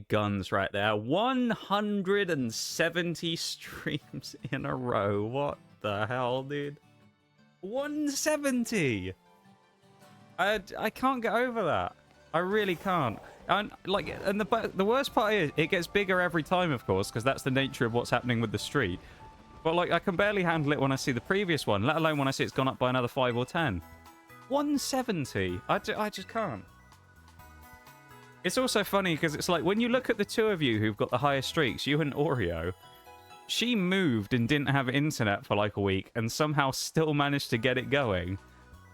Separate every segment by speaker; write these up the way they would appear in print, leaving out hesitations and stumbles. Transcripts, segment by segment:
Speaker 1: guns right there. 170 streams in a row. What the hell, dude? 170! I can't get over that. I really can't. And the worst part is it gets bigger every time, of course, because that's the nature of what's happening with the street. But like, I can barely handle it when I see the previous one, let alone when I see it's gone up by another 5 or 10. 170. I just can't. It's also funny because it's like when you look at the two of you who've got the highest streaks, you and Oreo, she moved and didn't have internet for like a week and somehow still managed to get it going.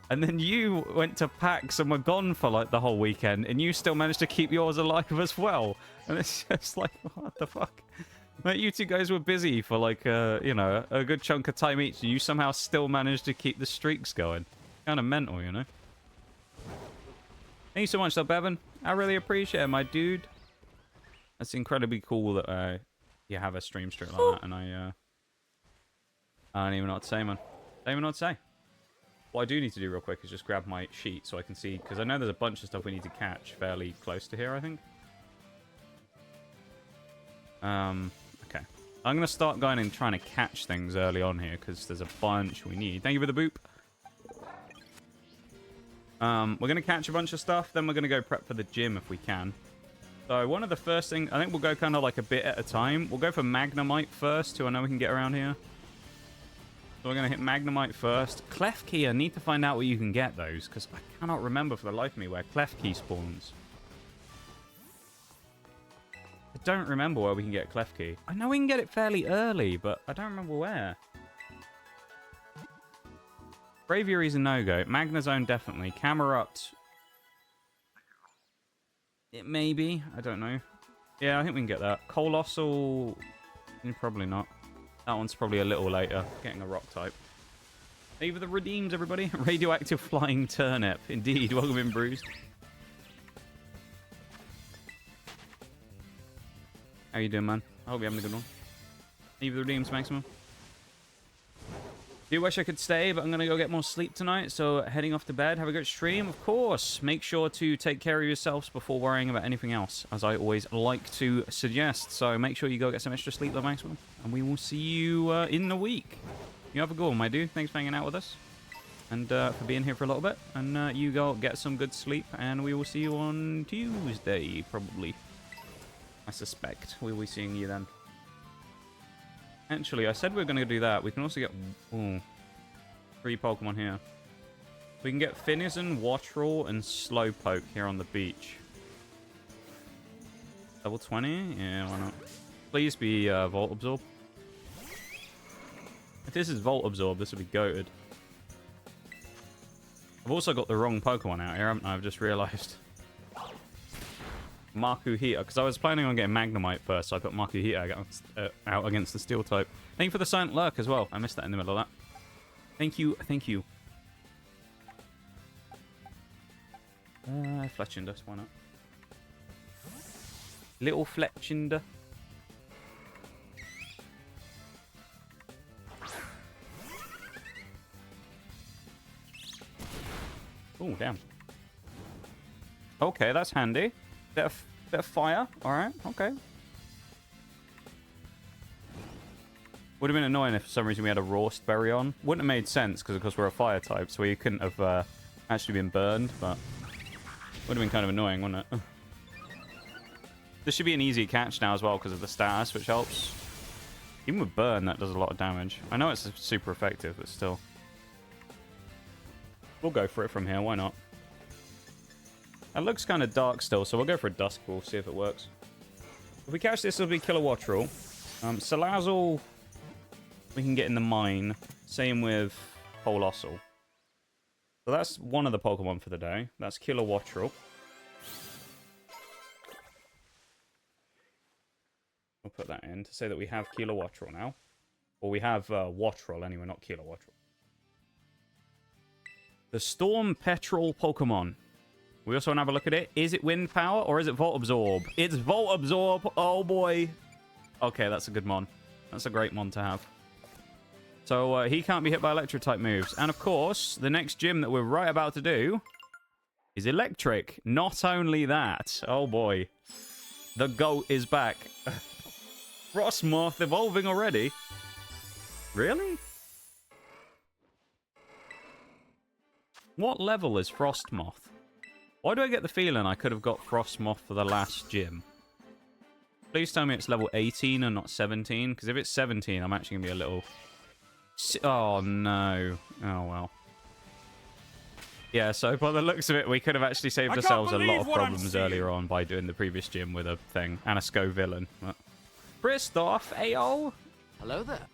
Speaker 1: And then you went to PAX and were gone for like the whole weekend and you still managed to keep yours alive as well. And it's just like, what the fuck? Like, you two guys were busy for like, you know, a good chunk of time each and you somehow still managed to keep the streaks going. Kind of mental, you know? Thank you so much, though, Bevan. I really appreciate it, my dude. That's incredibly cool that you have a stream streak like that, and I don't even know what to say, man. Don't even know what to say. What I do need to do real quick is just grab my sheet so I can see, because I know there's a bunch of stuff we need to catch fairly close to here, I think. Okay. I'm going to start going and trying to catch things early on here, because there's a bunch we need. Thank you for the boop. We're going to catch a bunch of stuff, then we're going to go prep for the gym if we can. So one of the first things, I think we'll go kind of like a bit at a time. We'll go for Magnemite first, who I know we can get around here. So we're going to hit Magnemite first. Klefki, I need to find out where you can get those, because I cannot remember for the life of me where Klefki spawns. I don't remember where we can get Klefki. I know we can get it fairly early, but I don't remember where. Braviary's a no-go. Magnezone, definitely. Camerupt. It may be. I don't know. Yeah, I think we can get that. Colossal. Probably not. That one's probably a little later. Getting a rock type. Thank you for the redeems, everybody. Radioactive flying turnip. Indeed. Welcome in, Bruised. How you doing, man? I hope you're having a good one. Thank you for the redeems, Maximum. Do wish I could stay, but I'm going to go get more sleep tonight. So heading off to bed. Have a good stream, of course. Make sure to take care of yourselves before worrying about anything else, as I always like to suggest. So make sure you go get some extra sleep, though, Maxwell. And we will see you in the week. You have a good one, my dude. Thanks for hanging out with us. And for being here for a little bit. And you go get some good sleep. And we will see you on Tuesday, probably. I suspect we will be seeing you then. Actually, I said we were going to do that. We can also get 3 Pokemon here. We can get Finizen, Wattrel, and Slowpoke here on the beach. Level 20? Yeah, why not? Please be Volt Absorb. If this is Volt Absorb, this would be goated. I've also got the wrong Pokemon out here, haven't I? I've just realised. Makuhita, because I was planning on getting Magnemite first, so I put Makuhita out against the Steel type. Thank you for the Silent Lurk as well. I missed that in the middle of that. Thank you, thank you. Fletchinder, why not? Little Fletchinder. Oh, damn. Okay, that's handy. Bit of fire. Alright, okay. Would have been annoying if for some reason we had a Roast Berry on. Wouldn't have made sense, because of course we're a fire type, so we couldn't have actually been burned, but would have been kind of annoying, wouldn't it? This should be an easy catch now as well, because of the status, which helps. Even with burn, that does a lot of damage. I know it's super effective, but still. We'll go for it from here, why not? It looks kind of dark still, so we'll go for a Dusk Ball, see if it works. If we catch this, it'll be Kilowattrel. Salazzle, we can get in the mine. Same with Colossal. So that's one of the Pokemon for the day. That's Kilowattrel. We'll put that in to say that we have Kilowattrel now. Or we have Wattrel anyway, not Kilowattrel. The Storm Petrel Pokemon. We also want to have a look at it. Is it Wind Power or is it Volt Absorb? It's Volt Absorb. Oh, boy. Okay, that's a good mon. That's a great mon to have. So he can't be hit by Electro-type moves. And, of course, the next gym that we're right about to do is Electric. Not only that. Oh, boy. The GOAT is back. Frostmoth evolving already? Really? What level is Frostmoth? Why do I get the feeling I could have got Frostmoth for the last gym? Please tell me it's level 18 and not 17, because if it's 17, I'm actually going to be a little... Oh, no. Oh, well. Yeah, so by the looks of it, we could have actually saved ourselves a lot of problems earlier on by doing the previous gym with a thing. And a SCO villain. But... Christoph, ayo!
Speaker 2: Hello there.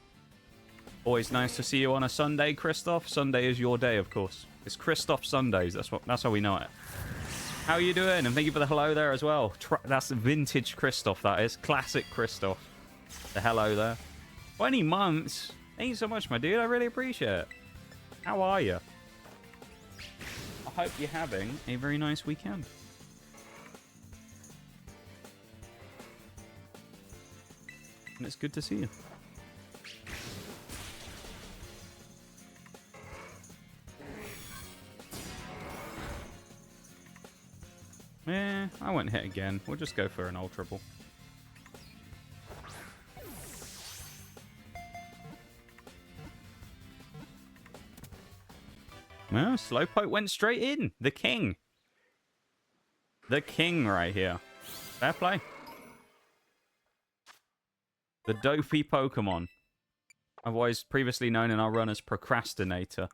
Speaker 1: Always nice to see you on a Sunday, Christoph. Sunday is your day, of course. It's Christoph Sundays. That's how we know it. How are you doing? And thank you for the hello there as well. That's vintage Christoph, that is. Classic Christoph. The hello there. 20 months. Thank you so much, my dude. I really appreciate it. How are you? I hope you're having a very nice weekend. And it's good to see you. I won't hit again. We'll just go for an Ultra Ball. Well, Slowpoke went straight in. The king. The king right here. Fair play. The dopey Pokemon. Otherwise previously known in our run as Procrastinator.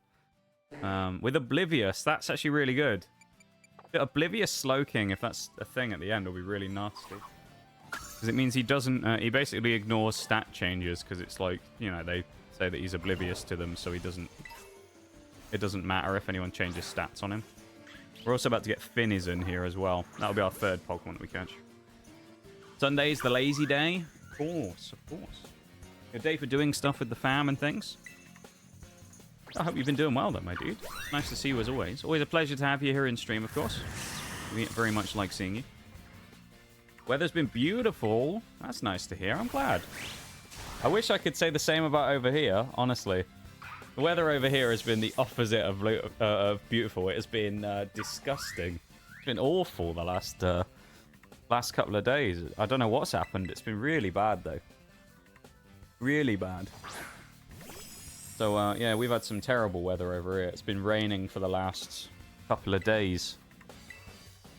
Speaker 1: With Oblivious. That's actually really good. Oblivious Slowking, if that's a thing at the end, will be really nasty. Because it means he doesn't... he basically ignores stat changes, because it's like, you know, they say that he's oblivious to them, so he doesn't... It doesn't matter if anyone changes stats on him. We're also about to get Finizen here as well. That'll be our third Pokemon that we catch. Sunday's the lazy day. Of course, of course. A day for doing stuff with the fam and things. I hope you've been doing well, though, my dude. Nice to see you as always. Always a pleasure to have you here in stream, of course. We very much like seeing you. Weather's been beautiful. That's nice to hear. I'm glad. I wish I could say the same about over here, honestly. The weather over here has been the opposite of beautiful. It has been disgusting. It's been awful the last couple of days. I don't know what's happened. It's been really bad, though. Really bad. So, yeah, we've had some terrible weather over here. It's been raining for the last couple of days.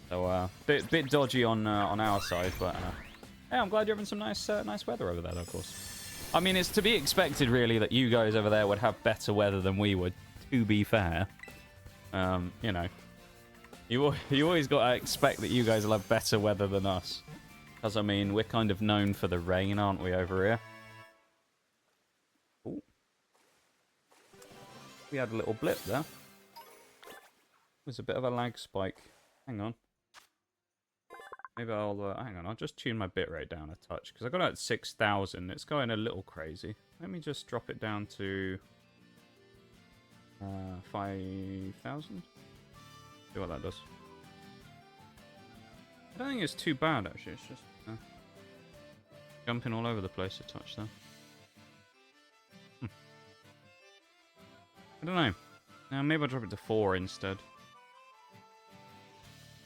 Speaker 1: So, bit dodgy on our side, but yeah, I'm glad you're having some nice weather over there, though, of course. I mean, it's to be expected, really, that you guys over there would have better weather than we would, to be fair. You know, you always got to expect that you guys will have better weather than us. Because, I mean, we're kind of known for the rain, aren't we, over here? Ooh. We had a little blip there. There's a bit of a lag spike. Hang on. Maybe I'll... hang on, I'll just tune my bitrate down a touch. Because I got it at 6,000. It's going a little crazy. Let me just drop it down to... 5,000? See what that does. I don't think it's too bad, actually. It's just... jumping all over the place a touch there. I don't know. Now maybe I'll drop it to 4 instead.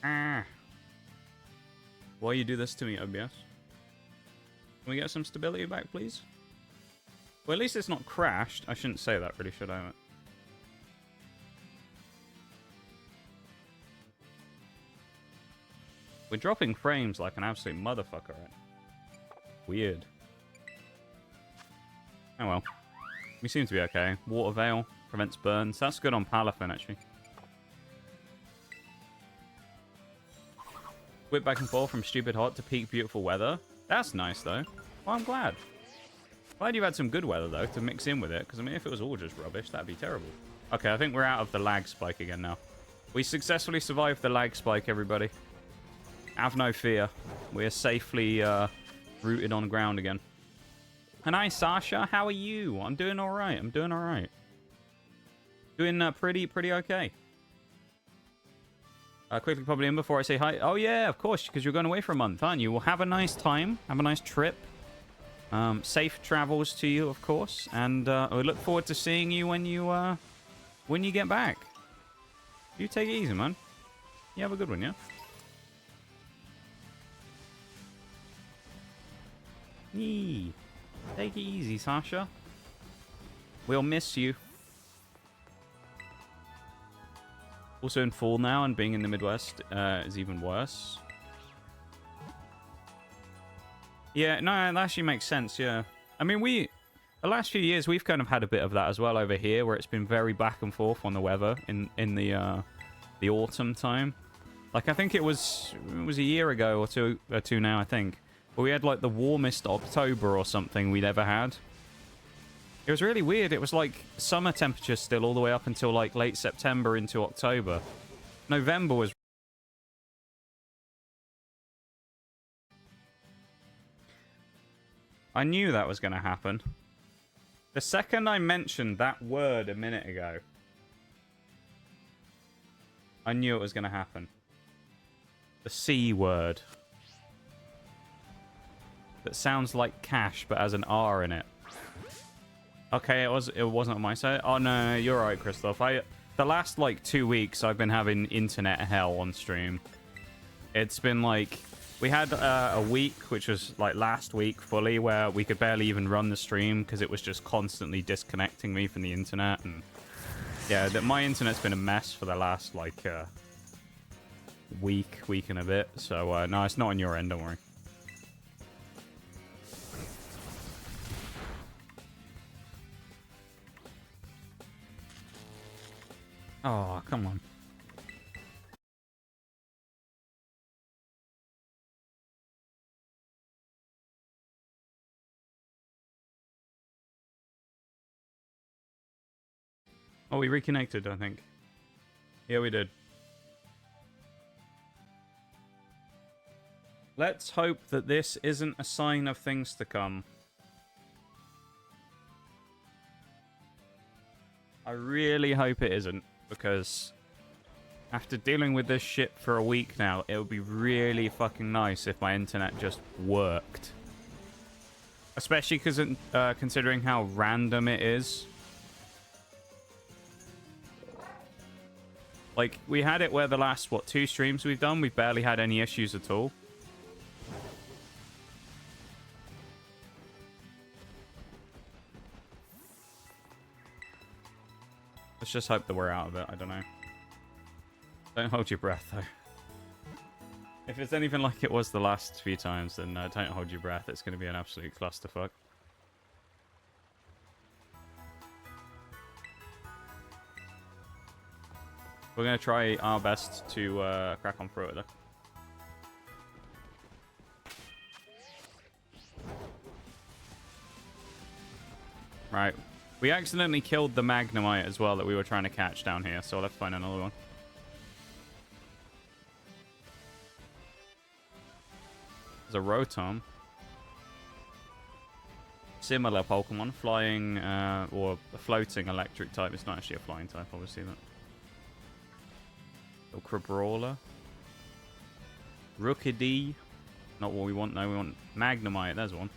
Speaker 1: Ah. Why you do this to me, OBS? Can we get some stability back, please? Well, at least it's not crashed. I shouldn't say that, really, should I? We're dropping frames like an absolute motherfucker, right? Weird. Oh well. We seem to be okay. Water Veil prevents burns. That's good on Palafin, actually. Whip back and forth from stupid hot to peak beautiful weather. That's nice, though. Well, I'm glad. Glad you've had some good weather, though, to mix in with it. Because, I mean, if it was all just rubbish, that'd be terrible. Okay, I think we're out of the lag spike again now. We successfully survived the lag spike, everybody. Have no fear. We're safely rooted on ground again. And hi, Sasha. How are you? I'm doing all right. I'm doing all right. Doing pretty okay. Quickly pop it in before I say hi. Oh, yeah, of course, because you're going away for a month, aren't you? Well, have a nice time. Have a nice trip. Safe travels to you, of course. And we look forward to seeing you when you get back. You take it easy, man. You have a good one, yeah? Yee. Take it easy, Sasha. We'll miss you. Also in fall now, and being in the Midwest is even worse. Yeah, no, that actually makes sense, yeah. I mean, the last few years, we've kind of had a bit of that as well over here, where it's been very back and forth on the weather in the autumn time. Like, I think it was a year ago or two now, I think. But we had, like, the warmest October or something we'd ever had. It was really weird. It was, like, summer temperatures still all the way up until, like, late September into October. November was... I knew that was going to happen. The second I mentioned that word a minute ago, I knew it was going to happen. The C word. That sounds like cash, but has an R in it. Okay, it wasn't on my side. Oh, no, you're right, Christoph. The last, like, 2 weeks, I've been having internet hell on stream. It's been, like... We had a week, which was, like, last week fully, where we could barely even run the stream because it was just constantly disconnecting me from the internet. And, yeah, my internet's been a mess for the last, like, week and a bit. So, no, it's not on your end, don't worry. Oh, come on. Oh, we reconnected, I think. Yeah, we did. Let's hope that this isn't a sign of things to come. I really hope it isn't, because after dealing with this shit for a week now, it would be really fucking nice if my internet just worked. Especially because considering how random it is. Like, we had it where the last, what, 2 streams we've done, we've barely had any issues at all. Let's just hope that we're out of it. I don't know. Don't hold your breath, though. If it's anything like it was the last few times, then don't hold your breath. It's going to be an absolute clusterfuck. We're going to try our best to crack on through it, though. Right. We accidentally killed the Magnemite as well that we were trying to catch down here, so I'll have to find another one. There's a Rotom. Similar Pokemon, flying or a floating electric type. It's not actually a flying type, obviously. Little Crabrawler. Rookidee. Not what we want, though. We want Magnemite. There's one.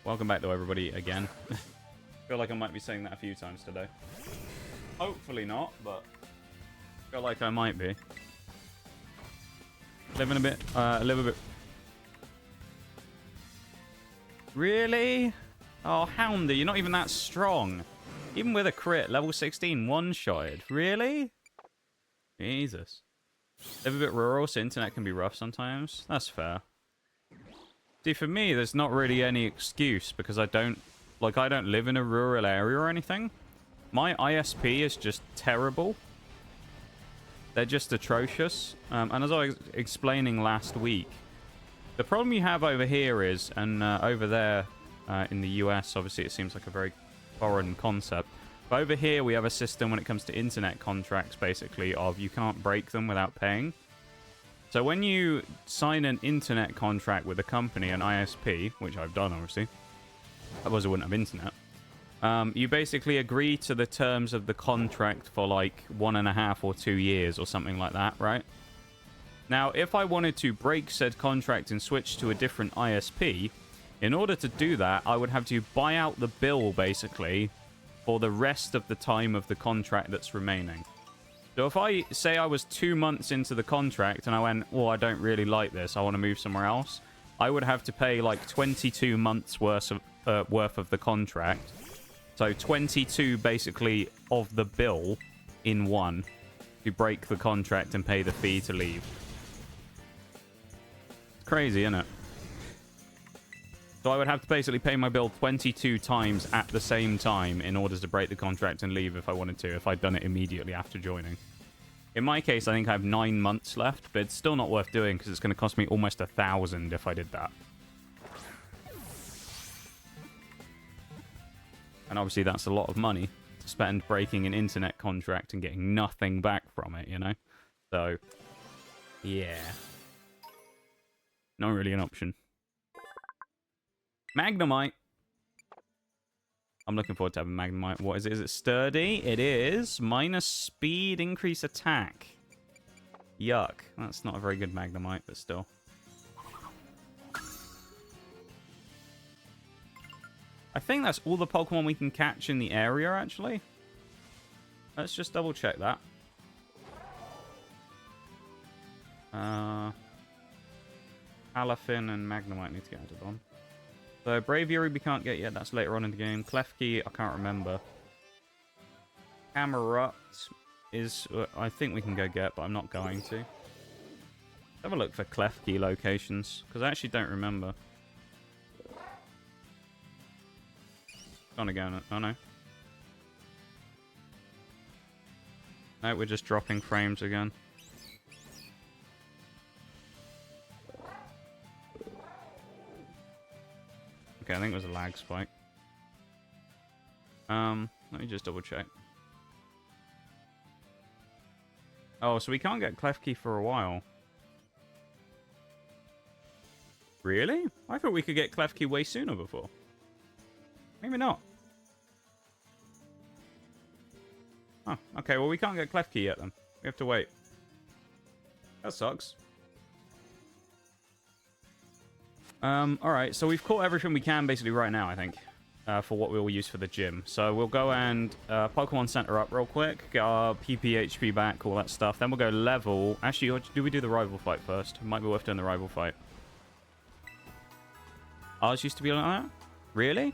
Speaker 1: Welcome back, though, everybody, again. I feel like I might be saying that a few times today. Hopefully not, but I feel like I might be. Living a little bit. Really? Oh, Houndy, you're not even that strong. Even with a crit, level 16, one-shotted. Really? Jesus. Live a bit rural, so internet can be rough sometimes. That's fair. See, for me, there's not really any excuse because I don't live in a rural area or anything. My ISP is just terrible. They're just atrocious. And as I was explaining last week, the problem you have over here is, and over there in the US, obviously it seems like a very foreign concept. But over here, we have a system when it comes to internet contracts, basically, of you can't break them without paying. So when you sign an internet contract with a company, an ISP, which I've done, obviously, otherwise I wouldn't have internet, you basically agree to the terms of the contract for like 1.5 or 2 years or something like that, right? Now, if I wanted to break said contract and switch to a different ISP, in order to do that, I would have to buy out the bill, basically, for the rest of the time of the contract that's remaining. So if I say I was 2 months into the contract and I went, oh, I don't really like this, I want to move somewhere else, I would have to pay like 22 months worth of the contract. So 22 basically of the bill in one to break the contract and pay the fee to leave. It's crazy, isn't it? So I would have to basically pay my bill 22 times at the same time in order to break the contract and leave if I wanted to, if I'd done it immediately after joining. In my case, I think I have 9 months left, but it's still not worth doing because it's going to cost me almost 1,000 if I did that. And obviously that's a lot of money to spend breaking an internet contract and getting nothing back from it, you know? So, yeah. Not really an option. Magnemite. I'm looking forward to having Magnemite. What is it? Is it sturdy? It is. Minus speed, increase attack. Yuck. That's not a very good Magnemite, but still. I think that's all the Pokemon we can catch in the area, actually. Let's just double check that. Palafin and Magnemite need to get added on. So Braviary we can't get yet. That's later on in the game. Klefki, I can't remember. Camerupt is... I think we can go get, but I'm not going to. Let's have a look for Klefki locations, because I actually don't remember. Gonna go... Oh, no. No, we're just dropping frames again. Okay, I think it was a lag spike. Let me just double check. Oh, so we can't get Klefki for a while. Really? I thought we could get Klefki way sooner before. Maybe not. Oh, okay, well we can't get Klefki yet then. We have to wait. That sucks. Alright, so we've caught everything we can basically right now, I think, for what we'll use for the gym. So we'll go and Pokemon Center up real quick, get our PPHP back, all that stuff. Then we'll go level. Actually, do we do the rival fight first? It might be worth doing the rival fight. Ours used to be like that? Really?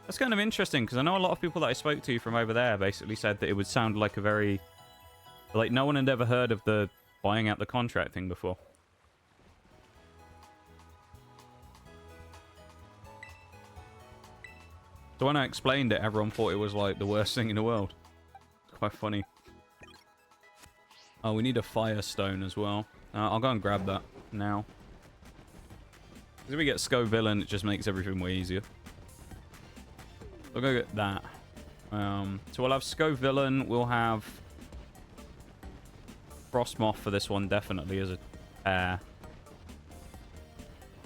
Speaker 1: That's kind of interesting, because I know a lot of people that I spoke to from over there basically said that it would sound like a very... Like, no one had ever heard of the buying out the contract thing before. So when I explained it, everyone thought it was like the worst thing in the world. It's quite funny. Oh, we need a Firestone as well. I'll go and grab that now. Because if we get Scovillain, it just makes everything way easier. We'll go get that. So we'll have Scovillain. We'll have Frostmoth for this one, definitely, as a pair.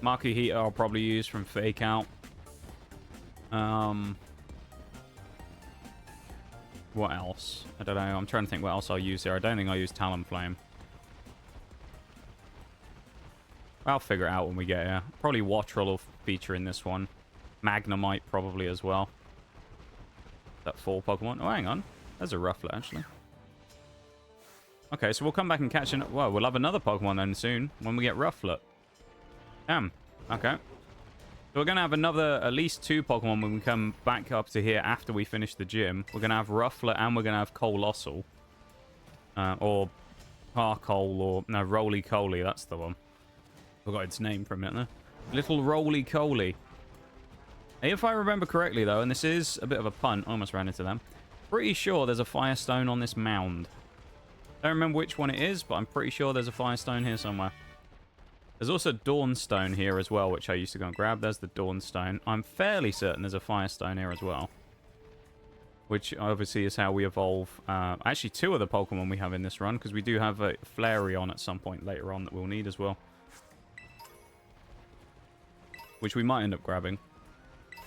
Speaker 1: Makuhita I'll probably use from Fake Out. What else? I don't know. I'm trying to think what else I'll use here. I don't think I'll use Talonflame. I'll figure it out when we get here. Probably Wattrel will feature in this one. Magnemite probably as well. That 4 Pokemon. Oh, hang on. There's a Rufflet, actually. Okay, so we'll come back and catch it. Well, we'll have another Pokemon then soon when we get Rufflet. Damn. Okay. So we're going to have at least 2 Pokemon when we come back up to here after we finish the gym. We're going to have Rufflet and we're going to have Colossal. Or Carcole or... No, Roly-Coly. That's the one. Forgot its name for a minute there. Little Roly-Coly. If I remember correctly, though, and this is a bit of a punt. I almost ran into them. Pretty sure there's a Firestone on this mound. Don't remember which one it is, but I'm pretty sure there's a Firestone here somewhere. There's also Dawnstone here as well, which I used to go and grab. There's the Dawnstone. I'm fairly certain there's a Firestone here as well. Which obviously is how we evolve. Actually, 2 of the Pokemon we have in this run, because we do have a Flareon at some point later on that we'll need as well. Which we might end up grabbing.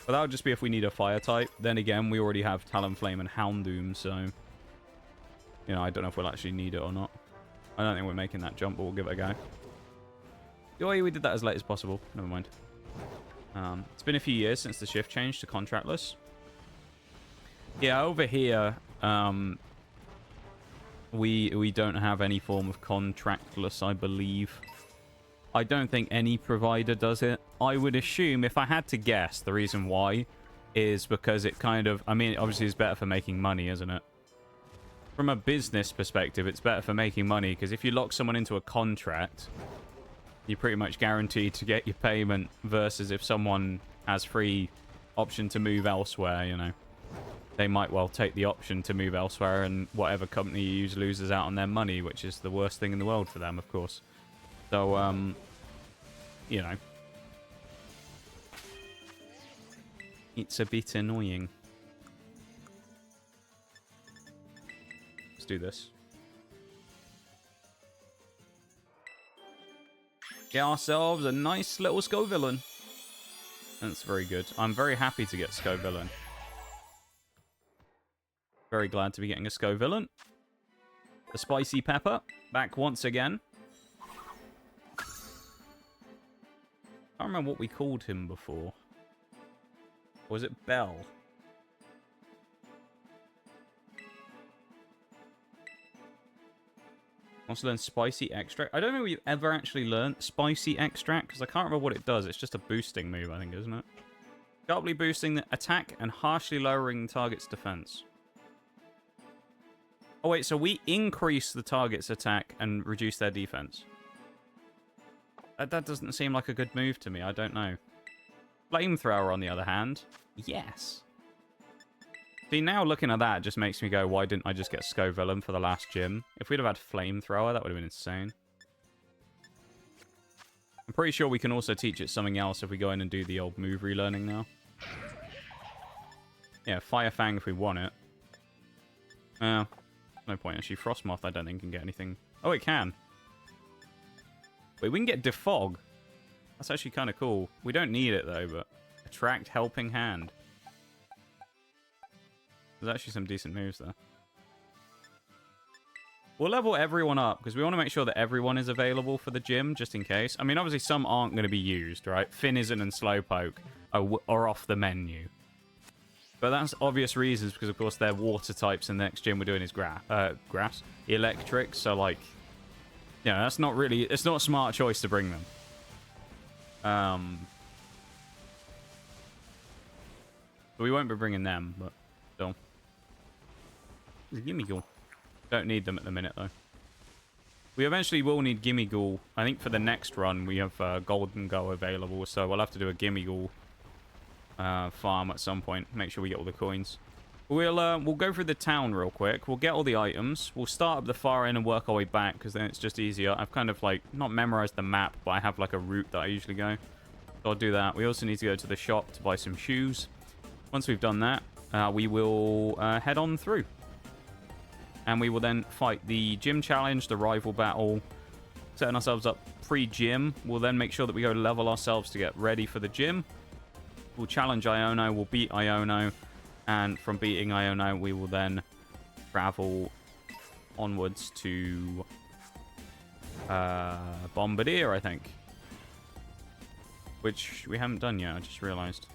Speaker 1: But that would just be if we need a fire type. Then again, we already have Talonflame and Houndoom, so... You know, I don't know if we'll actually need it or not. I don't think we're making that jump, but we'll give it a go. Oh, yeah, we did that as late as possible. Never mind. It's been a few years since the shift changed to contractless. Yeah, over here, we don't have any form of contractless, I believe. I don't think any provider does it. I would assume, if I had to guess, the reason why is because it kind of... I mean, obviously it's better for making money, isn't it? From a business perspective, it's better for making money, because if you lock someone into a contract, you're pretty much guaranteed to get your payment, versus if someone has free option to move elsewhere, you know. They might well take the option to move elsewhere, and whatever company you use loses out on their money, which is the worst thing in the world for them, of course. So, you know. It's a bit annoying. Let's do this. Get ourselves a nice little Scovillain. That's very good. I'm very happy to get Scovillain. Very glad to be getting a Scovillain. The Spicy Pepper, back once again. I can't remember what we called him before. Or was it Bell? Wants to learn Spicy Extract. I don't know if we've ever actually learned Spicy Extract, because I can't remember what it does. It's just a boosting move, I think, isn't it? Sharply boosting the attack and harshly lowering target's defense. Oh, wait, so we increase the target's attack and reduce their defense. That doesn't seem like a good move to me. I don't know. Flamethrower, on the other hand. Yes. See, now looking at that just makes me go, why didn't I just get Scovillain for the last gym? If we'd have had Flamethrower, that would have been insane. I'm pretty sure we can also teach it something else if we go in and do the old move relearning now. Yeah, Fire Fang if we want it. No point, actually. Frostmoth, I don't think can get anything. Oh, it can. Wait, we can get Defog. That's actually kind of cool. We don't need it, though, but... Attract Helping Hand. There's actually some decent moves there. We'll level everyone up, because we want to make sure that everyone is available for the gym, just in case. I mean, obviously, some aren't going to be used, right? Finn isn't and Slowpoke are off the menu. But that's obvious reasons, because, of course, they're water types, and the next gym we're doing is grass. Electric, so, like... Yeah, that's not really... It's not a smart choice to bring them. We won't be bringing them, but still. Gimmighoul. Don't need them at the minute, though. We eventually will need Gimmighoul. I think for the next run, we have Gholdengo available, so we'll have to do a Gimmighoul farm at some point. Make sure we get all the coins. We'll go through the town real quick. We'll get all the items. We'll start up the far end and work our way back, because then it's just easier. I've kind of, like, not memorized the map, but I have, like, a route that I usually go. So I'll do that. We also need to go to the shop to buy some shoes. Once we've done that, we will head on through. And we will then fight the gym challenge, the rival battle, setting ourselves up pre-gym. We'll then make sure that we go level ourselves to get ready for the gym. We'll challenge Iono, we'll beat Iono, and from beating Iono, we will then travel onwards to Bombardier, I think. Which we haven't done yet, I just realised.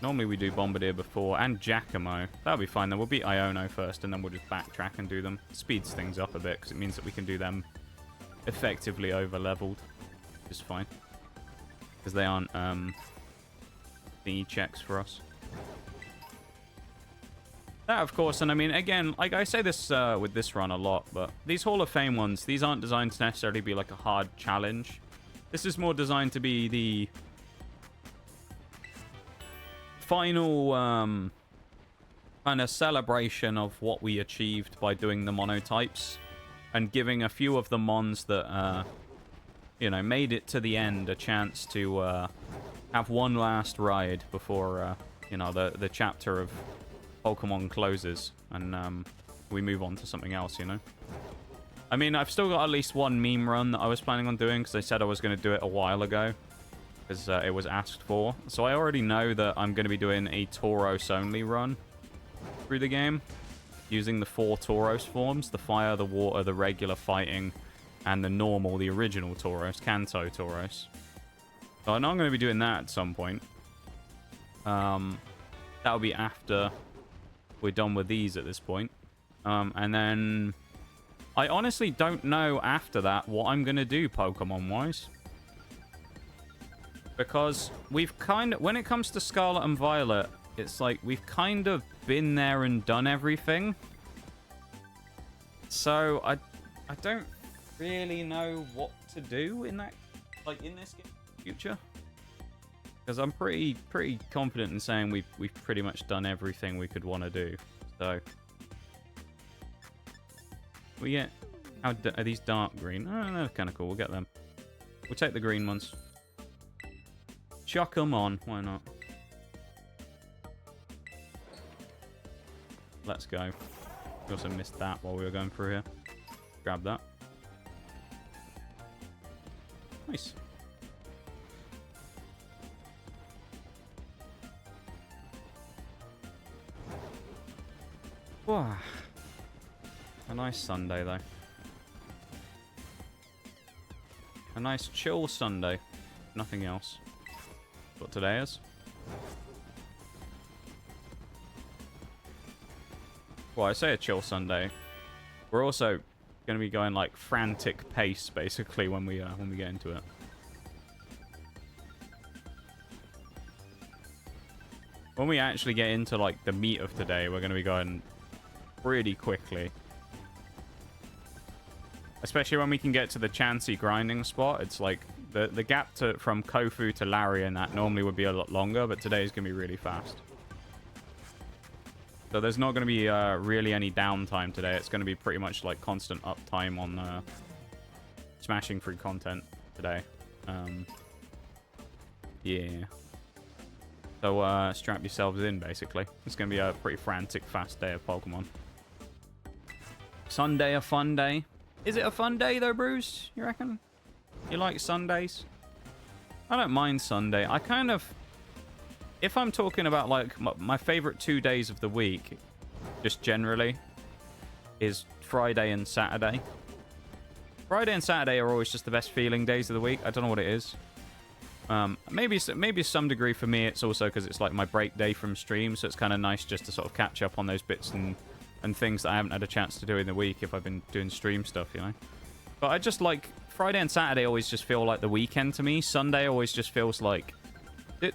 Speaker 1: Normally we do Bombardier before, and Giacomo. That'll be fine, then we'll beat Iono first, and then we'll just backtrack and do them. Speeds things up a bit, because it means that we can do them effectively over-leveled. Which is fine. Because they aren't thingy checks for us. That, of course, and I mean, again, like I say this with this run a lot, but these Hall of Fame ones, these aren't designed to necessarily be like a hard challenge. This is more designed to be the final kind of celebration of what we achieved by doing the monotypes and giving a few of the mons that, you know, made it to the end a chance to have one last ride before, you know, the chapter of Pokemon closes and we move on to something else, you know. I mean, I've still got at least one meme run that I was planning on doing because I said I was going to do it a while ago. Because it was asked for. So I already know that I'm going to be doing a Tauros only run through the game. Using the 4 Tauros forms. The fire, the water, the regular fighting, and the normal, the original Tauros. Kanto Tauros. So I know I'm going to be doing that at some point. That'll be after we're done with these at this point. And then I honestly don't know after that what I'm going to do Pokemon-wise. Because we've kind of... When it comes to Scarlet and Violet, it's like we've kind of been there and done everything. So I don't really know what to do in that... Like, in this future. Because I'm pretty confident in saying we've pretty much done everything we could want to do. So... We get... How are these dark green? Oh, they're kind of cool. We'll get them. We'll take the green ones. Chuck them on. Why not? Let's go. We also missed that while we were going through here. Grab that. Nice. Wow. A nice Sunday, though. A nice chill Sunday. Nothing else. What today is. Well, I say a chill Sunday. We're also going to be going like frantic pace, basically, when we get into it. When we actually get into like the meat of today, we're going to be going pretty quickly. Especially when we can get to the Chansey grinding spot. It's like the gap from Kofu to Larian that normally would be a lot longer, but today is going to be really fast. So there's not going to be really any downtime today. It's going to be pretty much like constant uptime on smashing through content today. Yeah. So strap yourselves in, basically. It's going to be a pretty frantic, fast day of Pokemon. Sunday, a fun day. Is it a fun day, though, Bruce? You reckon? You like Sundays? I don't mind Sunday. I kind of... If I'm talking about, like, my favorite 2 days of the week, just generally, is Friday and Saturday. Friday and Saturday are always just the best feeling days of the week. I don't know what it is. Maybe some degree for me, it's also because it's, like, my break day from stream, so it's kind of nice just to sort of catch up on those bits and things that I haven't had a chance to do in the week if I've been doing stream stuff, you know? But I just, like, Friday and Saturday always just feel like the weekend to me. Sunday always just feels like...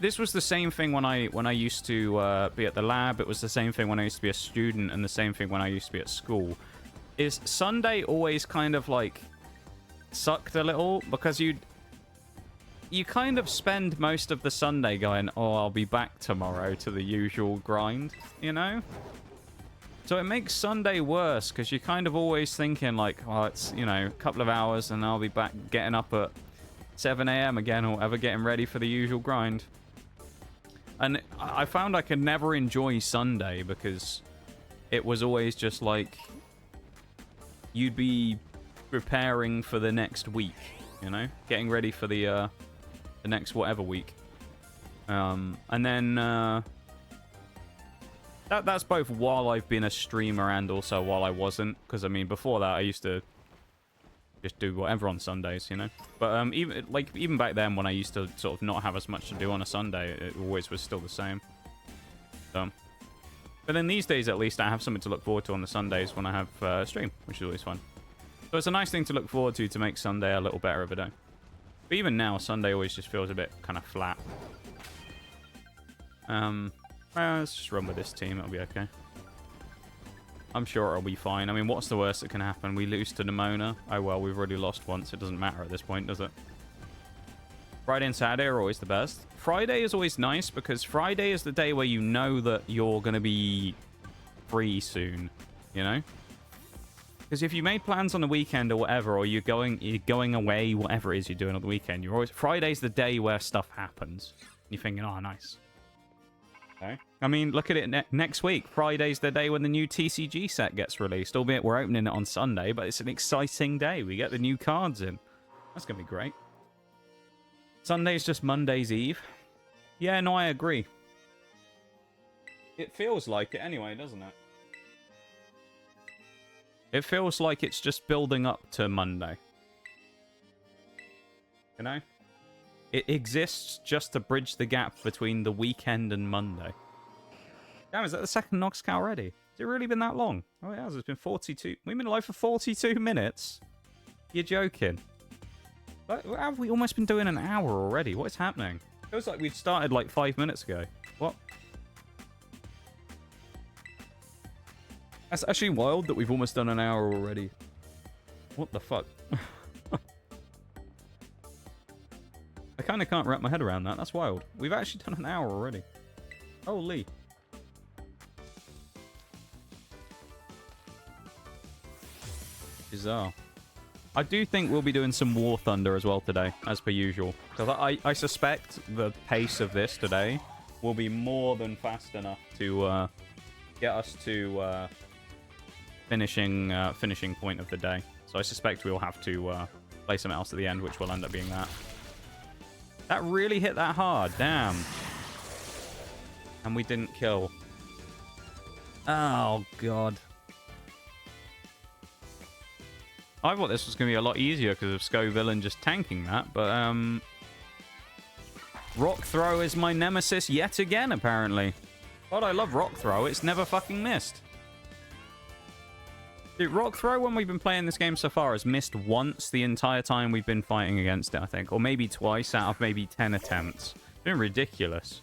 Speaker 1: This was the same thing when I used to be at the lab. It was the same thing when I used to be a student, and the same thing when I used to be at school. Is Sunday always kind of, like, sucked a little? Because you kind of spend most of the Sunday going, oh, I'll be back tomorrow to the usual grind, you know? So it makes Sunday worse, because you're kind of always thinking, like, oh, it's, you know, a couple of hours, and I'll be back getting up at 7 a.m. again, or whatever, getting ready for the usual grind. And I found I could never enjoy Sunday, because it was always just, like, you'd be preparing for the next week, you know? Getting ready for the next whatever week. And then... That's both while I've been a streamer and also while I wasn't. Because, I mean, before that, I used to just do whatever on Sundays, you know? But even back then, when I used to sort of not have as much to do on a Sunday, it always was still the same. So, but then these days, at least, I have something to look forward to on the Sundays when I have stream, which is always fun. So it's a nice thing to look forward to make Sunday a little better of a day. But even now, Sunday always just feels a bit kind of flat. Let's just run with this team. It'll be okay. I'm sure it'll be fine. I mean, what's the worst that can happen? We lose to Nemona. Oh, well, we've already lost once. It doesn't matter at this point, does it? Friday and Saturday are always the best. Friday is always nice because Friday is the day where you know that you're going to be free soon, you know? Because if you made plans on the weekend or whatever, or you're going away, whatever it is you're doing on the weekend, you're always... Friday's the day where stuff happens. You're thinking, oh, nice. Okay. I mean, look at it next week. Friday's the day when the new TCG set gets released. Albeit we're opening it on Sunday, but it's an exciting day. We get the new cards in. That's going to be great. Sunday's just Monday's Eve. Yeah, no, I agree. It feels like it anyway, doesn't it? It feels like it's just building up to Monday. You know? It exists just to bridge the gap between the weekend and Monday. Damn, is that the second Noxcal already? Has it really been that long? Oh, it has. It's been 42. We've been live for 42 minutes. You're joking. Have we almost been doing an hour already? What is happening? It feels like we started like 5 minutes ago. What? That's actually wild that we've almost done an hour already. What the fuck? I kind of can't wrap my head around that. That's wild. We've actually done an hour already. Holy. Bizarre. I do think we'll be doing some War Thunder as well today, as per usual. Because I suspect the pace of this today will be more than fast enough to get us to finishing point of the day. So I suspect we'll have to play something else at the end, which will end up being that. That really hit that hard. Damn. And we didn't kill. Oh, God. I thought this was going to be a lot easier because of Scoville just tanking that, but Rock Throw is my nemesis yet again, apparently. God, I love Rock Throw. It's never fucking missed. Dude, Rock Throw, when we've been playing this game so far, has missed once the entire time we've been fighting against it, I think. Or maybe twice out of maybe 10 attempts. It's been ridiculous.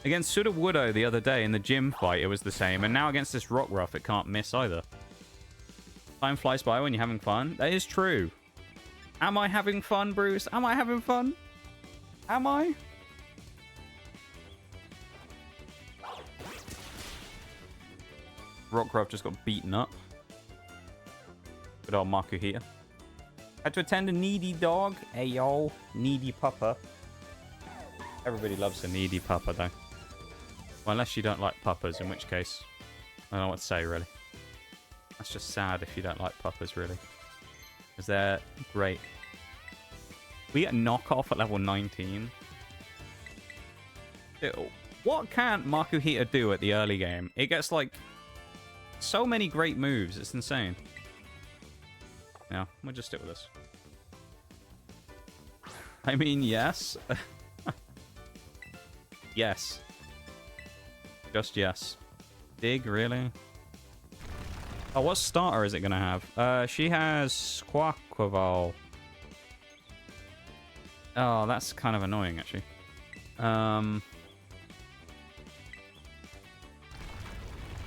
Speaker 1: Against Sudowoodo the other day in the gym fight, it was the same. And now against this Rockruff, it can't miss either. Time flies by when you're having fun. That is true. Am I having fun, Bruce? Am I having fun? Am I? Rockruff just got beaten up. Good old Makuhita. Had to attend a needy dog. Hey, yo. Needy pupper. Everybody loves a needy pupper, though. Well, unless you don't like puppers, in which case, I don't know what to say, really. That's just sad if you don't like puppers, really. Because they're great. We get knockoff at level 19. What can't Makuhita do at the early game? It gets, like, so many great moves. It's insane. Yeah, we'll just stick with this. I mean, yes. Yes. Just yes. Dig, really? Oh, what starter is it going to have? She has Squawkaval. Oh, that's kind of annoying, actually.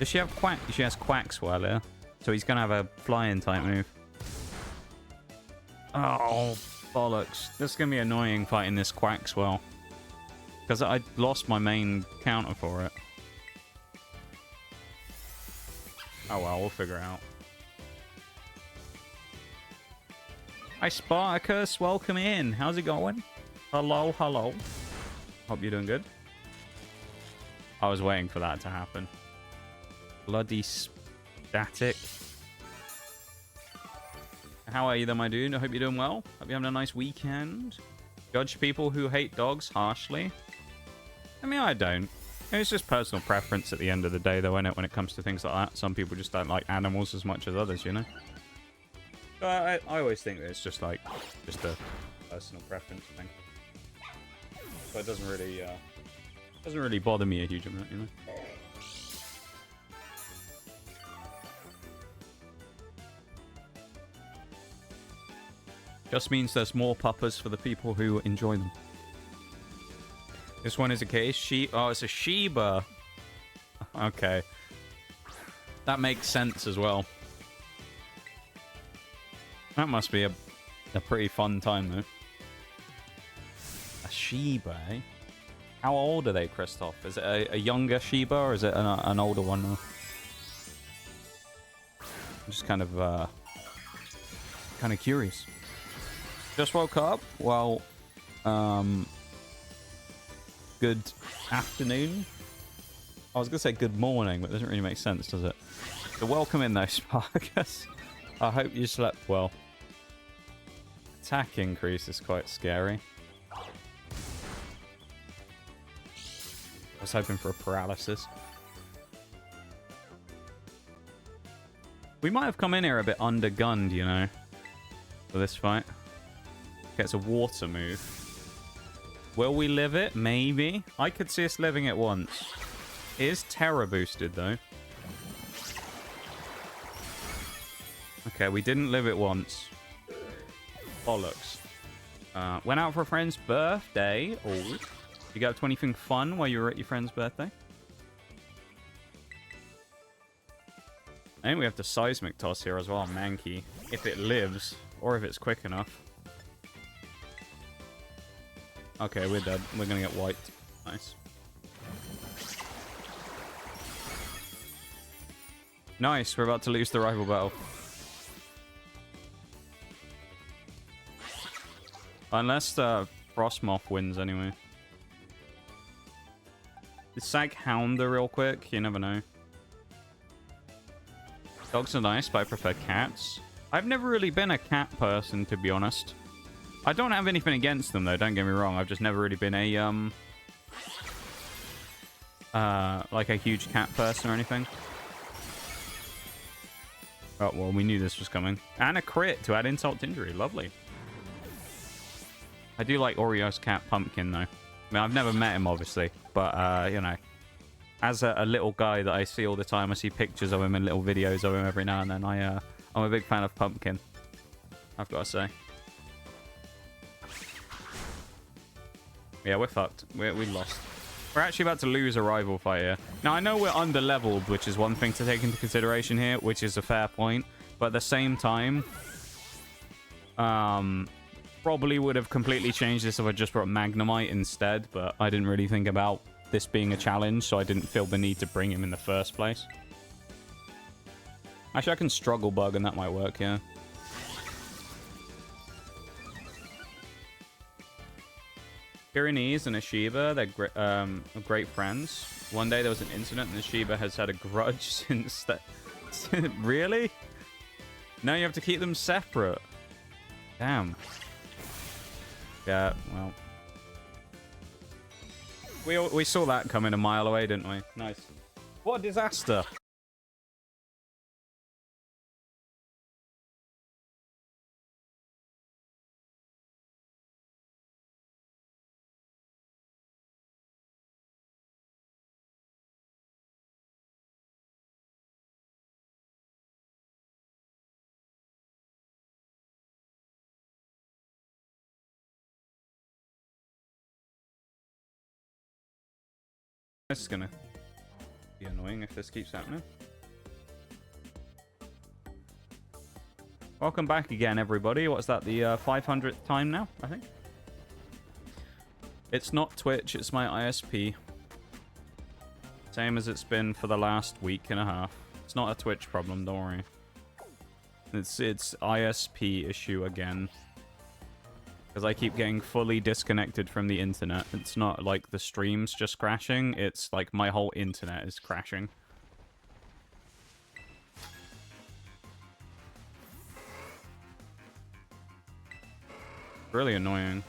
Speaker 1: Does she have Quack? She has Quaxwell here. So he's going to have a flying type move. Oh, bollocks. This is going to be annoying fighting this Quaxwell. Because I lost my main counter for it. Oh well, we'll figure it out. Hi Spartacus, welcome in. How's it going? Hello, hello. Hope you're doing good. I was waiting for that to happen. Bloody static. How are you then, my dude? I hope you're doing well. Hope you're having a nice weekend. Judge people who hate dogs harshly. I mean, I don't. It's just personal preference at the end of the day, though, isn't it, when it comes to things like that? Some people just don't like animals as much as others, you know? So I always think that it's just, like, just a personal preference thing. So it doesn't really bother me a huge amount, you know? Just means there's more puppers for the people who enjoy them. This one is a case. Oh, it's a Shiba. Okay. That makes sense as well. That must be a pretty fun time, though. A Shiba, eh? How old are they, Christoph? Is it a younger Shiba, or is it an older one now? I'm just kind of curious. Just woke up? Well, good afternoon. I was going to say good morning, but it doesn't really make sense, does it? So welcome in, though, Sparkus. I hope you slept well. Attack increase is quite scary. I was hoping for a paralysis. We might have come in here a bit undergunned, you know, for this fight. Gets a water move. Will we live it? Maybe. I could see us living it once. It is Terra boosted, though. Okay, we didn't live it once. Bollocks. Went out for a friend's birthday. Oh. You got up to anything fun while you were at your friend's birthday? I think we have the seismic toss here as well, Mankey. If it lives, or if it's quick enough. Okay, we're dead. We're gonna get wiped. Nice. Nice, we're about to lose the rival battle. Unless Frostmoth wins anyway. Sag Hounder real quick, you never know. Dogs are nice, but I prefer cats. I've never really been a cat person, to be honest. I don't have anything against them, though, don't get me wrong. I've just never really been a, like a huge cat person or anything. Oh, well, we knew this was coming. And a crit to add insult to injury. Lovely. I do like Oreo's cat Pumpkin, though. I mean, I've never met him, obviously. But, you know, as a little guy that I see all the time, I see pictures of him and little videos of him every now and then. I'm a big fan of Pumpkin, I've got to say. Yeah, we're fucked. We lost. We're actually about to lose a rival fight here. Now, I know we're under-leveled, which is one thing to take into consideration here, which is a fair point. But at the same time, probably would have completely changed this if I just brought Magnemite instead, but I didn't really think about this being a challenge, so I didn't feel the need to bring him in the first place. Actually, I can Struggle Bug, and that might work, yeah. Pyrenees and Ashiba, they're great friends. One day there was an incident, and Ashiba has had a grudge since that. Really? Now you have to keep them separate. Damn. Yeah, well. We saw that coming a mile away, didn't we? Nice. What a disaster. This is gonna be annoying if this keeps happening. Welcome back again, everybody. What's that, the 500th time now, I think? It's not Twitch, it's my ISP. Same as it's been for the last week and a half. It's not a Twitch problem, don't worry. It's ISP issue again. Because I keep getting fully disconnected from the internet. It's not like the stream's just crashing, it's like my whole internet is crashing. Really annoying.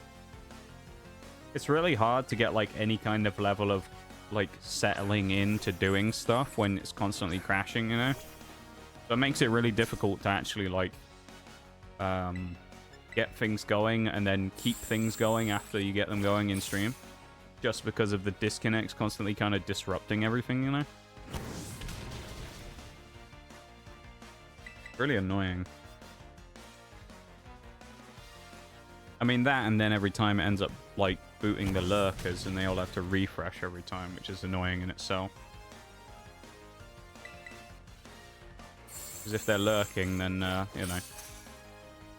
Speaker 1: It's really hard to get like any kind of level of like settling into doing stuff when it's constantly crashing, you know? So it makes it really difficult to actually like get things going and then keep things going after you get them going in stream, just because of the disconnects constantly kind of disrupting everything, you know? Really annoying. I mean, that, and then every time it ends up like booting the lurkers and they all have to refresh every time, which is annoying in itself. Because if they're lurking, then you know,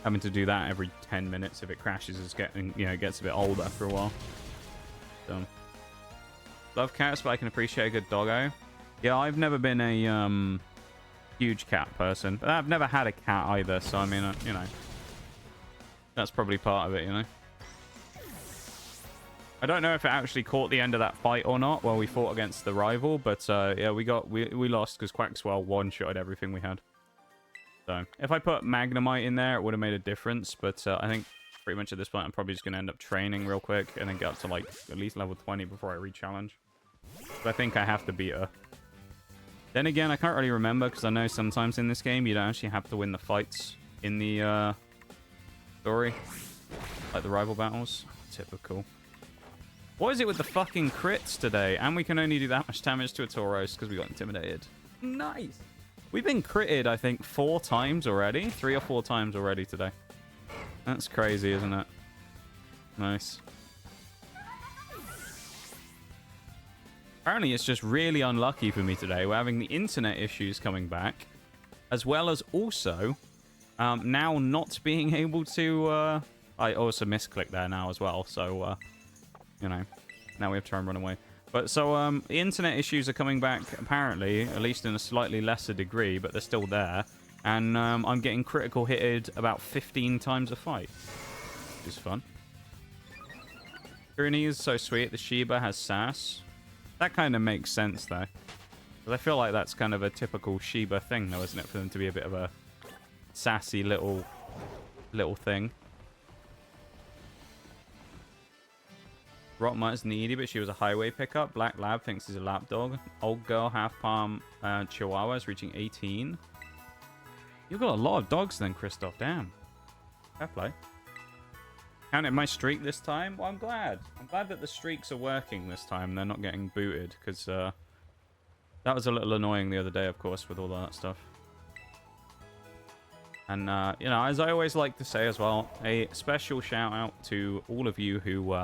Speaker 1: having to do that every 10 minutes if it crashes is getting, you know, it gets a bit old after a while. So, love cats, but I can appreciate a good doggo. Yeah, I've never been a huge cat person, but I've never had a cat either. So I mean, you know, that's probably part of it, you know. I don't know if it actually caught the end of that fight or not while we fought against the rival, but yeah, we lost because Quaxwell one-shotted everything we had. So if I put Magnemite in there, it would have made a difference. But I think pretty much at this point, I'm probably just going to end up training real quick and then get up to like at least level 20 before I re-challenge. But I think I have to beat her. Then again, I can't really remember because I know sometimes in this game you don't actually have to win the fights in the story, like the rival battles. Typical. What is it with the fucking crits today? And we can only do that much damage to a Tauros because we got intimidated. Nice. We've been critted, I think, 4 times already. 3 or 4 times already today. That's crazy, isn't it? Nice. Apparently, it's just really unlucky for me today. We're having the internet issues coming back, as well as also now not being able to... I also misclicked there now as well, so, you know, now we have to try and run away. But so, the internet issues are coming back, apparently, at least in a slightly lesser degree, but they're still there. And I'm getting critical hitted about 15 times a fight, which is fun. Irony is so sweet. The Shiba has sass. That kind of makes sense, though. Because I feel like that's kind of a typical Shiba thing, though, isn't it? For them to be a bit of a sassy little thing. Rotma is needy, but she was a highway pickup. Black Lab thinks he's a lapdog. Old girl, half palm Chihuahua is reaching 18. You've got a lot of dogs then, Christoph. Damn. Fair play. Counted my streak this time. Well, I'm glad. I'm glad that the streaks are working this time. They're not getting booted, because that was a little annoying the other day, of course, with all that stuff. And, you know, as I always like to say as well, a special shout out to all of you who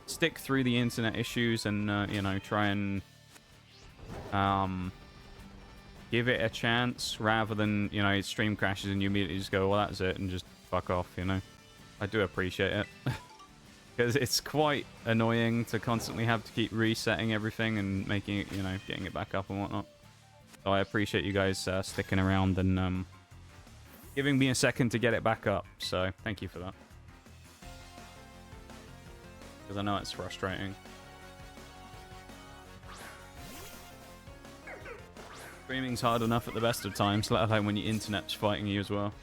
Speaker 1: stick through the internet issues and, you know, try and give it a chance rather than, you know, stream crashes and you immediately just go, well, that's it, and just fuck off, you know. I do appreciate it. Because it's quite annoying to constantly have to keep resetting everything and making it, you know, getting it back up and whatnot. So I appreciate you guys sticking around and giving me a second to get it back up. So thank you for that. Because I know it's frustrating. Streaming's hard enough at the best of times, let alone when your internet's fighting you as well.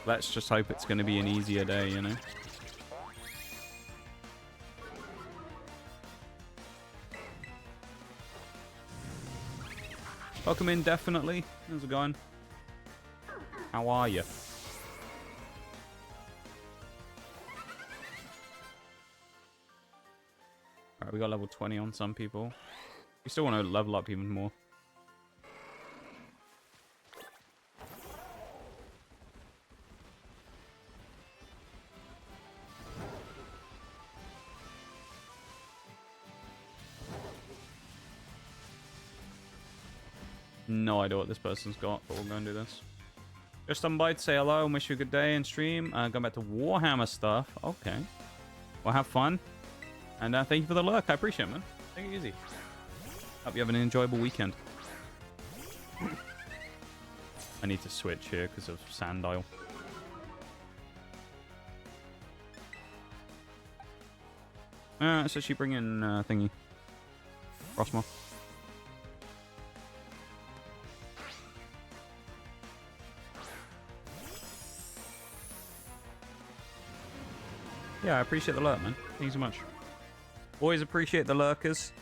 Speaker 1: Let's just hope it's going to be an easier day, you know? Welcome in, definitely. How's it going? How are you? Alright, we got level 20 on some people. We still want to level up even more. No idea what this person's got, but we'll go and do this. Just on by to say hello and wish you a good day and stream. Going back to Warhammer stuff. Okay. Well, have fun. And thank you for the lurk. I appreciate it, man. Take it easy. Hope you have an enjoyable weekend. I need to switch here because of Sandile. Let's actually bring in thingy. Frostmoth. Yeah, I appreciate the lurk, man. Thank you so much. Always appreciate the lurkers.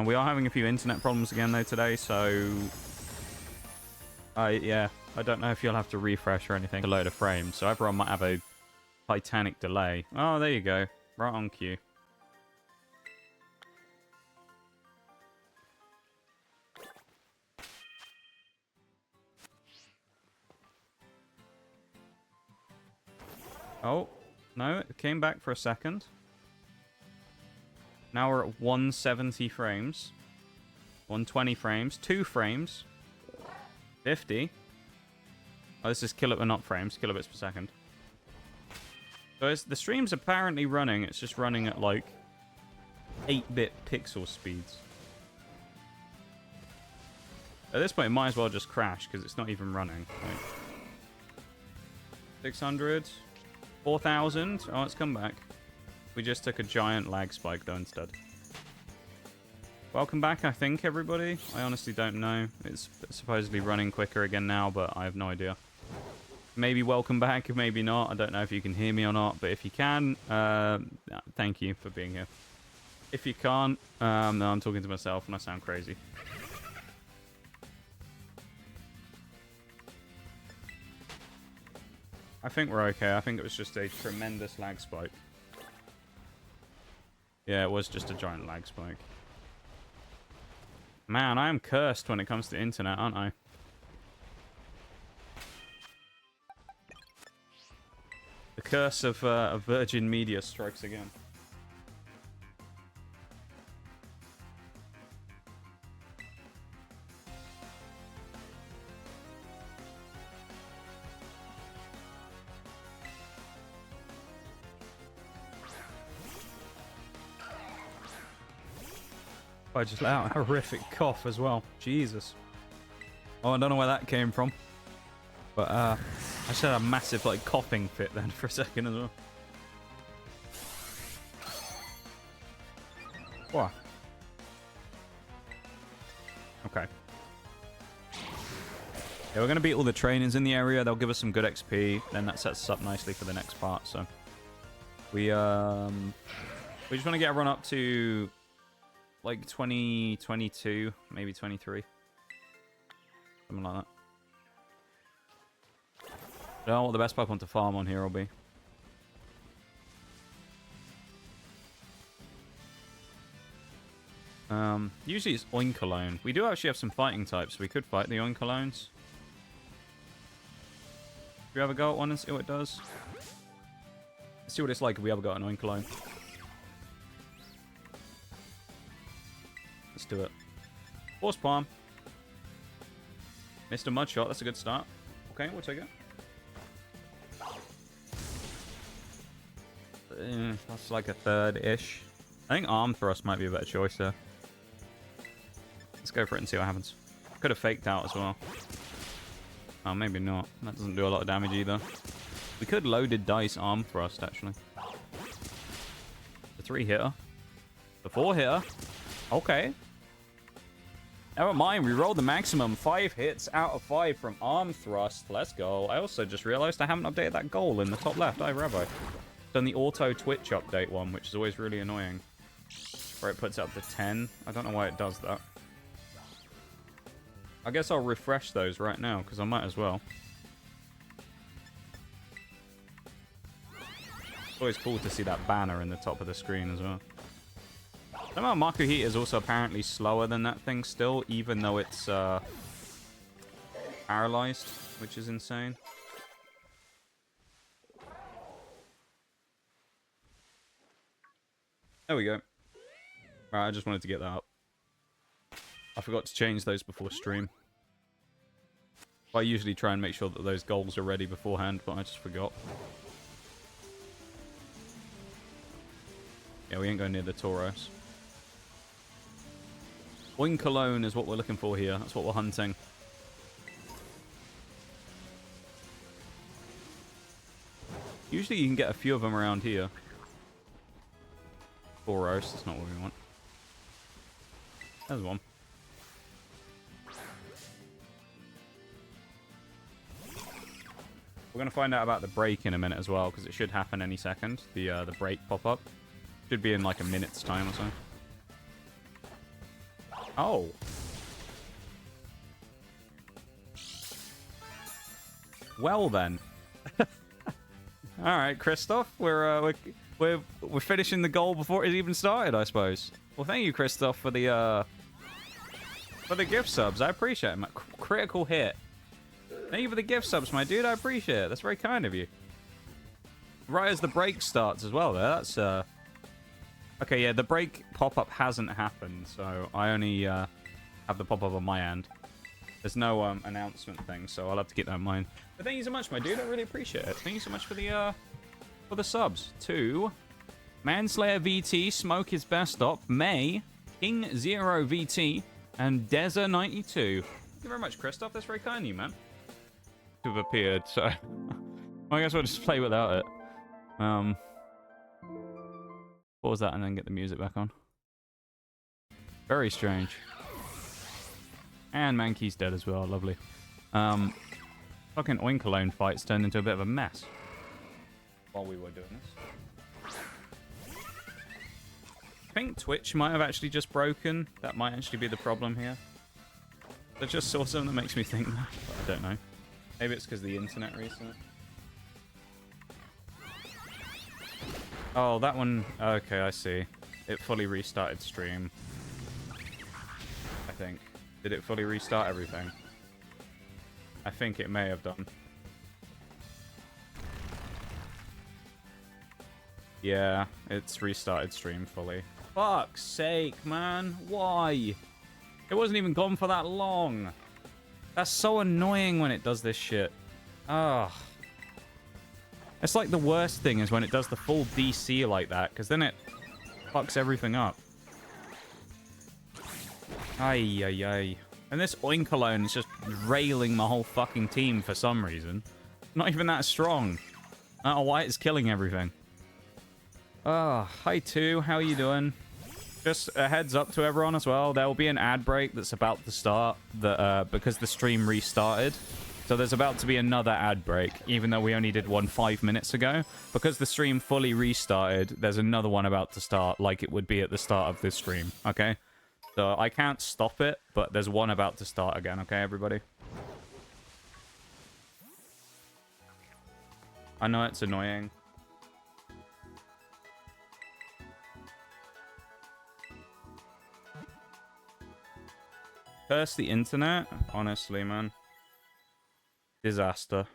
Speaker 1: We are having a few internet problems again, though, today, so... yeah, I don't know if you'll have to refresh or anything to load a frame, so everyone might have a titanic delay. Oh, there you go. Right on cue. Oh. No, it came back for a second. Now we're at 170 frames. 120 frames. 2 frames. 50. Oh, this is not frames. Kilobits per second. So the stream's apparently running. It's just running at like 8-bit pixel speeds. At this point, it might as well just crash because it's not even running. Like 600. 4,000. Oh, it's come back. We just took a giant lag spike, though, instead. Welcome back, I think, everybody. I honestly don't know. It's supposedly running quicker again now, but I have no idea. Maybe welcome back, maybe not. I don't know if you can hear me or not, but if you can, thank you for being here. If you can't, no, I'm talking to myself and I sound crazy. I think we're okay. I think it was just a tremendous lag spike. Yeah, it was just a giant lag spike. Man, I am cursed when it comes to internet, aren't I? The curse of Virgin Media strikes again. I just let out a horrific cough as well. Jesus. Oh, I don't know where that came from. But, I just had a massive, like, coughing fit then for a second as well. What? Okay. Yeah, we're going to beat all the trainers in the area. They'll give us some good XP. Then that sets us up nicely for the next part, so... We just want to get a run up to... like 20, 22, maybe 23. Something like that. I don't know what the best Pokemon to farm on here will be. Usually it's Oinkologne. We do actually have some fighting types. We could fight the Oinkolognes. Do we have a go at one and see what it does? Let's see what it's like if we ever got an Oinkologne. Let's do it. Force Palm. Missed a Mud Shot. That's a good start. Okay, we'll take it. That's like a third-ish. I think Arm Thrust might be a better choice there. Let's go for it and see what happens. Could have faked out as well. Oh, maybe not. That doesn't do a lot of damage either. We could Loaded Dice Arm Thrust, actually. The 3-hitter. The 4-hitter. Okay. Never mind, we rolled the maximum 5 hits out of 5 from Arm Thrust. Let's go. I also just realized I haven't updated that goal in the top left, either have I? Done the auto Twitch update one, which is always really annoying. Where it puts it up to 10. I don't know why it does that. I guess I'll refresh those right now, because I might as well. It's always cool to see that banner in the top of the screen as well. Somehow Makuhita is also apparently slower than that thing still, even though it's paralyzed, which is insane. There we go. Alright, I just wanted to get that up. I forgot to change those before stream. I usually try and make sure that those goals are ready beforehand, but I just forgot. Yeah, we ain't going near the Tauros. Oinkologne is what we're looking for here. That's what we're hunting. Usually you can get a few of them around here. Tauros, that's not what we want. There's one. We're going to find out about the break in a minute as well, because it should happen any second. The break pop-up. Should be in like a minute's time or so. Oh. Well then. Alright, Christoph. We're finishing the goal before it even started, I suppose. Well, thank you, Christoph, for the gift subs. I appreciate it. Critical hit. Thank you for the gift subs, my dude. I appreciate it. That's very kind of you. Right as the break starts as well there. That's, okay, yeah, the break pop-up hasn't happened, so I only have the pop-up on my end. There's no announcement thing, so I'll have to keep that in mind. But thank you so much, my dude. I really appreciate it. Thank you so much for the subs. To Manslayer VT, Smoke is Best Op, May, King Zero VT, and Deza92. Thank you very much, Christoph. That's very kind of you, man. To have appeared, so I guess we'll just play without it. Pause that and then get the music back on. Very strange. And Mankey's dead as well. Lovely. Fucking Oinkologne fights turned into a bit of a mess while we were doing this. I think Twitch might have actually just broken. That might actually be the problem here. I just saw something that makes me think that, but I don't know. Maybe it's because of the internet reset. Oh, that one... Okay, I see. It fully restarted stream. I think. Did it fully restart everything? I think it may have done. Yeah, it's restarted stream fully. Fuck's sake, man. Why? It wasn't even gone for that long. That's so annoying when it does this shit. Ugh. It's like the worst thing is when it does the full DC like that, because then it fucks everything up. Ay, ay, ay. And this Oink alone is just railing my whole fucking team for some reason. Not even that strong. I don't know why it's killing everything. Ah, hi, Two. How are you doing? Just a heads up to everyone as well. There will be an ad break that's about to start because the stream restarted. So there's about to be another ad break, even though we only did one 5 minutes ago. Because the stream fully restarted, there's another one about to start like it would be at the start of this stream, okay? So I can't stop it, but there's one about to start again, okay, everybody? I know it's annoying. Curse the internet? Honestly, man. Disaster.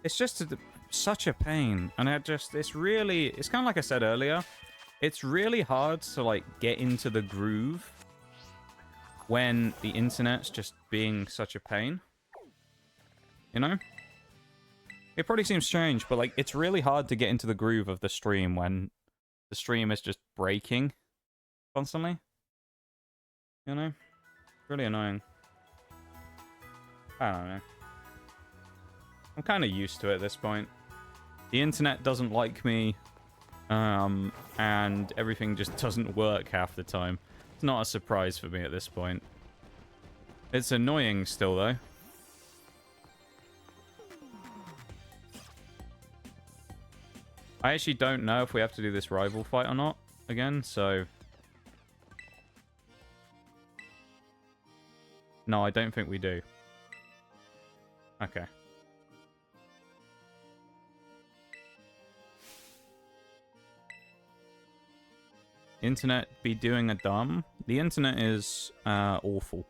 Speaker 1: It's just such a pain. And it's really... It's kind of like I said earlier. It's really hard to, like, get into the groove when the internet's just being such a pain. You know? It probably seems strange, but, like, it's really hard to get into the groove of the stream when the stream is just breaking constantly. You know? Really annoying. I don't know. I'm kind of used to it at this point. The internet doesn't like me, and everything just doesn't work half the time. It's not a surprise for me at this point. It's annoying still, though. I actually don't know if we have to do this rival fight or not again, so... No, I don't think we do. Okay. Internet be doing a dumb. The internet is awful.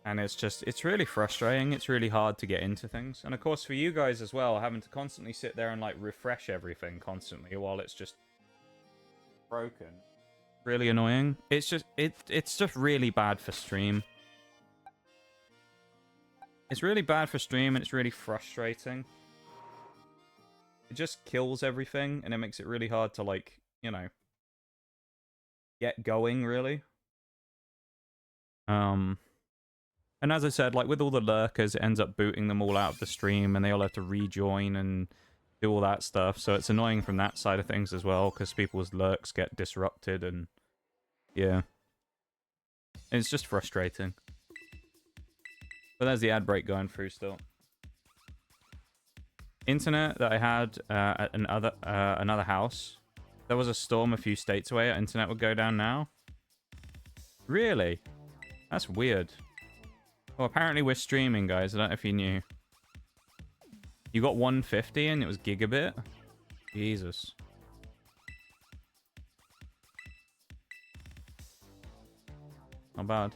Speaker 1: And it's really frustrating. It's really hard to get into things. And of course for you guys as well, having to constantly sit there and like refresh everything constantly while it's just broken. Really annoying. It's just really bad for stream. It's really bad for stream and it's really frustrating. It just kills everything and it makes it really hard to like, you know, get going really. And as I said, like with all the lurkers, it ends up booting them all out of the stream and they all have to rejoin and do all that stuff. So it's annoying from that side of things as well because people's lurks get disrupted and yeah. It's just frustrating. But there's the ad break going through still. Internet that I had at another house. There was a storm a few states away. Our internet would go down now. Really? That's weird. Well, apparently we're streaming, guys. I don't know if you knew. You got 150 and it was gigabit? Jesus. Not bad.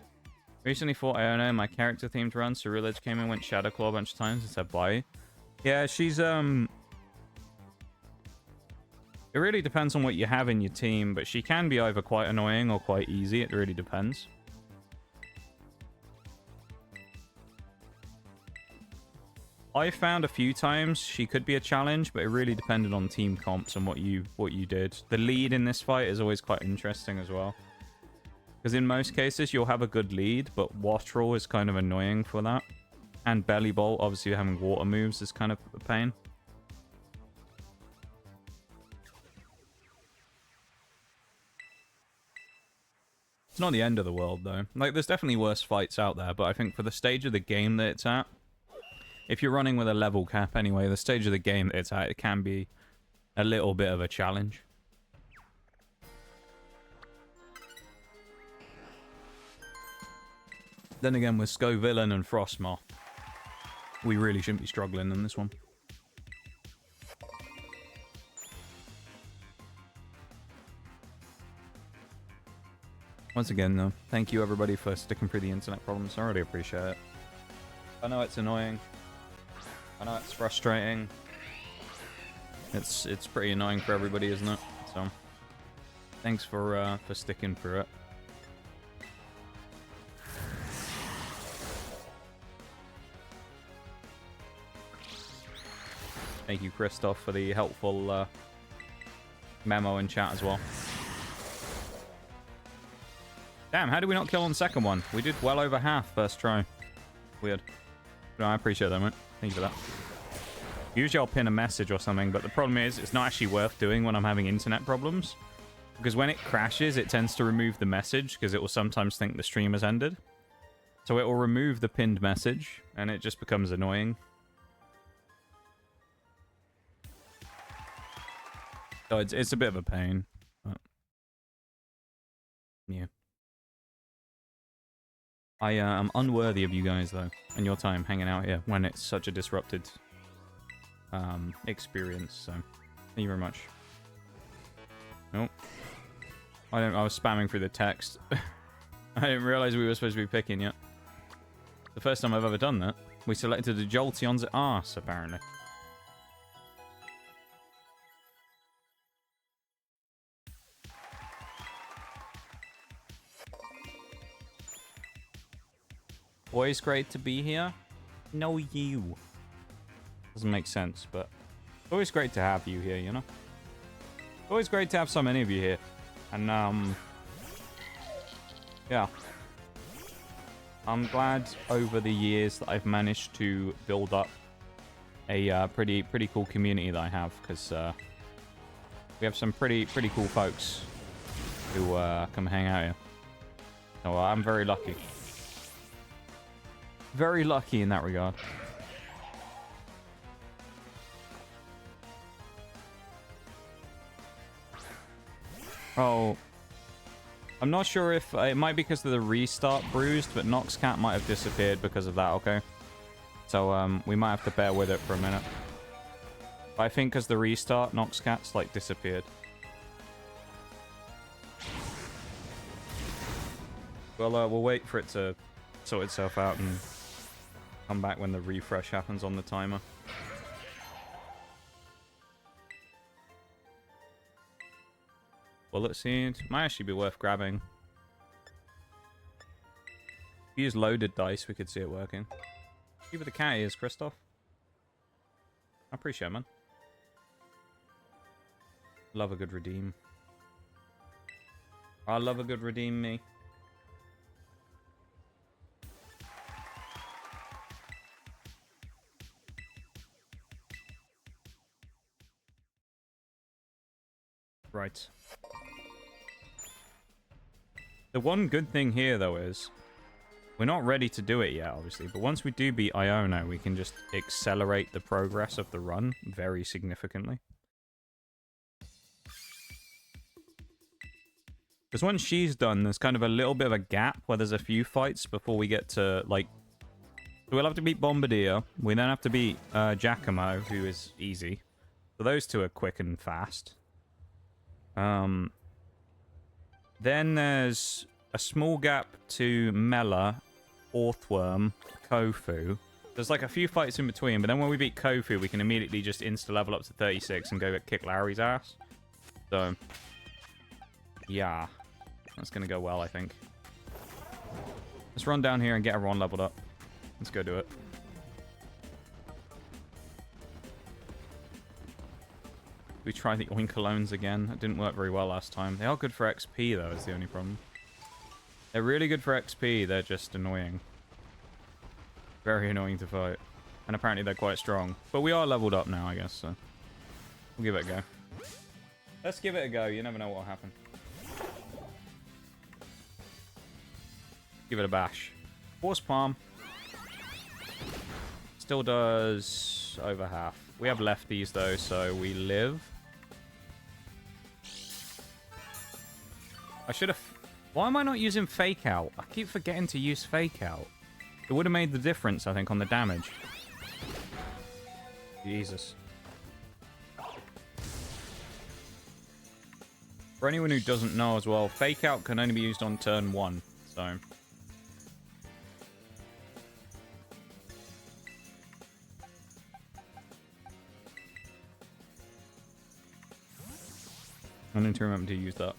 Speaker 1: Recently fought Iona in my character-themed run. Cerulege came in, went Shadowclaw a bunch of times and said bye. Yeah, she's, It really depends on what you have in your team, but she can be either quite annoying or quite easy. It really depends. I found a few times she could be a challenge, but it really depended on team comps and what you did. The lead in this fight is always quite interesting as well. Because in most cases, you'll have a good lead, but Waterall is kind of annoying for that. And Belly Bolt, obviously having water moves is kind of a pain. It's not the end of the world, though. Like, there's definitely worse fights out there, but I think for the stage of the game that it's at, if you're running with a level cap anyway, the stage of the game that it's at, it can be a little bit of a challenge. Then again, with Scovillain and Frostmoth, we really shouldn't be struggling in this one. Once again, though, thank you everybody for sticking through the internet problems. I really appreciate it. I know it's annoying. I know it's frustrating. It's pretty annoying for everybody, isn't it? So, thanks for sticking through it. Thank you, Christoph, for the helpful memo in chat as well. Damn, how did we not kill on the second one? We did well over half first try. Weird. No, I appreciate that, mate. Thank you for that. Usually I'll pin a message or something, but the problem is it's not actually worth doing when I'm having internet problems. Because when it crashes, it tends to remove the message, because it will sometimes think the stream has ended. So it will remove the pinned message, and it just becomes annoying. So it's a bit of a pain. But yeah. I am unworthy of you guys, though, and your time hanging out here when it's such a disrupted experience, so thank you very much. Nope. I was spamming through the text. I didn't realize we were supposed to be picking yet. The first time I've ever done that. We selected a Jolteon's arse, apparently. Always great to be here. No, you. Doesn't make sense, but it's always great to have you here, you know? Always great to have so many of you here. And, yeah. I'm glad over the years that I've managed to build up a pretty cool community that I have, because we have some pretty cool folks who come hang out here. So I'm very lucky. Very lucky in that regard. Oh, I'm not sure if it might be because of the restart bruised, but Noxcat might have disappeared because of that. Okay, so we might have to bear with it for a minute. But I think because the restart, Noxcat's like disappeared. Well, we'll wait for it to sort itself out and come back when the refresh happens on the timer. Bullet seed might actually be worth grabbing. If you use loaded dice, we could see it working. Give it the cat ears, Christoph. I appreciate it, man. Love a good redeem. I love a good redeem me. Right. The one good thing here, though, is we're not ready to do it yet, obviously. But once we do beat Iona, we can just accelerate the progress of the run very significantly. Because once she's done, there's kind of a little bit of a gap where there's a few fights before we get to, like... So we'll have to beat Bombardier. We then have to beat Giacomo, who is easy. So those two are quick and fast. Then there's a small gap to Mela, Orthworm, Kofu. There's like a few fights in between, but then when we beat Kofu, we can immediately just insta-level up to 36 and go kick Larry's ass. So, yeah. That's going to go well, I think. Let's run down here and get everyone leveled up. Let's go do it. We try the Oinkolones again. That didn't work very well last time. They are good for XP, though, is the only problem. They're really good for XP. They're just annoying. Very annoying to fight. And apparently they're quite strong. But we are leveled up now, I guess, so... We'll give it a go. Let's give it a go. You never know what will happen. Give it a bash. Force Palm. Still does over half. We have lefties, though, so we live. I should have... Why am I not using Fake Out? I keep forgetting to use Fake Out. It would have made the difference, I think, on the damage. Jesus. For anyone who doesn't know as well, Fake Out can only be used on turn 1, so... I need to remember to use that.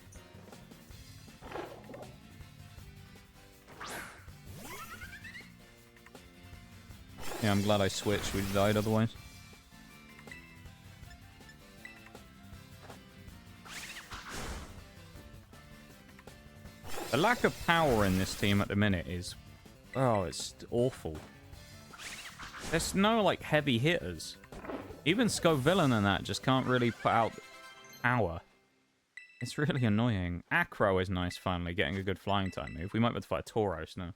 Speaker 1: Yeah, I'm glad I switched. We'd died otherwise. The lack of power in this team at the minute is... Oh, it's awful. There's no, like, heavy hitters. Even Scovillain and that just can't really put out power. It's really annoying. Acro is nice, finally, getting a good flying time move. We might be able to fight a Tauros now.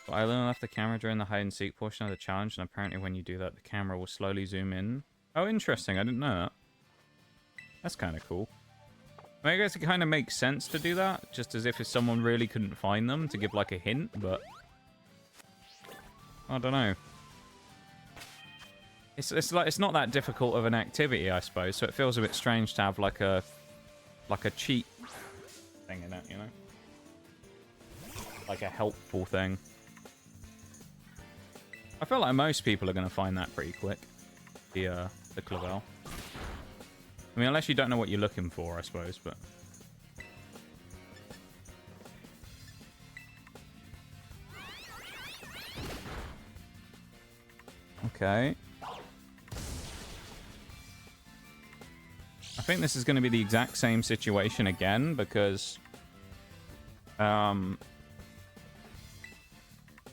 Speaker 1: But I left the camera during the hide-and-seek portion of the challenge, and apparently when you do that, the camera will slowly zoom in. Oh, interesting. I didn't know that. That's kind of cool. I mean, I guess it kind of makes sense to do that, just as if someone really couldn't find them, to give, like, a hint, but... I don't know. It's not that difficult of an activity, I suppose, so it feels a bit strange to have, like a cheat thing in it, you know? Like a helpful thing. I feel like most people are going to find that pretty quick. The Clavel. I mean, unless you don't know what you're looking for, I suppose, but... Okay. I think this is going to be the exact same situation again, because...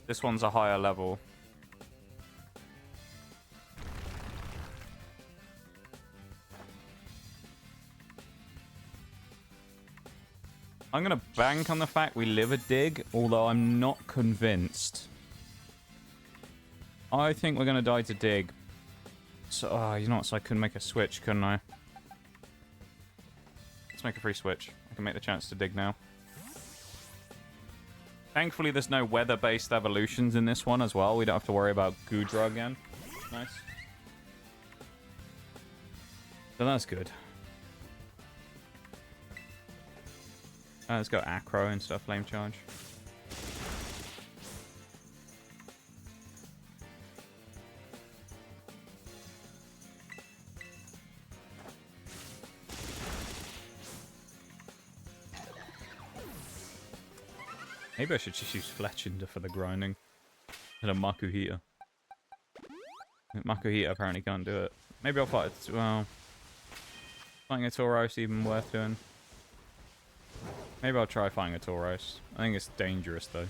Speaker 1: this one's a higher level. I'm going to bank on the fact we live a dig, although I'm not convinced. I think we're going to die to dig. So, you know what? So I could make a switch, couldn't I? Let's make a free switch. I can make the chance to dig now. Thankfully, there's no weather-based evolutions in this one as well. We don't have to worry about Goodra again. Nice. So that's good. Let's go Acro and stuff, Flame Charge. Maybe I should just use Fletchinder for the grinding. And a Makuhita. Makuhita apparently can't do it. Maybe I'll fight it. Well, fighting a Tauros even worth doing. Maybe I'll try fighting a Tauros. I think it's dangerous though.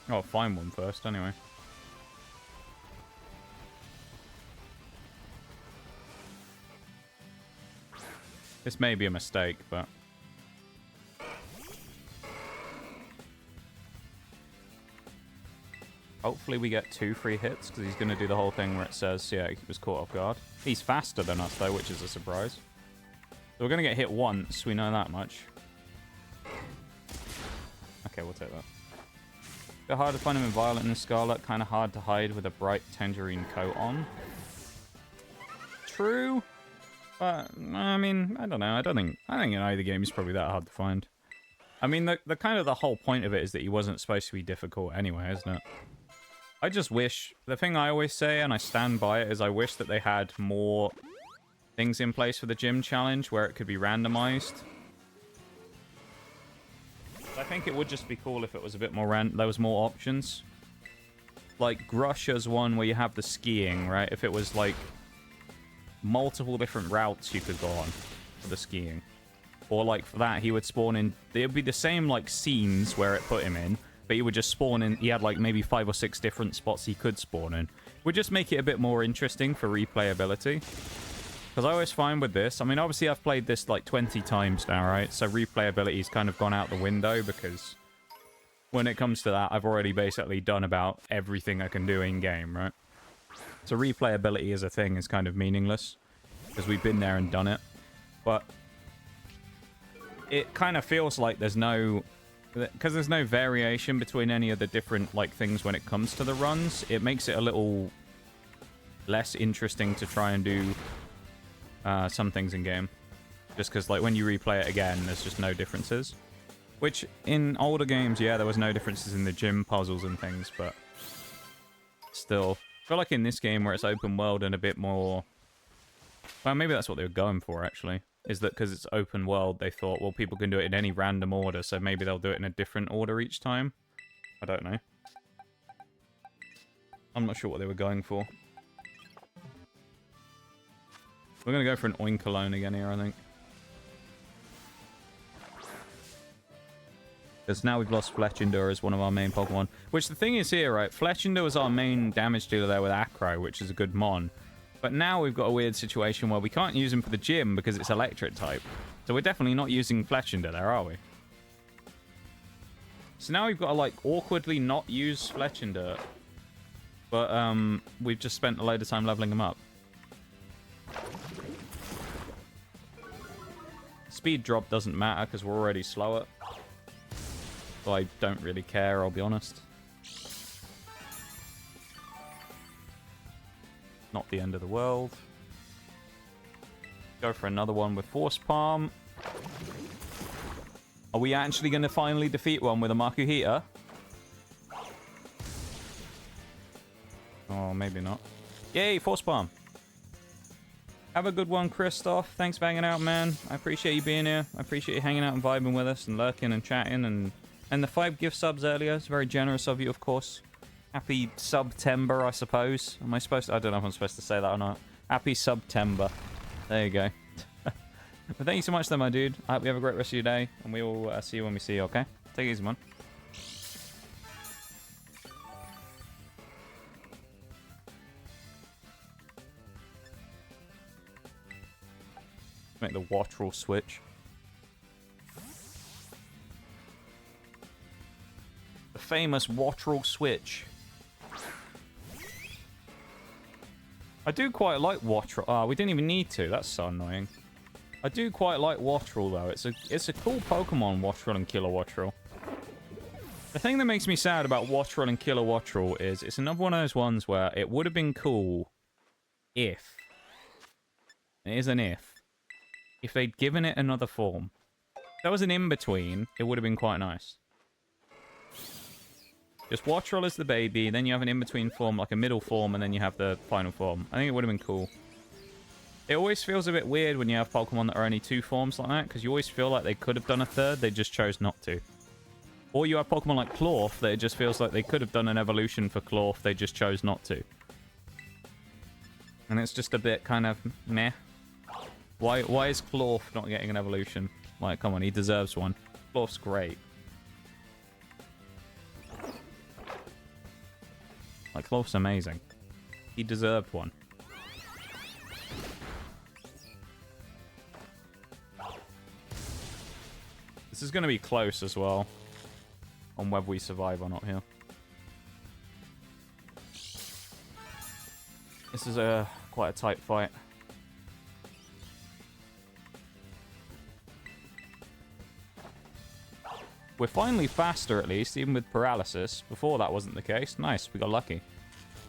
Speaker 1: Oh, I'll find one first anyway. This may be a mistake, but... Hopefully we get 2 free hits, because he's going to do the whole thing where it says, yeah, he was caught off guard. He's faster than us, though, which is a surprise. So we're going to get hit once, we know that much. Okay, we'll take that. Bit hard to find him in Violet and Scarlet, kind of hard to hide with a bright tangerine coat on. True. But, I mean, I don't know. I think in either game he's probably that hard to find. I mean, the kind of the whole point of it is that he wasn't supposed to be difficult anyway, isn't it? I just wish... The thing I always say, and I stand by it, is I wish that they had more things in place for the gym challenge where it could be randomized. I think it would just be cool if it was a bit more there was more options. Like Grusha's one where you have the skiing, right? If it was like multiple different routes you could go on for the skiing. Or like for that, he would spawn in... It would be the same like scenes where it put him in, but he would just spawn in... He had like maybe 5 or 6 different spots he could spawn in. It would just make it a bit more interesting for replayability. Because I always find with this... I mean, obviously I've played this like 20 times now, right? So replayability's kind of gone out the window because... When it comes to that, I've already basically done about everything I can do in-game, right? So replayability as a thing is kind of meaningless. Because we've been there and done it. But... It kind of feels like there's no... Because there's no variation between any of the different like things when it comes to the runs, it makes it a little less interesting to try and do some things in game. Just because, like, when you replay it again, there's just no differences. Which, in older games, yeah, there was no differences in the gym puzzles and things, but still. I feel like in this game, where it's open world and a bit more... Well, maybe that's what they were going for, actually. Is that because it's open world, they thought, well, people can do it in any random order, so maybe they'll do it in a different order each time. I don't know. I'm not sure what they were going for. We're going to go for an Oinkologne again here, I think. Because now we've lost Fletchinder as one of our main Pokemon. Which the thing is here, right? Fletchinder was our main damage dealer there with Acro, which is a good mon. But now we've got a weird situation where we can't use him for the gym because it's electric type. So we're definitely not using Fletchinder there, are we? So now we've got to, like, awkwardly not use Fletchinder. But, we've just spent a load of time leveling him up. Speed drop doesn't matter because we're already slower. So I don't really care, I'll be honest. Not the end of the world. Go for another one with Force Palm. Are we actually going to finally defeat one with a Makuhita? Oh, maybe not. Yay, Force Palm. Have a good one, Christoph. Thanks for hanging out, man. I appreciate you being here. I appreciate you hanging out and vibing with us and lurking and chatting. And the 5 gift subs earlier. It's very generous of you, of course. Happy Subtember, I suppose. Am I supposed to... I don't know if I'm supposed to say that or not. Happy Subtember. There you go. But thank you so much, though, my dude. I hope you have a great rest of your day. And we will see you when we see you, okay? Take it easy, man. Make the Wattrel switch. The famous Wattrel switch. I do quite like Wattrel. Ah, we didn't even need to. That's so annoying. I do quite like Wattrel, though. It's a cool Pokemon, Wattrel and Killer Wattrel. The thing that makes me sad about Wattrel and Killer Wattrel is it's another one of those ones where it would have been cool if... It is an if they'd given it another form. If there was an in-between, it would have been quite nice. Just Wattrel as the baby, then you have an in-between form, like a middle form, and then you have the final form. I think it would have been cool. It always feels a bit weird when you have Pokemon that are only 2 forms like that, because you always feel like they could have done a third, they just chose not to. Or you have Pokemon like Clorth that it just feels like they could have done an evolution for Clorth, they just chose not to. And it's just a bit kind of meh. Why is Clorth not getting an evolution? Like, come on, he deserves one. Clorth's great. Like, Clorth's amazing. He deserved one. This is going to be close as well. On whether we survive or not here. This is quite a tight fight. We're finally faster, at least, even with paralysis. Before that wasn't the case. Nice, we got lucky.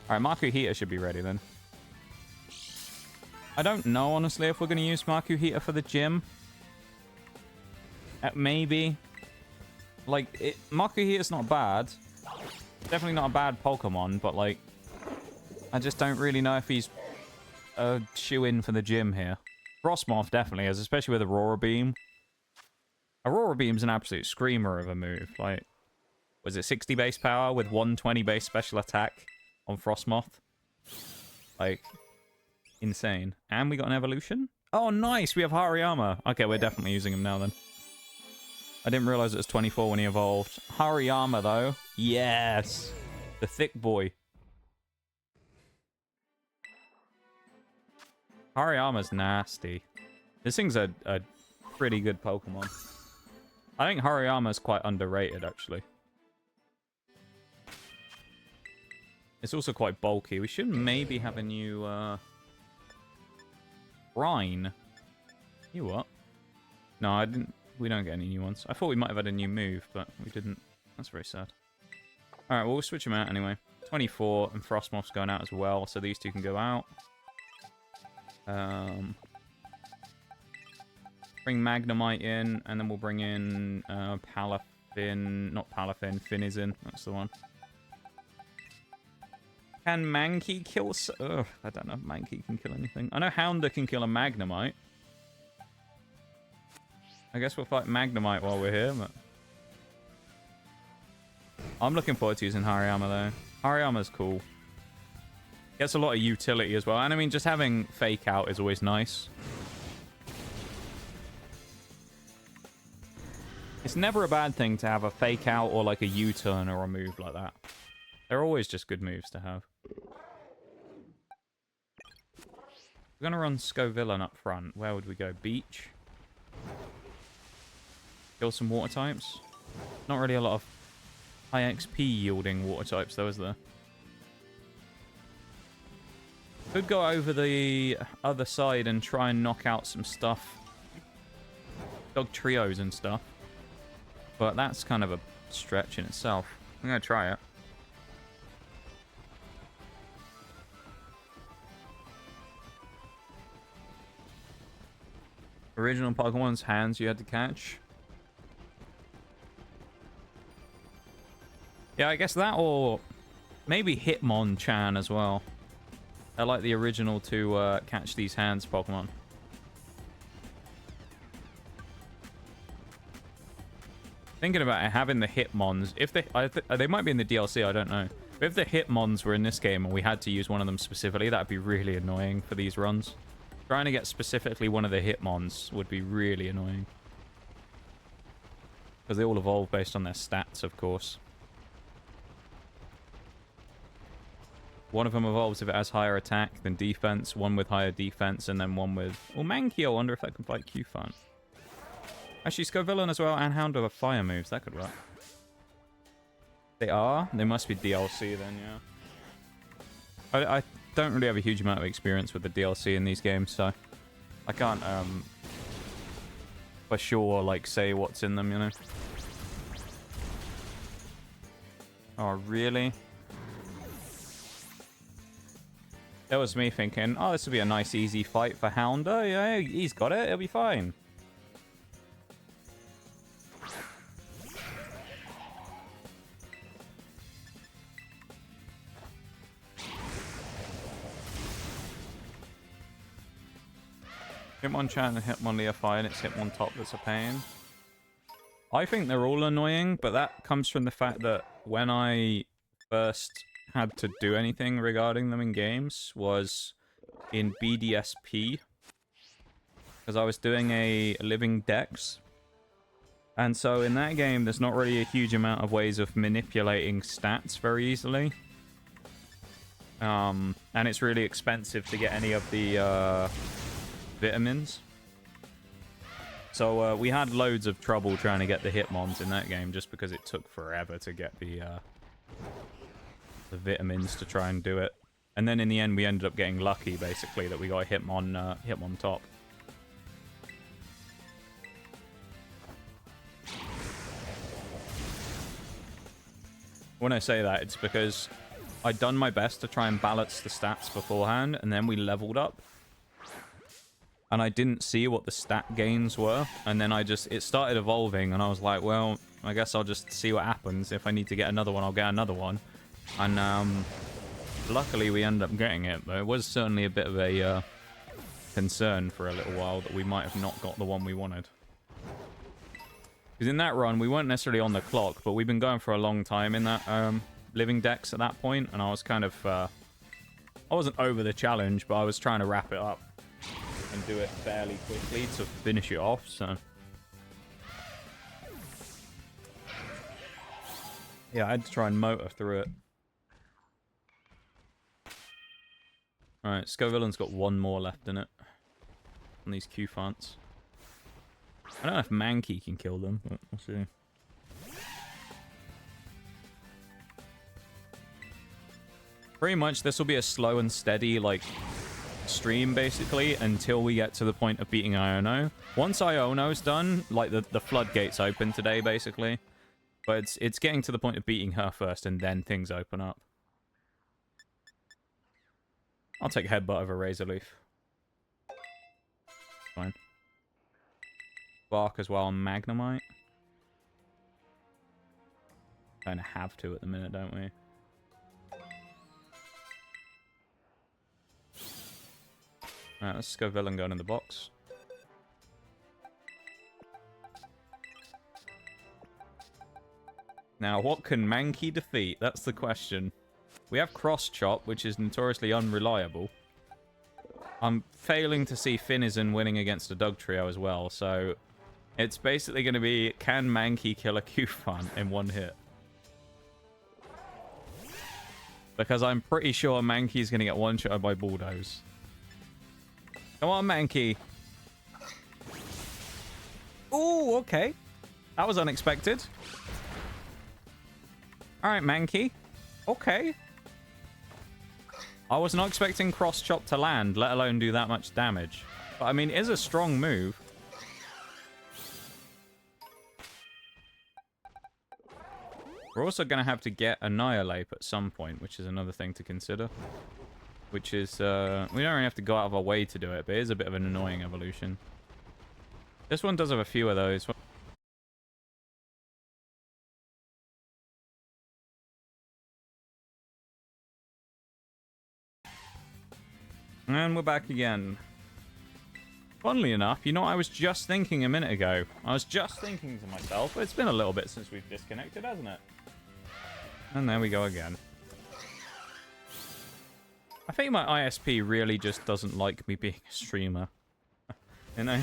Speaker 1: Alright, Makuhita should be ready then. I don't know, honestly, if we're going to use Makuhita for the gym. Maybe. Like, Makuhita's not bad. Definitely not a bad Pokemon, but, like... I just don't really know if he's a shoe-in for the gym here. Frostmoth definitely is, especially with Aurora Beam. Aurora Beam's an absolute screamer of a move. Like, was it 60 base power with 120 base special attack on Frostmoth? Like, insane. And we got an evolution? Oh, nice! We have Hariyama. Okay, we're definitely using him now then. I didn't realize it was 24 when he evolved. Hariyama, though. Yes! The thick boy. Hariyama's nasty. This thing's a pretty good Pokemon. I think Hariyama's quite underrated, actually. It's also quite bulky. We should maybe have a new, Brine. You what? No, I didn't... We don't get any new ones. I thought we might have had a new move, but we didn't. That's very sad. Alright, well, we'll switch them out anyway. 24, and Frostmoth's going out as well, so these two can go out. Bring Magnemite in, and then we'll bring in Palafin. Not Palafin, Finizen. That's the one. Can Mankey kill... Ugh, I don't know if Mankey can kill anything. I know Houndour can kill a Magnemite. I guess we'll fight Magnemite while we're here, but... I'm looking forward to using Hariyama, though. Hariyama's cool. Gets a lot of utility as well. And I mean, just having Fake Out is always nice. It's never a bad thing to have a Fake Out or like a U-turn or a move like that. They're always just good moves to have. We're going to run Scovillain up front. Where would we go? Beach? Kill some water types? Not really a lot of high XP yielding water types though, is there? Could go over the other side and try and knock out some stuff. Dog trios and stuff. But that's kind of a stretch in itself. I'm going to try it. Original Pokemon's hands you had to catch. Yeah, I guess that or maybe Hitmonchan as well. I like the original to catch these hands Pokemon. Thinking about it, having the Hitmons, if they might be in the DLC, I don't know. But if the Hitmons were in this game and we had to use one of them specifically, that'd be really annoying for these runs. Trying to get specifically one of the Hitmons would be really annoying. Because they all evolve based on their stats, of course. One of them evolves if it has higher attack than defense, one with higher defense, and then one with... Well, Mankey, I wonder if that can fight Cufant. Actually, Scovillain as well, and Houndour have fire moves. That could work. They are? They must be DLC then, yeah. I don't really have a huge amount of experience with the DLC in these games, so... I can't, for sure, like, say what's in them, you know? Oh, really? That was me thinking, oh, this would be a nice, easy fight for Houndour. Yeah, he's got it. It'll be fine. Hitmonchan and Hitmonlee are fine. It's Hitmontop that's a pain. I think they're all annoying, but that comes from the fact that when I first had to do anything regarding them in games was in BDSP. Because I was doing a living dex. And so in that game, there's not really a huge amount of ways of manipulating stats very easily. And it's really expensive to get any of the vitamins. So we had loads of trouble trying to get the Hitmons in that game just because it took forever to get the vitamins to try and do it. And then in the end we ended up getting lucky basically that we got Hitmontop. When I say that, it's because I'd done my best to try and balance the stats beforehand, and then we leveled up. And I didn't see what the stat gains were, and then it started evolving, and I was like, well, I guess I'll just see what happens. If I need to get another one, I'll get another one. And luckily we ended up getting it, but it was certainly a bit of a concern for a little while that we might have not got the one we wanted. Because in that run, we weren't necessarily on the clock, but we've been going for a long time in that living dex at that point, and I was kind of... I wasn't over the challenge, but I was trying to wrap it up and do it fairly quickly to finish it off, so... Yeah, I had to try and motor through it. Alright, Scovillain's got one more left in it. On these Cufants. I don't know if Mankey can kill them, but we'll see. Pretty much, this will be a slow and steady, like, stream, basically, until we get to the point of beating Iono. Once Iono's done, like, the floodgates open today, basically. But it's getting to the point of beating her first, and then things open up. I'll take Headbutt over Razor Leaf. Fine. Bark as well on Magnemite. Kind of have to at the minute, don't we? Alright, let's go Villain Gun in the box. Now, what can Mankey defeat? That's the question. We have Cross Chop, which is notoriously unreliable. I'm failing to see Finizen winning against a Dugtrio as well, so it's basically going to be, can Mankey kill a Cufant in one hit? Because I'm pretty sure Mankey's going to get one-shotted by Bulldoze. Come on, Mankey. Ooh, okay. That was unexpected. Alright, Mankey. Okay. I was not expecting Cross Chop to land, let alone do that much damage. But, I mean, it is a strong move. We're also going to have to get Annihilate at some point, which is another thing to consider. Which is, we don't really have to go out of our way to do it, but it is a bit of an annoying evolution. This one does have a few of those. And we're back again. Funnily enough, you know what I was just thinking a minute ago? I was just thinking to myself, it's been a little bit since we've disconnected, hasn't it? And there we go again. I think my ISP really just doesn't like me being a streamer. You know?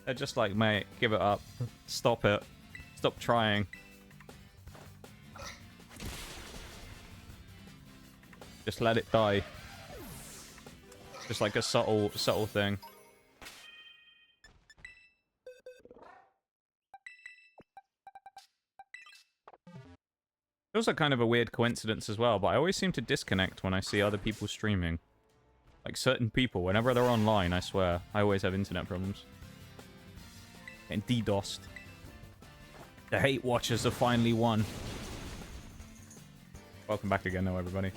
Speaker 1: They're just like, mate, give it up. Stop it. Stop trying. Just let it die. Just like a subtle thing. It's also kind of a weird coincidence as well, but I always seem to disconnect when I see other people streaming. Like certain people, whenever they're online, I swear, I always have internet problems. Getting DDoSed. The hate watchers have finally won. Welcome back again though, everybody.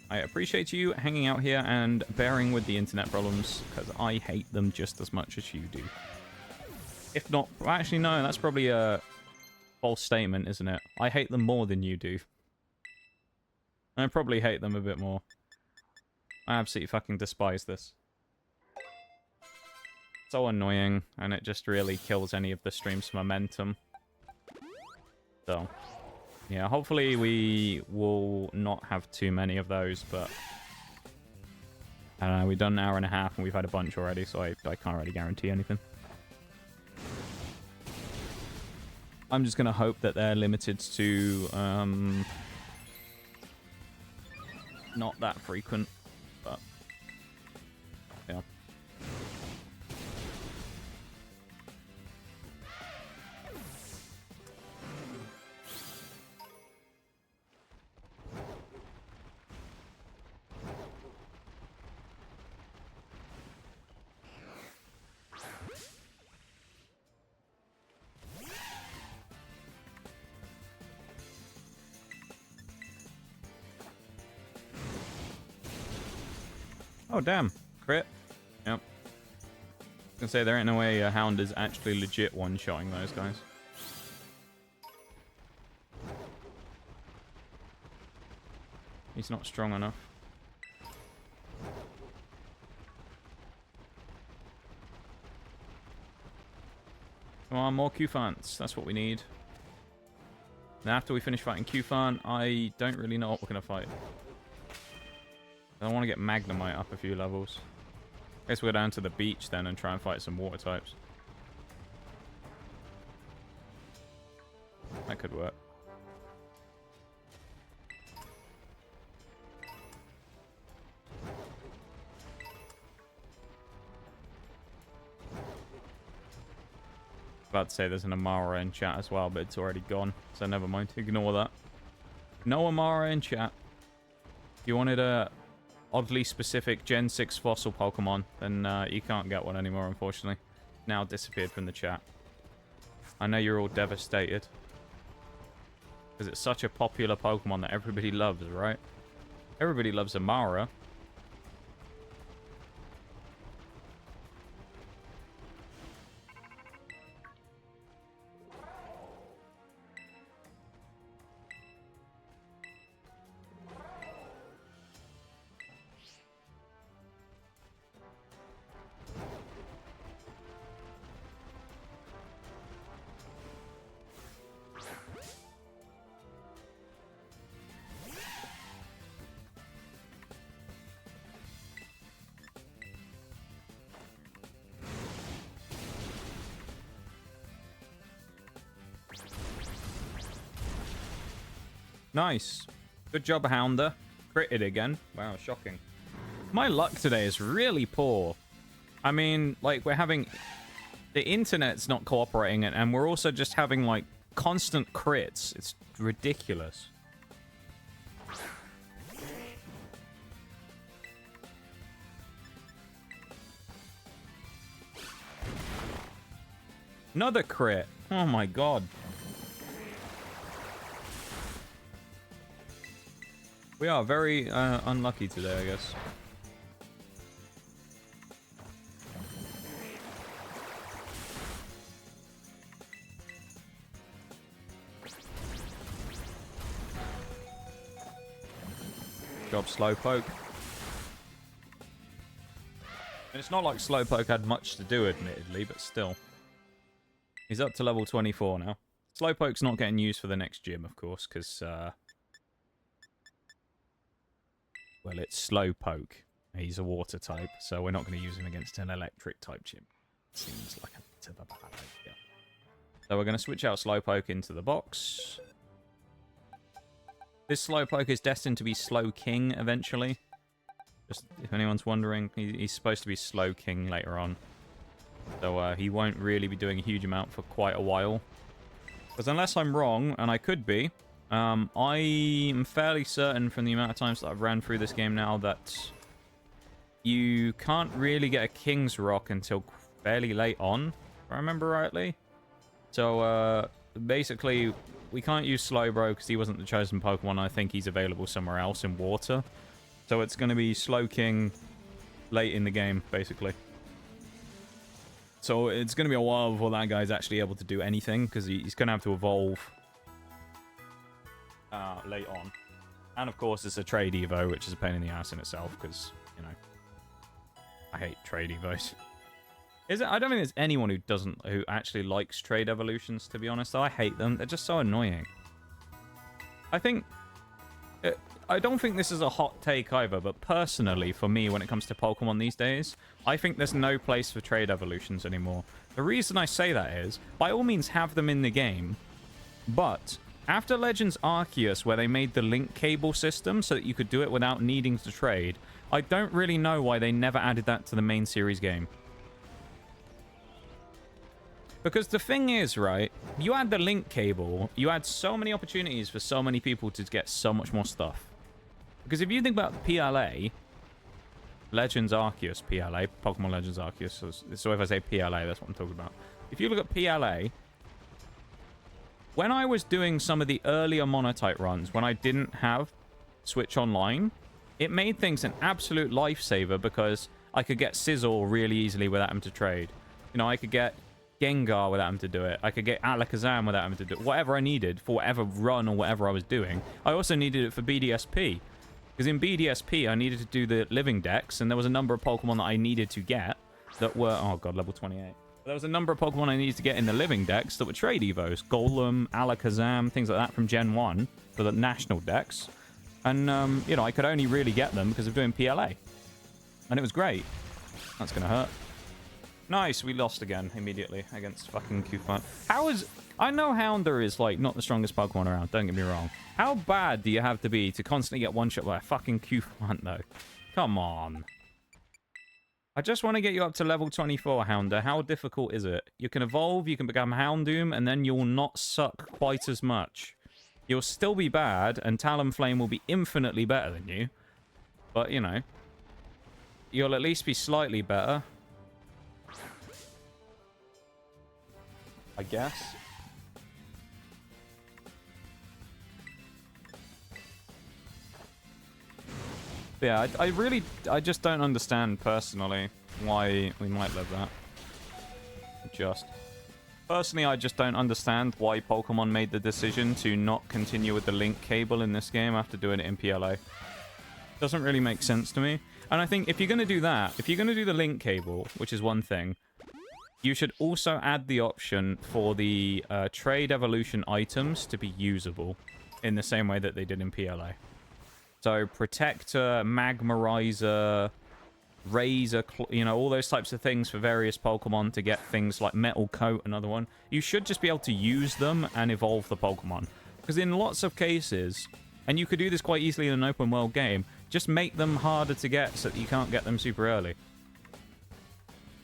Speaker 1: I appreciate you hanging out here and bearing with the internet problems, because I hate them just as much as you do. If not, well, actually no, that's probably a false statement, isn't it? I hate them more than you do. I probably hate them a bit more. I absolutely fucking despise this. So annoying, and it just really kills any of the stream's momentum. So, yeah, hopefully we will not have too many of those, but I don't know, we've done an hour and a half and we've had a bunch already, so I can't really guarantee anything. I'm just going to hope that they're limited to not that frequent, but yeah. Oh, damn. Crit. Yep. I was gonna say, there ain't no way a Hound is actually legit one-shotting those guys. He's not strong enough. Come on, more Cufants. That's what we need. And after we finish fighting Cufant, I don't really know what we're gonna fight. I want to get Magnemite up a few levels. I guess we'll go down to the beach then and try and fight some water types. That could work. About to say there's an Amara in chat as well, but it's already gone, so never mind. Ignore that. No Amara in chat. If you wanted a oddly specific Gen 6 fossil Pokemon, then you can't get one anymore, unfortunately. Now disappeared from the chat. I know you're all devastated. Because it's such a popular Pokemon that everybody loves, right? Everybody loves Amara. Nice. Good job, Hounder. Critted again. Wow, shocking. My luck today is really poor. I mean, like, we're having... The internet's not cooperating, and we're also just having, like, constant crits. It's ridiculous. Another crit. Oh, my God. We are very unlucky today, I guess. Job, Slowpoke. And it's not like Slowpoke had much to do, admittedly, but still. He's up to level 24 now. Slowpoke's not getting used for the next gym, of course, because... well, it's Slowpoke. He's a water type, so we're not going to use him against an electric type gym. Seems like a bit of a bad idea. So we're going to switch out Slowpoke into the box. This Slowpoke is destined to be Slowking eventually. Just if anyone's wondering, he's supposed to be Slowking later on. So he won't really be doing a huge amount for quite a while. Because unless I'm wrong, and I could be, I am fairly certain from the amount of times that I've ran through this game now that you can't really get a King's Rock until fairly late on, if I remember rightly. So, basically, we can't use Slowbro because he wasn't the chosen Pokemon. I think he's available somewhere else in water. So it's going to be Slowking late in the game, basically. So it's going to be a while before that guy's actually able to do anything because he's going to have to evolve late on. And of course, it's a trade Evo, which is a pain in the ass in itself because, you know, I hate trade Evos. Is it? I don't think there's anyone who actually likes trade evolutions, to be honest. I hate them. They're just so annoying. I don't think this is a hot take either, but personally, for me, when it comes to Pokemon these days, I think there's no place for trade evolutions anymore. The reason I say that is, by all means, have them in the game, but after Legends Arceus, where they made the link cable system so that you could do it without needing to trade, I don't really know why they never added that to the main series game. Because the thing is, right, you add the link cable, you add so many opportunities for so many people to get so much more stuff. Because if you think about PLA, Legends Arceus PLA, Pokemon Legends Arceus, so if I say PLA, that's what I'm talking about. If you look at PLA, when I was doing some of the earlier Monotype runs, when I didn't have Switch Online, it made things an absolute lifesaver because I could get Sizzle really easily without him to trade. You know, I could get Gengar without him to do it. I could get Alakazam without him to do it. Whatever I needed for whatever run or whatever I was doing. I also needed it for BDSP. Because in BDSP, I needed to do the living dex, and there was a number of Pokemon that I needed to get that were... Oh, God, level 28. There was a number of Pokemon I needed to get in the living dex that were trade Evos. Golem, Alakazam, things like that from Gen 1 for the national dex. And, you know, I could only really get them because of doing PLA. And it was great. That's going to hurt. Nice, we lost again immediately against fucking Cufant. How is... I know Hounder is, like, not the strongest Pokemon around, don't get me wrong. How bad do you have to be to constantly get one-shot by a fucking Cufant, though? Come on. I just want to get you up to level 24, Hounder. How difficult is it? You can evolve, you can become Houndoom, and then you'll not suck quite as much. You'll still be bad, and Talonflame will be infinitely better than you. But, you know, you'll at least be slightly better. I guess. But yeah, I just don't understand personally why we might live that. Personally, I just don't understand why Pokemon made the decision to not continue with the link cable in this game after doing it in PLA. Doesn't really make sense to me. And I think if you're going to do that, if you're going to do the link cable, which is one thing, you should also add the option for the trade evolution items to be usable in the same way that they did in PLA. So Protector, Magmarizer, Razor, you know, all those types of things for various Pokemon to get things like Metal Coat, another one. You should just be able to use them and evolve the Pokemon. Because in lots of cases, and you could do this quite easily in an open world game, just make them harder to get so that you can't get them super early.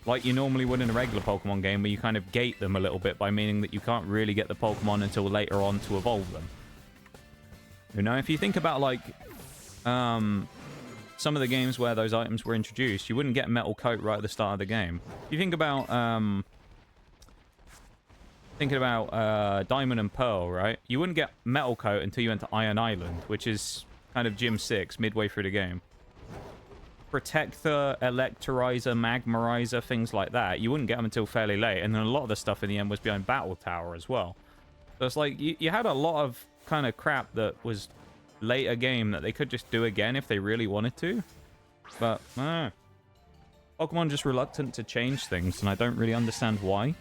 Speaker 1: Like you normally would in a regular Pokemon game where you kind of gate them a little bit by meaning that you can't really get the Pokemon until later on to evolve them. You know, if you think about like some of the games where those items were introduced, you wouldn't get Metal Coat right at the start of the game. If you think about Diamond and Pearl, right? You wouldn't get Metal Coat until you went to Iron Island, which is kind of Gym 6, midway through the game. Protector, Electorizer, Magmarizer, things like that. You wouldn't get them until fairly late, and then a lot of the stuff in the end was behind Battle Tower as well. So it's like, you had a lot of kind of crap that was later game that they could just do again if they really wanted to. But, Pokemon just reluctant to change things, and I don't really understand why.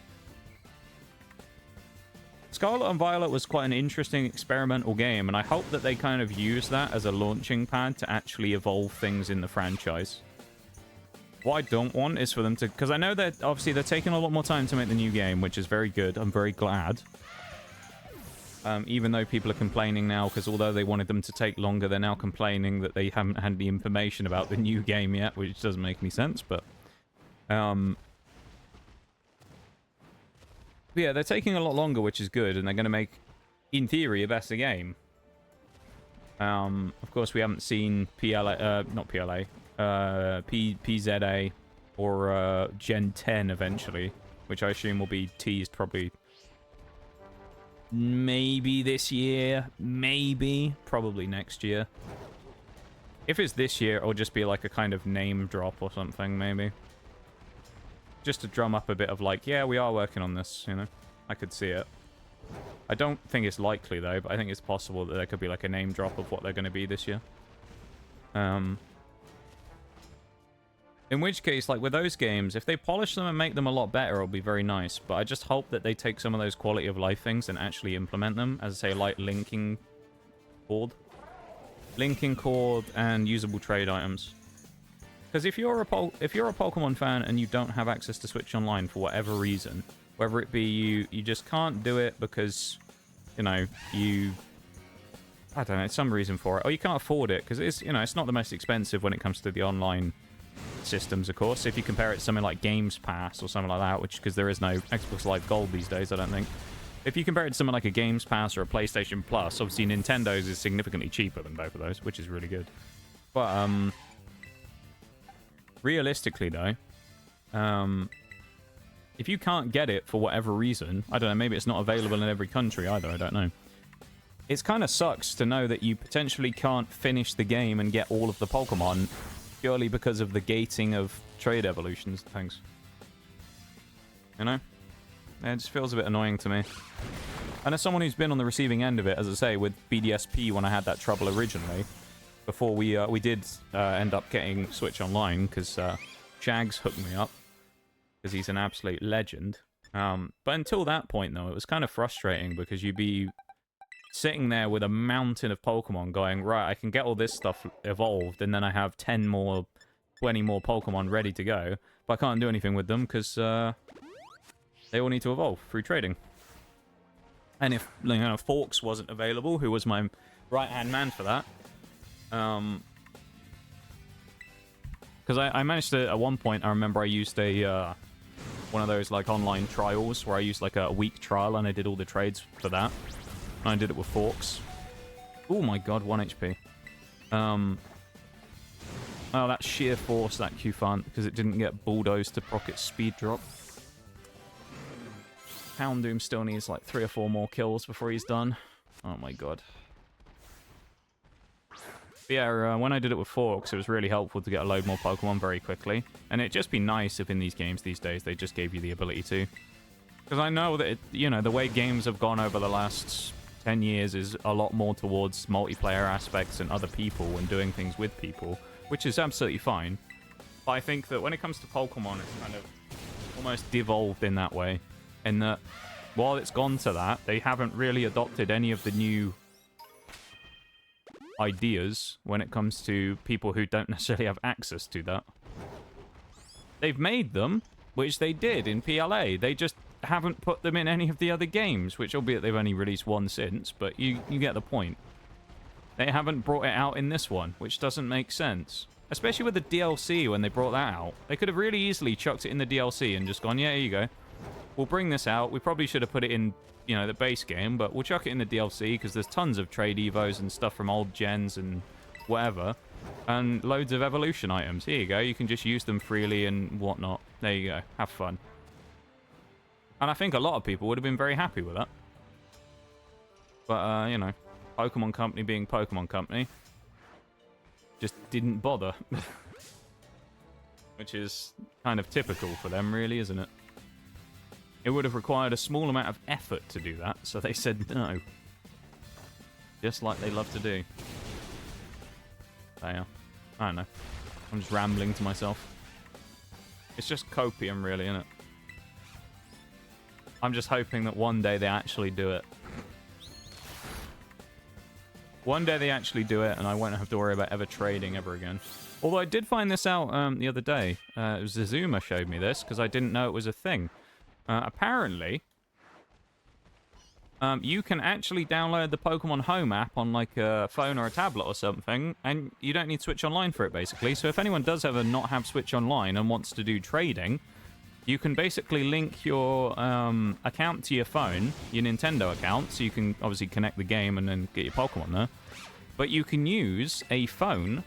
Speaker 1: Scarlet and Violet was quite an interesting experimental game, and I hope that they kind of use that as a launching pad to actually evolve things in the franchise. What I don't want is for them to... Because I know that, obviously, they're taking a lot more time to make the new game, which is very good. I'm very glad. Even though people are complaining now, because although they wanted them to take longer, they're now complaining that they haven't had the information about the new game yet, which doesn't make any sense, but... But yeah, they're taking a lot longer, which is good, and they're going to make, in theory, a better game. Of course, we haven't seen PZA or Gen 10 eventually, which I assume will be teased probably maybe this year, maybe, probably next year. If it's this year, it'll just be like a kind of name drop or something, maybe. Just to drum up a bit of like, yeah, we are working on this, you know? I could see it. I don't think it's likely, though, but I think it's possible that there could be like a name drop of what they're going to be this year. In which case, like with those games, if they polish them and make them a lot better, it'll be very nice. But I just hope that they take some of those quality of life things and actually implement them. As I say, like linking cord. Linking cord and usable trade items. Because if you're a Pokemon fan and you don't have access to Switch Online for whatever reason, whether it be you just can't do it because, you know, I don't know, it's some reason for it, or you can't afford it because it's, you know, it's not the most expensive when it comes to the online systems, of course. If you compare it to something like Games Pass or something like that, which because there is no Xbox Live Gold these days, I don't think. If you compare it to something like a Games Pass or a PlayStation Plus, obviously Nintendo's is significantly cheaper than both of those, which is really good. But realistically, though, if you can't get it for whatever reason, I don't know, maybe it's not available in every country either, I don't know. It kind of sucks to know that you potentially can't finish the game and get all of the Pokemon purely because of the gating of trade evolutions and things. You know? It just feels a bit annoying to me. And as someone who's been on the receiving end of it, as I say, with BDSP when I had that trouble originally, before we did end up getting Switch Online, because Shags hooked me up, because he's an absolute legend. But until that point, though, it was kind of frustrating, because you'd be sitting there with a mountain of Pokemon going, right, I can get all this stuff evolved, and then I have 10 more, 20 more Pokemon ready to go, but I can't do anything with them, because they all need to evolve through trading. And if, you know, Forks wasn't available, who was my right-hand man for that, because I managed to, at one point, I remember I used a, one of those, like, online trials, where I used, like, a week trial, and I did all the trades for that. And I did it with Forks. Oh my god, 1 HP. Oh, that sheer force, that Q-Fant, because it didn't get bulldozed to proc its speed drop. Houndoom still needs, like, 3 or 4 more kills before he's done. Oh my god. But yeah, when I did it with Forks, it was really helpful to get a load more Pokemon very quickly. And it'd just be nice if in these games these days they just gave you the ability to. Because I know that, the way games have gone over the last 10 years is a lot more towards multiplayer aspects and other people and doing things with people, which is absolutely fine. But I think that when it comes to Pokemon, it's kind of almost devolved in that way. In that, while it's gone to that, they haven't really adopted any of the new ideas when it comes to people who don't necessarily have access to that. They've made them, which they did in PLA. They just haven't put them in any of the other games, which albeit they've only released one since, but you get the point. They haven't brought it out in this one, which doesn't make sense. Especially with the DLC when they brought that out. They could have really easily chucked it in the DLC and just gone, yeah, here you go. We'll bring this out. We probably should have put it in, the base game, but we'll chuck it in the DLC because there's tons of trade evos and stuff from old gens and whatever. And loads of evolution items. Here you go. You can just use them freely and whatnot. There you go. Have fun. And I think a lot of people would have been very happy with that. But, Pokemon Company being Pokemon Company just didn't bother. Which is kind of typical for them, really, isn't it? It would have required a small amount of effort to do that, so they said no. Just like they love to do. So, yeah. I don't know. I'm just rambling to myself. It's just copium, really, isn't it? I'm just hoping that one day they actually do it. One day they actually do it, and I won't have to worry about ever trading ever again. Although I did find this out the other day. Zazuma showed me this, because I didn't know it was a thing. Apparently, you can actually download the Pokemon Home app on like a phone or a tablet or something, and you don't need Switch Online for it, basically. So if anyone does ever not have Switch Online and wants to do trading, you can basically link your account to your phone, your Nintendo account, so you can obviously connect the game and then get your Pokemon there. But you can use a phone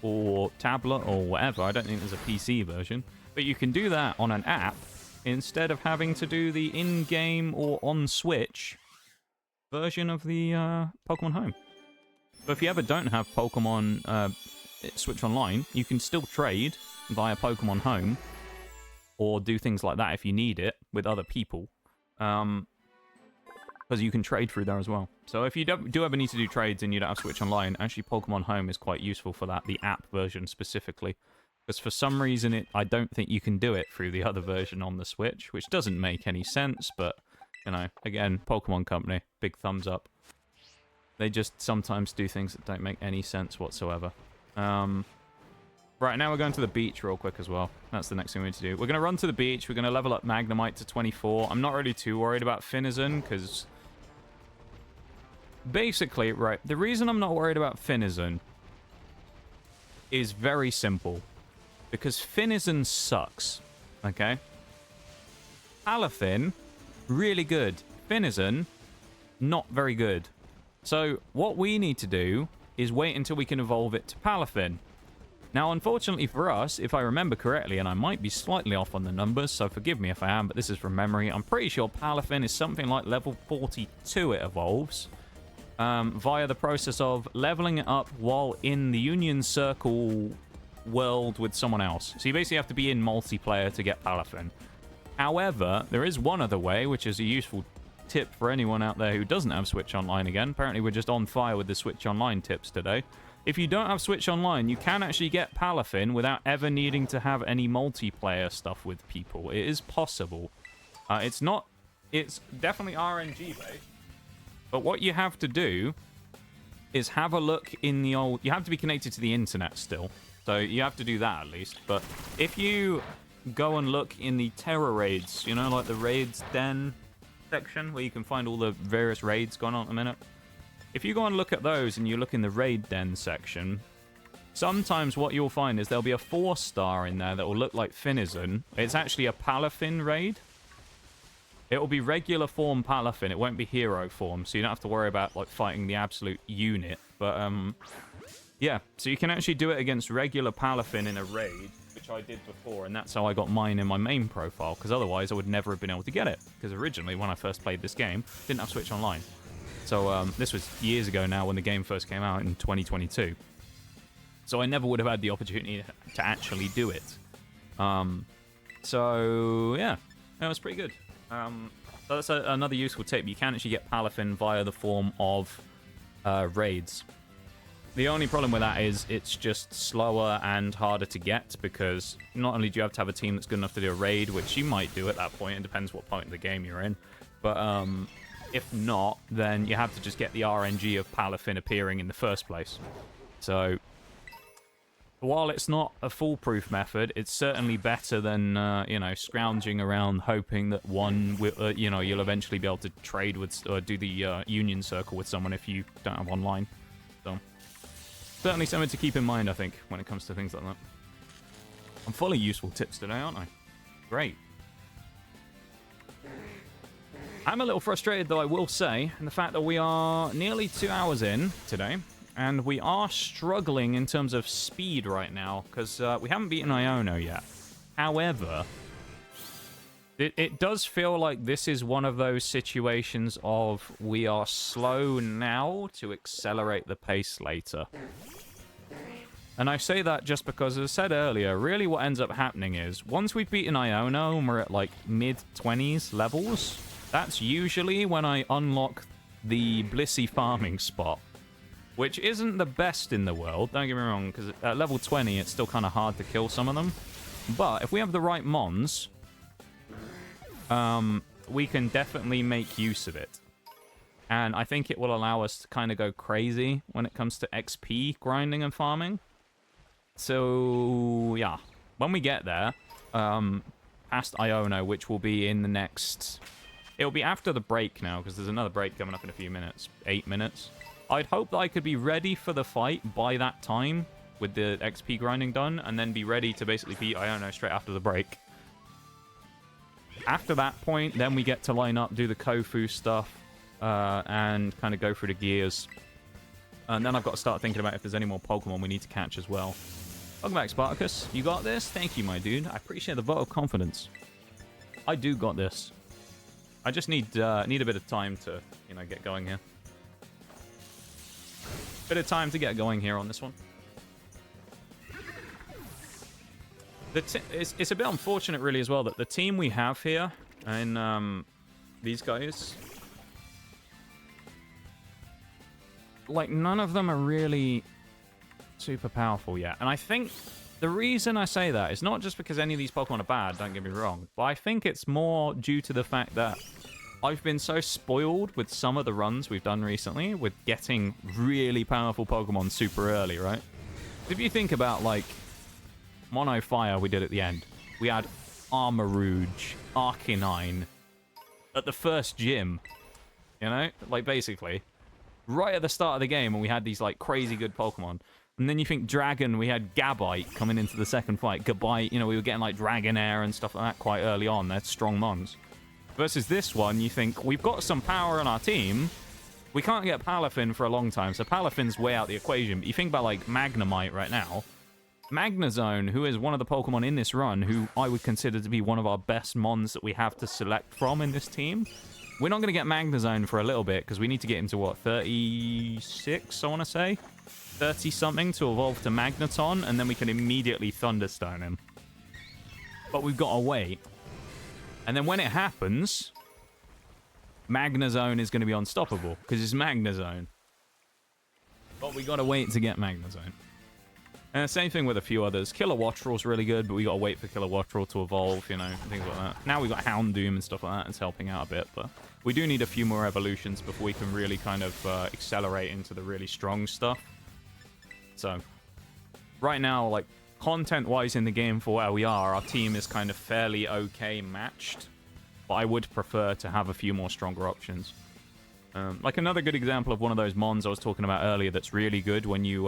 Speaker 1: or tablet or whatever. I don't think there's a PC version. But you can do that on an app instead of having to do the in-game or on-Switch version of the Pokemon Home. But if you ever don't have Pokemon Switch Online, you can still trade via Pokemon Home or do things like that if you need it with other people. Because you can trade through there as well. So if you do ever need to do trades and you don't have Switch Online, actually Pokemon Home is quite useful for that, the app version specifically. Because for some reason, I don't think you can do it through the other version on the Switch, which doesn't make any sense, but, again, Pokemon Company, big thumbs up. They just sometimes do things that don't make any sense whatsoever. Right, now we're going to the beach real quick as well. That's the next thing we need to do. We're going to run to the beach. We're going to level up Magnemite to 24. I'm not really too worried about Finizen, because basically, right, the reason I'm not worried about Finizen is very simple. Because Finizen sucks, okay? Palafin, really good. Finizen, not very good. So what we need to do is wait until we can evolve it to Palafin. Now, unfortunately for us, if I remember correctly, and I might be slightly off on the numbers, so forgive me if I am, but this is from memory, I'm pretty sure Palafin is something like level 42 it evolves, via the process of leveling it up while in the Union Circle world with someone else. So you basically have to be in multiplayer to get Palafin. However, there is one other way, which is a useful tip for anyone out there who doesn't have Switch Online again. Apparently we're just on fire with the Switch Online tips today. If you don't have Switch Online, you can actually get Palafin without ever needing to have any multiplayer stuff with people. It is possible. It's definitely RNG based. But what you have to do is have a look in the old... You have to be connected to the internet still. So you have to do that at least. But if you go and look in the Terra raids, like the raids den section where you can find all the various raids going on at the minute. If you go and look at those and you look in the raid den section, sometimes what you'll find is there'll be a 4-star in there that will look like Finizen. It's actually a Palafin raid. It will be regular form Palafin. It won't be hero form, so you don't have to worry about like fighting the absolute unit. But yeah, so you can actually do it against regular Palafin in a raid, which I did before, and that's how I got mine in my main profile, because otherwise I would never have been able to get it, because originally when I first played this game, didn't have Switch Online. So this was years ago now when the game first came out in 2022. So I never would have had the opportunity to actually do it. So, yeah, that was pretty good. So that's another useful tip. You can actually get Palafin via the form of raids. The only problem with that is it's just slower and harder to get, because not only do you have to have a team that's good enough to do a raid, which you might do at that point, it depends what point of the game you're in, but if not, then you have to just get the RNG of Palafin appearing in the first place. So while it's not a foolproof method, it's certainly better than, you know, scrounging around hoping that one, you know, you'll eventually be able to trade with, or do the union circle with someone if you don't have online. So certainly something to keep in mind, I think, when it comes to things like that. I'm full of useful tips today, aren't I? Great. I'm a little frustrated, though, I will say, in the fact that we are nearly 2 hours in today, and we are struggling in terms of speed right now, because we haven't beaten Iono yet. However, it does feel like this is one of those situations of we are slow now to accelerate the pace later. And I say that just because, as I said earlier, really what ends up happening is, once we've beaten Iono and we're at like mid-20s levels, that's usually when I unlock the Blissey farming spot, which isn't the best in the world, don't get me wrong, because at level 20 it's still kind of hard to kill some of them. But if we have the right mons, we can definitely make use of it. And I think it will allow us to kind of go crazy when it comes to XP grinding and farming. So, yeah. When we get there, past Iono, which will be in the next... It'll be after the break now, because there's another break coming up in a few minutes. 8 minutes. I'd hope that I could be ready for the fight by that time, with the XP grinding done, and then be ready to basically beat Iono straight after the break. After that point, then we get to line up, do the Kofu stuff, and kind of go through the gears. And then I've got to start thinking about if there's any more Pokemon we need to catch as well. Welcome back, Spartacus. You got this? Thank you, my dude. I appreciate the vote of confidence. I do got this. I just need a bit of time to, you know, get going here. Bit of time to get going here on this one. It's a bit unfortunate, really, as well, that the team we have here, and these guys, like, none of them are really super powerful yet. And I think the reason I say that is not just because any of these Pokemon are bad, don't get me wrong, but I think it's more due to the fact that I've been so spoiled with some of the runs we've done recently with getting really powerful Pokemon super early, right? If you think about, like, Mono Fire we did at the end, we had Armarouge, Arcanine at the first gym, you know? Like, basically, right at the start of the game when we had these, like, crazy good Pokemon. And then you think Dragon, we had Gabite coming into the second fight. Gabite, you know, we were getting, like, Dragonair and stuff like that quite early on. They're strong mons. Versus this one, you think, we've got some power on our team. We can't get Palafin for a long time, so Palafin's way out the equation. But you think about, like, Magnemite right now. Magnezone, who is one of the Pokemon in this run, who I would consider to be one of our best mons that we have to select from in this team. We're not going to get Magnezone for a little bit, because we need to get him to, what, 36, I want to say? 30-something to evolve to Magneton, and then we can immediately Thunderstone him. But we've got to wait. And then when it happens, Magnezone is going to be unstoppable, because it's Magnezone. But we got to wait to get Magnezone. And same thing with a few others. Kilowattrel's really good, but we got to wait for Kilowattrel to evolve, you know, things like that. Now we got Houndoom and stuff like that. It's helping out a bit, but we do need a few more evolutions before we can really kind of accelerate into the really strong stuff. So, right now, like, content-wise in the game for where we are, our team is kind of fairly okay matched. But I would prefer to have a few more stronger options. Like, another good example of one of those mons I was talking about earlier that's really good when you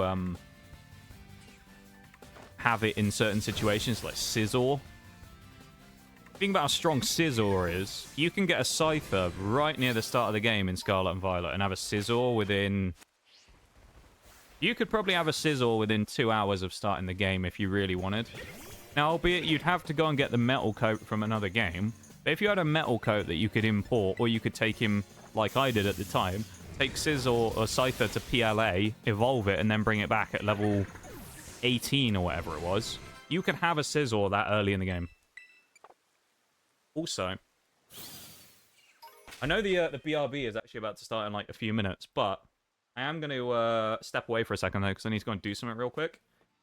Speaker 1: have it in certain situations, like Scizor. The thing about how strong Scizor is, you can get a Scyther right near the start of the game in Scarlet and Violet and have a Scizor within... You could probably have a Scizor within 2 hours of starting the game if you really wanted. Now, albeit you'd have to go and get the Metal Coat from another game, but if you had a Metal Coat that you could import, or you could take him, like I did at the time, take Scizor or Scyther to PLA, evolve it, and then bring it back at level 18 or whatever it was, you could have a Scizor that early in the game. Also, I know the BRB is actually about to start in like a few minutes, but I am going to step away for a second though, because I need to go and do something real quick.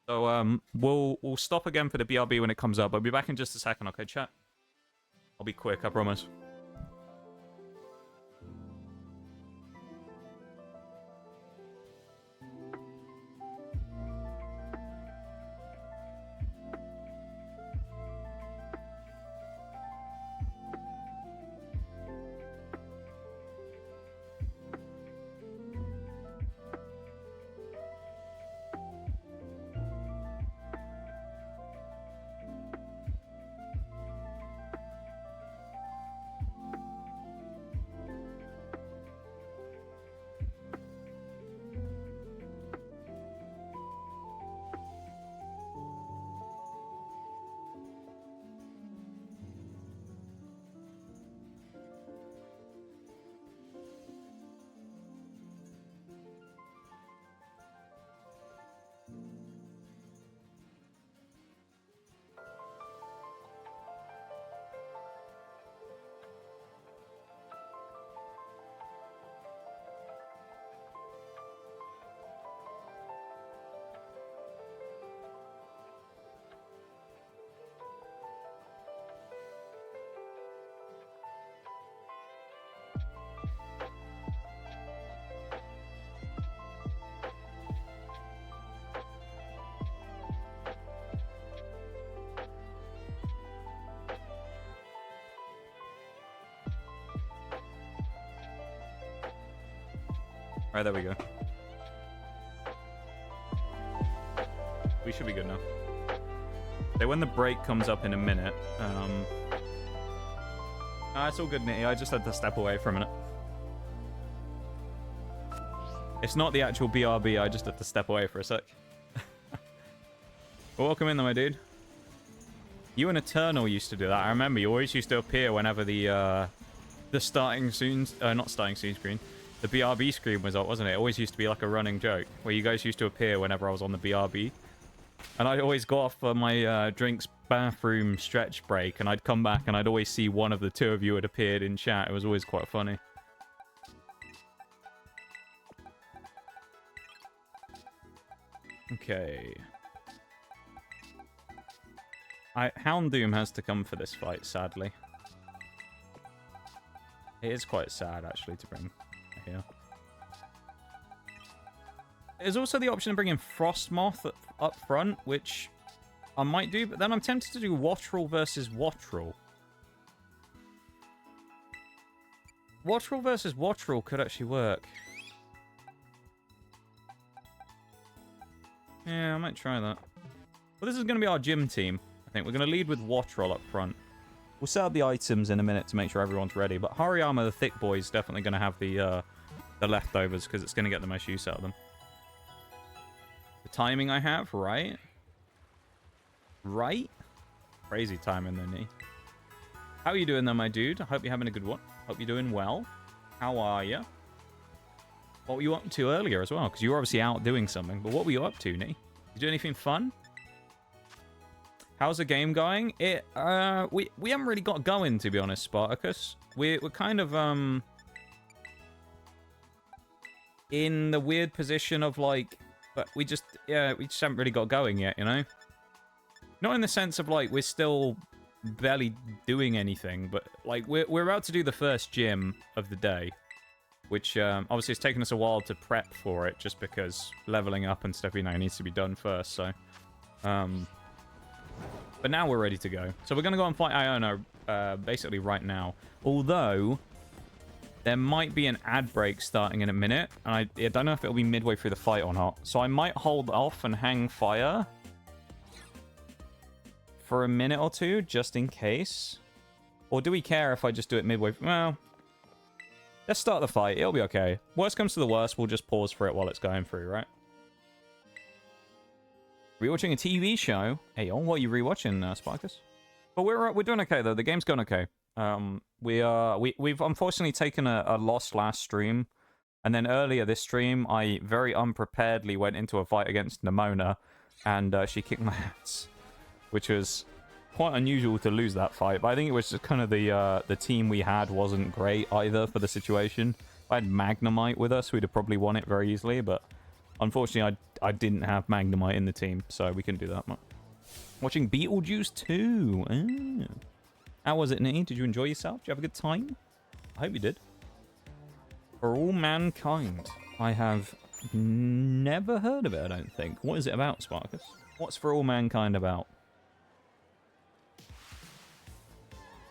Speaker 1: So we'll stop again for the BRB when it comes up. I'll be back in just a second, okay, chat? I'll be quick, I promise. Alright, there we go. We should be good now. So when the break comes up in a minute, it's all good, Nitty. I just had to step away for a minute. It's not the actual BRB, I just had to step away for a sec. Well, welcome in though, my dude. You and Eternal used to do that. I remember you always used to appear whenever the starting soon, not starting soon screen. The BRB screen was up, wasn't it? It always used to be like a running joke, where you guys used to appear whenever I was on the BRB. And I'd always go off for my drinks bathroom stretch break, and I'd come back and I'd always see one of the two of you had appeared in chat. It was always quite funny. Okay. Houndoom has to come for this fight, sadly. It is quite sad, actually, to bring here. There's also the option of bringing Frostmoth up front, which I might do, but then I'm tempted to do Wattrel versus Wattrel. Wattrel versus Wattrel could actually work. Yeah, I might try that. Well, this is going to be our gym team, I think. We're going to lead with Wattrel up front. We'll set up the items in a minute to make sure everyone's ready, but Hariyama the Thick Boy is definitely going to have the leftovers, because it's going to get the most use out of them. The timing I have, right? Right? Crazy timing, though, Nee. How are you doing, though, my dude? I hope you're having a good one. Hope you're doing well. How are you? What were you up to earlier as well? Because you were obviously out doing something. But what were you up to, Nee? You do anything fun? How's the game going? We haven't really got going, to be honest, Spartacus. We're kind of in the weird position of like, but we just haven't really got going yet, you know? Not in the sense of like we're still barely doing anything, but like we're about to do the first gym of the day, which obviously it's taken us a while to prep for it, just because leveling up and stuff, you know, needs to be done first. So, but now we're ready to go. So we're gonna go and fight Iono basically right now. Although there might be an ad break starting in a minute, and I don't know if it'll be midway through the fight or not. So I might hold off and hang fire for a minute or two, just in case. Or do we care if I just do it midway? Well, let's start the fight. It'll be okay. Worst comes to the worst, we'll just pause for it while it's going through, right? Rewatching a TV show? Hey, what are you rewatching, Sparkus? But we're doing okay, though. The game's going okay. We've unfortunately taken a loss last stream. And then earlier this stream, I very unpreparedly went into a fight against Nemona. and she kicked my ass, which was quite unusual to lose that fight. But I think it was just kind of the team we had wasn't great either for the situation. If I had Magnemite with us, we'd have probably won it very easily, but unfortunately I didn't have Magnemite in the team, so we couldn't do that much. Watching Beetlejuice 2. Oh. How was it, Nitty? Did you enjoy yourself? Did you have a good time? I hope you did. For All Mankind. I have never heard of it, I don't think. What is it about, Sparkus? What's For All Mankind about?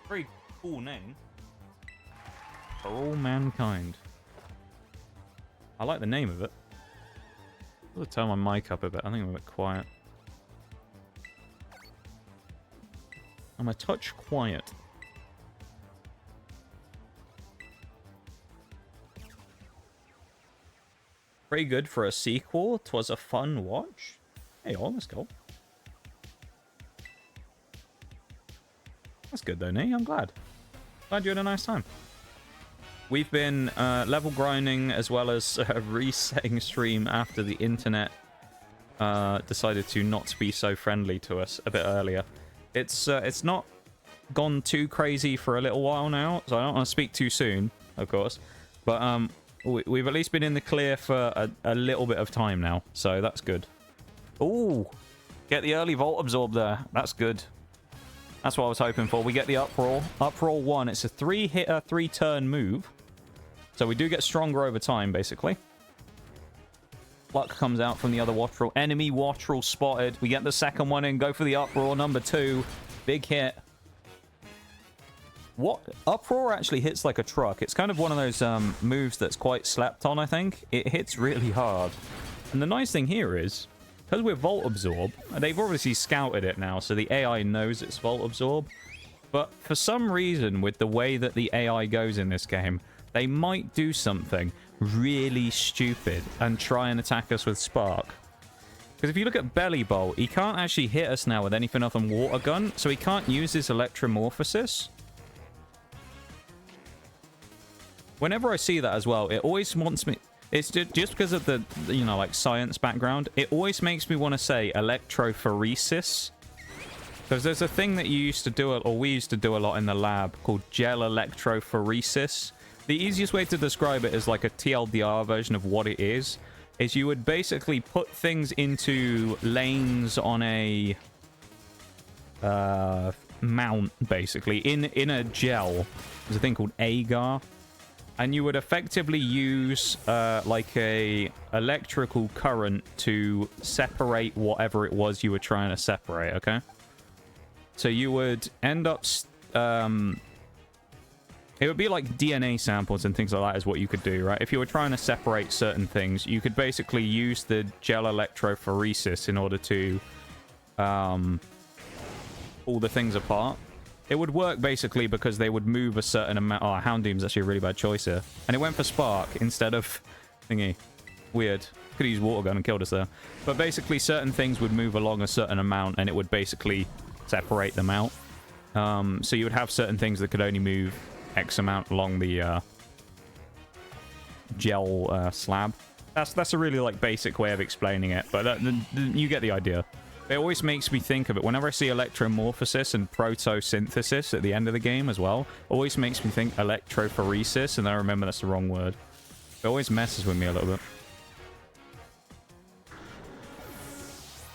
Speaker 1: Very cool name. For All Mankind. I like the name of it. I'll turn my mic up a bit. I think I'm a bit quiet. I'm a touch quiet. Pretty good for a sequel. 'Twas a fun watch. Hey, oh, let's go. That's good though, Nate. I'm glad. Glad you had a nice time. We've been level grinding as well as resetting stream after the internet decided to not be so friendly to us a bit earlier. It's not gone too crazy for a little while now, so I don't want to speak too soon, of course. But we've at least been in the clear for a little bit of time now, so that's good. Ooh, get the early Volt Absorb there. That's good. That's what I was hoping for. We get the Uproar. Uproar 1. It's a 3-hitter, 3-turn move. So we do get stronger over time, basically. Luck comes out from the other Wattrel. Enemy Wattrel spotted. We get the second one in. Go for the Uproar, number 2. Big hit. What? Uproar actually hits like a truck. It's kind of one of those moves that's quite slept on, I think. It hits really hard. And the nice thing here is, because we're Volt Absorb, they've obviously scouted it now, so the AI knows it's Volt Absorb. But for some reason, with the way that the AI goes in this game, they might do something really stupid and try and attack us with Spark. Because if you look at Belly Bolt, he can't actually hit us now with anything other than Water Gun, so he can't use his Electromorphosis. Whenever I see that as well, it always wants me... It's just because of the, you know, like, science background, it always makes me want to say Electrophoresis. Because there's a thing that you used to do, or we used to do a lot in the lab, called Gel Electrophoresis. The easiest way to describe it is like a TLDR version of what it is you would basically put things into lanes on a mount, basically, in a gel. There's a thing called agar. And you would effectively use like a electrical current to separate whatever it was you were trying to separate, okay? So you would end up... it would be like DNA samples and things like that is what you could do, right? If you were trying to separate certain things, you could basically use the gel electrophoresis in order to pull the things apart. It would work basically because they would move a certain amount... Oh, Houndoom's actually a really bad choice here. And it went for Spark instead of thingy. Weird. Could have used Water Gun and killed us there. But basically certain things would move along a certain amount and it would basically separate them out. So you would have certain things that could only move X amount along the gel slab. That's a really like basic way of explaining it, but you get the idea. It always makes me think of it whenever I see electromorphosis and protosynthesis at the end of the game as well. Always makes me think electrophoresis, and I remember that's the wrong word. It always messes with me a little bit.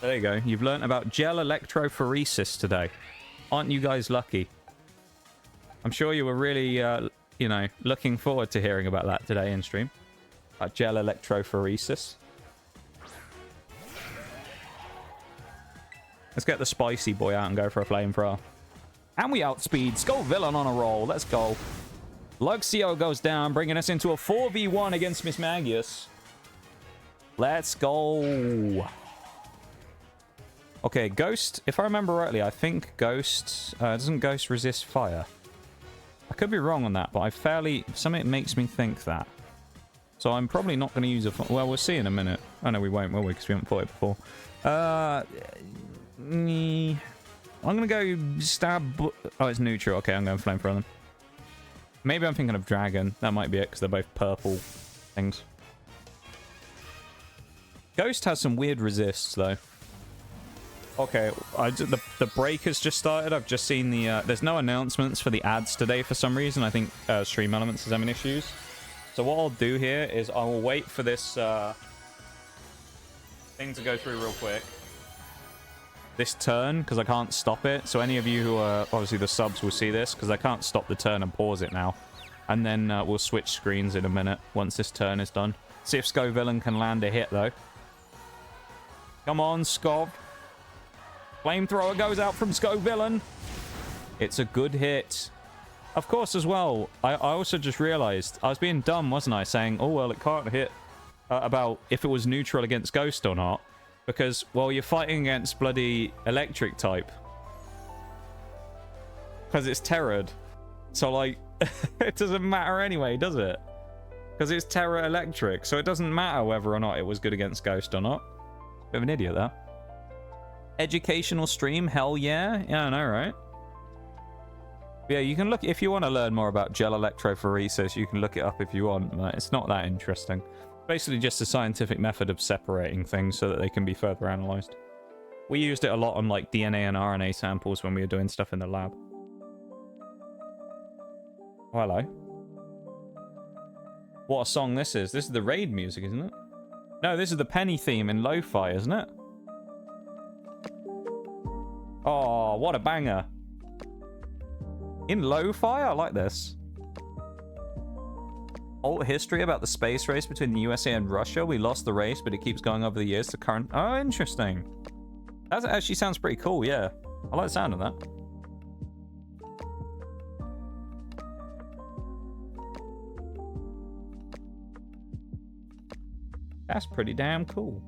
Speaker 1: There you go. You've learnt about gel electrophoresis today. Aren't you guys lucky? I'm sure you were really, you know, looking forward to hearing about that today in stream. About gel electrophoresis. Let's get the spicy boy out and go for a flamethrower. And we outspeed Skull Villain on a roll. Let's go. Luxio goes down, bringing us into a 4v1 against Mismagius. Let's go. Okay, Ghost, if I remember rightly, I think Ghost... doesn't Ghost resist fire? I could be wrong on that, but something makes me think that. So I'm probably not going to use a... Well, we'll see in a minute. Oh, no, we won't, will we? Because we haven't fought it before. I'm going to go stab... Oh, it's neutral. Okay, I'm going flamethrower them. Maybe I'm thinking of Dragon. That might be it, because they're both purple things. Ghost has some weird resists, though. Okay, the break has just started. I've just seen the... there's no announcements for the ads today for some reason. I think Stream Elements is having issues. So what I'll do here is I will wait for this thing to go through real quick. This turn, because I can't stop it. So any of you who are obviously the subs will see this, because I can't stop the turn and pause it now. And then we'll switch screens in a minute once this turn is done. See if Scovillain can land a hit, though. Come on, Scov. Flamethrower goes out from Scovillain. It's a good hit. Of course, as well, I also just realized I was being dumb, wasn't I? Saying, oh, well, it can't hit about if it was neutral against Ghost or not. Because, well, you're fighting against bloody electric type. Because it's terrored. So, like, it doesn't matter anyway, does it? Because it's Terra Electric. So it doesn't matter whether or not it was good against Ghost or not. Bit of an idiot there. Educational stream, hell yeah. Yeah, I know, right? Yeah, you can look, if you want to learn more about gel electrophoresis, you can look it up if you want, but it's not that interesting. Basically just a scientific method of separating things so that they can be further analyzed. We used it a lot on like DNA and RNA samples when we were doing stuff in the lab. Oh, hello. What a song this is. This is the raid music, isn't it? No, this is the Penny theme in Lo-Fi, isn't it? Oh, what a banger. In Lo-Fi? I like this. Old history about the space race between the USA and Russia. We lost the race, but it keeps going over the years to current... Oh, interesting. That actually sounds pretty cool, yeah. I like the sound of that. That's pretty damn cool.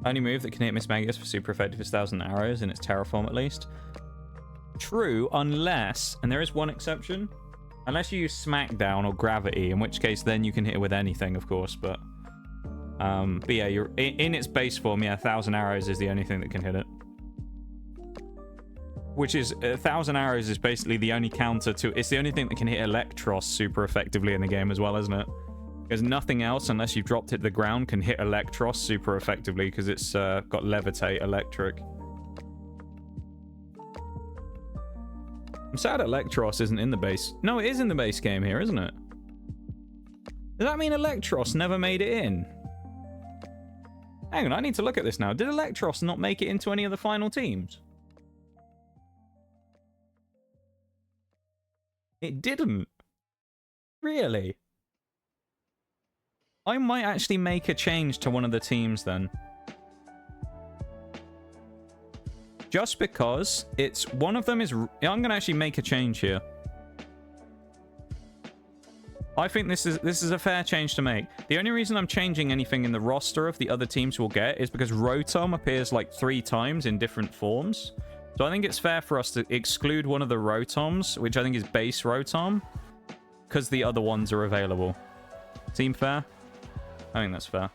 Speaker 1: Only move that can hit Miss Magius for super effective is 1,000 arrows in its terraform at least. True, unless, and there is one exception, unless you use Smackdown or Gravity, in which case then you can hit it with anything, of course, but yeah, you're in its base form, yeah, 1,000 arrows is the only thing that can hit it. Which is, 1,000 arrows is basically the only counter to, it's the only thing that can hit Electros super effectively in the game as well, isn't it? Because nothing else, unless you've dropped it to the ground, can hit Electros super effectively because it's got Levitate Electric. I'm sad Electros isn't in the base. No, it is in the base game here, isn't it? Does that mean Electros never made it in? Hang on, I need to look at this now. Did Electros not make it into any of the final teams? It didn't. Really? I might actually make a change to one of the teams then. Just because it's one of them is... I'm going to actually make a change here. I think this is a fair change to make. The only reason I'm changing anything in the roster of the other teams we'll get is because Rotom appears like 3 times in different forms. So I think it's fair for us to exclude one of the Rotoms, which I think is base Rotom, because the other ones are available. Seem fair? I think that's fair.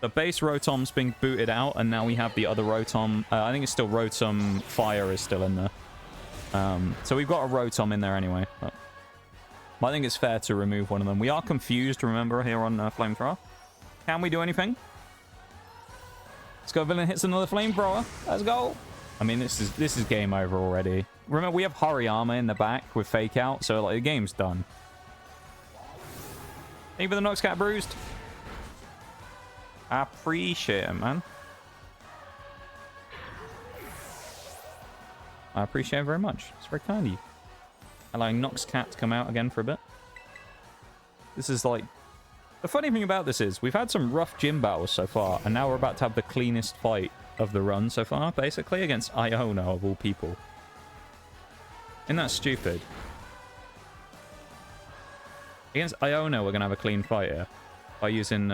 Speaker 1: The base Rotom's being booted out, and now we have the other Rotom. I think it's still Rotom Fire is still in there. So we've got a Rotom in there anyway. But I think it's fair to remove one of them. We are confused, remember, here on Flamethrower. Can we do anything? Scovillain hits another Flamethrower. Let's go. I mean, this is game over already. Remember, we have Hariyama in the back with Fake Out, so like the game's done. Thank you for the Noxcat Bruised. I appreciate it, man. I appreciate it very much. It's very kind of you. Allowing Noxcat to come out again for a bit. This is like... The funny thing about this is, we've had some rough gym battles so far, and now we're about to have the cleanest fight of the run so far, basically, against Iona, of all people. Isn't that stupid? Against Iona, we're going to have a clean fight here. By using...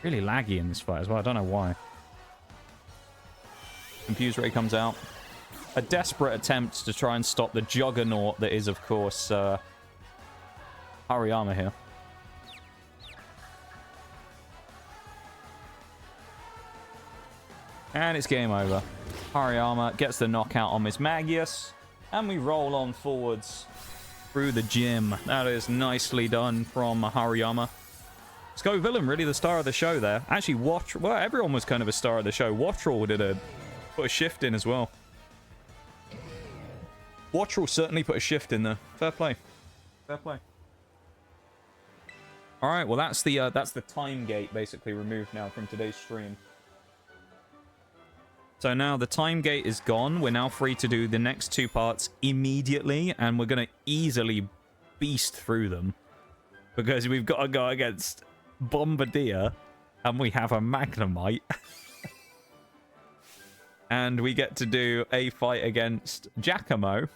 Speaker 1: really laggy in this fight as well. I don't know why. Confuse Ray comes out. A desperate attempt to try and stop the juggernaut that is, of course, Hariyama here. And it's game over. Hariyama gets the knockout on Miss Magius. And we roll on forwards through the gym. That is nicely done from Hariyama. Sco Villain, really the star of the show there. Actually, well, everyone was kind of a star of the show. Wattrel put a shift in as well. Wattrel certainly put a shift in there. Fair play. Fair play. All right, well, that's the time gate basically removed now from today's stream. So now the time gate is gone. We're now free to do the next 2 parts immediately, and we're going to easily beast through them. Because we've got to go against Bombardier, and we have a Magnemite. And we get to do a fight against Giacomo,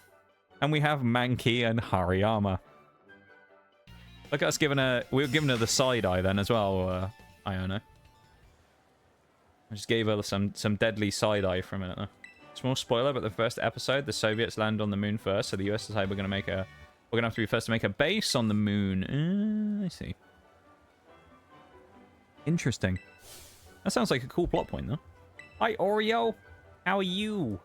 Speaker 1: and we have Mankey and Hariyama. Look at us we're giving her the side eye then as well, Iona. I just gave her some deadly side eye for a minute though. Small spoiler, but the first episode, the Soviets land on the moon first, so the US decided we're gonna have to be first to make a base on the moon. I see. Interesting. That sounds like a cool plot point though. Hi Oreo, how are you?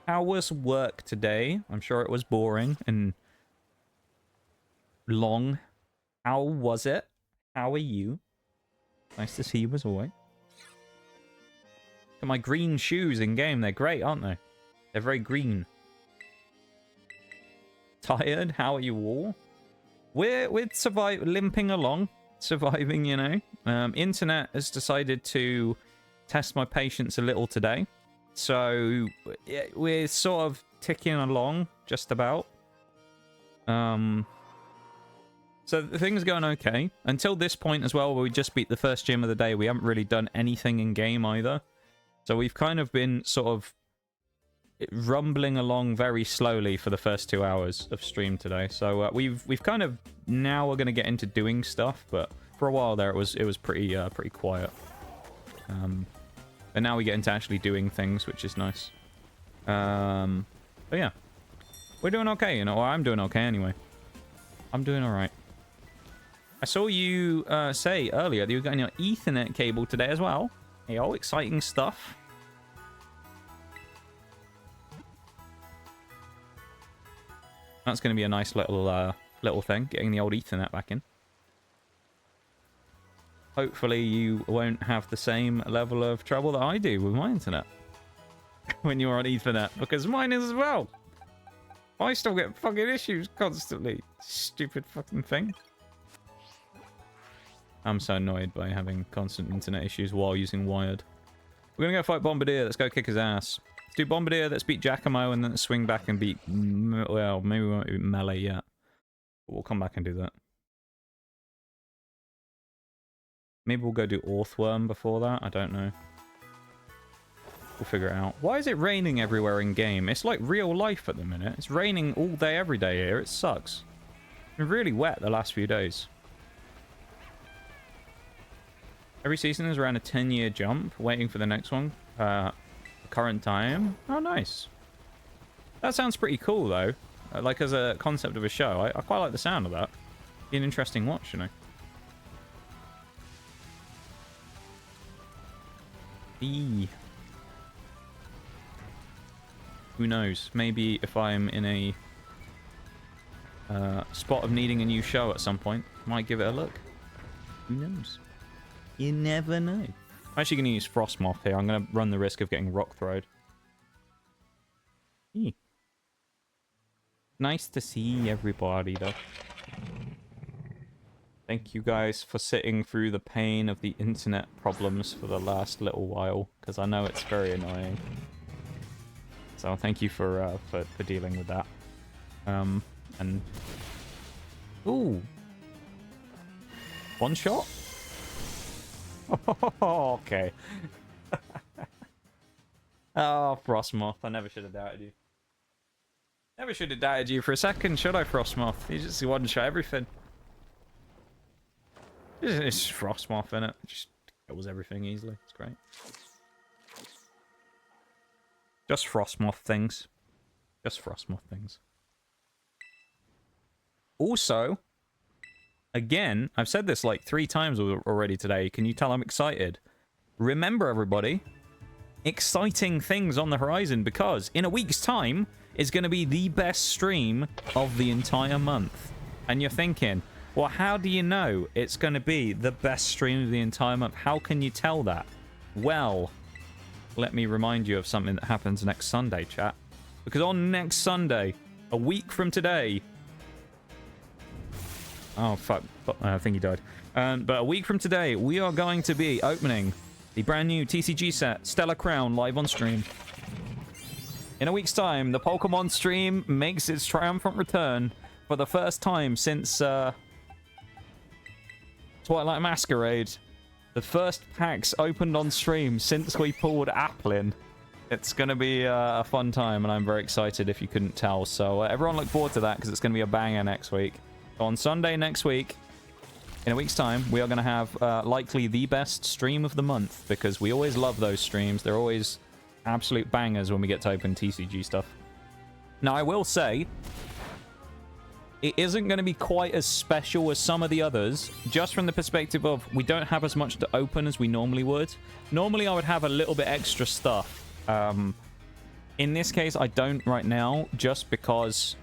Speaker 1: How was work today? I'm sure it was boring and long. How was it? How are you? Nice to see you as always. Look at my green shoes in game. They're great, aren't they? They're very green. Tired? How are you all? We're limping along, surviving, you know. Internet has decided to test my patience a little today. So we're sort of ticking along, just about. So the thing's going okay. Until this point as well, where we just beat the first gym of the day, we haven't really done anything in game either. So we've kind of been sort of rumbling along very slowly for the first 2 hours of stream today. So we've kind of, now we're going to get into doing stuff, but for a while there it was pretty quiet. And now we get into actually doing things, which is nice. But yeah, we're doing okay, you know. Or I'm doing okay anyway. I'm doing all right. I saw you say earlier that you were getting your Ethernet cable today as well. Hey, all exciting stuff. That's going to be a nice little thing, getting the old Ethernet back in. Hopefully you won't have the same level of trouble that I do with my internet when you're on Ethernet, because mine is as well. I still get fucking issues constantly. Stupid fucking thing. I'm so annoyed by having constant internet issues while using wired. We're gonna go fight Bombardier. Let's go kick his ass. Let's do Bombardier, let's beat Giacomo, and then swing back and beat... Well, maybe we won't beat Melee yet. But we'll come back and do that. Maybe we'll go do Orthworm before that. I don't know. We'll figure it out. Why is it raining everywhere in game? It's like real life at the minute. It's raining all day, every day here. It sucks. It's been really wet the last few days. Every season is around a 10-year jump, waiting for the next one. Current time. Oh, nice. That sounds pretty cool, though. Like, as a concept of a show. I quite like the sound of that. Be an interesting watch, you know. Eee. Who knows? Maybe if I'm in a spot of needing a new show at some point, might give it a look. Who knows? You never know. I'm actually going to use Frostmoth here. I'm going to run the risk of getting rock throwed. Eee. Nice to see everybody, though. Thank you guys for sitting through the pain of the internet problems for the last little while, because I know it's very annoying. So thank you for dealing with that. And ooh, one shot. Oh, okay. Oh, Frostmoth, I never should have doubted you. Never should have doubted you for a second, should I, Frostmoth? You just one shot everything. It's Frostmoth in it. Just kills everything easily. It's great. Just Frostmoth things. Just Frostmoth things. Also, again, I've said this like 3 times already today. Can you tell I'm excited? Remember, everybody, exciting things on the horizon, because in a week's time is going to be the best stream of the entire month. And you're thinking, well, how do you know it's going to be the best stream of the entire month? How can you tell that? Well, let me remind you of something that happens next Sunday, chat. Because on next Sunday, a week from today... Oh, fuck. I think he died. But a week from today, we are going to be opening the brand new TCG set, Stellar Crown, live on stream. In a week's time, the Pokemon stream makes its triumphant return for the first time since Twilight Masquerade. The first packs opened on stream since we pulled Applin. It's going to be a fun time, and I'm very excited if you couldn't tell. So everyone look forward to that, because it's going to be a banger next week. So on Sunday next week, in a week's time, we are going to have likely the best stream of the month, because we always love those streams. They're always absolute bangers when we get to open TCG stuff. Now, I will say, it isn't going to be quite as special as some of the others, just from the perspective of we don't have as much to open as we normally would. Normally, I would have a little bit extra stuff. In this case, I don't right now, just because...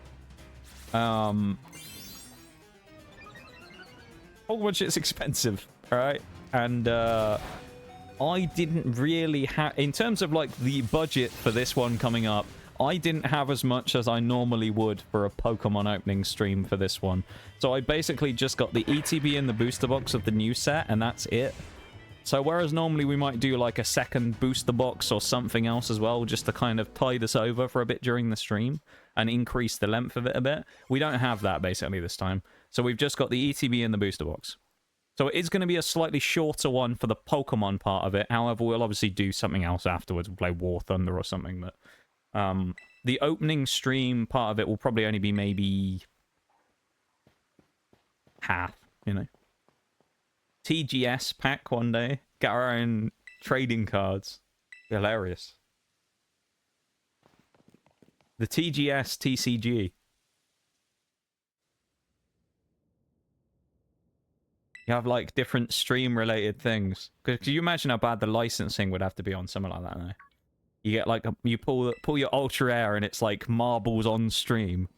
Speaker 1: Pokemon shit's expensive, alright? And, I didn't really have... In terms of, like, the budget for this one coming up, I didn't have as much as I normally would for a Pokemon opening stream for this one. So I basically just got the ETB and the booster box of the new set, and that's it. So whereas normally we might do, like, a second booster box or something else as well, just to kind of tide us over for a bit during the stream and increase the length of it a bit, we don't have that, basically, this time. So we've just got the ETB and the booster box. So it is going to be a slightly shorter one for the Pokemon part of it. However, we'll obviously do something else afterwards. We'll play War Thunder or something. But the opening stream part of it will probably only be maybe half, you know. TGS pack one day. Get our own trading cards. Hilarious. The TGS TCG. You have, like, different stream-related things. Could you imagine how bad the licensing would have to be on something like that, though? You get, like, you pull your Ultra Rare, and it's, like, marbles on stream.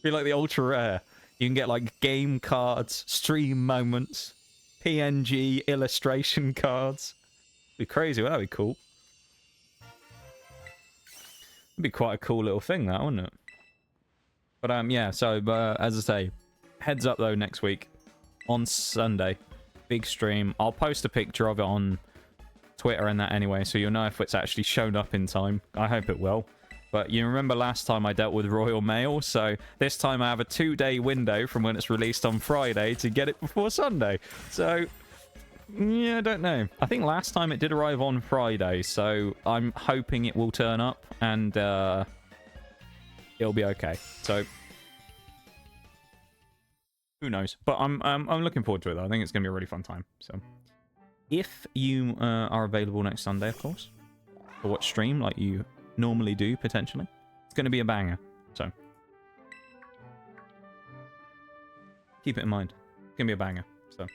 Speaker 1: Be like the Ultra Rare. You can get, like, game cards, stream moments, PNG illustration cards. It'd be crazy. That'd be cool. It'd be quite a cool little thing, that, wouldn't it? But, yeah, so, as I say, heads up, though, next week. On Sunday, big stream. I'll post a picture of it on Twitter and that anyway, so you'll know if it's actually shown up in time. I hope it will. But you remember last time I dealt with Royal Mail, so this time I have a 2-day window from when it's released on Friday to get it before Sunday. So, yeah, I don't know. I think last time it did arrive on Friday, so I'm hoping it will turn up and it'll be okay. So... who knows? But I'm looking forward to it, though. I think it's going to be a really fun time. So, if you are available next Sunday, of course, to watch stream like you normally do, potentially, it's going to be a banger. So, keep it in mind. It's going to be a banger. So,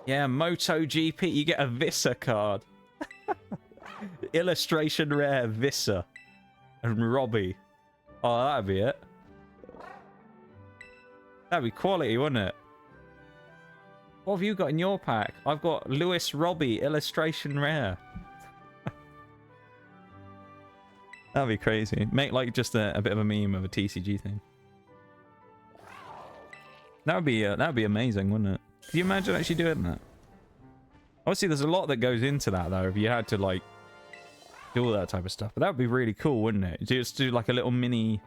Speaker 1: yeah, MotoGP, you get a Visa card. Illustration Rare Visa. And Robbie. Oh, that'd be it. That'd be quality, wouldn't it? What have you got in your pack? I've got Lewis Robbie Illustration Rare. That'd be crazy. Make, like, just a bit of a meme of a TCG thing. That'd be amazing, wouldn't it? Could you imagine actually doing that? Obviously, there's a lot that goes into that, though, if you had to, like, do all that type of stuff. But that would be really cool, wouldn't it? Just do like a little mini...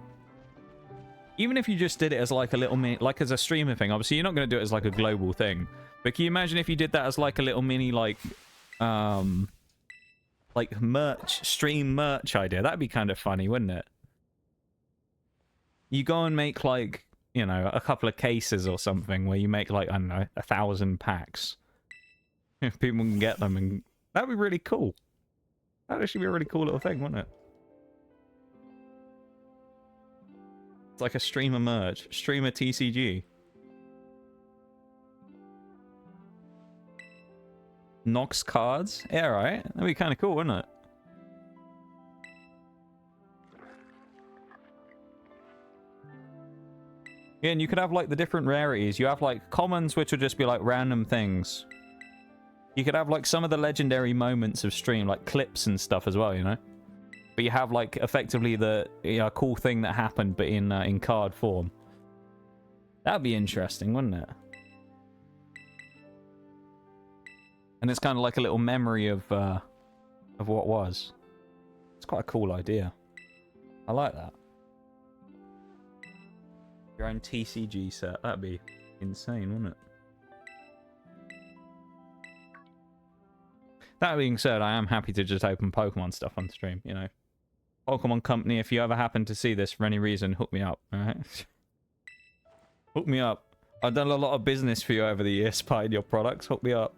Speaker 1: Even if you just did it as like a little mini... like as a streamer thing. Obviously, you're not going to do it as like a global thing. But can you imagine if you did that as like a little mini like... like merch, stream merch idea? That'd be kind of funny, wouldn't it? You go and make like, you know, a couple of cases or something where you make like, I don't know, 1,000 packs. If people can get them, and that'd be really cool. That'd actually be a really cool little thing, wouldn't it? It's like a streamer merge. Streamer TCG. Nox cards. Yeah, right. That'd be kind of cool, wouldn't it? Yeah, and you could have like the different rarities. You have like commons, which would just be like random things. You could have like some of the legendary moments of stream, like clips and stuff as well, you know? But you have like effectively the cool thing that happened, but in card form. That'd be interesting, wouldn't it? And it's kind of like a little memory of what was. It's quite a cool idea. I like that. Your own TCG set. That'd be insane, wouldn't it? That being said, I am happy to just open Pokemon stuff on stream, you know. Pokemon Company, if you ever happen to see this for any reason, hook me up, alright? Hook me up. I've done a lot of business for you over the years, buying your products. Hook me up.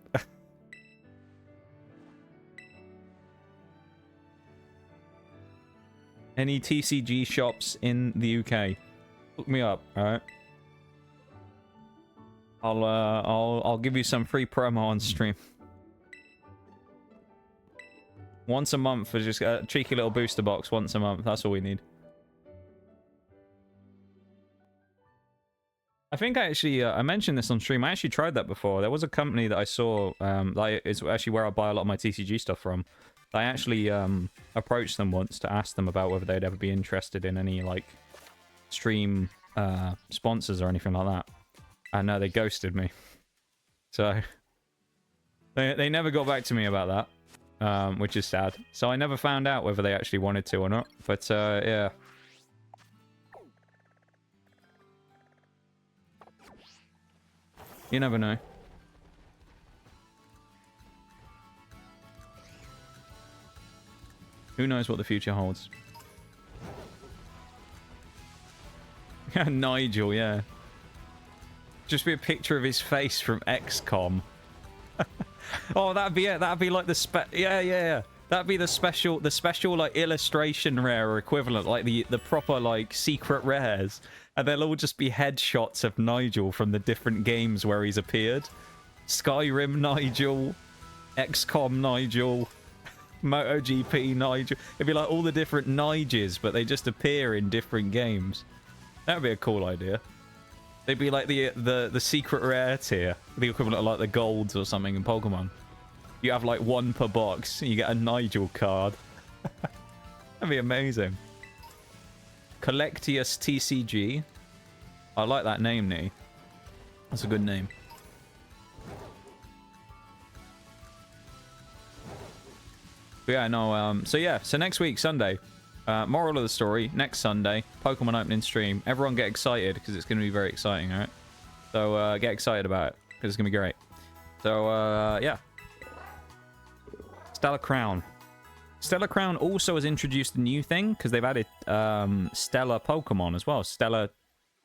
Speaker 1: Any TCG shops in the UK, hook me up, alright? I'll give you some free promo on stream. Once a month for just a cheeky little booster box once a month. That's all we need. I think I actually, I mentioned this on stream. I actually tried that before. There was a company that I saw, that is actually where I buy a lot of my TCG stuff from. I actually approached them once to ask them about whether they'd ever be interested in any, like, stream sponsors or anything like that. And no, they ghosted me. So, they never got back to me about that. Which is sad. So I never found out whether they actually wanted to or not. But, yeah. You never know. Who knows what the future holds? Yeah, Nigel, yeah. Just be a picture of his face from XCOM. Oh, that'd be it. That'd be like the yeah. That'd be the special like illustration rare equivalent, like the proper like secret rares, and they'll all just be headshots of Nigel from the different games where he's appeared. Skyrim Nigel, XCOM Nigel, MotoGP Nigel. It'd be like all the different Nigels, but they just appear in different games. That'd be a cool idea. They'd be like the secret rare tier, the equivalent of like the golds or something in Pokemon. You have like one per box, and you get a Nigel card. That'd be amazing. Collectius TCG. I like that name, Nee. That's a good name. But yeah, no, so next week, Sunday. Moral of the story, next Sunday, Pokemon opening stream. Everyone get excited, because it's going to be very exciting, alright? So, get excited about it, because it's going to be great. So, yeah. Stellar Crown. Stellar Crown also has introduced a new thing, because they've added Stellar Pokemon as well. Stellar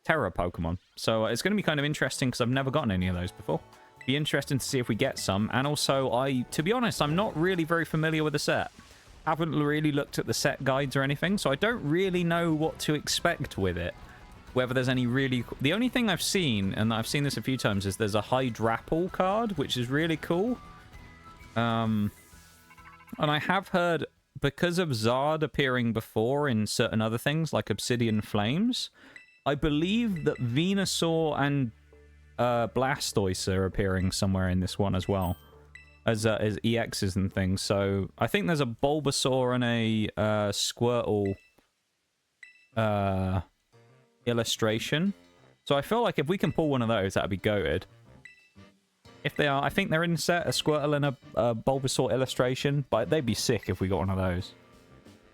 Speaker 1: Terra Pokemon. So, it's going to be kind of interesting, because I've never gotten any of those before. Be interesting to see if we get some. And also, to be honest, I'm not really very familiar with the set. Haven't really looked at the set guides or anything, so I don't really know what to expect with it. Whether there's any really... The only thing I've seen, and I've seen this a few times, is there's a Hydrapple card, which is really cool. And I have heard, because of Zard appearing before in certain other things, like Obsidian Flames, I believe that Venusaur and Blastoise are appearing somewhere in this one as well. As EXs and things. So I think there's a Bulbasaur and a Squirtle illustration. So I feel like if we can pull one of those, that'd be goated. If they are, I think they're in set, a Squirtle and a Bulbasaur illustration, but they'd be sick if we got one of those.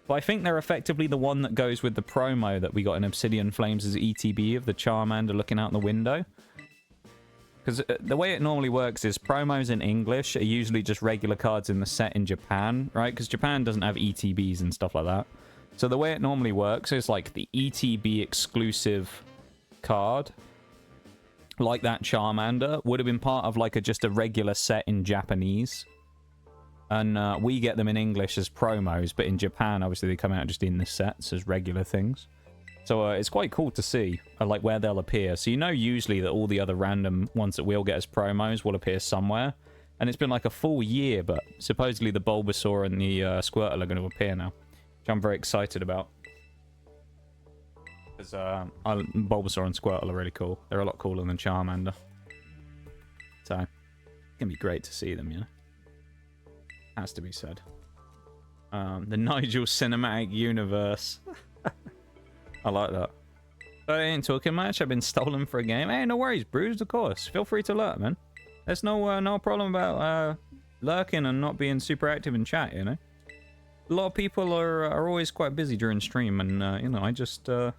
Speaker 1: But I think they're effectively the one that goes with the promo that we got in Obsidian Flames as ETB of the Charmander looking out the window. Because the way it normally works is promos in English are usually just regular cards in the set in Japan, right? Because Japan doesn't have ETBs and stuff like that. So the way it normally works is like the ETB exclusive card, like that Charmander, would have been part of like just a regular set in Japanese. And we get them in English as promos, but in Japan, obviously, they come out just in the sets as regular things. So it's quite cool to see, like, where they'll appear. So you know usually that all the other random ones that we'll get as promos will appear somewhere. And it's been like a full year, but supposedly the Bulbasaur and the Squirtle are going to appear now, which I'm very excited about. Because Bulbasaur and Squirtle are really cool. They're a lot cooler than Charmander. So, it's going to be great to see them, you know? Has to be said. The Nigel Cinematic Universe. I like that. But I ain't talking much. I've been stolen for a game. Hey, no worries. Bruised, of course. Feel free to lurk, man. There's no problem about lurking and not being super active in chat, you know? A lot of people are always quite busy during stream, and, you know, I just... yeah,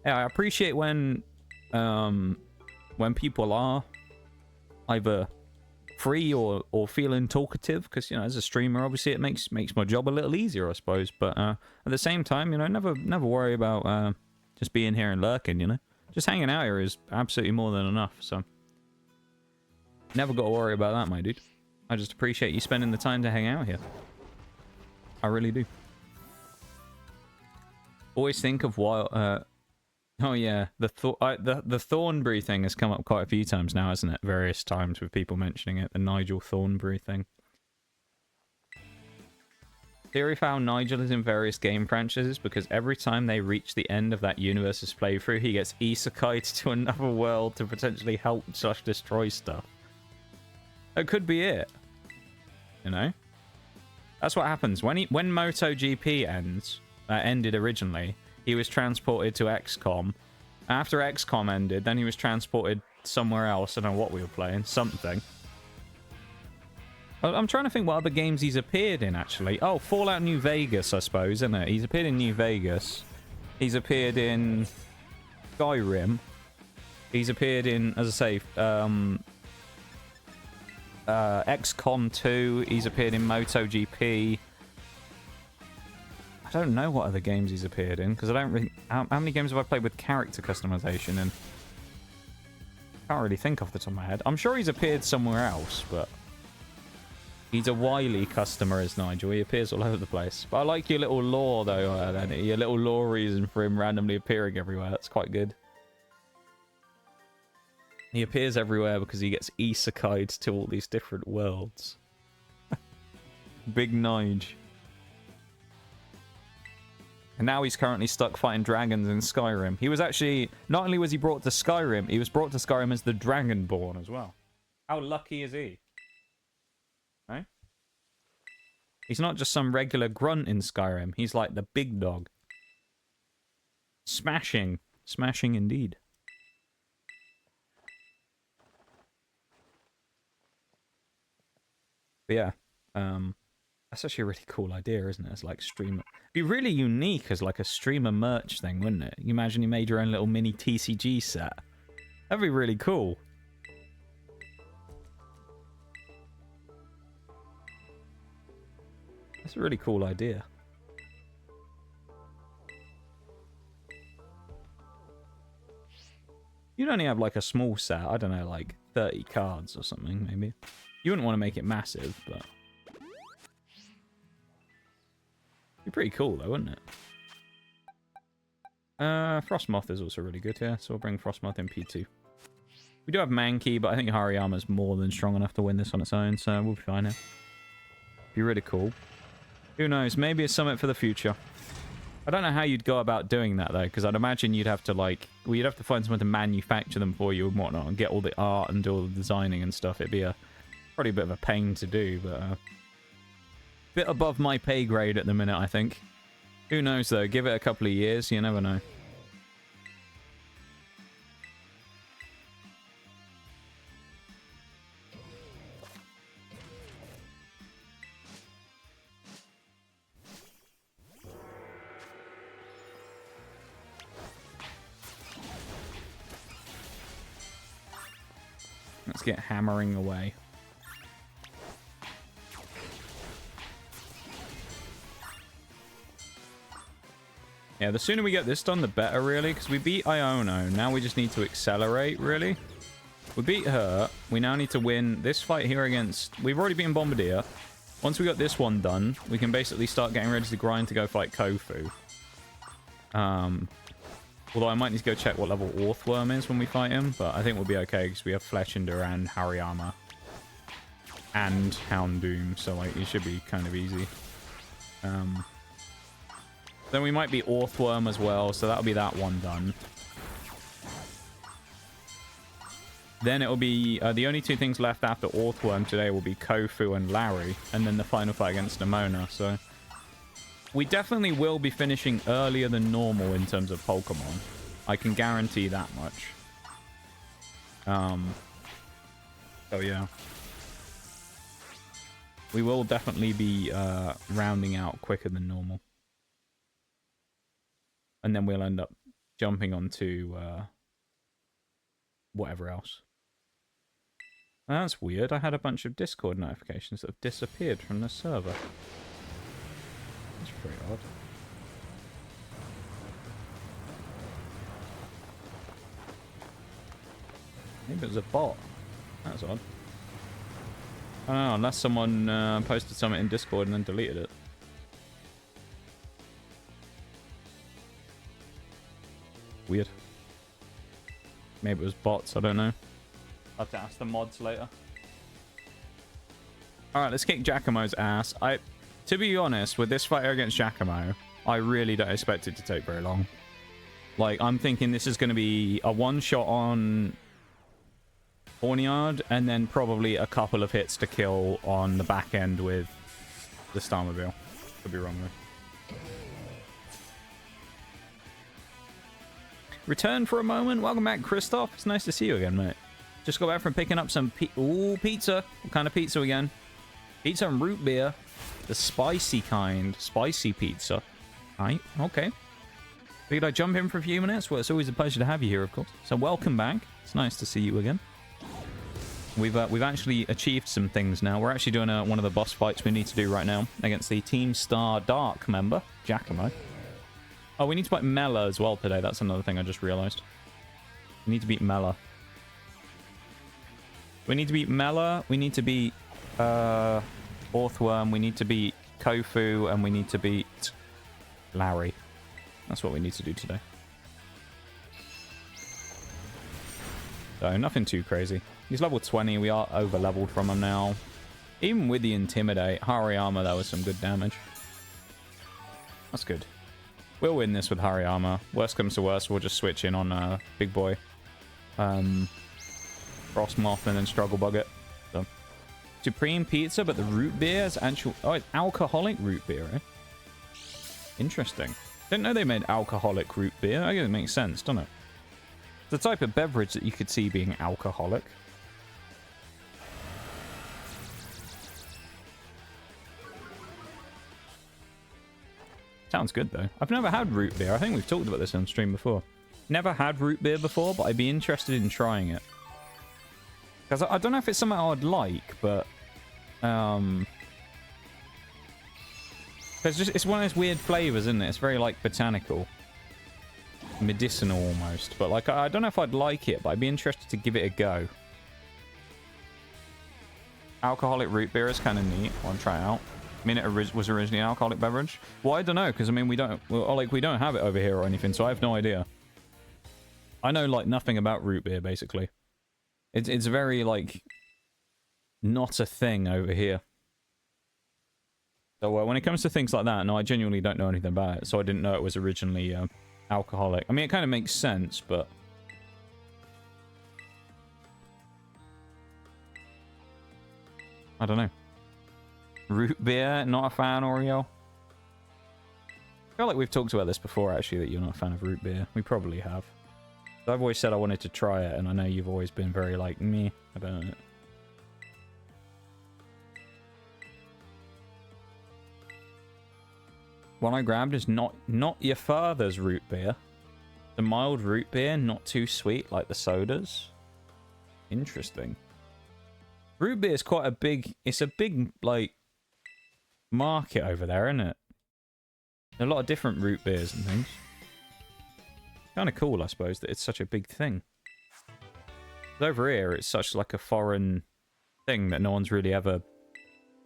Speaker 1: I appreciate when people are either free or feeling talkative, because, you know, as a streamer, obviously it makes my job a little easier, I suppose. But at the same time, you know, never worry about just being here and lurking, you know? Just hanging out here is absolutely more than enough, so... Never got to worry about that, my dude. I just appreciate you spending the time to hang out here. I really do. Always think of why... oh yeah, the Thornberry thing has come up quite a few times now, hasn't it? Various times with people mentioning it. The Nigel Thornberry thing. Theory of how Nigel is in various game franchises because every time they reach the end of that universe's playthrough, he gets isekai'd to another world to potentially help/destroy stuff. That could be it. You know? That's what happens. When MotoGP ended originally, he was transported to XCOM. After XCOM ended, then he was transported somewhere else. I don't know what we were playing. Something. I'm trying to think what other games he's appeared in, actually. Oh, Fallout New Vegas, I suppose, isn't it? He's appeared in New Vegas. He's appeared in Skyrim. He's appeared in, as I say, XCOM 2. He's appeared in MotoGP. I don't know what other games he's appeared in, because I don't really... How many games have I played with character customization in? Can't really think off the top of my head. I'm sure he's appeared somewhere else, but... He's a wily customer, is Nigel. He appears all over the place. But I like your little lore, though, Lenny. Your little lore reason for him randomly appearing everywhere. That's quite good. He appears everywhere because he gets isekai'd to all these different worlds. Big Nige. And now he's currently stuck fighting dragons in Skyrim. He was actually... Not only was he brought to Skyrim, he was brought to Skyrim as the Dragonborn as well. How lucky is he? Right? He's not just some regular grunt in Skyrim. He's like the big dog. Smashing. Smashing indeed. But yeah, that's actually a really cool idea, isn't it? It's like streamer. It'd be really unique as like a streamer merch thing, wouldn't it? You imagine you made your own little mini TCG set. That'd be really cool. That's a really cool idea. You'd only have like a small set, I don't know, like 30 cards or something, maybe. You wouldn't want to make it massive, but... It'd be pretty cool, though, wouldn't it? Frostmoth is also really good, yeah, so we'll bring Frostmoth in P2. We do have Mankey, but I think Hariyama's more than strong enough to win this on its own, so we'll be fine here. Be really cool. Who knows, maybe it's something for the future. I don't know how you'd go about doing that, though, because I'd imagine you'd have to, like... Well, you'd have to find someone to manufacture them for you and whatnot, and get all the art and do all the designing and stuff. It'd be probably a bit of a pain to do, but... bit above my pay grade at the minute, I think. Who knows, though? Give it a couple of years, you never know. Let's get hammering away. Yeah, the sooner we get this done, the better, really, because we beat Iono. Now we just need to accelerate, really. We beat her. We now need to win this fight here against... We've already beaten Bombardier. Once we got this one done, we can basically start getting ready to grind to go fight Kofu. Although I might need to go check what level Orthworm is when we fight him, but I think we'll be okay because we have Fletchinder and Hariyama. and Houndoom, so like it should be kind of easy. Then we might be Orthworm as well, so that'll be that one done. Then it'll be the only two things left after Orthworm today will be Kofu and Larry, and then the final fight against Nemona. So we definitely will be finishing earlier than normal in terms of Pokemon. I can guarantee that much. So yeah. We will definitely be rounding out quicker than normal. And then we'll end up jumping onto whatever else. That's weird. I had a bunch of Discord notifications that have disappeared from the server. That's very odd. Maybe it was a bot. That's odd. I don't know, unless someone posted something in Discord and then deleted it. Weird. Maybe it was bots, I don't know. I'll have to ask the mods later. Alright, let's kick Giacomo's ass. To be honest, with this fight against Giacomo, I really don't expect it to take very long. Like, I'm thinking this is going to be a one-shot on Hornyard, and then probably a couple of hits to kill on the back end with the Starmobile. Could be wrong though. Return for a moment. Welcome back, Christoph. It's nice to see you again, mate. Just got back from picking up some pizza. What kind of pizza again? Pizza and root beer. The spicy kind. Spicy pizza. Right, okay. Figured I'd jump in for a few minutes. Well, it's always a pleasure to have you here, of course. So welcome back. It's nice to see you again. We've actually achieved some things now. We're actually doing one of the boss fights we need to do right now against the Team Star Dark member, Giacomo. Oh, we need to fight Mela as well today. That's another thing I just realized. We need to beat Mela. We need to beat Mela. We need to beat Orthworm. We need to beat Kofu. And we need to beat Larry. That's what we need to do today. So, nothing too crazy. He's level 20. We are over-leveled from him now. Even with the Intimidate, Hariyama, that was some good damage. That's good. We'll win this with Hariyama. Worst comes to worst, we'll just switch in on Big Boy. Frostmoth and then Struggle Bug it. So. Supreme Pizza, but the root beer is actual... Oh, it's alcoholic root beer, eh? Interesting. Didn't know they made alcoholic root beer. I guess it makes sense, doesn't it? It's the type of beverage that you could see being alcoholic. Sounds good, though. I've never had root beer. I think we've talked about this on stream before. Never had root beer before, but I'd be interested in trying it. Because I don't know if it's something I would like, but... It's one of those weird flavors, isn't it? It's very, like, botanical. Medicinal, almost. But, like, I don't know if I'd like it, but I'd be interested to give it a go. Alcoholic root beer is kind of neat. I want to try it out. I mean, it was originally an alcoholic beverage. Well, I don't know, because, I mean, we don't have it over here or anything, so I have no idea. I know, like, nothing about root beer, basically. It's very, like, not a thing over here. So, when it comes to things like that, no, I genuinely don't know anything about it, so I didn't know it was originally alcoholic. I mean, it kind of makes sense, but... I don't know. Root beer, not a fan, Oreo? I feel like we've talked about this before, actually, that you're not a fan of root beer. We probably have. So I've always said I wanted to try it, and I know you've always been very like, meh about it. What I grabbed is not your father's root beer. The mild root beer, not too sweet like the sodas. Interesting. Root beer is quite a big... It's a big, like... market over there, isn't it? There are a lot of different root beers and things. Kind of cool, I suppose, that it's such a big thing. But over here, it's such like a foreign thing that no one's really ever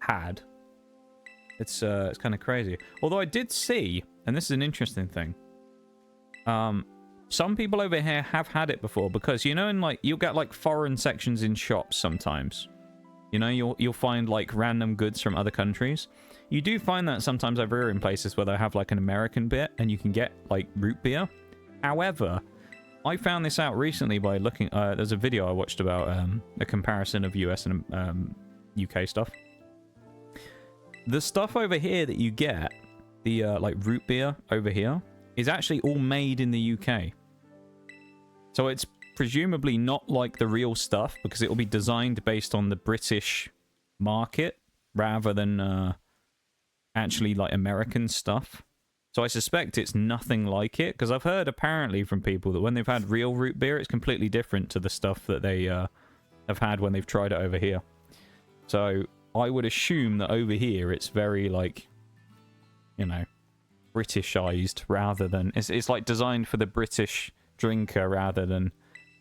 Speaker 1: had. It's kind of crazy. Although I did see, and this is an interesting thing, some people over here have had it before, because you know, in like you'll get like foreign sections in shops sometimes. You know, you'll find like random goods from other countries. You do find that sometimes over here in places where they have like an American bit and you can get like root beer. However, I found this out recently by looking, there's a video I watched about a comparison of US and UK stuff. The stuff over here that you get, the like root beer over here, is actually all made in the UK. So it's presumably not like the real stuff because it will be designed based on the British market rather than actually like American stuff. So I suspect it's nothing like it because I've heard apparently from people that when they've had real root beer, it's completely different to the stuff that they have had when they've tried it over here. So I would assume that over here it's very like, you know, Britishized rather than... It's like designed for the British drinker rather than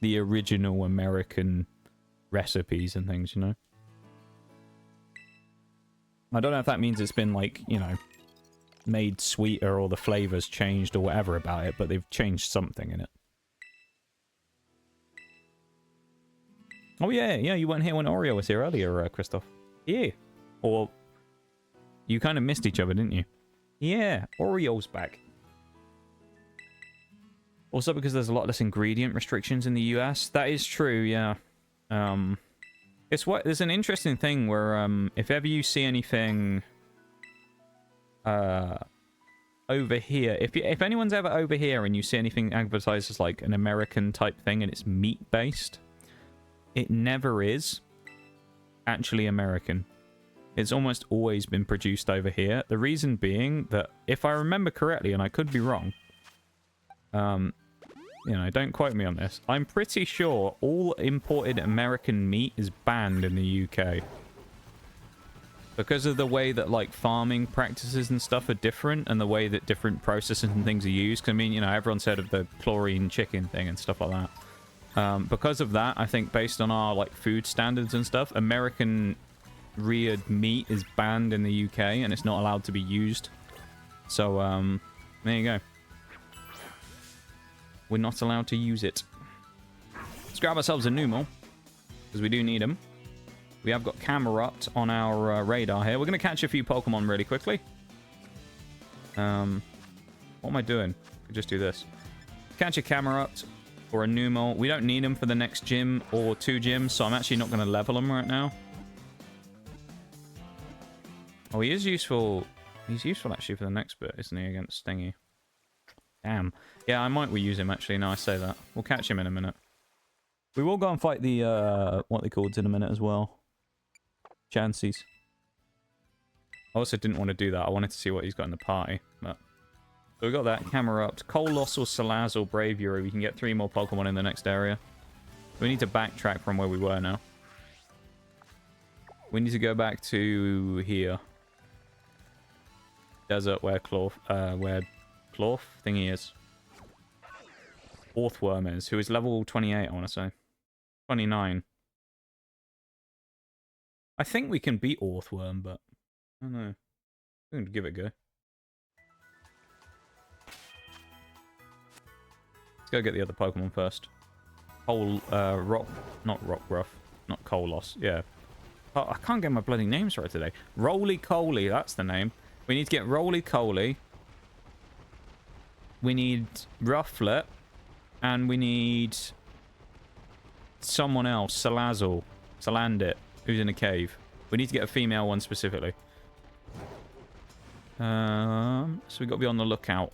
Speaker 1: the original American recipes and things, you know? I don't know if that means it's been like, you know, made sweeter or the flavors changed or whatever about it, but they've changed something in it. Oh yeah, you weren't here when Oreo was here earlier, Christoph. Yeah. Or you kind of missed each other, didn't you? Yeah, Oreo's back. Also because there's a lot less ingredient restrictions in the US. That is true, yeah. There's an interesting thing where if ever you see anything over here, if anyone's ever over here and you see anything advertised as like an American type thing and it's meat based, it never is actually American. It's almost always been produced over here. The reason being that, if I remember correctly, and I could be wrong, you know, don't quote me on this, I'm pretty sure all imported American meat is banned in the UK. Because of the way that, like, farming practices and stuff are different, and the way that different processes and things are used. 'Cause, I mean, you know, everyone's heard of the chlorine chicken thing and stuff like that. Because of that, I think based on our, like, food standards and stuff, American reared meat is banned in the UK and it's not allowed to be used. So there you go, we're not allowed to use it. Let's grab ourselves a Numel because we do need them. We have got Camerupt on our radar here. We're going to catch a few Pokemon really quickly. What am I doing? I could just do this. Catch a Camerupt or a Numel. We don't need them for the next gym or 2 gyms, so I'm actually not going to level them right now. Oh, he is useful. He's useful, actually, for the next bit, isn't he, against Stingy? Damn. Yeah, I might reuse him, actually, now I say that. We'll catch him in a minute. We will go and fight the, what they called in a minute as well. Chanseys. I also didn't want to do that. I wanted to see what he's got in the party. But... So we got that. Camerupt. Colossal, Salazzle, Braviary. We can get 3 more Pokemon in the next area. We need to backtrack from where we were now. We need to go back to here. Desert where Clorf thingy is. Orthworm is, who is level 28, I want to say. 29. I think we can beat Orthworm, but I don't know. We're going to give it a go. Let's go get the other Pokemon first. Not Rockruff. Not Colos, yeah. Oh, I can't get my bloody names right today. Roly-Coly, that's the name. We need to get Roly-Coly. We need Rufflet. And we need someone else. Salazzle. Salandit, who's in a cave. We need to get a female one specifically. So we've got to be on the lookout.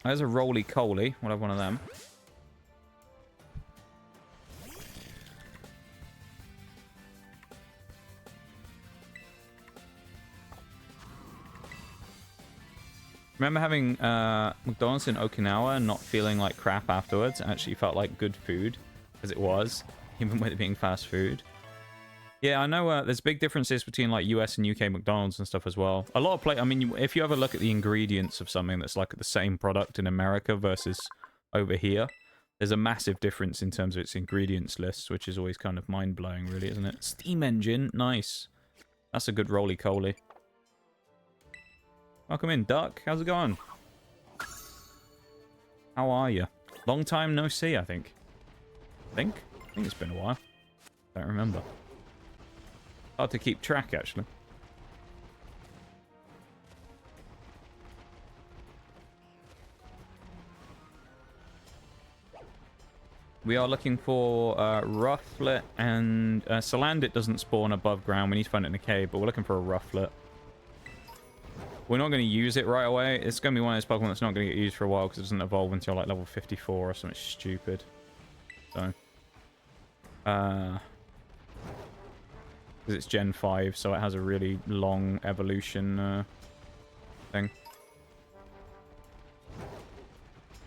Speaker 1: There's a Roly-Coly. We'll have one of them. Remember having McDonald's in Okinawa and not feeling like crap afterwards? It actually felt like good food, as it was, even with it being fast food. Yeah, I know there's big differences between like US and UK McDonald's and stuff as well. A lot of I mean, if you ever look at the ingredients of something that's like the same product in America versus over here, there's a massive difference in terms of its ingredients list, which is always kind of mind-blowing, really, isn't it? Steam engine, nice. That's a good Roly-Coly. Welcome in, Duck. How's it going? How are you? Long time no see, I think. I think it's been a while. Don't remember. Hard to keep track, actually. We are looking for Rufflet and Salandit doesn't spawn above ground. We need to find it in a cave, but we're looking for a Rufflet. We're not going to use it right away. It's going to be one of those Pokemon that's not going to get used for a while because it doesn't evolve until like level 54 or something stupid. So, because it's Gen 5, so it has a really long evolution thing.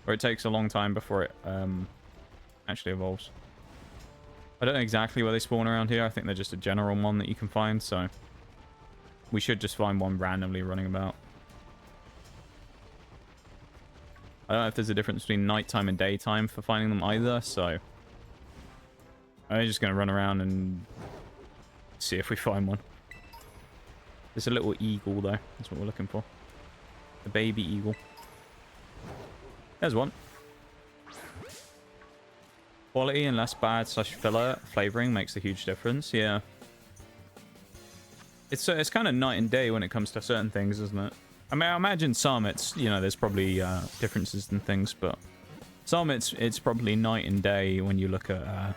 Speaker 1: Or it takes a long time before it actually evolves. I don't know exactly where they spawn around here. I think they're just a general one that you can find, so we should just find one randomly running about. I don't know if there's a difference between nighttime and daytime for finding them either, so I'm just going to run around and see if we find one. There's a little eagle, though. That's what we're looking for. The baby eagle. There's one. Quality and less bad / filler flavoring makes a huge difference. Yeah. It's kind of night and day when it comes to certain things, isn't it? I mean, I imagine some it's, you know, there's probably differences in things, but some it's probably night and day when you look at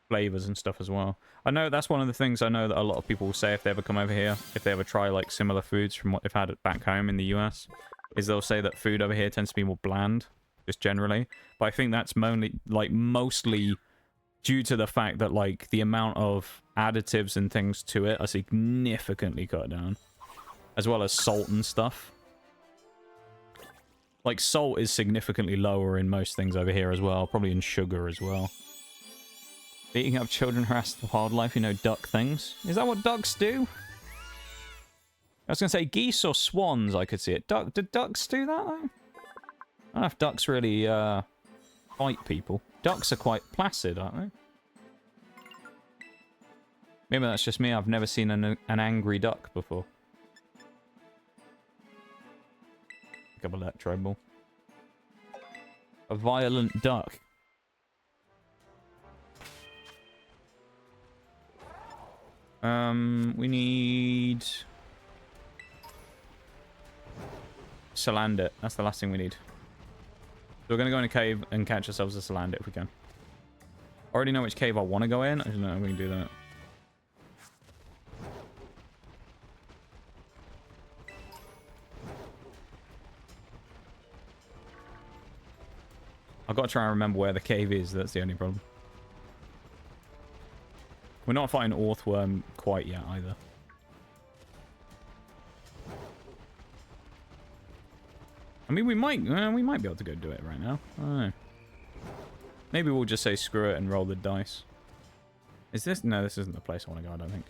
Speaker 1: flavors and stuff as well. I know that's one of the things I know that a lot of people will say if they ever come over here, if they ever try like similar foods from what they've had back home in the US, is they'll say that food over here tends to be more bland, just generally. But I think that's mostly due to the fact that like the amount of additives and things to it are significantly cut down, as well as salt and stuff. Like salt is significantly lower in most things over here as well, probably in sugar as well. Beating up children harass the wildlife, you know, duck things. Is that what ducks do? I was going to say geese or swans, I could see it. Did ducks do that, though? I don't know if ducks really fight people. Ducks are quite placid, aren't they? Maybe that's just me. I've never seen an angry duck before. Pick up Electro Ball. A violent duck. We need Salandit. That's the last thing we need. So we're going to go in a cave and catch ourselves a Salandit if we can. I already know which cave I want to go in. I don't know if we can do that. I've got to try and remember where the cave is. That's the only problem. We're not fighting Orthworm quite yet either. I mean, we might be able to go do it right now. I don't know. Maybe we'll just say screw it and roll the dice. Is this? No, this isn't the place I want to go, I don't think.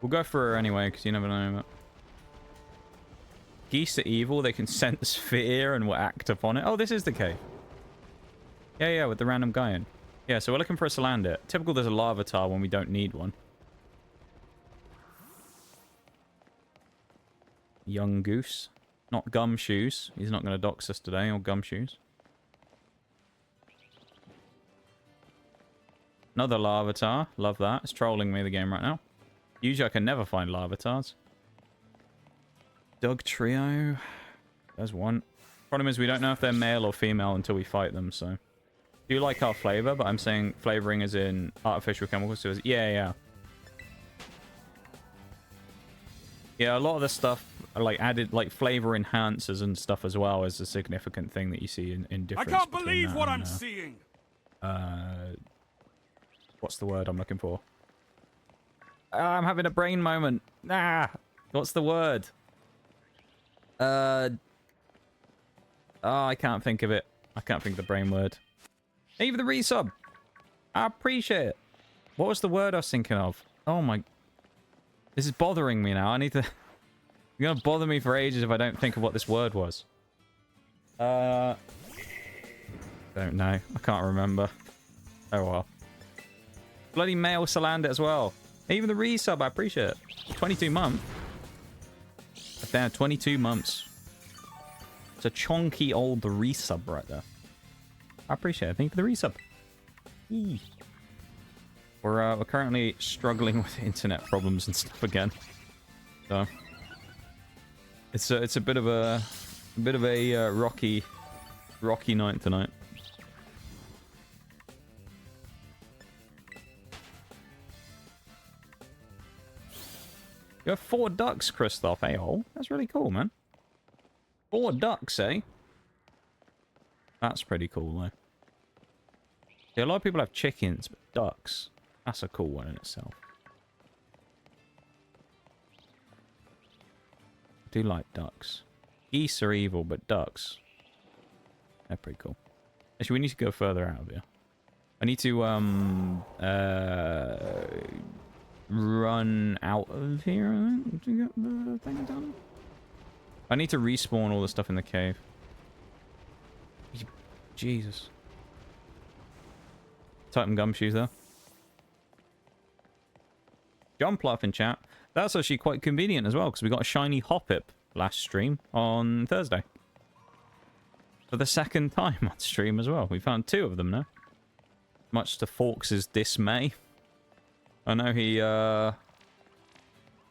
Speaker 1: We'll go for her anyway, because you never know. But geese are evil. They can sense fear and will act upon it. Oh, this is the cave. Yeah, with the random guy in. Yeah, so we're looking for a Salandit. Typical there's a Larvitar when we don't need one. Young Goose. Not Gumshoes. He's not going to dox us today, or Gumshoes. Another Larvitar. Love that. It's trolling me the game right now. Usually I can never find Larvitars. Dog Trio. There's one. Problem is we don't know if they're male or female until we fight them, so... Do you like our flavor? But I'm saying flavoring is in artificial chemicals. So yeah. Yeah, a lot of the stuff, like added, like flavor enhancers and stuff as well, is a significant thing that you see in difference.
Speaker 2: I can't believe what I'm seeing.
Speaker 1: What's the word I'm looking for? I'm having a brain moment. What's the word? Oh, I can't think of it. I can't think of the brain word. Thank you for the resub. I appreciate it. What was the word I was thinking of? Oh my... This is bothering me now. I need to... You're going to bother me for ages if I don't think of what this word was. Don't know. I can't remember. Oh well. Bloody male Salandit as well. Even the resub, I appreciate it. 22 months. Damn, 22 months. It's a chonky old resub right there. I appreciate it. Thank you for the resub. We're currently struggling with internet problems and stuff again. So it's a bit of a rocky night tonight. You have 4 ducks, Christoph. Hey, oh, that's really cool, man. 4 ducks, eh? That's pretty cool, though. Yeah, a lot of people have chickens, but ducks, that's a cool one in itself. I do like ducks. Geese are evil, but ducks, they're pretty cool. Actually, we need to go further out of here. I need to, run out of here, I think, to get the thing done. I need to respawn all the stuff in the cave. Jesus. Titan gumshoes, though. Jump off in chat. That's actually quite convenient as well, because we got a shiny Hoppip last stream on Thursday. For the 2nd time on stream as well. We found 2 of them now. Much to Forks' dismay. I know he, I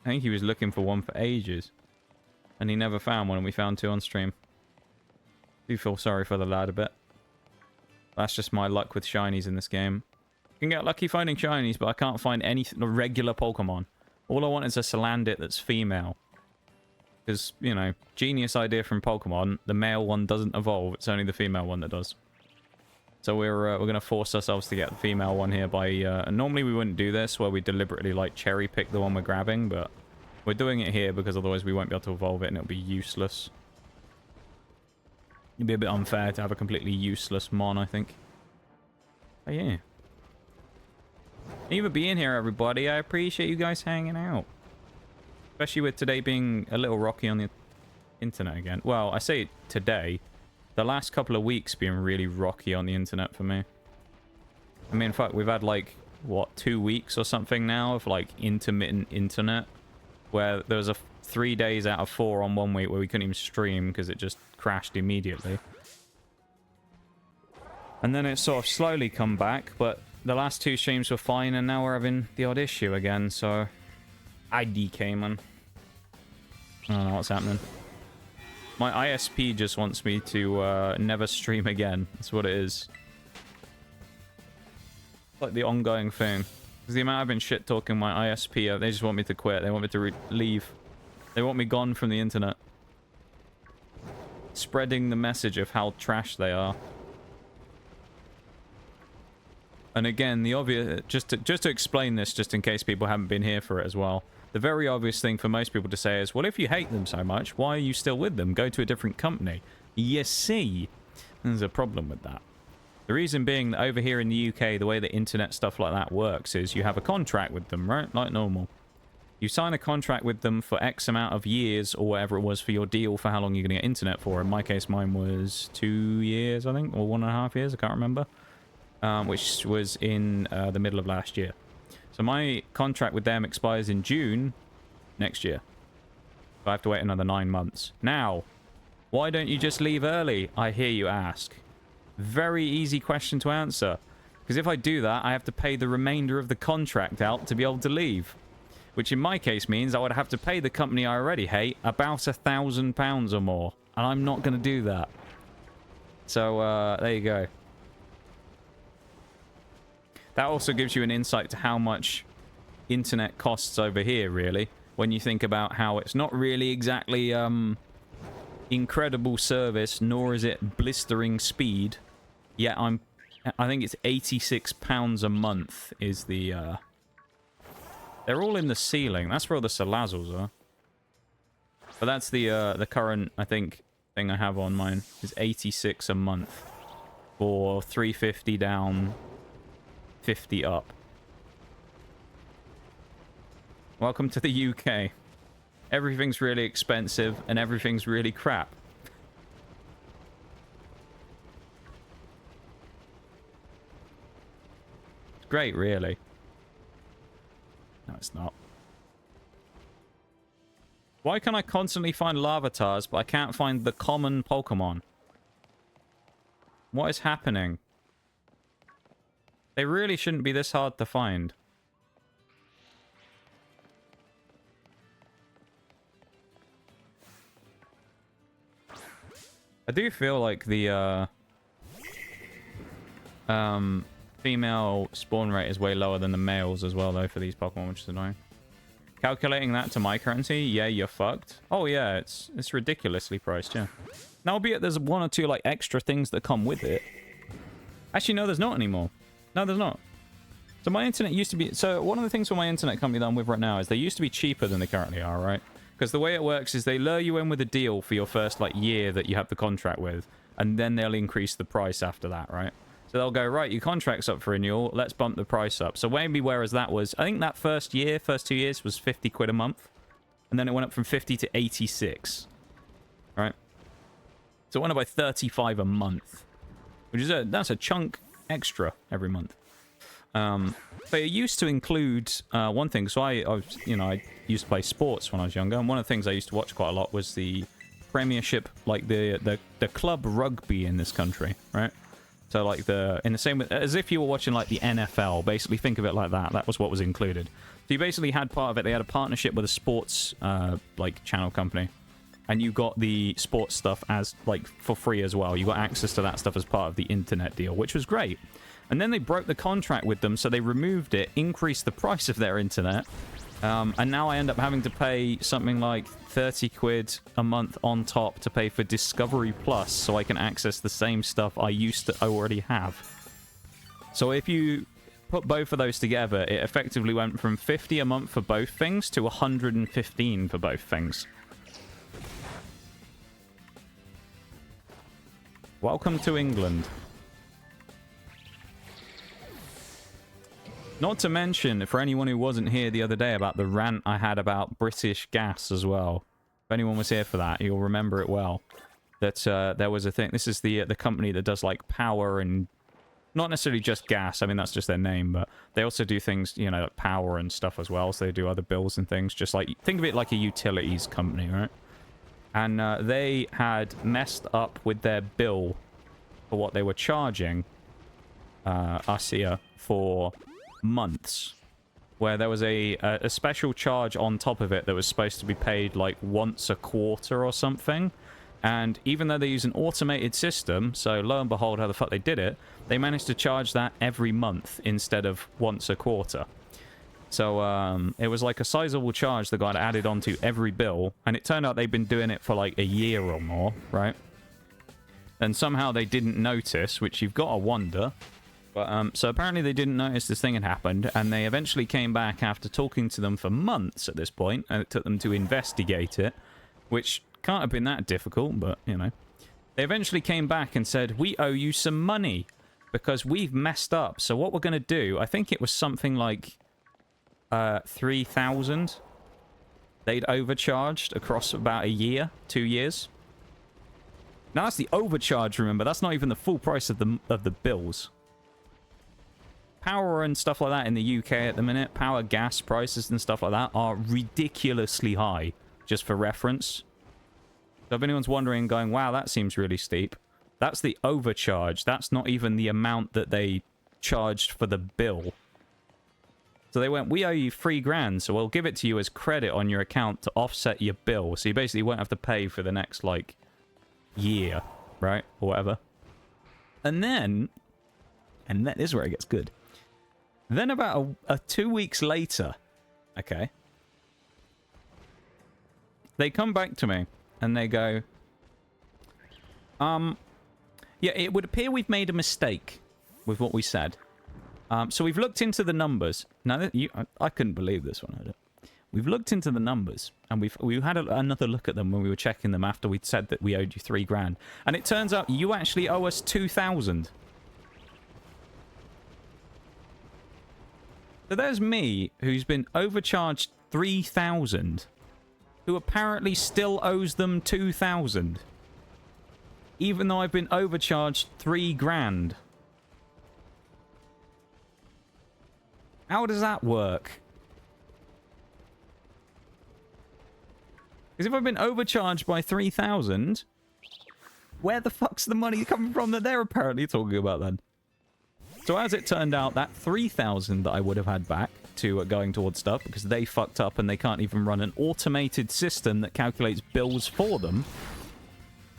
Speaker 1: think he was looking for one for ages. And he never found one, and we found 2 on stream. Do feel sorry for the lad a bit. That's just my luck with shinies in this game. You can get lucky finding shinies, but I can't find any regular Pokemon. All I want is a Salandit that's female. Because, you know, genius idea from Pokemon. The male one doesn't evolve. It's only the female one that does. So we're going to force ourselves to get the female one here by... normally we wouldn't do this, where we deliberately, like, cherry-pick the one we're grabbing, but... We're doing it here because otherwise we won't be able to evolve it and it'll be useless. It'd be a bit unfair to have a completely useless Mon, I think. Oh, yeah. Thank you for being here, everybody. I appreciate you guys hanging out. Especially with today being a little rocky on the internet again. Well, I say today. The last couple of weeks being really rocky on the internet for me. I mean, fuck, we've had like, what, 2 weeks or something now of like intermittent internet. Where there was 3 days out of 4 on one week where we couldn't even stream because it just crashed immediately. And then it sort of slowly come back, but the last 2 streams were fine, and now we're having the odd issue again, so... IDK, man. I don't know what's happening. My ISP just wants me to never stream again. That's what it is. Like the ongoing thing. Because the amount I've been shit-talking my ISP, they just want me to quit. They want me to leave. They want me gone from the internet. Spreading the message of how trash they are. And again, the obvious... Just to explain this, just in case people haven't been here for it as well. The very obvious thing for most people to say is, well, if you hate them so much, why are you still with them? Go to a different company. You see, there's a problem with that. The reason being that over here in the UK, the way the internet stuff like that works is you have a contract with them, right? Like normal. You sign a contract with them for X amount of years or whatever it was for your deal for how long you're going to get internet for. In my case, mine was 2 years, I think, or 1.5 years. I can't remember. Which was in the middle of last year. So my contract with them expires in June next year. So I have to wait another 9 months. Now, why don't you just leave early? I hear you ask. Very easy question to answer. Because if I do that, I have to pay the remainder of the contract out to be able to leave. Which in my case means I would have to pay the company I already hate about £1,000 or more. And I'm not going to do that. So, there you go. That also gives you an insight to how much internet costs over here, really. When you think about how it's not really exactly incredible service, nor is it blistering speed. Yet I think it's £86 a month is the... They're all in the ceiling. That's where all the Salazzles are. But that's the current, I think, thing I have on mine. Is 86 a month. For 350 down, 50 up. Welcome to the UK. Everything's really expensive and everything's really crap. It's great, really. No, it's not. Why can I constantly find Larvatars, but I can't find the common Pokemon? What is happening? They really shouldn't be this hard to find. I do feel like the female spawn rate is way lower than the males as well, though, for these Pokemon, which is annoying. Calculating that to my currency, yeah, you're fucked. Oh yeah, it's ridiculously priced, yeah. Now, albeit there's one or two like extra things that come with it. Actually, no, there's not anymore. No, there's not. So my internet used to be... So one of the things for my internet company that I'm with right now is they used to be cheaper than they currently are, right? Because the way it works is they lure you in with a deal for your first like year that you have the contract with, and then they'll increase the price after that, right? So they'll go, right, your contract's up for renewal, let's bump the price up. So maybe whereas that was, I think that first 2 years was 50 quid a month. And then it went up from 50 to 86. Right? So it went up by 35 a month. Which is that's a chunk extra every month. But it used to include one thing. So I was, I used to play sports when I was younger. And one of the things I used to watch quite a lot was the Premiership, like the club rugby in this country, right? So like in the same, as if you were watching like the NFL, basically think of it like that. That was what was included. So you basically had part of it. They had a partnership with a sports like channel company, and you got the sports stuff as like for free as well. You got access to that stuff as part of the internet deal, which was great. And then they broke the contract with them, so they removed it, increased the price of their internet, and now I end up having to pay something like 30 quid a month on top to pay for Discovery Plus so I can access the same stuff I already have. So if you put both of those together, it effectively went from 50 a month for both things to 115 for both things. Welcome to England. Not to mention, for anyone who wasn't here the other day, about the rant I had about British Gas as well. If anyone was here for that, you'll remember it well. That there was a thing. This is the company that does like power and not necessarily just gas. I mean, that's just their name, but they also do things, like power and stuff as well. So they do other bills and things. Just like, think of it like a utilities company, right? And they had messed up with their bill for what they were charging us here for months, where there was a special charge on top of it that was supposed to be paid like once a quarter or something. And even though they use an automated system, so lo and behold how the fuck they did it, they managed to charge that every month instead of once a quarter. So it was like a sizable charge that got added onto every bill, and it turned out they'd been doing it for like a year or more, right? And somehow they didn't notice, which you've got to wonder. But so apparently they didn't notice this thing had happened, and they eventually came back after talking to them for months at this point, and it took them to investigate it, which can't have been that difficult, but, They eventually came back and said, we owe you some money because we've messed up. So what we're going to do, I think it was something like 3,000 they'd overcharged across about a year, 2 years. Now that's the overcharge, remember. That's not even the full price of the bills. Power and stuff like that in the UK at the minute, power, gas prices and stuff like that are ridiculously high, just for reference. So if anyone's wondering, going, wow, that seems really steep, that's the overcharge. That's not even the amount that they charged for the bill. So they went, we owe you $3,000, so we'll give it to you as credit on your account to offset your bill. So you basically won't have to pay for the next, like, year, right? Or whatever. And then this is where it gets good. Then about 2 weeks later, okay, they come back to me and they go, yeah, it would appear we've made a mistake with what we said. So we've looked into the numbers. Now, I couldn't believe this when I heard it. We've looked into the numbers, and we had another look at them when we were checking them after we'd said that we owed you $3,000. And it turns out you actually owe us 2,000. So there's me, who's been overcharged 3,000, who apparently still owes them 2,000, even though I've been overcharged $3,000. How does that work? Because if I've been overcharged by 3,000, where the fuck's the money coming from that they're apparently talking about then? So as it turned out, that 3,000 that I would have had back to going towards stuff, because they fucked up and they can't even run an automated system that calculates bills for them,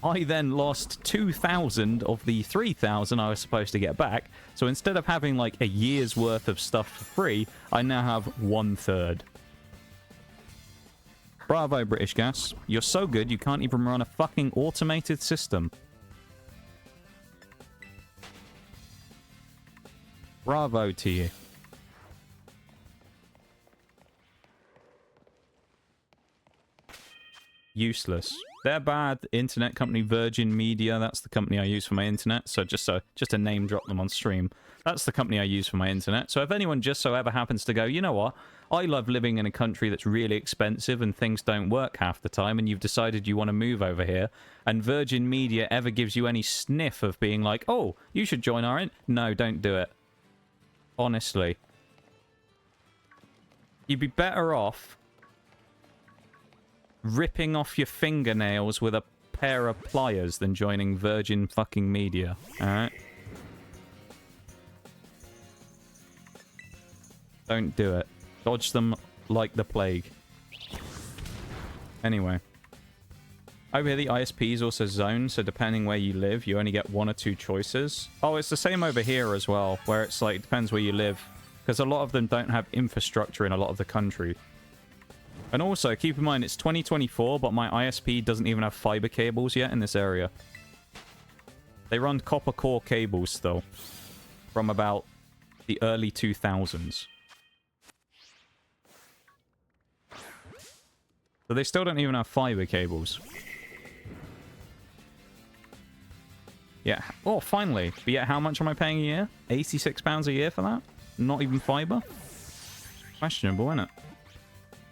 Speaker 1: I then lost 2,000 of the 3,000 I was supposed to get back. So instead of having like a year's worth of stuff for free, I now have 1/3. Bravo, British Gas. You're so good you can't even run a fucking automated system. Bravo to you. Useless. They're bad. Internet company Virgin Media. That's the company I use for my internet. So just to name drop them on stream. That's the company I use for my internet. So if anyone just so ever happens to go, you know what? I love living in a country that's really expensive and things don't work half the time, and you've decided you want to move over here, and Virgin Media ever gives you any sniff of being like, oh, you should join our No, don't do it. Honestly. You'd be better off ripping off your fingernails with a pair of pliers than joining Virgin fucking Media. Alright? Don't do it. Dodge them like the plague. Anyway. Over here, the ISP is also zoned, so depending where you live, you only get 1 or 2 choices. Oh, it's the same over here as well, where it's like, it depends where you live. Because a lot of them don't have infrastructure in a lot of the country. And also, keep in mind, it's 2024, but my ISP doesn't even have fiber cables yet in this area. They run copper core cables still. From about the early 2000s. So they still don't even have fiber cables. Yeah. Oh, finally. But yet, how much am I paying a year? £86 a year for that? Not even fiber? Questionable, isn't it?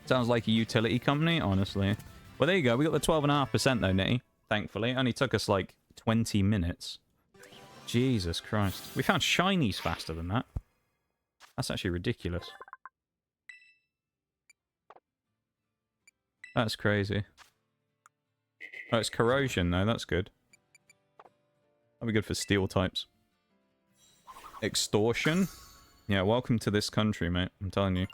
Speaker 1: Sounds like a utility company, honestly. Well, there you go. We got the 12.5% though, Nitty. Thankfully. It only took us like 20 minutes. Jesus Christ. We found shinies faster than that. That's actually ridiculous. That's crazy. Oh, it's corrosion though. That's good. That'll be good for steel types. Extortion? Yeah, welcome to this country, mate. I'm telling you.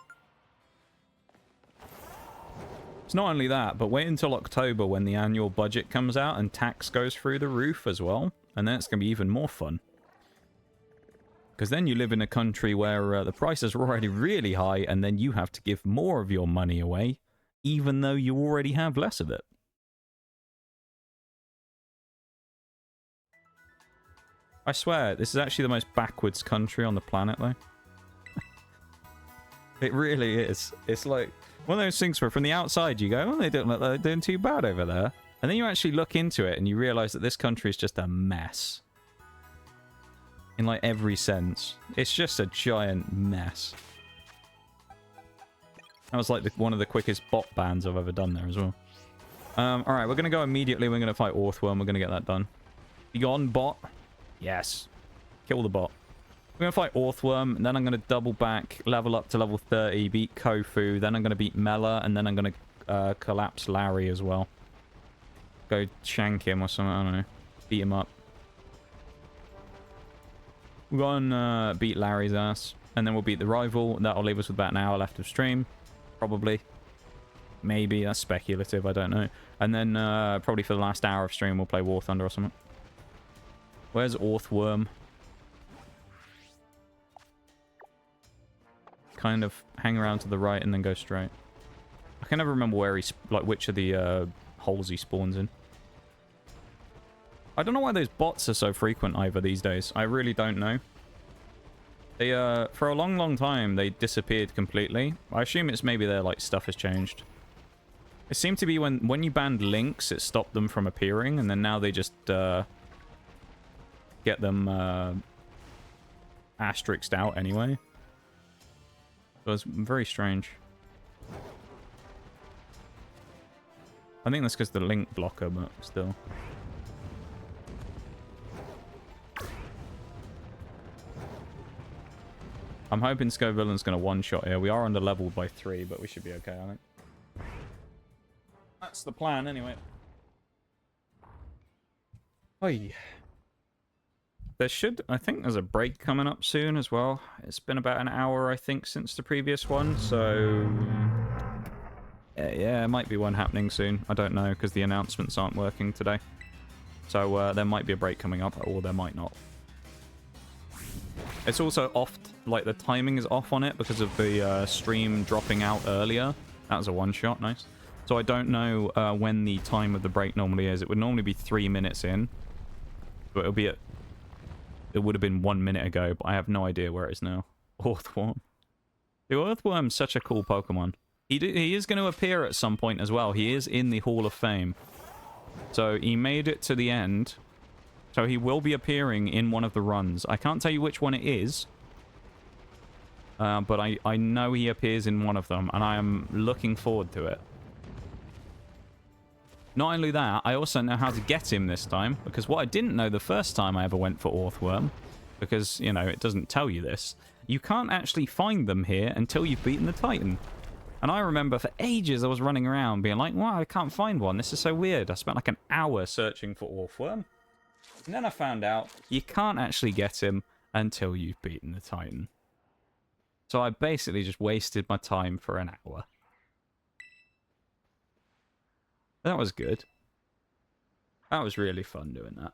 Speaker 1: It's not only that, but wait until October when the annual budget comes out and tax goes through the roof as well. And then it's going to be even more fun. Because then you live in a country where the prices are already really high, and then you have to give more of your money away, even though you already have less of it. I swear, this is actually the most backwards country on the planet, though. It really is. It's like one of those things where from the outside you go, oh, they don't look like they're doing too bad over there. And then you actually look into it and you realize that this country is just a mess. In like every sense. It's just a giant mess. That was like one of the quickest bot bans I've ever done there as well. Alright, we're going to go immediately. We're going to fight Orthworm. We're going to get that done. Be gone, bot. Yes. Kill the bot. We're going to fight Orthworm, and then I'm going to double back, level up to level 30, beat Kofu, then I'm going to beat Mela, and then I'm going to collapse Larry as well. Go shank him or something, I don't know. Beat him up. We'll go and beat Larry's ass, and then we'll beat the rival. That'll leave us with about an hour left of stream. Probably. Maybe, that's speculative, I don't know. And then probably for the last hour of stream we'll play War Thunder or something. Where's Orthworm? Kind of hang around to the right and then go straight. I can never remember where which of the holes he spawns in. I don't know why those bots are so frequent either these days. I really don't know. They for a long time they disappeared completely. I assume it's maybe their like stuff has changed. It seemed to be when you banned links, it stopped them from appearing, and then now they just get them asterisked out anyway. So it's very strange. I think that's because the link blocker, but still. I'm hoping Scovillain's going to one-shot here. We are under-leveled by 3, but we should be okay, I think. That's the plan, anyway. Oi. There should, I think there's a break coming up soon as well. It's been about an hour, I think, since the previous one, so... Yeah, it might be one happening soon. I don't know, because the announcements aren't working today. So there might be a break coming up, or there might not. It's also off, like the timing is off on it because of the stream dropping out earlier. That was a one-shot, nice. So I don't know when the time of the break normally is. It would normally be 3 minutes in. But it'll be at... It would have been 1 minute ago, but I have no idea where it is now. Earthworm. The Earthworm's such a cool Pokemon. He is going to appear at some point as well. He is in the Hall of Fame. So he made it to the end. So he will be appearing in one of the runs. I can't tell you which one it is. But I know he appears in one of them, and I am looking forward to it. Not only that, I also know how to get him this time, because what I didn't know the first time I ever went for Earthworm, because, you know, it doesn't tell you this, you can't actually find them here until you've beaten the Titan. And I remember for ages I was running around being like, wow, I can't find one. This is so weird. I spent like an hour searching for Earthworm. And then I found out you can't actually get him until you've beaten the Titan. So I basically just wasted my time for an hour. That was good. That was really fun doing that.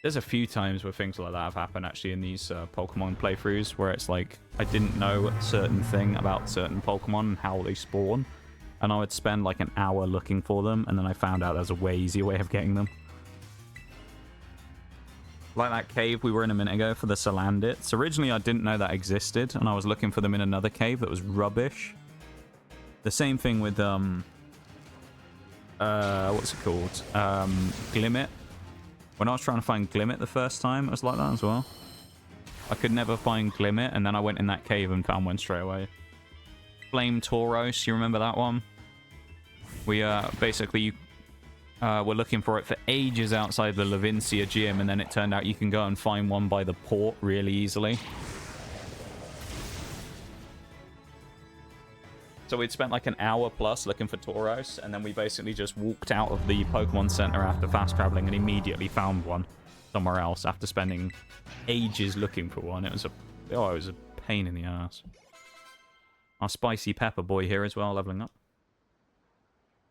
Speaker 1: There's a few times where things like that have happened actually in these Pokemon playthroughs where it's like I didn't know a certain thing about certain Pokemon and how they spawn. And I would spend like an hour looking for them, and then I found out there's a way easier way of getting them. Like that cave we were in a minute ago for the Salandits. Originally I didn't know that existed, and I was looking for them in another cave that was rubbish. The same thing with, what's it called? Glimmet. When I was trying to find Glimmet the first time, it was like that as well. I could never find Glimmet, and then I went in that cave and found one straight away. Flame Tauros, you remember that one? We, basically, were looking for it for ages outside the Levincia gym, and then it turned out you can go and find one by the port really easily. So we'd spent like an hour plus looking for Tauros, and then we basically just walked out of the Pokemon Center after fast traveling and immediately found one somewhere else after spending ages looking for one. It was a pain in the ass. Our Spicy Pepper boy here as well, leveling up.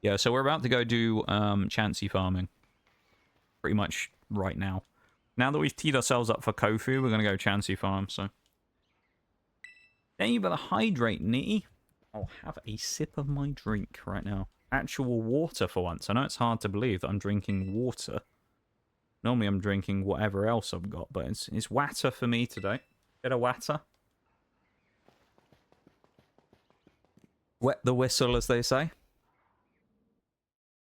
Speaker 1: Yeah, so we're about to go do Chansey farming. Pretty much right now. Now that we've teed ourselves up for Kofu, we're going to go Chansey farm, so. Then you better hydrate, Nitty. I'll have a sip of my drink right now. Actual water for once. I know it's hard to believe that I'm drinking water. Normally I'm drinking whatever else I've got, but it's water for me today. Bit of water. Wet the whistle, as they say.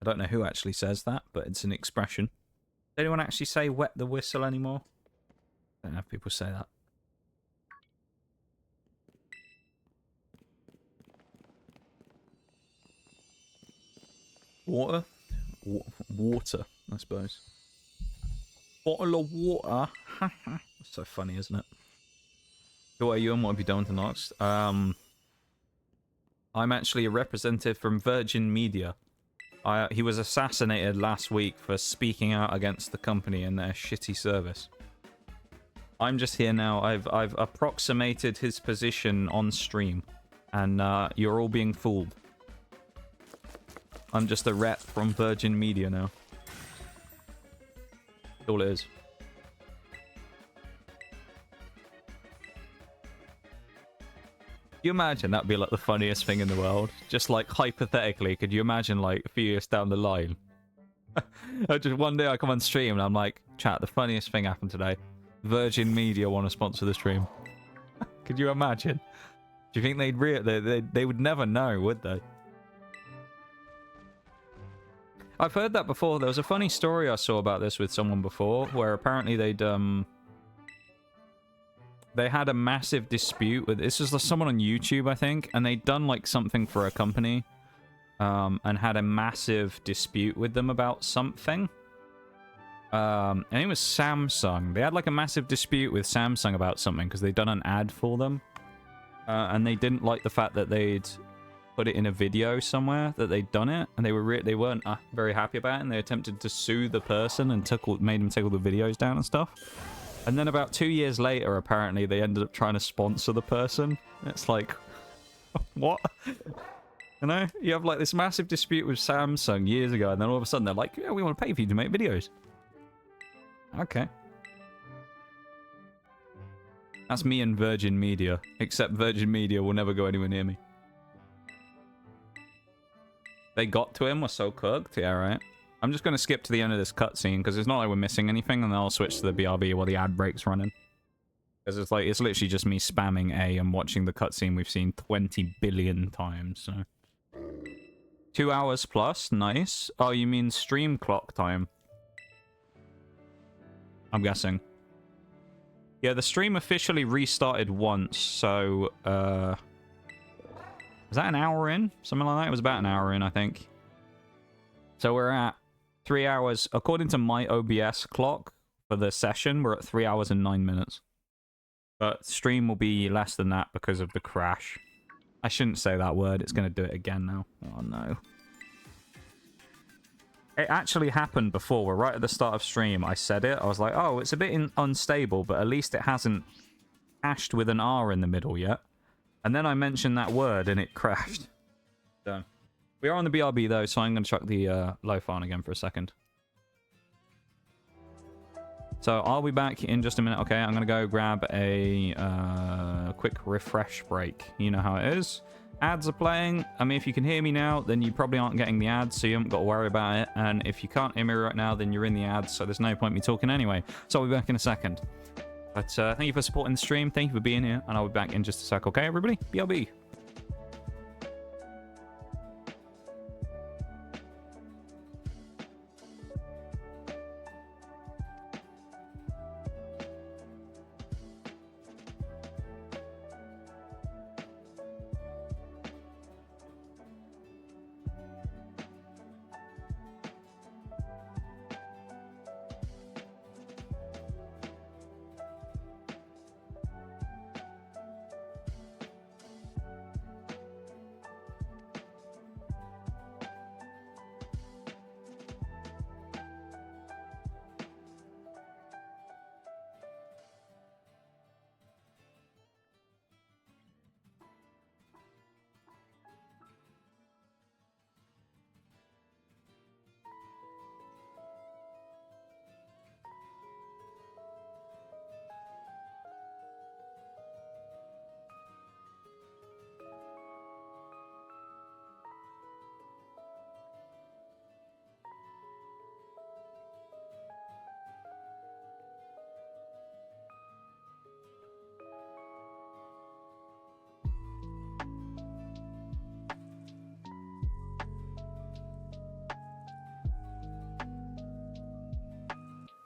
Speaker 1: I don't know who actually says that, but it's an expression. Does anyone actually say wet the whistle anymore? I don't know if people say that. Water? Water, I suppose. Bottle of water. So funny, isn't it? Who are you and what have you done to Nox? I'm actually a representative from Virgin Media. He was assassinated last week for speaking out against the company and their shitty service. I'm just here now. I've approximated his position on stream, and you're all being fooled. I'm just a rep from Virgin Media now. That's all it is. Could you imagine that'd be like the funniest thing in the world? Just like hypothetically, could you imagine like a few years down the line? Just one day I come on stream and I'm like, chat, the funniest thing happened today. Virgin Media want to sponsor the stream. Could you imagine? Do you think they would never know, would they? I've heard that before. There was a funny story I saw about this with someone before, where apparently they had a massive dispute with... This was someone on YouTube, I think, and they'd done like something for a company, and had a massive dispute with them about something. And it was Samsung. They had like a massive dispute with Samsung about something because they'd done an ad for them, and they didn't like the fact that they'd put it in a video somewhere that they'd done it, and they weren't very happy about it, and they attempted to sue the person and made them take all the videos down and stuff. And then about 2 years later, apparently, they ended up trying to sponsor the person. It's like, what? You know, you have like this massive dispute with Samsung years ago, and then all of a sudden they're like, yeah, we want to pay for you to make videos. Okay. That's me and Virgin Media, except Virgin Media will never go anywhere near me. They got to him, we're so cooked. Yeah, right. I'm just going to skip to the end of this cutscene, because it's not like we're missing anything, and then I'll switch to the BRB while the ad break's running. Because it's like, it's literally just me spamming A and watching the cutscene we've seen 20 billion times, so... 2 hours plus, nice. Oh, you mean stream clock time? I'm guessing. Yeah, the stream officially restarted once, so, was that an hour in? Something like that? It was about an hour in, I think. So we're at 3 hours, according to my OBS clock for the session, we're at 3 hours and 9 minutes. But stream will be less than that because of the crash. I shouldn't say that word, it's going to do it again now. Oh no. It actually happened before. We're right at the start of stream. I said it. I was like, oh, it's a bit unstable, but at least it hasn't hashed with an R in the middle yet. And then I mentioned that word and it crashed. So, we are on the BRB though, so I'm going to chuck the lo-fi on again for a second. So I'll be back in just a minute. Okay, I'm going to go grab a quick refresh break. You know how it is. Ads are playing. I mean, if you can hear me now, then you probably aren't getting the ads, so you haven't got to worry about it. And if you can't hear me right now, then you're in the ads, so there's no point me talking anyway. So I'll be back in a second. But thank you for supporting the stream. Thank you for being here, and I'll be back in just a sec. Okay, everybody? BRB.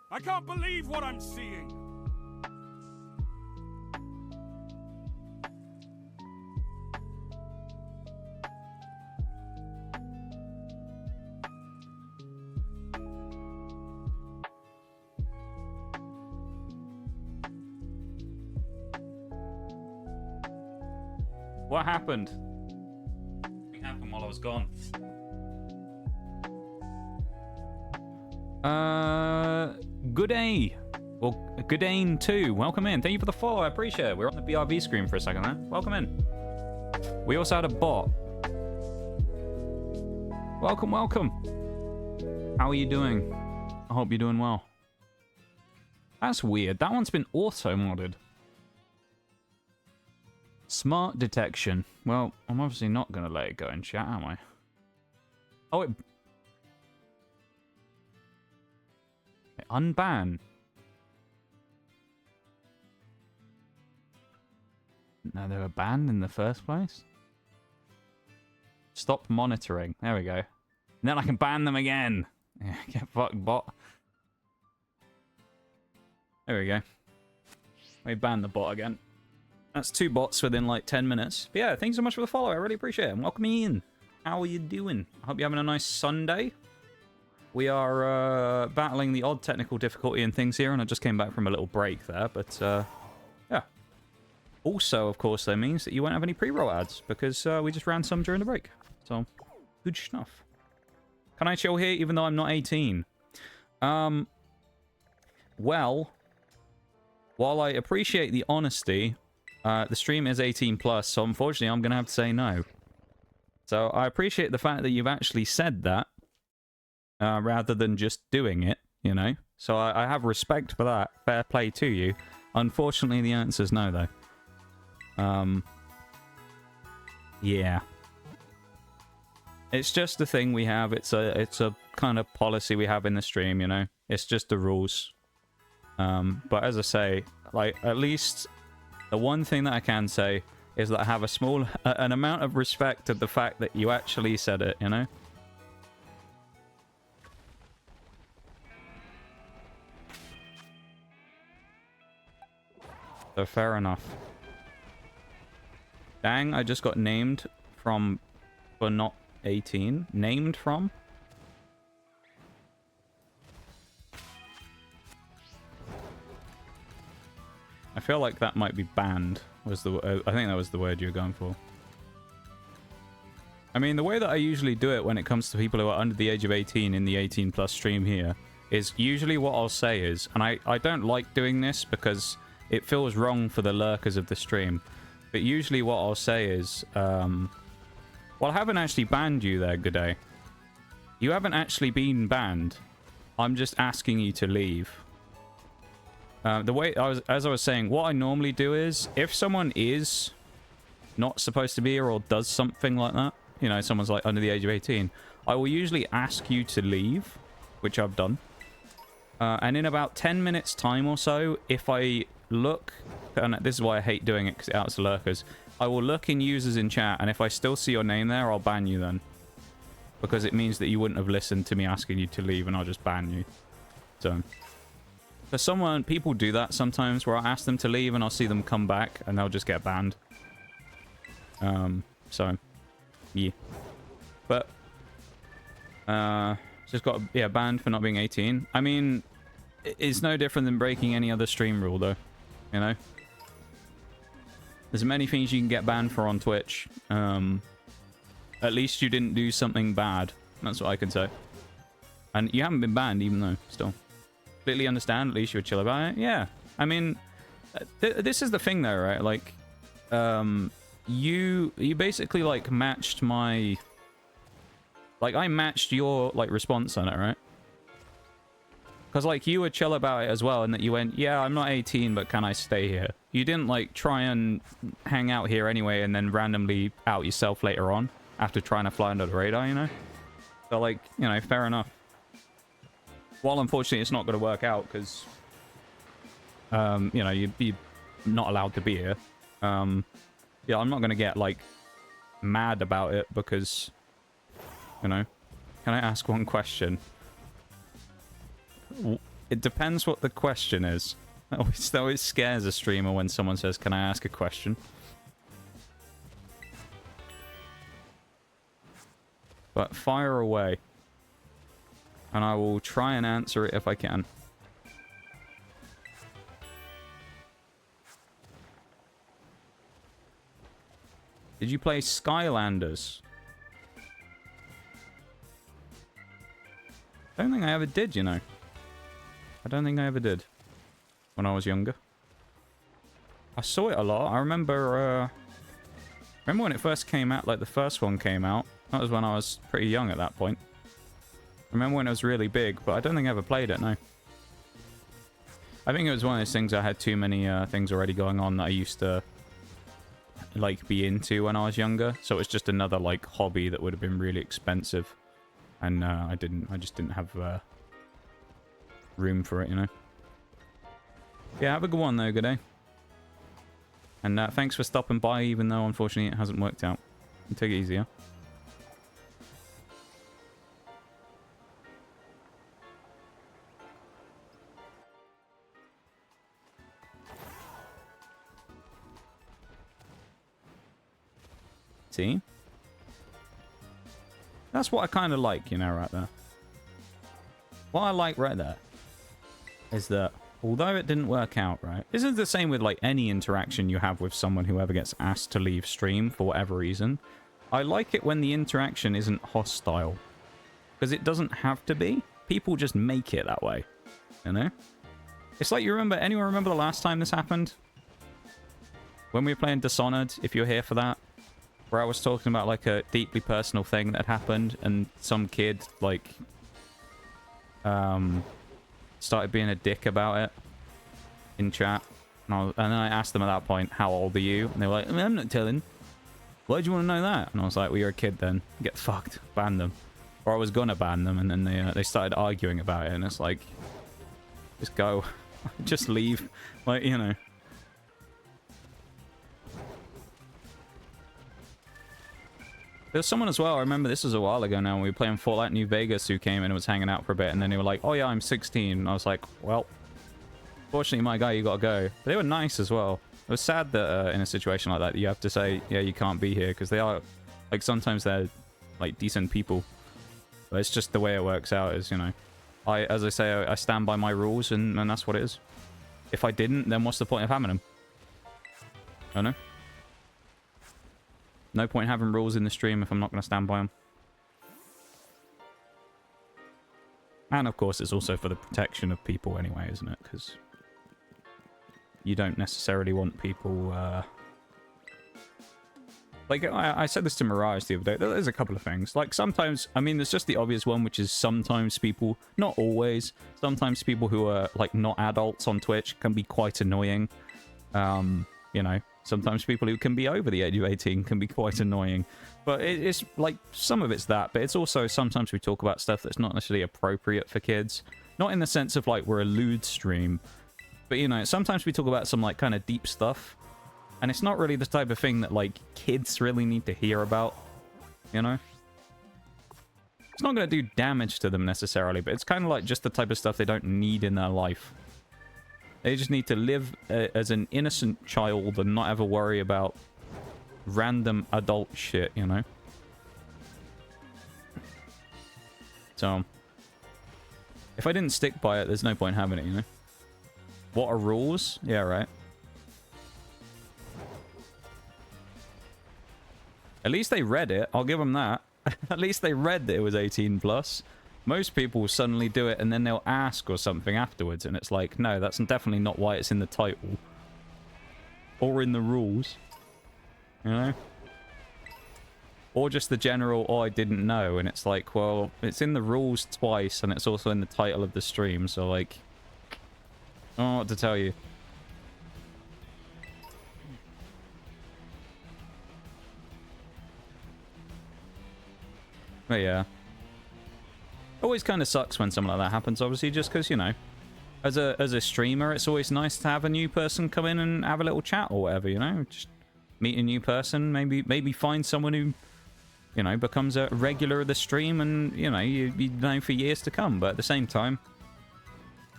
Speaker 2: I can't believe what I'm seeing.
Speaker 1: What happened? What happened while I was gone? Good day. Well, good day too. Welcome in. Thank you for the follow. I appreciate it. We're on the BRB screen for a second there. Welcome in. We also had a bot. Welcome, welcome. How are you doing? I hope you're doing well. That's weird. That one's been auto-modded. Smart detection. Well, I'm obviously not going to let it go in chat, am I? Oh, it unban. No, they were banned in the first place. Stop monitoring. There we go. And then I can ban them again. Yeah, get fucked, bot. There we go. We banned the bot again. That's 2 bots within like 10 minutes. But yeah, thanks so much for the follow. I really appreciate it. And welcome in. How are you doing? I hope you're having a nice Sunday. We are battling the odd technical difficulty and things here, and I just came back from a little break there, but yeah. Also, of course, that means that you won't have any pre-roll ads because we just ran some during the break. So, good stuff. Can I chill here even though I'm not 18? Well, while I appreciate the honesty, the stream is 18 plus, so unfortunately I'm going to have to say no. So I appreciate the fact that you've actually said that, rather than just doing it, you know? So I have respect for that. Fair play to you. Unfortunately, the answer's no, though. Yeah. It's just a thing we have. It's a kind of policy we have in the stream, you know? It's just the rules. But as I say, like, at least the one thing that I can say is that I have an amount of respect of the fact that you actually said it, you know? So fair enough. Dang, I just got named for not 18. Named from? I feel like that might be banned. I think that was the word you were going for. I mean, the way that I usually do it when it comes to people who are under the age of 18 in the 18 plus stream here is usually what I'll say is, and I don't like doing this because it feels wrong for the lurkers of the stream, but usually what I'll say is, well, I haven't actually banned you there, G'day. You haven't actually been banned. I'm just asking you to leave. The way as I was saying, what I normally do is, if someone is not supposed to be here or does something like that, you know, someone's like under the age of 18, I will usually ask you to leave, which I've done. And in about 10 minutes time or so, if I look, and this is why I hate doing it because it outs lurkers, I will look in users in chat, and if I still see your name there, I'll ban you then. Because it means that you wouldn't have listened to me asking you to leave, and I'll just ban you. So, for people do that sometimes, where I ask them to leave and I'll see them come back and they'll just get banned. So, yeah. But, just got, yeah, banned for not being 18. I mean, it's no different than breaking any other stream rule, though. You know? There's many things you can get banned for on Twitch. At least you didn't do something bad. That's what I can say. And you haven't been banned, even though, still. Completely understand, at least you were chill about it. Yeah. I mean, this is the thing, though, right? Like, you basically, like, matched my... Like, I matched your, like, response on it, right? Because, like, you were chill about it as well, and that you went, yeah, I'm not 18, but can I stay here? You didn't, like, try and hang out here anyway and then randomly out yourself later on after trying to fly under the radar, you know? So, like, you know, fair enough. While, unfortunately, it's not going to work out because, you know, you'd be not allowed to be here. Yeah, I'm not going to get, like, mad about it because, you know, can I ask one question? It depends what the question is. That always scares a streamer when someone says, can I ask a question? But fire away. And I will try and answer it if I can. Did you play Skylanders? I don't think I ever did, you know. I don't think I ever did. When I was younger. I saw it a lot. I remember when it first came out, like the first one came out. That was when I was pretty young at that point. I remember when it was really big, but I don't think I ever played it, no. I think it was one of those things I had too many things already going on that I used to like be into when I was younger. So it was just another like hobby that would have been really expensive. And I just didn't have room for it, you know. Yeah, have a good one though, good day. And thanks for stopping by, even though unfortunately it hasn't worked out. Take it easy, yeah? See? That's what I kind of like, you know, right there. What I like right there is that although it didn't work out, right? Isn't it the same with like any interaction you have with someone who ever gets asked to leave stream for whatever reason? I like it when the interaction isn't hostile. Because it doesn't have to be. People just make it that way. You know? It's like, anyone remember the last time this happened? When we were playing Dishonored, if you were here for that? Where I was talking about like a deeply personal thing that happened and some kid like started being a dick about it in chat. And then I asked them at that point, how old are you? And they were like, I'm not telling. Why do you want to know that? And I was like, well, you're a kid then. Get fucked. Ban them. Or I was gonna ban them, and then they started arguing about it, and it's like, just go. Just leave. Like, you know. There's someone as well, I remember this was a while ago now, when we were playing Fallout New Vegas, who came in and was hanging out for a bit, and then they were like, oh yeah, I'm 16. And I was like, well, fortunately, my guy, you gotta go. But they were nice as well. It was sad that in a situation like that, you have to say, yeah, you can't be here, because they are, like, sometimes they're, like, decent people. But it's just the way it works out is, you know, as I say, I stand by my rules, and that's what it is. If I didn't, then what's the point of having them? I don't know. No point having rules in the stream if I'm not going to stand by them. And of course, it's also for the protection of people anyway, isn't it? Because you don't necessarily want people... Like, I said this to Mirage the other day. There's a couple of things. Like, sometimes... I mean, there's just the obvious one, which is sometimes people... Not always. Sometimes people who are, like, not adults on Twitch can be quite annoying. You know... Sometimes people who can be over the age of 18 can be quite annoying. But it's like, some of it's that, but it's also sometimes we talk about stuff that's not necessarily appropriate for kids. Not in the sense of like we're a lewd stream, but you know, sometimes we talk about some like kind of deep stuff. And it's not really the type of thing that like kids really need to hear about, you know? It's not going to do damage to them necessarily, but it's kind of like just the type of stuff they don't need in their life. They just need to live as an innocent child and not ever worry about random adult shit, you know? So, if I didn't stick by it, there's no point having it, you know? What are rules? Yeah, right. At least they read it. I'll give them that. At least they read that it was 18 plus. Most people will suddenly do it and then they'll ask or something afterwards, and it's like, no, that's definitely not why it's in the title. Or in the rules. You know? Or just the general, oh, I didn't know, and it's like, well, it's in the rules twice, and it's also in the title of the stream, so like... I don't know what to tell you. But yeah. Always kind of sucks when something like that happens, obviously, just because, you know, as a streamer, it's always nice to have a new person come in and have a little chat or whatever, you know? Just meet a new person, maybe find someone who, you know, becomes a regular of the stream and, you know, you know for years to come. But at the same time,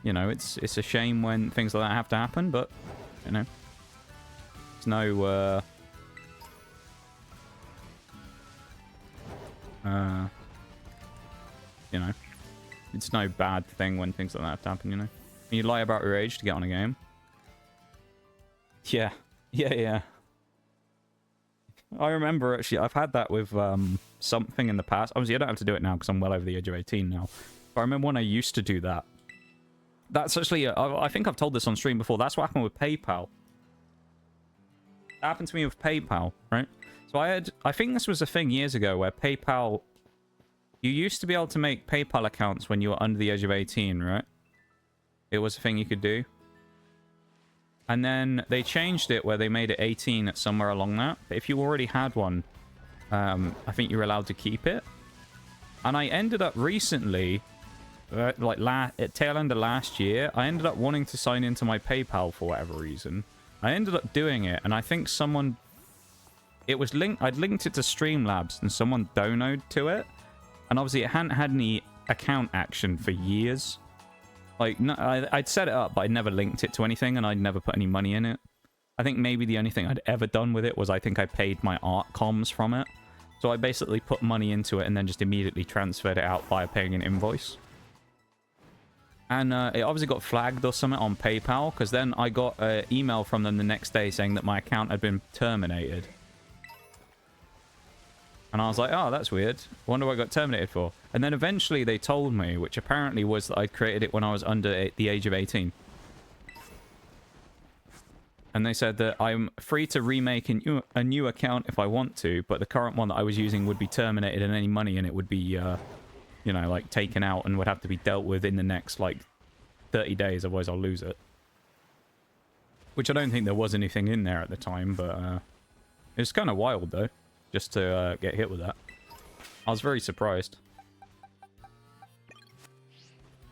Speaker 1: you know, it's a shame when things like that have to happen, but, you know, it's no, you know, it's no bad thing when things like that have to happen, you know? You lie about your age to get on a game. Yeah. Yeah. I remember, actually, I've had that with something in the past. Obviously, I don't have to do it now because I'm well over the age of 18 now. But I remember when I used to do that. That's actually, I think I've told this on stream before. That's what happened with PayPal. That happened to me with PayPal, right? So I think this was a thing years ago where PayPal... You used to be able to make PayPal accounts when you were under the age of 18, right? It was a thing you could do. And then they changed it where they made it 18 somewhere along that. But if you already had one, I think you were allowed to keep it. And I ended up recently, like at tail end of last year, I ended up wanting to sign into my PayPal for whatever reason. I ended up doing it, and I think someone... It was linked... I'd linked it to Streamlabs, and someone donoed to it. And obviously, it hadn't had any account action for years. Like, no, I'd set it up, but I'd never linked it to anything, and I'd never put any money in it. I think maybe the only thing I'd ever done with it was I think I paid my art comms from it. So I basically put money into it and then just immediately transferred it out via paying an invoice. And it obviously got flagged or something on PayPal, because then I got an email from them the next day saying that my account had been terminated. And I was like, oh, that's weird. Wonder what I got terminated for. And then eventually they told me, which apparently was that I created it when I was under the age of 18. And they said that I'm free to remake a new account if I want to, but the current one that I was using would be terminated and any money in it would be, you know, like taken out and would have to be dealt with in the next, like, 30 days, otherwise I'll lose it. Which I don't think there was anything in there at the time, but it's kind of wild, though, just to get hit with that. I was very surprised.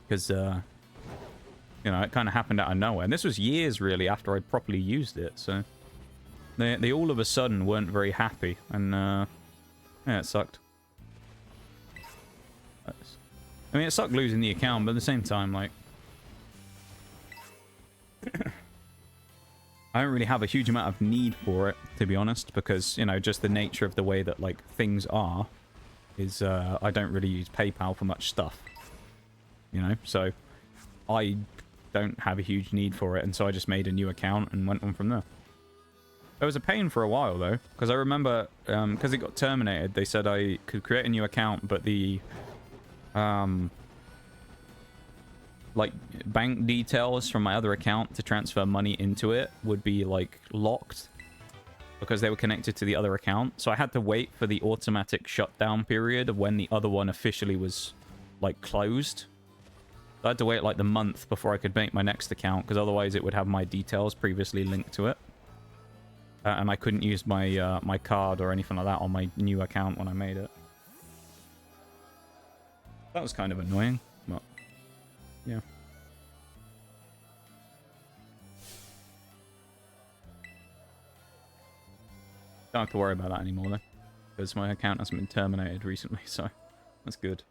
Speaker 1: Because, you know, it kind of happened out of nowhere. And this was years, really, after I'd properly used it, so... They all of a sudden weren't very happy, and, yeah, it sucked. I mean, it sucked losing the account, but at the same time, like... I don't really have a huge amount of need for it, to be honest, because, you know, just the nature of the way that, like, things are is, I don't really use PayPal for much stuff. You know, so I don't have a huge need for it, and so I just made a new account and went on from there. It was a pain for a while, though, because I remember, because it got terminated, they said I could create a new account, but the, like, bank details from my other account to transfer money into it would be, like, locked, because they were connected to the other account. So I had to wait for the automatic shutdown period of when the other one officially was, like, closed. I had to wait like the month before I could make my next account, because otherwise it would have my details previously linked to it. And I couldn't use my my card or anything like that on my new account when I made it. That was kind of annoying, but yeah. Don't have to worry about that anymore though, because my account hasn't been terminated recently, so that's good.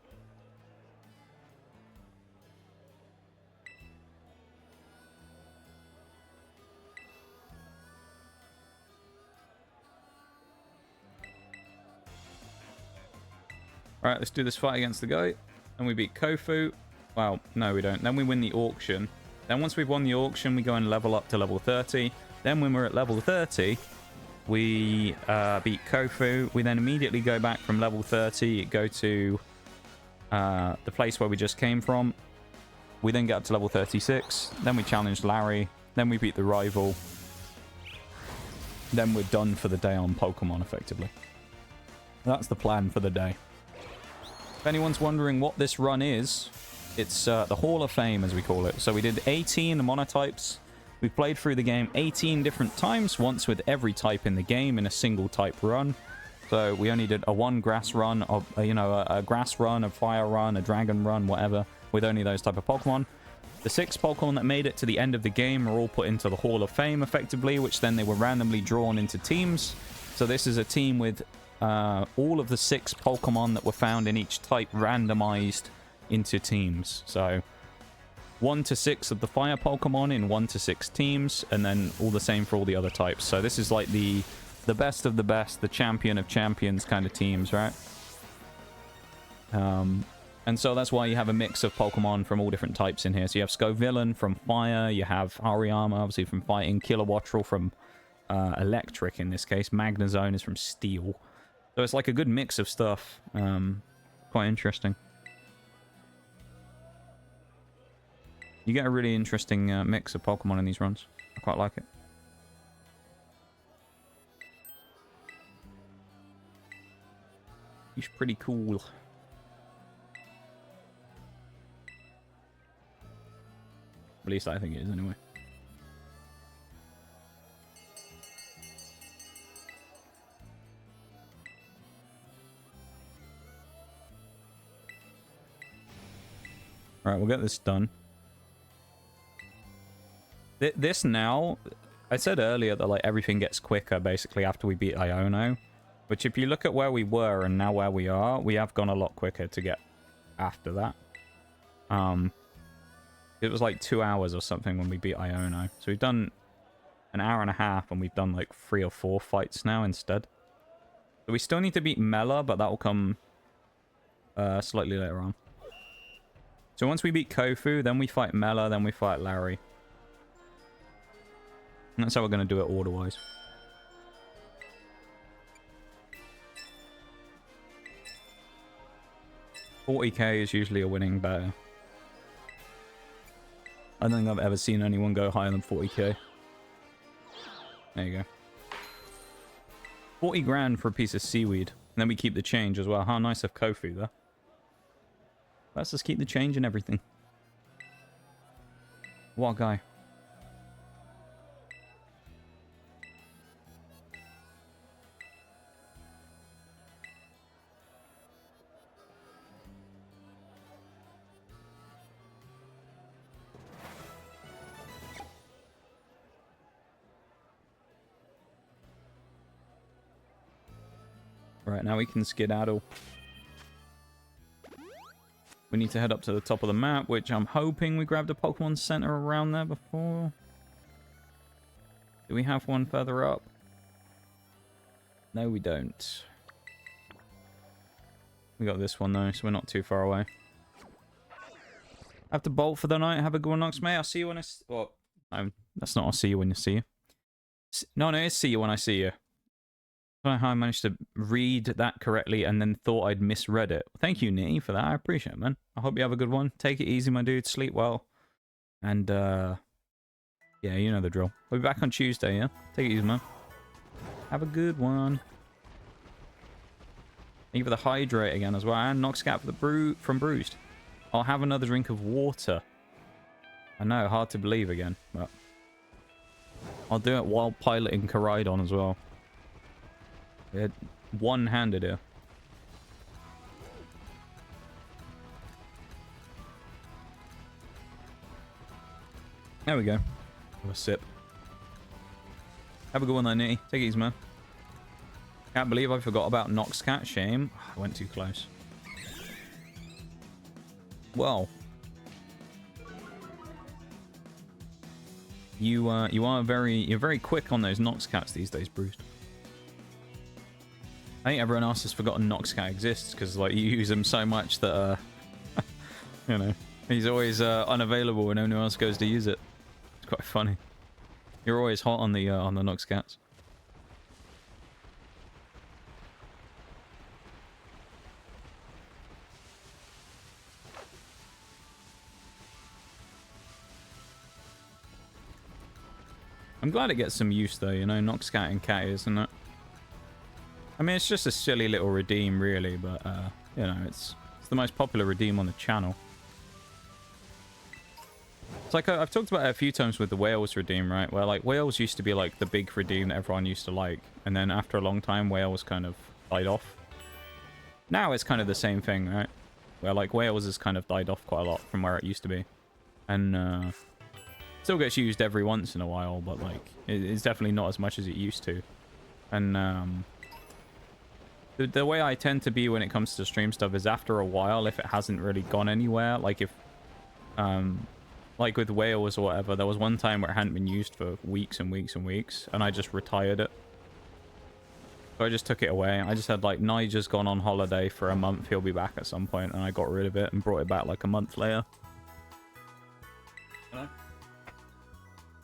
Speaker 1: Alright, let's do this fight against the guy. And we beat Kofu. Well, no we don't. Then we win the auction. Then once we've won the auction, we go and level up to level 30. Then when we're at level 30, we beat Kofu. We then immediately go back from level 30, go to the place where we just came from. We then get up to level 36. Then we challenge Larry. Then we beat the rival. Then we're done for the day on Pokemon, effectively. That's the plan for the day. If anyone's wondering what this run is, it's the Hall of Fame, as we call it. So we did 18 monotypes. We played through the game 18 different times, once with every type in the game in a single type run. So we only did a one grass run, of you know, a grass run, a fire run, a dragon run, whatever, with only those type of Pokemon. The 6 Pokemon that made it to the end of the game were all put into the Hall of Fame, effectively, which then they were randomly drawn into teams. So this is a team with all of the 6 Pokemon that were found in each type randomized into teams. So 1 to 6 of the fire Pokemon in 1 to 6 teams, and then all the same for all the other types. So this is like the best of the best, the champion of champions kind of teams, right? And so that's why you have a mix of Pokemon from all different types in here. So you have Scovillain from fire, you have Hariyama obviously from fighting, Kilowattrel from electric in this case, Magnezone is from steel. So it's like a good mix of stuff. Quite interesting. You get a really interesting mix of Pokemon in these runs. I quite like it. He's pretty cool. At least I think it is, anyway. Alright, we'll get this done. This now, I said earlier that like everything gets quicker basically after we beat Iono. Which if you look at where we were and now where we are, we have gone a lot quicker to get after that. It was like 2 hours or something when we beat Iono. So we've done an hour and a half and we've done like 3 or 4 fights now instead. So we still need to beat Mela, but that will come slightly later on. So once we beat Kofu, then we fight Mela, then we fight Larry. And that's how we're going to do it order-wise. $40k is usually a winning bet. I don't think I've ever seen anyone go higher than 40k. There you go. 40 grand for a piece of seaweed. And then we keep the change as well. How nice of Kofu, though. Let's just keep the change and everything. What a guy. Right, now we can skedaddle. We need to head up to the top of the map, which I'm hoping we grabbed a Pokemon Center around there before. Do we have one further up? No, we don't. We got this one, though, so we're not too far away. I have to bolt for the night. Have a good one, Noxmay. I'll see you when I... Well, that's not I'll see you when you see you. No, it's see you when I see you. I don't know how I managed to read that correctly and then thought I'd misread it. Thank you, Nitty, for that. I appreciate it, man. I hope you have a good one. Take it easy, my dude. Sleep well. And, yeah, you know the drill. We'll be back on Tuesday, yeah? Take it easy, man. Have a good one. Thank you for the hydrate again as well. And Noxcat for the from Bruised. I'll have another drink of water. I know, hard to believe again, but... I'll do it while piloting Koraidon as well. We're one-handed here. There we go. Have a sip. Have a good one, though, Nitty. Take it easy, man. Can't believe I forgot about Noxcat. Shame. I went too close. Well. You're very quick on those Noxcats these days, Bruce. I think everyone else has forgotten Noxcat exists because, like, you use him so much that, you know, he's always unavailable when anyone else goes to use it. It's quite funny. You're always hot on the Noxcats. I'm glad it gets some use though, you know, Noxcat and Cat, isn't it? I mean, it's just a silly little redeem, really, but, you know, it's the most popular redeem on the channel. It's like, I've talked about it a few times with the Whales redeem, right? Where, like, Whales used to be, like, the big redeem that everyone used to like. And then after a long time, Whales kind of died off. Now it's kind of the same thing, right? Where, like, Whales has kind of died off quite a lot from where it used to be. And, still gets used every once in a while, but, like, it's definitely not as much as it used to. And, the way I tend to be when it comes to stream stuff is after a while, if it hasn't really gone anywhere, like if, like with Whales or whatever, there was one time where it hadn't been used for weeks and weeks and weeks, and I just retired it. So I just took it away. I just had, like, Nigel's gone on holiday for a month, he'll be back at some point, and I got rid of it and brought it back like a month later. Hello?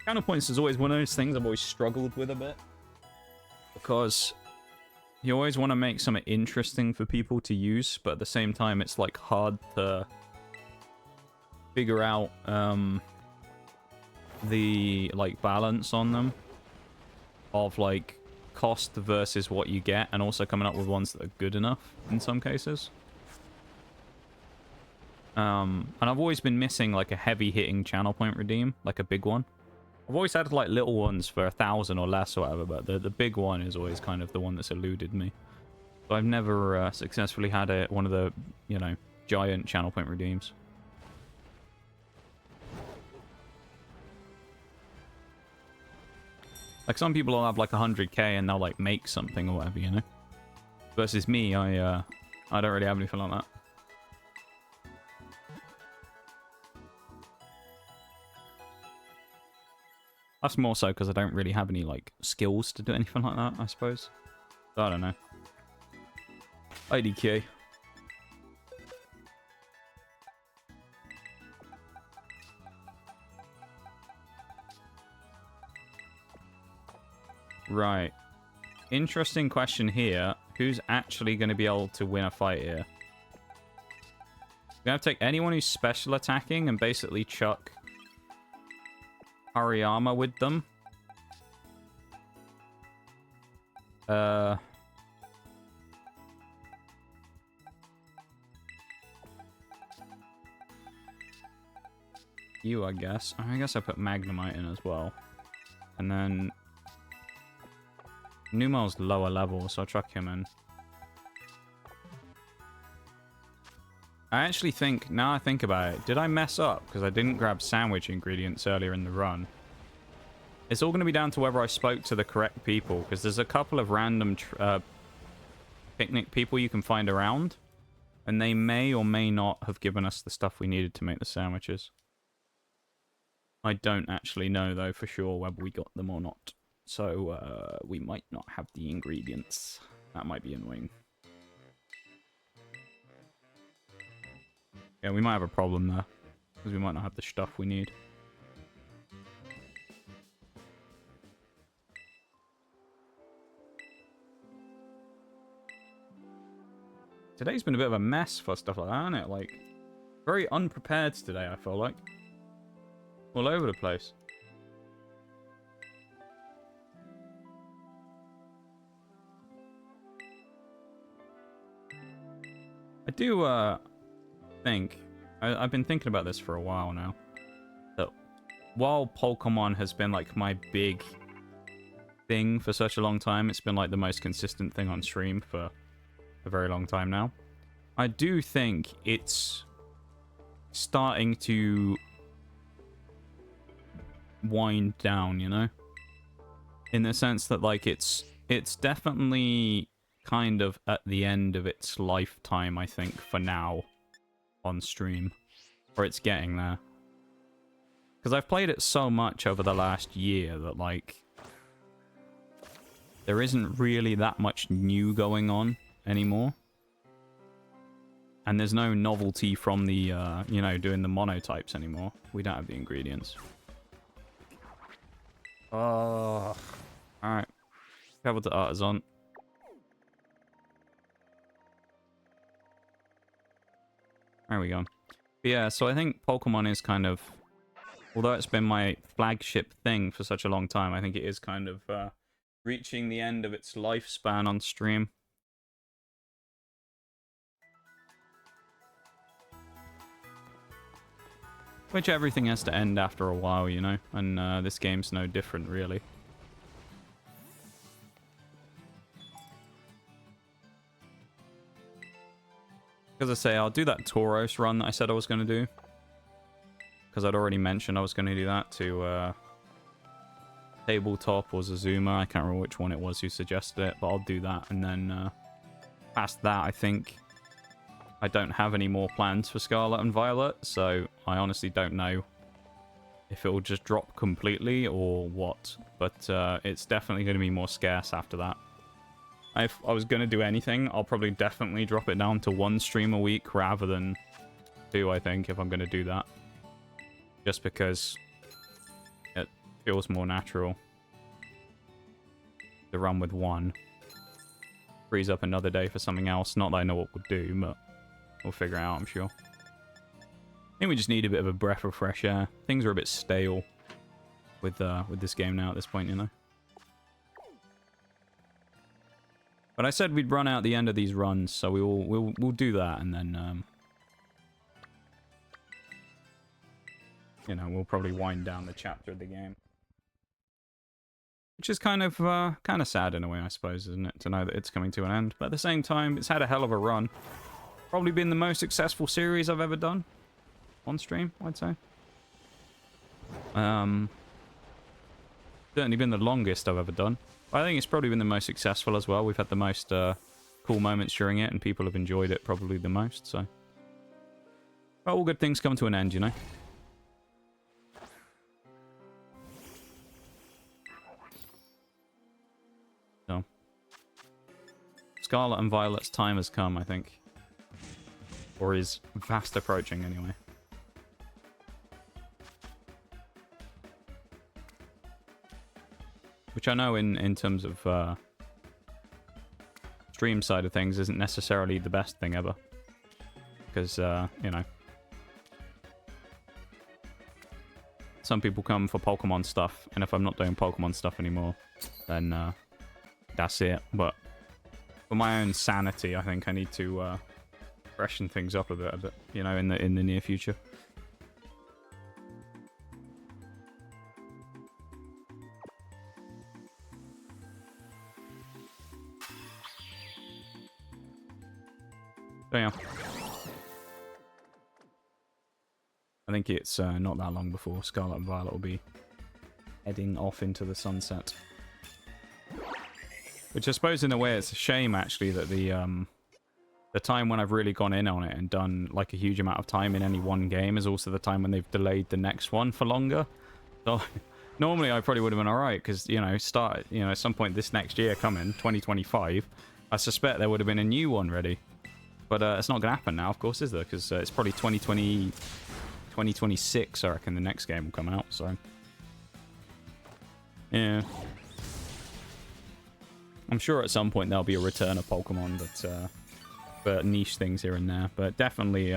Speaker 1: Counterpoints is always one of those things I've always struggled with a bit. Because you always want to make something interesting for people to use, but at the same time, it's, like, hard to figure out the, like, balance on them of, like, cost versus what you get, and also coming up with ones that are good enough in some cases. And I've always been missing, like, a heavy-hitting channel point redeem, like a big one. I've always had, like, little ones for 1,000 or less or whatever, but the big one is always kind of the one that's eluded me. So I've never successfully had one of the, you know, giant channel point redeems. Like, some people will have, like, 100k and they'll, like, make something or whatever, you know? Versus me, I don't really have anything like that. That's more so because I don't really have any, like, skills to do anything like that, I suppose. So I don't know. IDK. Right. Interesting question here. Who's actually going to be able to win a fight here? We're going to have to take anyone who's special attacking and basically chuck Hariyama with them. You, I guess. I guess I put Magnemite in as well. And then Numel's lower level, so I'll chuck him in. I actually think, now I think about it, did I mess up? Because I didn't grab sandwich ingredients earlier in the run. It's all going to be down to whether I spoke to the correct people, because there's a couple of random picnic people you can find around, and they may or may not have given us the stuff we needed to make the sandwiches. I don't actually know, though, for sure whether we got them or not. So, we might not have the ingredients. That might be annoying. Yeah, we might have a problem there. Because we might not have the stuff we need. Today's been a bit of a mess for stuff like that, hasn't it? Like, very unprepared today, I feel like. All over the place. I do, think... I've been thinking about this for a while now. That while Pokemon has been, like, my big thing for such a long time, it's been, like, the most consistent thing on stream for a very long time now. I do think it's starting to wind down, you know, in the sense that, like, it's definitely kind of at the end of its lifetime, I think, for now on stream, or it's getting there, because I've played it so much over the last year that, like, there isn't really that much new going on anymore. And there's no novelty from the, you know, doing the monotypes anymore. We don't have the ingredients. Oh. Alright. Travel to Artisan. There we go. But yeah, so I think Pokemon is kind of... Although it's been my flagship thing for such a long time, I think it is kind of reaching the end of its lifespan on stream. Which everything has to end after a while, you know? And this game's no different, really. As I say, I'll do that Tauros run that I said I was going to do. Because I'd already mentioned I was going to do that to Tabletop or Zazuma. I can't remember which one it was who suggested it, but I'll do that. And then past that, I think I don't have any more plans for Scarlet and Violet, so I honestly don't know if it will just drop completely or what. But it's definitely going to be more scarce after that. If I was going to do anything, I'll probably definitely drop it down to 1 stream a week rather than 2, I think, if I'm going to do that. Just because it feels more natural to run with 1. Frees up another day for something else. Not that I know what we'll do, but we'll figure it out, I'm sure. I think we just need a bit of a breath of fresh air. Things are a bit stale with this game now at this point, you know. But I said we'd run out the end of these runs, so we'll do that, and then you know, we'll probably wind down the chapter of the game. Which is kind of sad in a way, I suppose, isn't it? To know that it's coming to an end. But at the same time, it's had a hell of a run. Probably been the most successful series I've ever done. On stream, I'd say. Certainly been the longest I've ever done. I think it's probably been the most successful as well. We've had the most cool moments during it, and people have enjoyed it probably the most, so. But all good things come to an end, you know? So. Scarlet and Violet's time has come, I think. Or is fast approaching, anyway. Which I know in terms of stream side of things isn't necessarily the best thing ever. Because, you know, some people come for Pokemon stuff, and if I'm not doing Pokemon stuff anymore, then that's it. But for my own sanity, I think I need to freshen things up a bit, you know, in the near future. So yeah, I think it's not that long before Scarlet and Violet will be heading off into the sunset. Which I suppose in a way it's a shame actually that the time when I've really gone in on it and done like a huge amount of time in any one game is also the time when they've delayed the next one for longer. So normally I probably would have been alright because, you know, at some point this next year coming, 2025, I suspect there would have been a new one ready. But it's not going to happen now, of course, is there? Because it's probably 2026, I reckon the next game will come out, so... Yeah. I'm sure at some point there'll be a return of Pokemon, but niche things here and there. But definitely,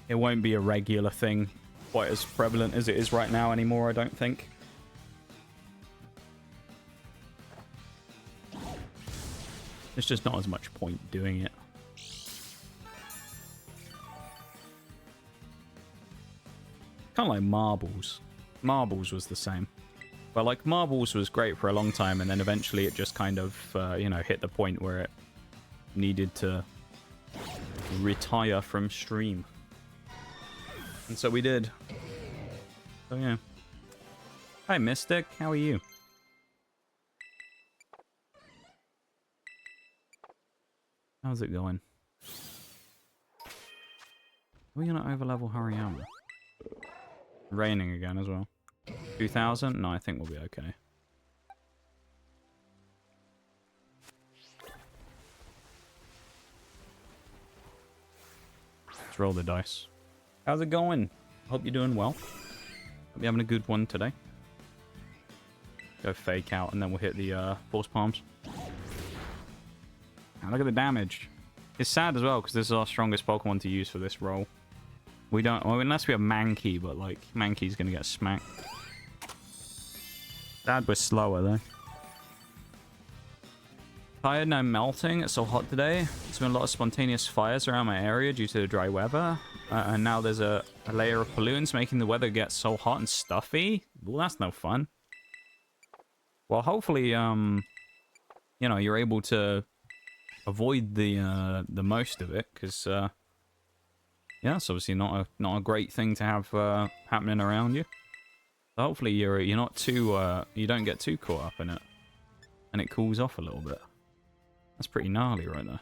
Speaker 1: it won't be a regular thing, quite as prevalent as it is right now anymore, I don't think. There's just not as much point doing it. Kind of like Marbles. Marbles was the same. But like Marbles was great for a long time, and then eventually it just kind of, you know, hit the point where it needed to retire from stream. And so we did. So yeah. Hi Mystic, how are you? How's it going? Are we gonna overlevel Hariyama? Raining again as well. 2000? No, I think we'll be okay. Let's roll the dice. How's it going? Hope you're doing well. Hope you're having a good one today. Go fake out and then we'll hit the Force Palms. Now look at the damage. It's sad as well because this is our strongest Pokemon to use for this role. We don't, well, unless we have Mankey, but like Mankey's gonna get smacked. Sad we're slower though. Tired and I'm melting. It's so hot today. There's been a lot of spontaneous fires around my area due to the dry weather. And now there's a layer of pollutants making the weather get so hot and stuffy. Well, that's no fun. Well, hopefully, you know, you're able to avoid the most of it, because yeah, it's obviously not a great thing to have happening around you. So hopefully you're not too you don't get too caught up in it, and it cools off a little bit. That's pretty gnarly right there.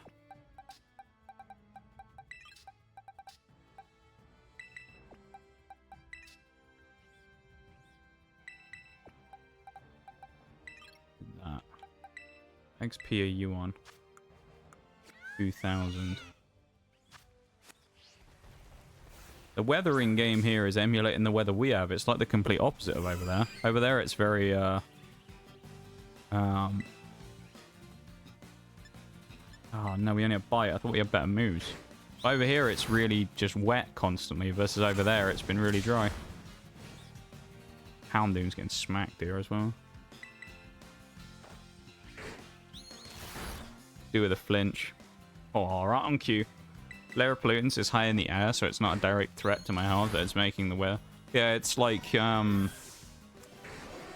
Speaker 1: That XP are you on? 2000. The weathering game here is emulating the weather we have. It's like the complete opposite of over there. Over there it's very oh no, we only have bite. I thought we had better moves. Over here it's really just wet constantly, versus over there it's been really dry. Houndoom's getting smacked here as well. Do with a flinch. Oh, right on cue. Layer of pollutants is high in the air, so it's not a direct threat to my health, but it's making the weather. Yeah, it's like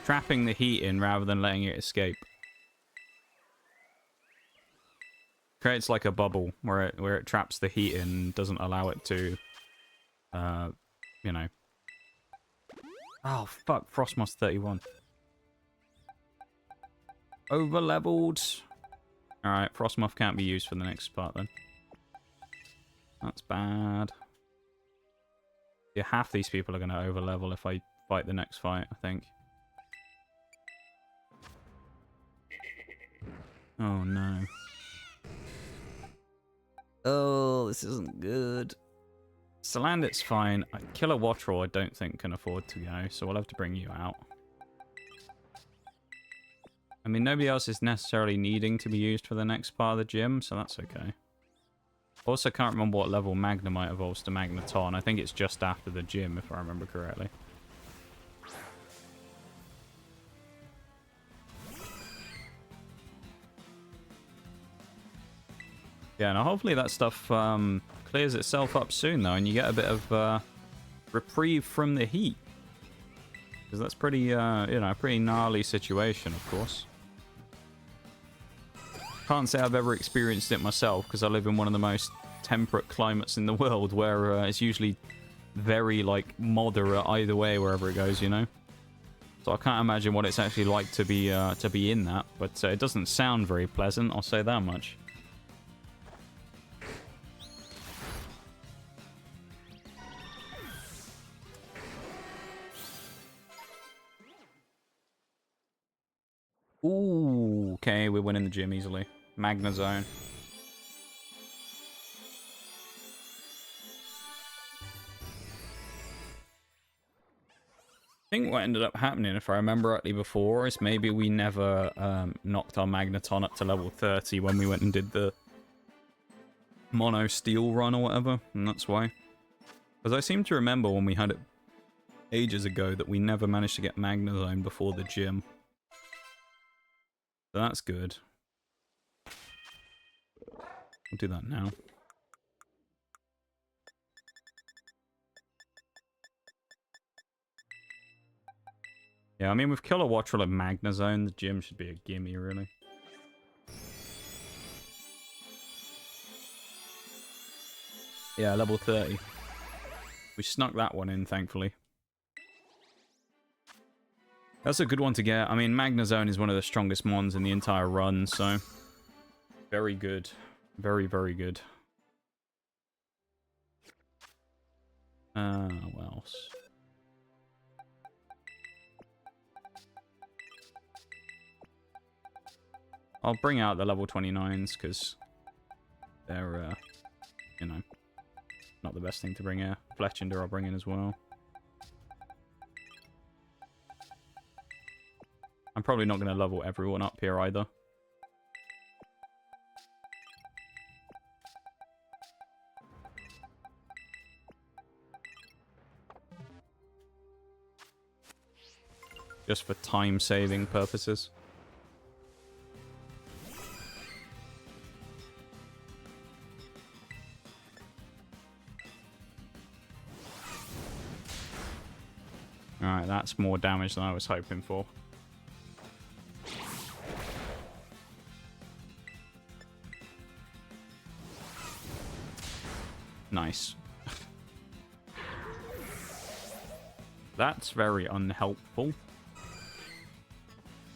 Speaker 1: trapping the heat in rather than letting it escape. Creates like a bubble where it traps the heat in and doesn't allow it to, you know. Oh fuck, Frostmoss 31. Over leveled. All right, Frostmoth can't be used for the next part then. That's bad. Yeah, half these people are going to overlevel if I fight the next fight, I think. Oh no. Oh, this isn't good. Salandit's fine. Killer Wattrel I don't think can afford to go, so we'll have to bring you out. I mean, nobody else is necessarily needing to be used for the next part of the gym, so that's okay. Also, can't remember what level Magnemite evolves to Magneton. I think it's just after the gym, if I remember correctly. Yeah, now hopefully that stuff clears itself up soon, though, and you get a bit of reprieve from the heat. Because that's pretty, you know, a pretty gnarly situation, of course. Can't say I've ever experienced it myself, because I live in one of the most temperate climates in the world, where it's usually very, like, moderate either way, wherever it goes, you know? So I can't imagine what it's actually like to be in that, but it doesn't sound very pleasant, I'll say that much. Ooh, okay, we're winning the gym easily. Magnezone. I think what ended up happening, if I remember rightly before, is maybe we never knocked our Magneton up to level 30 when we went and did the Mono Steel run or whatever, and that's why. Because I seem to remember when we had it ages ago that we never managed to get Magnezone before the gym. So that's good. I'll do that now. Yeah, I mean, with Kilowattrel and Magnezone, the gym should be a gimme, really. Yeah, level 30. We snuck that one in, thankfully. That's a good one to get. I mean, Magnezone is one of the strongest mons in the entire run, so... Very good. Very, very good. What else? I'll bring out the level 29s, because they're, you know, not the best thing to bring here. Fletchinder I'll bring in as well. I'm probably not going to level everyone up here either. Just for time-saving purposes. Alright, that's more damage than I was hoping for. Nice. That's very unhelpful.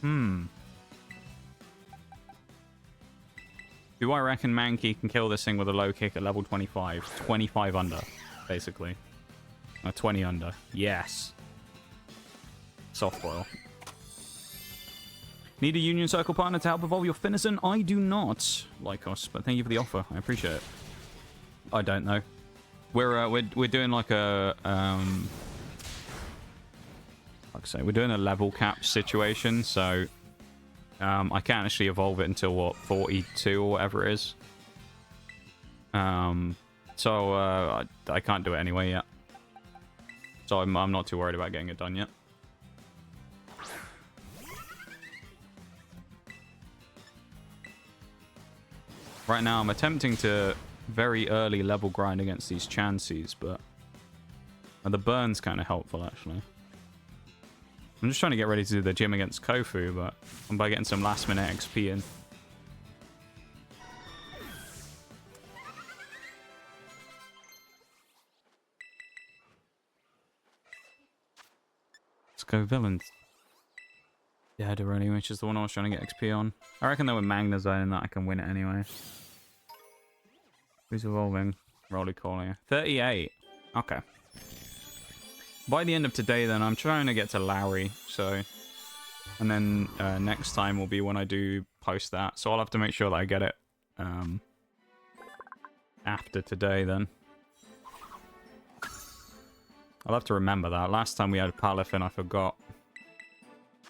Speaker 1: Do I reckon Mankey can kill this thing with a low kick at level 25? 25 under, basically. 20 under. Yes. Softboil. Need a Union Circle partner to help evolve your Finizen? I do not, Lycos, but thank you for the offer. I appreciate it. I don't know. We're doing like a like I say, we're doing a level cap situation, so I can't actually evolve it until what, 42 or whatever it is. So I can't do it anyway yet. So I'm not too worried about getting it done yet. Right now I'm attempting to very early level grind against these Chanseys, but the burn's kind of helpful actually. I'm just trying to get ready to do the gym against Kofu, but I'm by getting some last minute XP in. Let's go villains. Yeah, Deroni, which is the one I was trying to get XP on. I reckon though with Magnezone and that I can win it anyway. Who's evolving? Roly-Coly. 38. Okay. By the end of today, then, I'm trying to get to Lowry, so... And then next time will be when I do post that, so I'll have to make sure that I get it after today, then. I'll have to remember that. Last time we had Palafin, I forgot.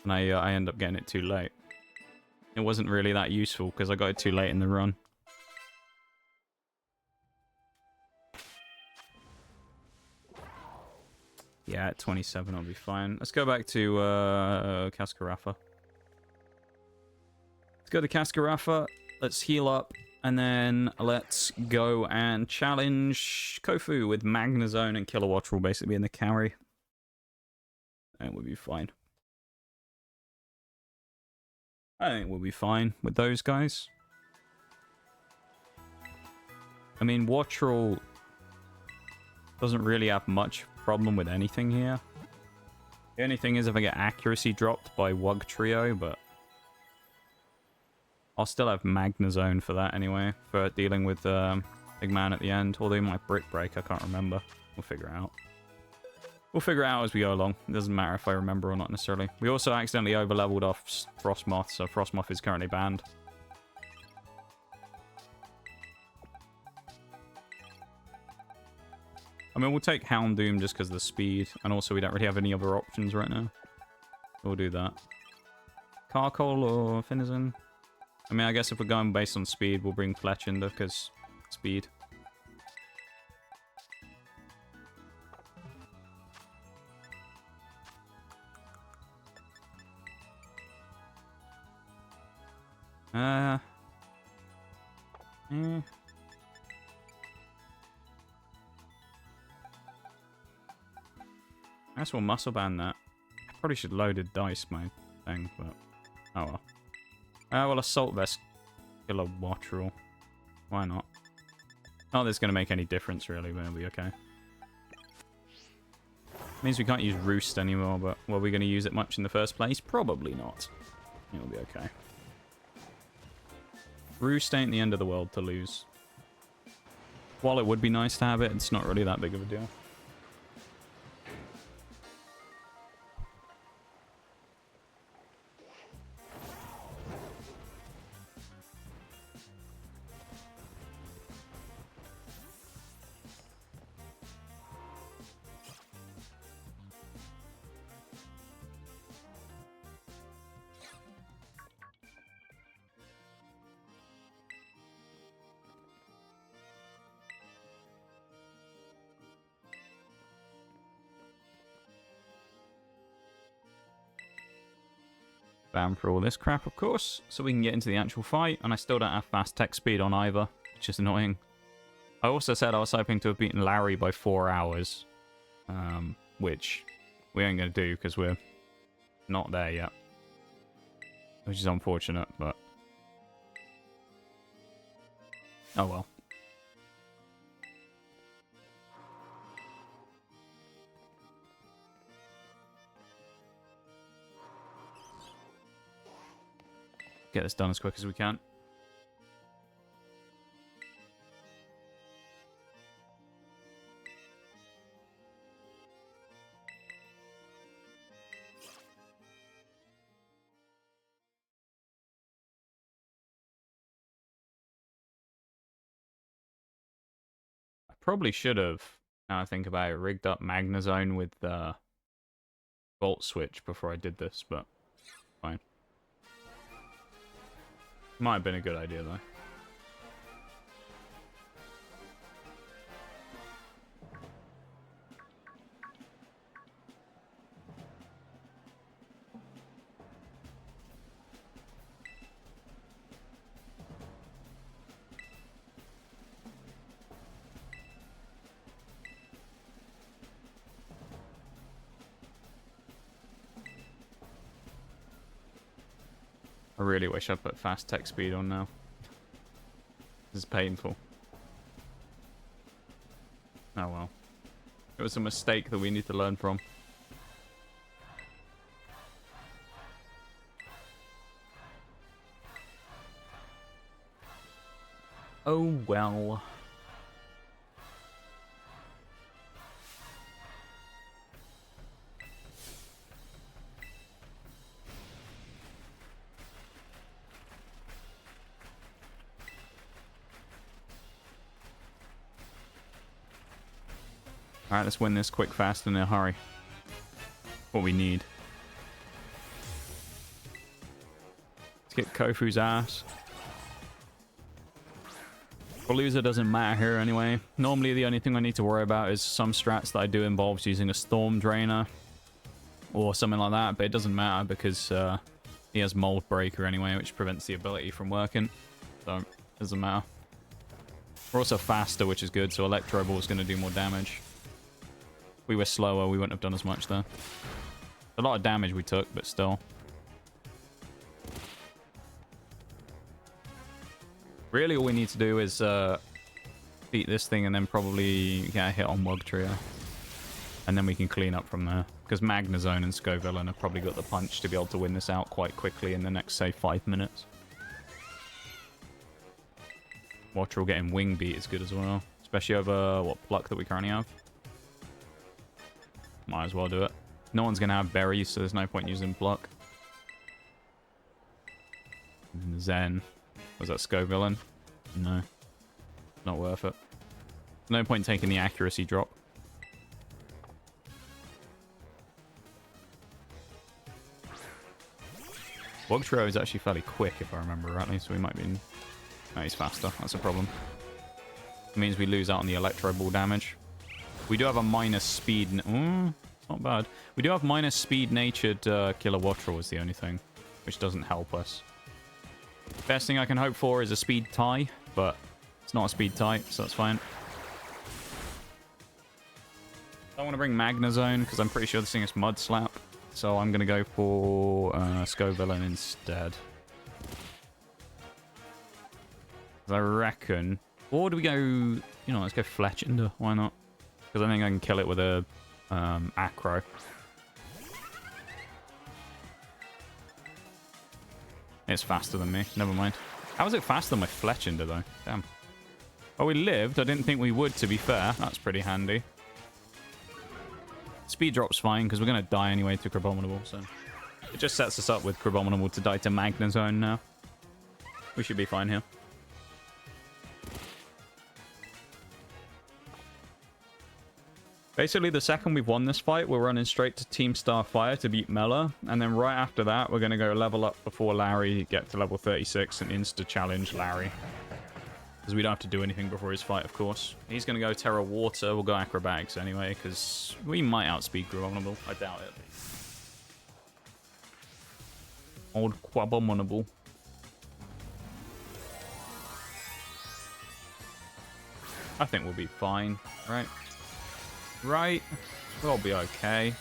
Speaker 1: And I ended up getting it too late. it wasn't really that useful because I got it too late in the run. Yeah, at 27 I'll be fine. Let's go back to Cascarafa. Let's go to Cascarafa. Let's heal up. And then let's go and challenge Kofu with Magnezone and Kilowattrel will basically be in the carry. And we'll be fine. I think we'll be fine with those guys. I mean, Wattrel doesn't really have much problem with anything here. The only thing is if I get accuracy dropped by Wugtrio, but I'll still have Magnezone for that anyway, for dealing with Big Man at the end. Although he might Brick Break, I can't remember. We'll figure it out. We'll figure it out as we go along. It doesn't matter if I remember or not necessarily. We also accidentally overleveled off Frostmoth, so Frostmoth is currently banned. I mean, we'll take Houndoom just because of the speed, and also we don't really have any other options right now. We'll do that. Carkol or Finizen? I mean, I guess if we're going based on speed, we'll bring Fletchinder because speed. I guess we'll muscle band that. I probably should loaded dice my thing, but oh well. Well, Assault Vest Kilowattrel. Why not? Not that it's going to make any difference really, but it'll be okay. Means we can't use Roost anymore, but were we going to use it much in the first place? Probably not. It'll be okay. Roost ain't the end of the world to lose. While it would be nice to have it, it's not really that big of a deal. Bam for all this crap, of course, so we can get into the actual fight, and I still don't have fast tech speed on either, which is annoying. I also said I was hoping to have beaten Larry by 4 hours, which we ain't going to do because we're not there yet, which is unfortunate, but oh well. Get this done as quick as we can. I probably should have, now I think about it, rigged up Magnezone with the Volt Switch before I did this, but fine. Might have been a good idea, though. I really wish I put fast tech speed on now. This is painful. Oh well. It was a mistake that we need to learn from. Oh well. Alright, let's win this quick, fast, and in a hurry. What we need. Let's Kick Kofu's ass. Palooza doesn't matter here anyway. Normally the only thing I need to worry about is some strats that I do involves using a Storm Drainer or something like that, but it doesn't matter because he has Mold Breaker anyway, which prevents the ability from working. So, it doesn't matter. We're also faster, which is good, so Electro Ball is going to do more damage. If we were slower, we wouldn't have done as much there. A lot of damage we took, but still. Really, all we need to do is beat this thing and then probably get a hit on Wugtrio. And then we can clean up from there. Because Magnezone and Scovillain have probably got the punch to be able to win this out quite quickly in the next, say, 5 minutes. Wattrel getting Wing Beat is good as well. Especially over, what, Pluck that we currently have. Might as well do it. No one's going to have berries, so there's no point using Pluck. Zen. Was that Scovillain? No. Not worth it. No point taking the accuracy drop. Wugtrio is actually fairly quick, if I remember rightly, so we might be... No, he's faster. That's a problem. It means we lose out on the Electro Ball damage. We do have a minus speed... it's not bad. We do have minus speed-natured Killer Wattrel is the only thing, which doesn't help us. Best thing I can hope for is a speed tie, but it's not a speed tie, so that's fine. I want to bring Magnezone, because I'm pretty sure this thing is Mud Slap. So I'm going to go for Scovillain instead. I reckon... Or do we go... You know, let's go Fletchinder. Why not? Because I think I can kill it with a Acro. It's faster than me. Never mind. How is it faster than my Fletchinder, though? Damn. Oh, we lived. I didn't think we would, to be fair. That's pretty handy. Speed drop's fine, because we're going to die anyway to Crabominable, so... It just sets us up with Crabominable to die to Magnezone now. We should be fine here. Basically, the second we've won this fight, we're running straight to Team Starfire to beat Mela. And then right after that, we're going to go level up before Larry, get to level 36, and insta-challenge Larry. Because we don't have to do anything before his fight, of course. He's going to go Terra Water. We'll go Acrobatics anyway, because we might outspeed Crabominable. I doubt it. Old Quabominable. I think we'll be fine, right? Right. We'll be okay.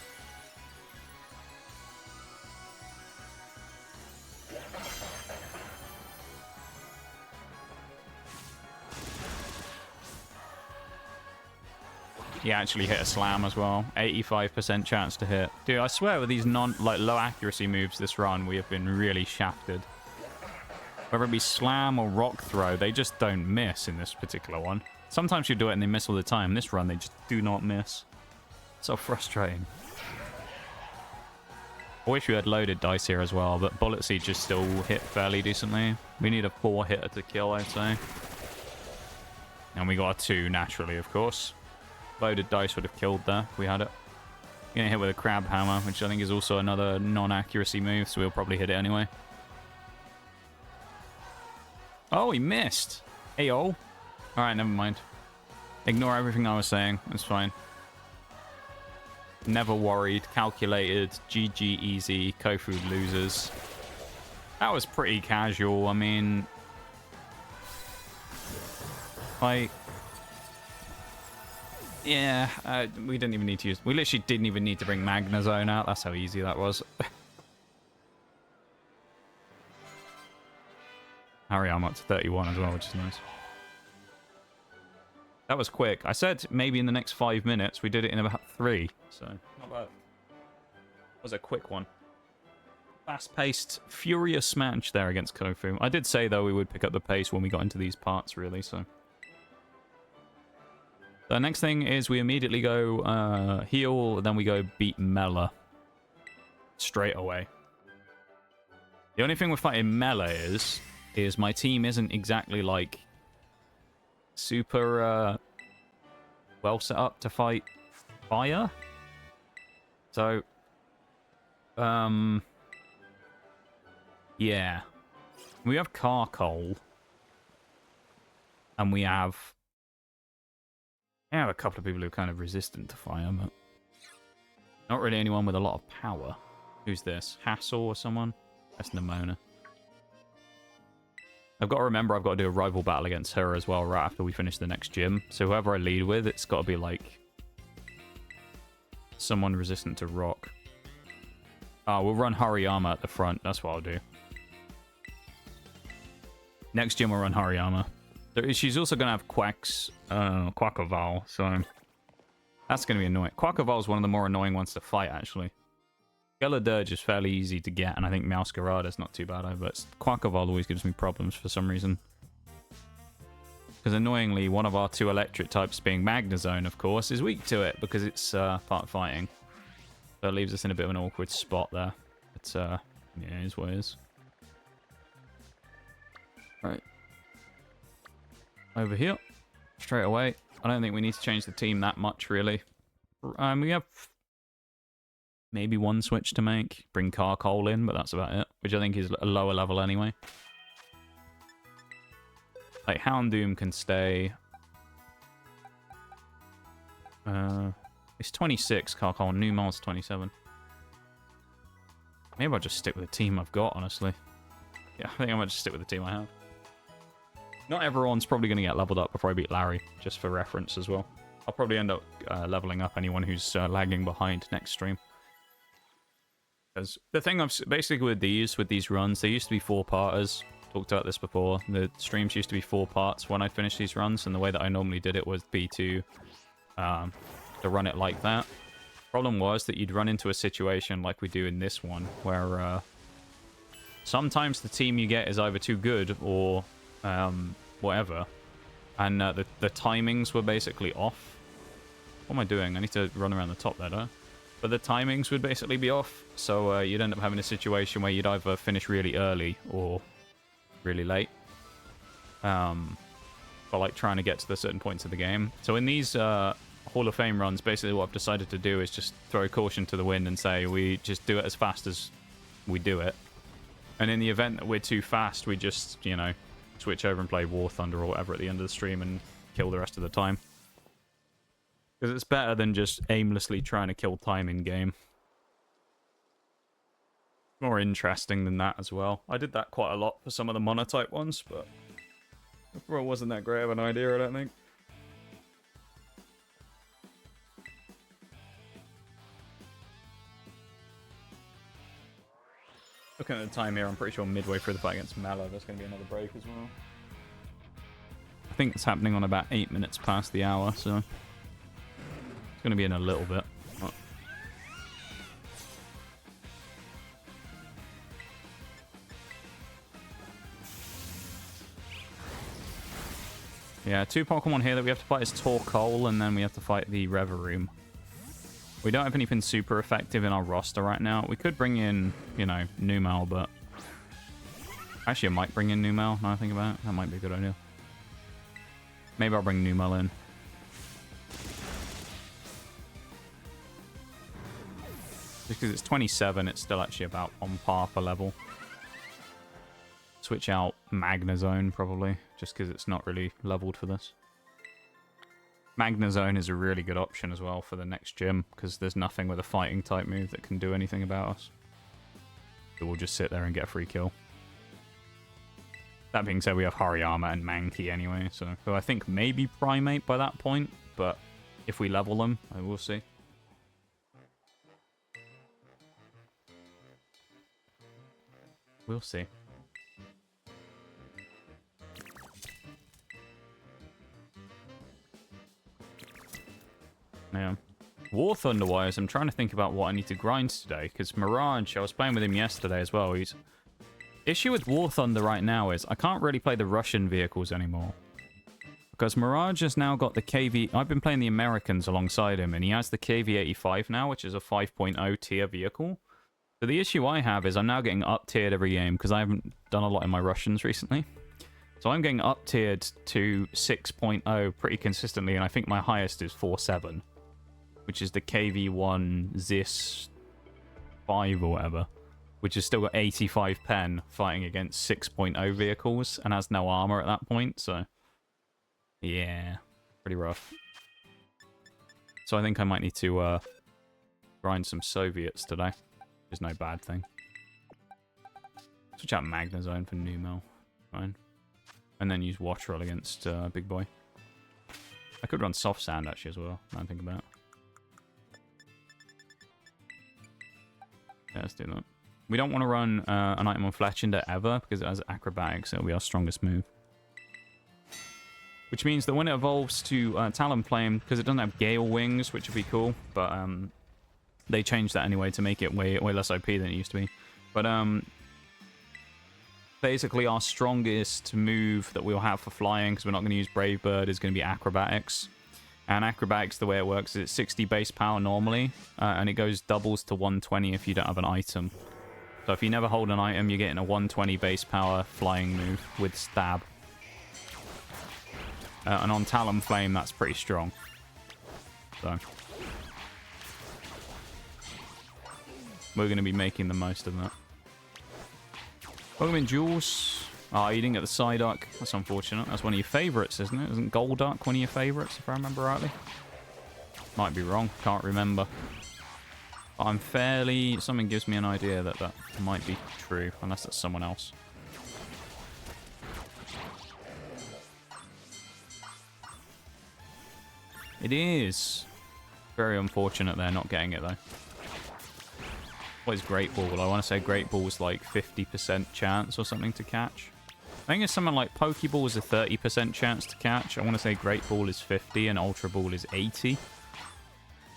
Speaker 1: He actually hit a slam as well. 85% chance to hit. Dude, I swear with these low accuracy moves this run, we have been really shafted. Whether it be slam or rock throw, they just don't miss in this particular one. Sometimes you do it and they miss all the time. This run, they just do not miss. So frustrating. I wish we had loaded dice here as well, but Bullet Seed just still hit fairly decently. We need a 4-hitter to kill, I'd say. And we got a 2 naturally, of course. Loaded dice would have killed there if we had it. Gonna hit with a Crab Hammer, which I think is also another non-accuracy move, so we'll probably hit it anyway. Oh, he missed! Hey-oh. Alright, never mind. Ignore everything I was saying. It's fine. Never worried. Calculated. GG easy. Kofu losers. That was pretty casual. I mean... Like... Yeah, we didn't even need to use... We literally didn't even need to bring Magnezone out. That's how easy that was. Harry, I'm up to 31 as well, which is nice. That was quick. I said maybe in the next 5 minutes. We did it in about 3. So, not bad. That was a quick one. Fast-paced, furious match there against Kofu. I did say, though, we would pick up the pace when we got into these parts, really, so... The next thing is we immediately go heal, then we go beat Mela. Straight away. The only thing with fighting Mela is my team isn't exactly, like... super well set up to fight fire. So, yeah. We have Carcoal. And we have a couple of people who are kind of resistant to fire, but not really anyone with a lot of power. Who's this? Hassel or someone? That's Nemona. I've got to remember I've got to do a rival battle against her as well right after we finish the next gym. So whoever I lead with, it's got to be like someone resistant to rock. We'll run Hariyama at the front. That's what I'll do. Next gym we'll run Hariyama. She's also going to have Quackoval, so that's going to be annoying. Quackoval is one of the more annoying ones to fight, actually. Geladirge is fairly easy to get, and I think Meowscarada is not too bad either, but Quackoval always gives me problems for some reason. Because annoyingly, one of our 2 electric types, being Magnezone, of course, is weak to it because it's part fighting. So it leaves us in a bit of an awkward spot there. But, yeah, it is what it is. Right. Over here. Straight away. I don't think we need to change the team that much, really. We have maybe 1 switch to make. Bring Carcoal in, but that's about it. Which I think is a lower level anyway. Like, Houndoom can stay. It's 26, Carcoal. Numal's 27. Maybe I'll just stick with the team I've got, honestly. Yeah, I think I might just stick with the team I have. Not everyone's probably going to get leveled up before I beat Larry, just for reference as well. I'll probably end up leveling up anyone who's lagging behind next stream. Because the thing I've basically with these runs, they used to be 4-parters. Talked about this before. The streams used to be 4 parts when I finished these runs, and the way that I normally did it was to run it like that. Problem was that you'd run into a situation like we do in this one, where sometimes the team you get is either too good or whatever, and the timings were basically off. What am I doing? I need to run around the top there, don't I? But the timings would basically be off, so you'd end up having a situation where you'd either finish really early or really late, for like trying to get to the certain points of the game. So in these Hall of Fame runs, basically what I've decided to do is just throw caution to the wind and say we just do it as fast as we do it, and in the event that we're too fast, we just, you know, switch over and play War Thunder or whatever at the end of the stream and kill the rest of the time. Because it's better than just aimlessly trying to kill time in game. More interesting than that as well. I did that quite a lot for some of the monotype ones, but it wasn't that great of an idea, I don't think. Looking at the time here, I'm pretty sure midway through the fight against Mallow, there's going to be another break as well. I think it's happening on about 8 minutes past the hour, so it's going to be in a little bit. Oh. Yeah, 2 Pokemon here that we have to fight is Torkoal, and then we have to fight the Reveroom. We don't have anything super effective in our roster right now. We could bring in, you know, Numal, but actually I might bring in Numal now I think about it. That might be a good idea. Maybe I'll bring Numal in. Just because it's 27, it's still actually about on par for level. Switch out Magnezone, probably, just because it's not really leveled for this. Magnezone is a really good option as well for the next gym, because there's nothing with a fighting type move that can do anything about us. So we'll just sit there and get a free kill. That being said, we have Hariyama and Mankey anyway, so I think maybe Primate by that point, but if we level them, I will see. We'll see. Yeah. War Thunder-wise, I'm trying to think about what I need to grind today, because Mirage, I was playing with him yesterday as well. Issue with War Thunder right now is I can't really play the Russian vehicles anymore. Because Mirage has now got the KV... I've been playing the Americans alongside him, and he has the KV-85 now, which is a 5.0 tier vehicle. So the issue I have is I'm now getting up-tiered every game, because I haven't done a lot in my Russians recently. So I'm getting up-tiered to 6.0 pretty consistently, and I think my highest is 4.7. Which is the KV1 ZIS 5 or whatever. which has still got 85 pen fighting against 6.0 vehicles and has no armor at that point, so yeah, pretty rough. So I think I might need to grind some Soviets today. Is no bad thing. Switch out Magnazone for Numel. Fine. And then use Watch Roll against Big Boy. I could run Soft Sand actually as well, now I think about it. Yeah, let's do that. We don't want to run an item on Fletchinder ever, because it has Acrobatics, it'll be our strongest move. Which means that when it evolves to Talonflame, because it doesn't have Gale Wings, which would be cool, but they changed that anyway to make it way less OP than it used to be. But basically our strongest move that we'll have for flying, because we're not going to use Brave Bird, is going to be Acrobatics. And Acrobatics, the way it works is it's 60 base power normally, and it goes doubles to 120 if you don't have an item. So if you never hold an item, you're getting a 120 base power flying move with Stab. And on Talonflame, that's pretty strong. So we're going to be making the most of that. Pokemon Jewels. Oh, you didn't get the Psyduck. That's unfortunate. That's one of your favourites, isn't it? Isn't Golduck one of your favourites, if I remember rightly? Might be wrong. Can't remember. But I'm fairly... Something gives me an idea that that might be true, unless that's someone else. It is. Very unfortunate they're not getting it, though. What is Great Ball? I want to say Great Ball is like 50% chance or something to catch. I think it's something like Pokeball is a 30% chance to catch. I want to say Great Ball is 50 and Ultra Ball is 80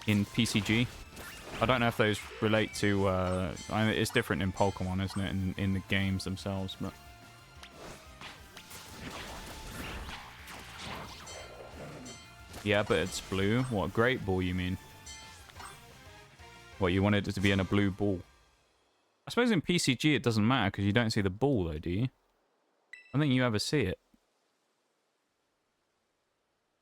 Speaker 1: in PCG. I don't know if those relate to... I mean, it's different in Pokemon, isn't it? In the games themselves, but... Yeah, but it's blue. What, Great Ball, you mean? What, you wanted it to be in a blue ball? I suppose in PCG it doesn't matter, because you don't see the ball, though, do you? I don't think you ever see it.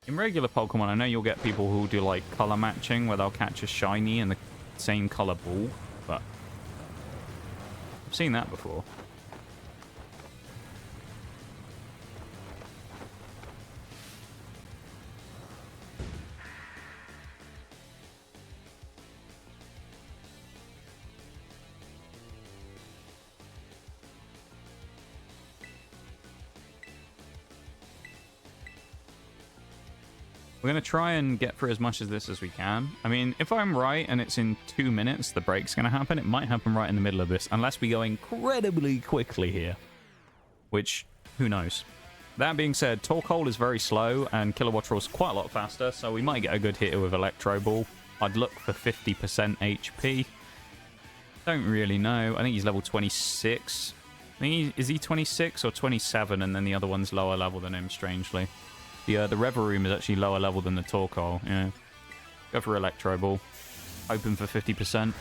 Speaker 1: In regular Pokemon, I know you'll get people who do, like, color matching, where they'll catch a shiny in the same color ball, but... I've seen that before. We're going to try and get through as much of this as we can. I mean, if I'm right and it's in 2 minutes the break's going to happen, it might happen right in the middle of this, unless we go incredibly quickly here. Which, who knows? That being said, Torkoal is very slow, and Kilowattrel is quite a lot faster, so we might get a good hit with Electro Ball. I'd look for 50% HP. Don't really know. I think he's level 26. I think is he 26 or 27, and then the other one's lower level than him, strangely. The Reveroom is actually lower level than the Torkoal, yeah. Go for Electro Ball. Open for 50%.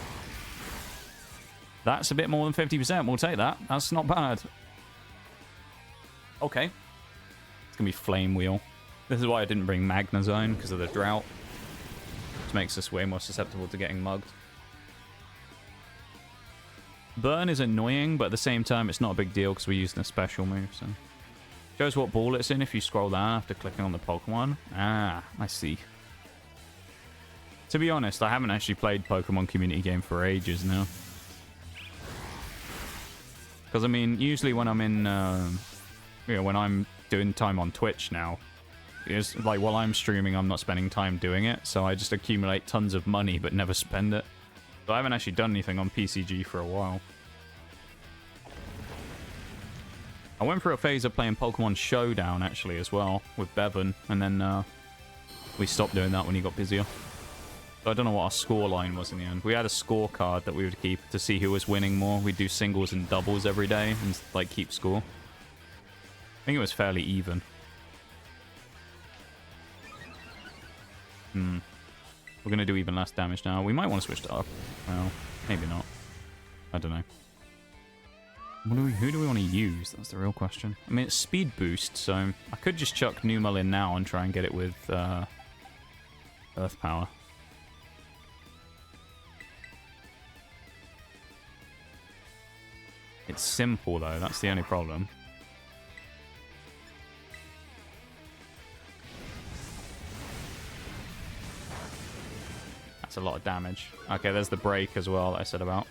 Speaker 1: That's a bit more than 50%. We'll take that. That's not bad. Okay. It's going to be Flame Wheel. This is why I didn't bring Magnazone, because of the drought. Which makes us way more susceptible to getting mugged. Burn is annoying, but at the same time, it's not a big deal because we're using a special move, so... Shows what ball it's in if you scroll down after clicking on the Pokemon. Ah, I see. To be honest, I haven't actually played Pokemon community game for ages now. Because, I mean, usually when I'm in... you know, when I'm doing time on Twitch now, it's like, while I'm streaming, I'm not spending time doing it, so I just accumulate tons of money but never spend it. So I haven't actually done anything on PCG for a while. I went through a phase of playing Pokemon Showdown, actually, as well, with Bevan, and then we stopped doing that when he got busier. So I don't know what our score line was in the end. We had a scorecard that we would keep to see who was winning more. We'd do singles and doubles every day and, like, keep score. I think it was fairly even. We're going to do even less damage now. We might want to switch to up. Well, maybe not. I don't know. Who do we want to use? That's the real question. I mean, it's speed boost, so I could just chuck Numel in now and try and get it with Earth Power. It's simple, though. That's the only problem. That's a lot of damage. Okay, there's the break as well that I said about.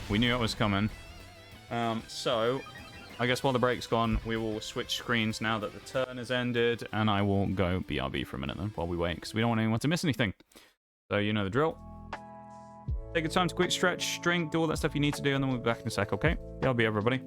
Speaker 1: We knew it was coming. So, I guess while the break's gone, we will switch screens now that the turn has ended, and I will go BRB for a minute then while we wait, because we don't want anyone to miss anything. So, you know the drill. Take your time to quick stretch, drink, do all that stuff you need to do, and then we'll be back in a sec, okay? BRB, everybody.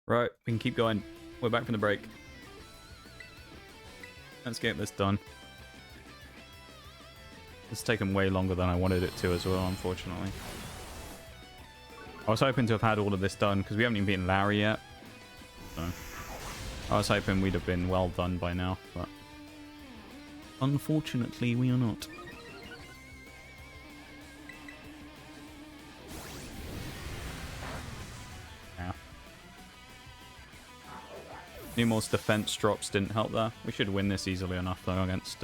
Speaker 1: Right, we can keep going. We're back from the break. Let's get this done. It's taken way longer than I wanted it to as well, unfortunately. I was hoping to have had all of this done, because we haven't even beaten Larry yet. So, I was hoping we'd have been well done by now, but unfortunately we are not. Numor's defense drops didn't help there. We should win this easily enough, though, against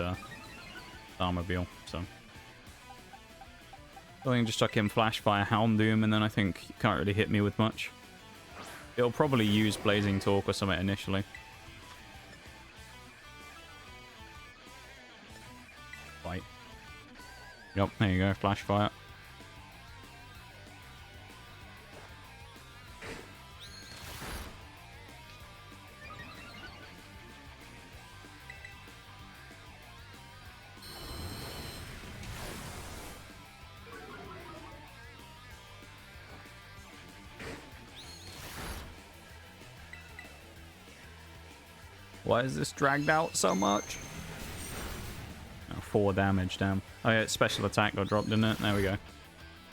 Speaker 1: Armorbiel, so. I think just chuck in Flash Fire Houndoom, and then I think you can't really hit me with much. It'll probably use Blazing Talk or something initially. Fight. Yep, there you go, Flash Fire. Why is this dragged out so much? Oh, 4 damage, damn. Oh yeah, special attack got dropped, didn't it? There we go.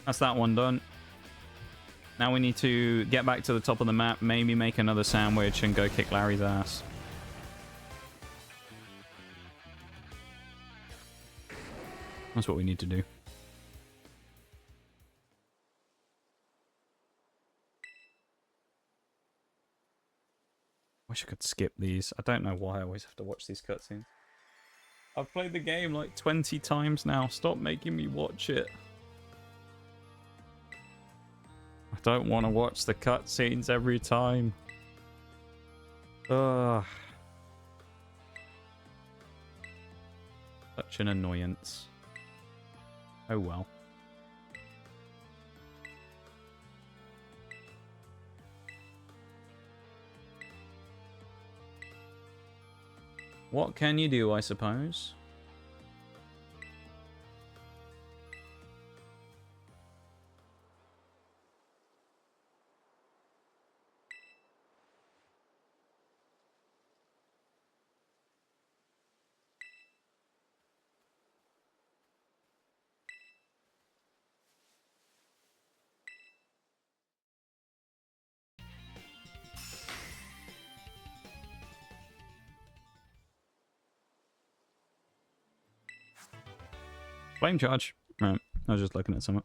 Speaker 1: That's that one done. Now we need to get back to the top of the map, maybe make another sandwich and go kick Larry's ass. That's what we need to do. Why Wish I could skip these. I don't know why I always have to watch these cutscenes. I've played the game like 20 times now. Stop making me watch it. I don't want to watch the cutscenes every time. Ugh. Such an annoyance. Oh well. What can you do, I suppose? Flame charge. Right. I was just looking at something.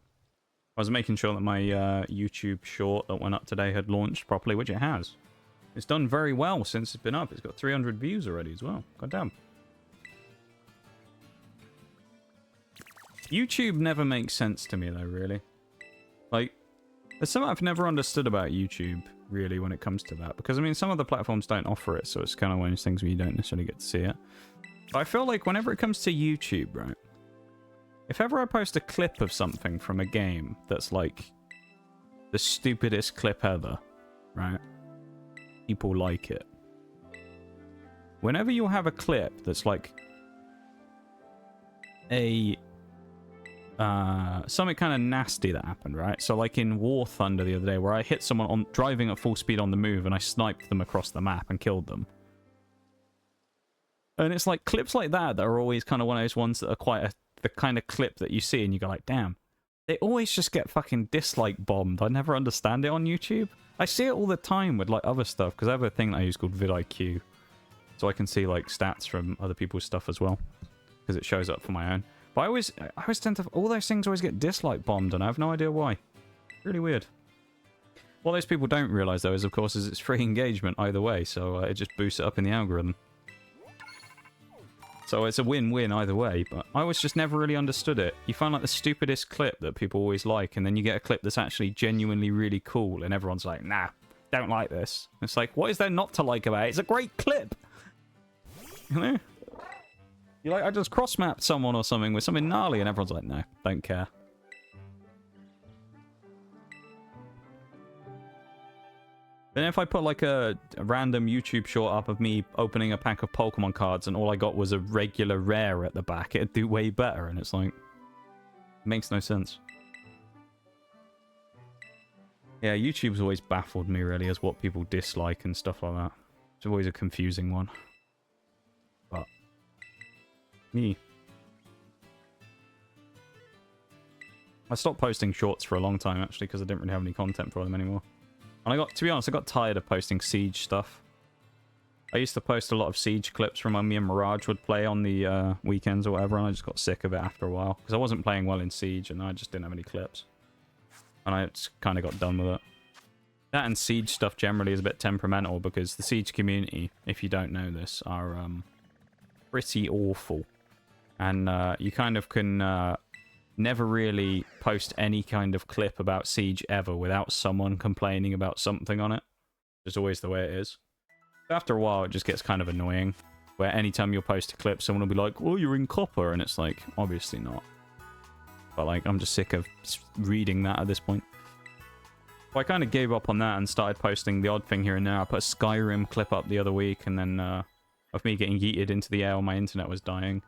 Speaker 1: I was making sure that my YouTube short that went up today had launched properly, which it has. It's done very well since it's been up. It's got 300 views already as well. God damn. YouTube never makes sense to me though, really. Like, there's something I've never understood about YouTube, really, when it comes to that. Because, I mean, some of the platforms don't offer it, so it's kind of one of those things where you don't necessarily get to see it. But I feel like whenever it comes to YouTube, right? If ever I post a clip of something from a game that's like the stupidest clip ever, right? People like it. Whenever you have a clip that's like a something kind of nasty that happened, right? So like in War Thunder the other day, where I hit someone on driving at full speed on the move and I sniped them across the map and killed them. And it's like clips like that that are always kind of one of those ones that are quite the kind of clip that you see and you go like, damn, they always just get fucking dislike bombed. I never understand it on YouTube. I see it all the time with like other stuff because I have a thing that I use called vidIQ, so I can see like stats from other people's stuff as well because it shows up for my own. But I always tend to, all those things always get dislike bombed and I have no idea why. Really weird. What those people don't realize though is, of course, is it's free engagement either way, so it just boosts it up in the algorithm. So it's a win-win either way, but I always just never really understood it. You find like the stupidest clip that people always like, and then you get a clip that's actually genuinely really cool, and everyone's like, nah, don't like this. It's like, what is there not to like about it? It's a great clip! You know? You're like, I just cross-mapped someone or something with something gnarly, and everyone's like, no, don't care. Then if I put like a random YouTube short up of me opening a pack of Pokemon cards and all I got was a regular rare at the back, it'd do way better. And it's like, it makes no sense. Yeah, YouTube's always baffled me really as what people dislike and stuff like that. It's always a confusing one. But, me. I stopped posting shorts for a long time actually because I didn't really have any content for them anymore. And to be honest, I got tired of posting Siege stuff. I used to post a lot of Siege clips from when me and Mirage would play on the weekends or whatever, and I just got sick of it after a while. Because I wasn't playing well in Siege, and I just didn't have any clips. And I just kind of got done with it. That and Siege stuff generally is a bit temperamental, because the Siege community, if you don't know this, are pretty awful. And you kind of can... never really post any kind of clip about Siege ever without someone complaining about something on it. It's always the way it is. After a while, it just gets kind of annoying, where anytime you'll post a clip, someone will be like, oh, you're in copper, and it's like, obviously not. But like, I'm just sick of reading that at this point. So I kind of gave up on that and started posting the odd thing here and there. I put a Skyrim clip up the other week, and then of me getting yeeted into the air when my internet was dying.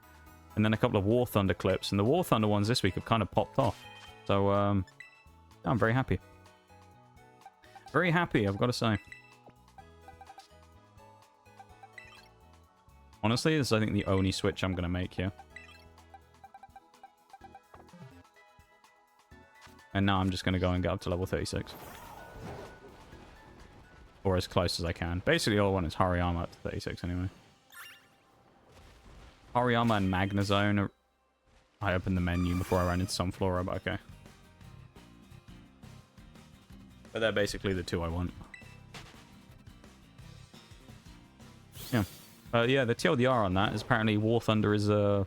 Speaker 1: And then a couple of War Thunder clips. And the War Thunder ones this week have kind of popped off. So, I'm very happy. Very happy, I've got to say. Honestly, this is, I think, the only switch I'm going to make here. And now I'm just going to go and get up to level 36. Or as close as I can. Basically, all I want is Hariyama up to 36 anyway. Hariyama and Magnezone. I opened the menu before I ran into Sunflora, but okay. But they're basically the two I want. Yeah. Yeah, the TLDR on that is apparently War Thunder is a...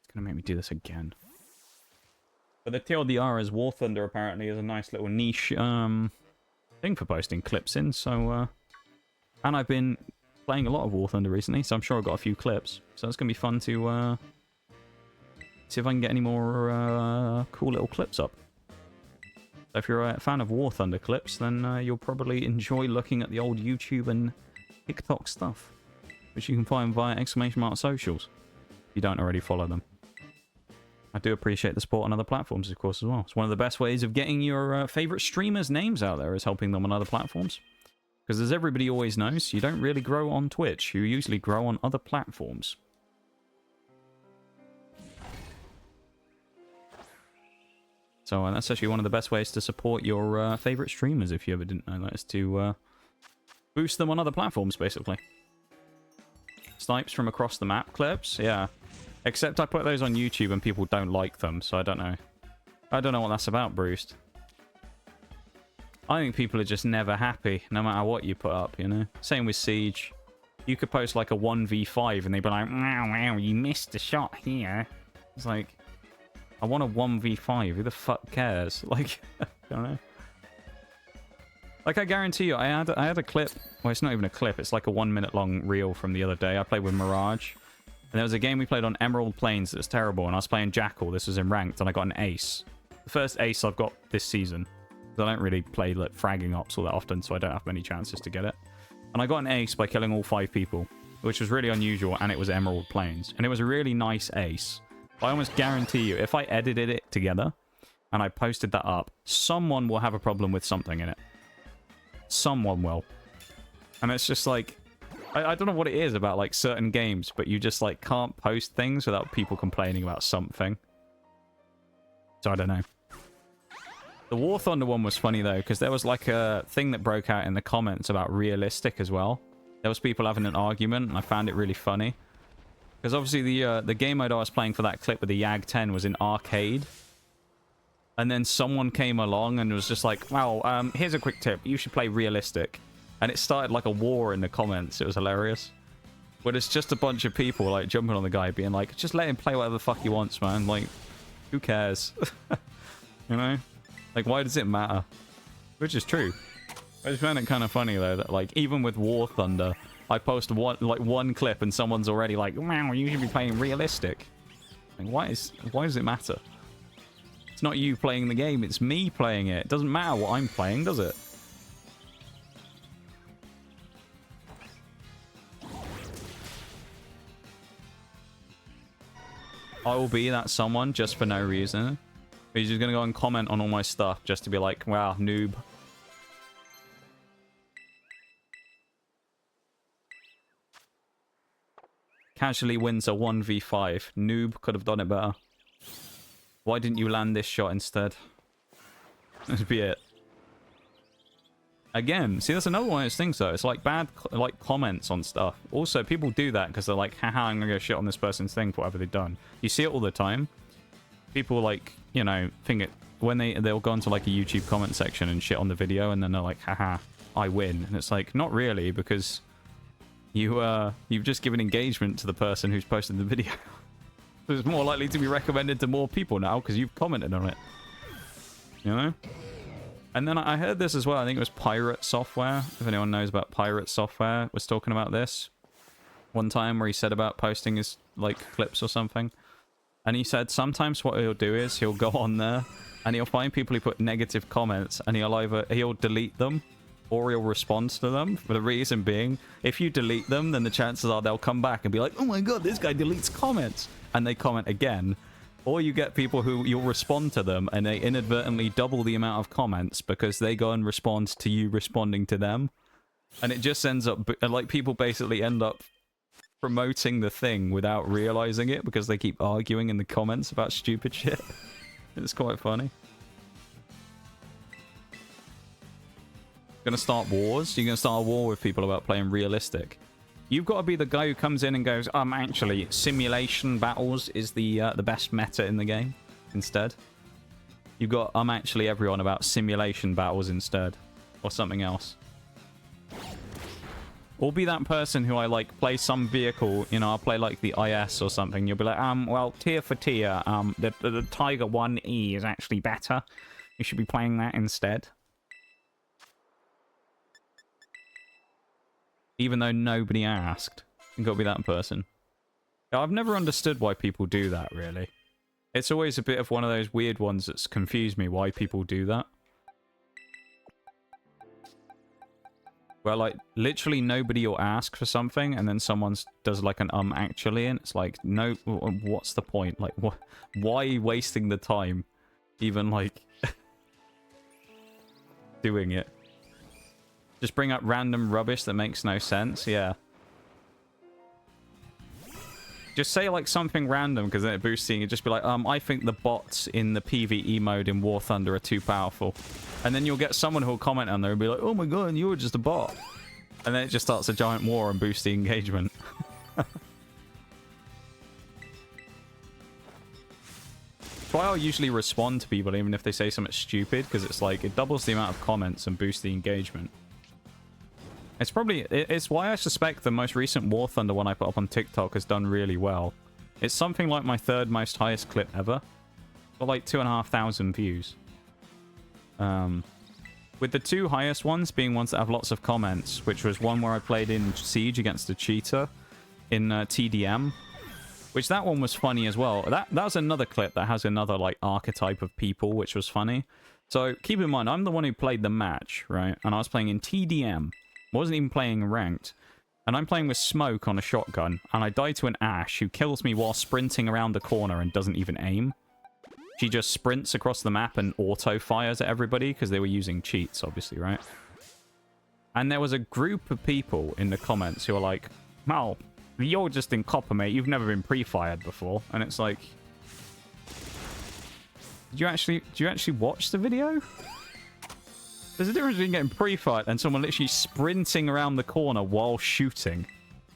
Speaker 1: It's going to make me do this again. But the TLDR is War Thunder apparently is a nice little niche thing for posting clips in. So, and I've been playing a lot of War Thunder recently, so I'm sure I've got a few clips. So it's going to be fun to see if I can get any more cool little clips up. So if you're a fan of War Thunder clips, then you'll probably enjoy looking at the old YouTube and TikTok stuff, which you can find via !socials if you don't already follow them. I do appreciate the support on other platforms, of course, as well. It's one of the best ways of getting your favorite streamers' names out there, is helping them on other platforms. Because as everybody always knows, you don't really grow on Twitch. You usually grow on other platforms. So that's actually one of the best ways to support your favorite streamers, if you ever didn't know that, is to boost them on other platforms, basically. Snipes from across the map clips, yeah. Except I put those on YouTube and people don't like them, so I don't know. I don't know what that's about, Bruce. I think people are just never happy, no matter what you put up, you know? Same with Siege. You could post like a 1v5 and they'd be like, wow, you missed the shot here. It's like, I want a 1v5, who the fuck cares? Like, I don't know. Like, I guarantee you, I had a clip, well, it's not even a clip, it's like a 1 minute long reel from the other day. I played with Mirage. And there was a game we played on Emerald Plains that was terrible, and I was playing Jackal. This was in Ranked, and I got an ace. The first ace I've got this season. I don't really play like fragging ops all that often, so I don't have many chances to get it. And I got an ace by killing all 5 people, which was really unusual, and it was Emerald Plains. And it was a really nice ace. I almost guarantee you, if I edited it together, and I posted that up, someone will have a problem with something in it. Someone will. And it's just like... I don't know what it is about, like, certain games, but you just, like, can't post things without people complaining about something. So I don't know. The War Thunder one was funny, though, because there was, like, a thing that broke out in the comments about realistic as well. There was people having an argument, and I found it really funny. Because obviously the game mode I was playing for that clip with the YAG-10 was in arcade. And then someone came along and was just like, well, here's a quick tip. You should play realistic. And it started like a war in the comments. It was hilarious. But it's just a bunch of people like jumping on the guy being like, just let him play whatever the fuck he wants, man. Like, who cares? You know? Like, why does it matter? Which is true. I just found it kind of funny, though, that like, even with War Thunder, I post one clip and someone's already like, wow, you should be playing realistic. Like, why does it matter? It's not you playing the game, it's me playing it. It doesn't matter what I'm playing, does it? I will be that someone just for no reason. He's just going to go and comment on all my stuff just to be like, wow, noob. Casually wins a 1v5. Noob could have done it better. Why didn't you land this shot instead? That'd be it. Again, see, that's another one of those things, though. It's like bad like comments on stuff. Also, people do that because they're like, haha, I'm going to go shit on this person's thing for whatever they've done. You see it all the time. People, like, you know, think it... When they'll go into, like, a YouTube comment section and shit on the video, and then they're like, haha, I win. And it's like, not really, because you've just given engagement to the person who's posted the video. So it's more likely to be recommended to more people now because you've commented on it. You know? And then I heard this as well. I think it was Pirate Software. If anyone knows about Pirate Software, was talking about this one time where he said about posting his, like, clips or something. And he said sometimes what he'll do is he'll go on there and he'll find people who put negative comments and he'll delete them or he'll respond to them. For the reason being, if you delete them, then the chances are they'll come back and be like, oh my god, this guy deletes comments. And they comment again. Or you get people who you'll respond to them and they inadvertently double the amount of comments because they go and respond to you responding to them. And it just ends up, like, people basically end up promoting the thing without realizing it because they keep arguing in the comments about stupid shit. It's quite funny. Gonna start wars? You're gonna start a war with people about playing realistic? You've got to be the guy who comes in and goes, actually, simulation battles is the best meta in the game instead. You've got, actually everyone about simulation battles instead. Or something else. Or be that person who I like play some vehicle, you know, I'll play like the IS or something. You'll be like, well, tier for tier, the Tiger 1E is actually better. You should be playing that instead. Even though nobody asked. You've got to be that person. I've never understood why people do that, really. It's always a bit of one of those weird ones that's confused me why people do that. Where, like, literally nobody will ask for something, and then someone does, like, an actually, and it's like, no, what's the point? Like, why wasting the time even, like, doing it? Just bring up random rubbish that makes no sense, yeah. Just say, like, something random, because then it boosts you. Just be like, I think the bots in the PvE mode in War Thunder are too powerful. And then you'll get someone who'll comment on there and be like, oh my god, you were just a bot. And then it just starts a giant war and boosts the engagement. That's why I'll usually respond to people, even if they say something stupid, because it's like, it doubles the amount of comments and boosts the engagement. It's probably... It's why I suspect the most recent War Thunder one I put up on TikTok has done really well. It's something like my third most highest clip ever. Got like 2,500 views. With the two highest ones being ones that have lots of comments, which was one where I played in Siege against a cheater in TDM. Which that one was funny as well. That was another clip that has another like archetype of people, which was funny. So keep in mind, I'm the one who played the match, right? And I was playing in TDM. Wasn't even playing ranked. And I'm playing with Smoke on a shotgun. And I die to an Ash who kills me while sprinting around the corner and doesn't even aim. She just sprints across the map and auto-fires at everybody because they were using cheats, obviously, right? And there was a group of people in the comments who were like, Mal, you're just in copper, mate. You've never been pre-fired before. And it's like... Did you actually watch the video? There's a difference between getting pre-fired and someone literally sprinting around the corner while shooting.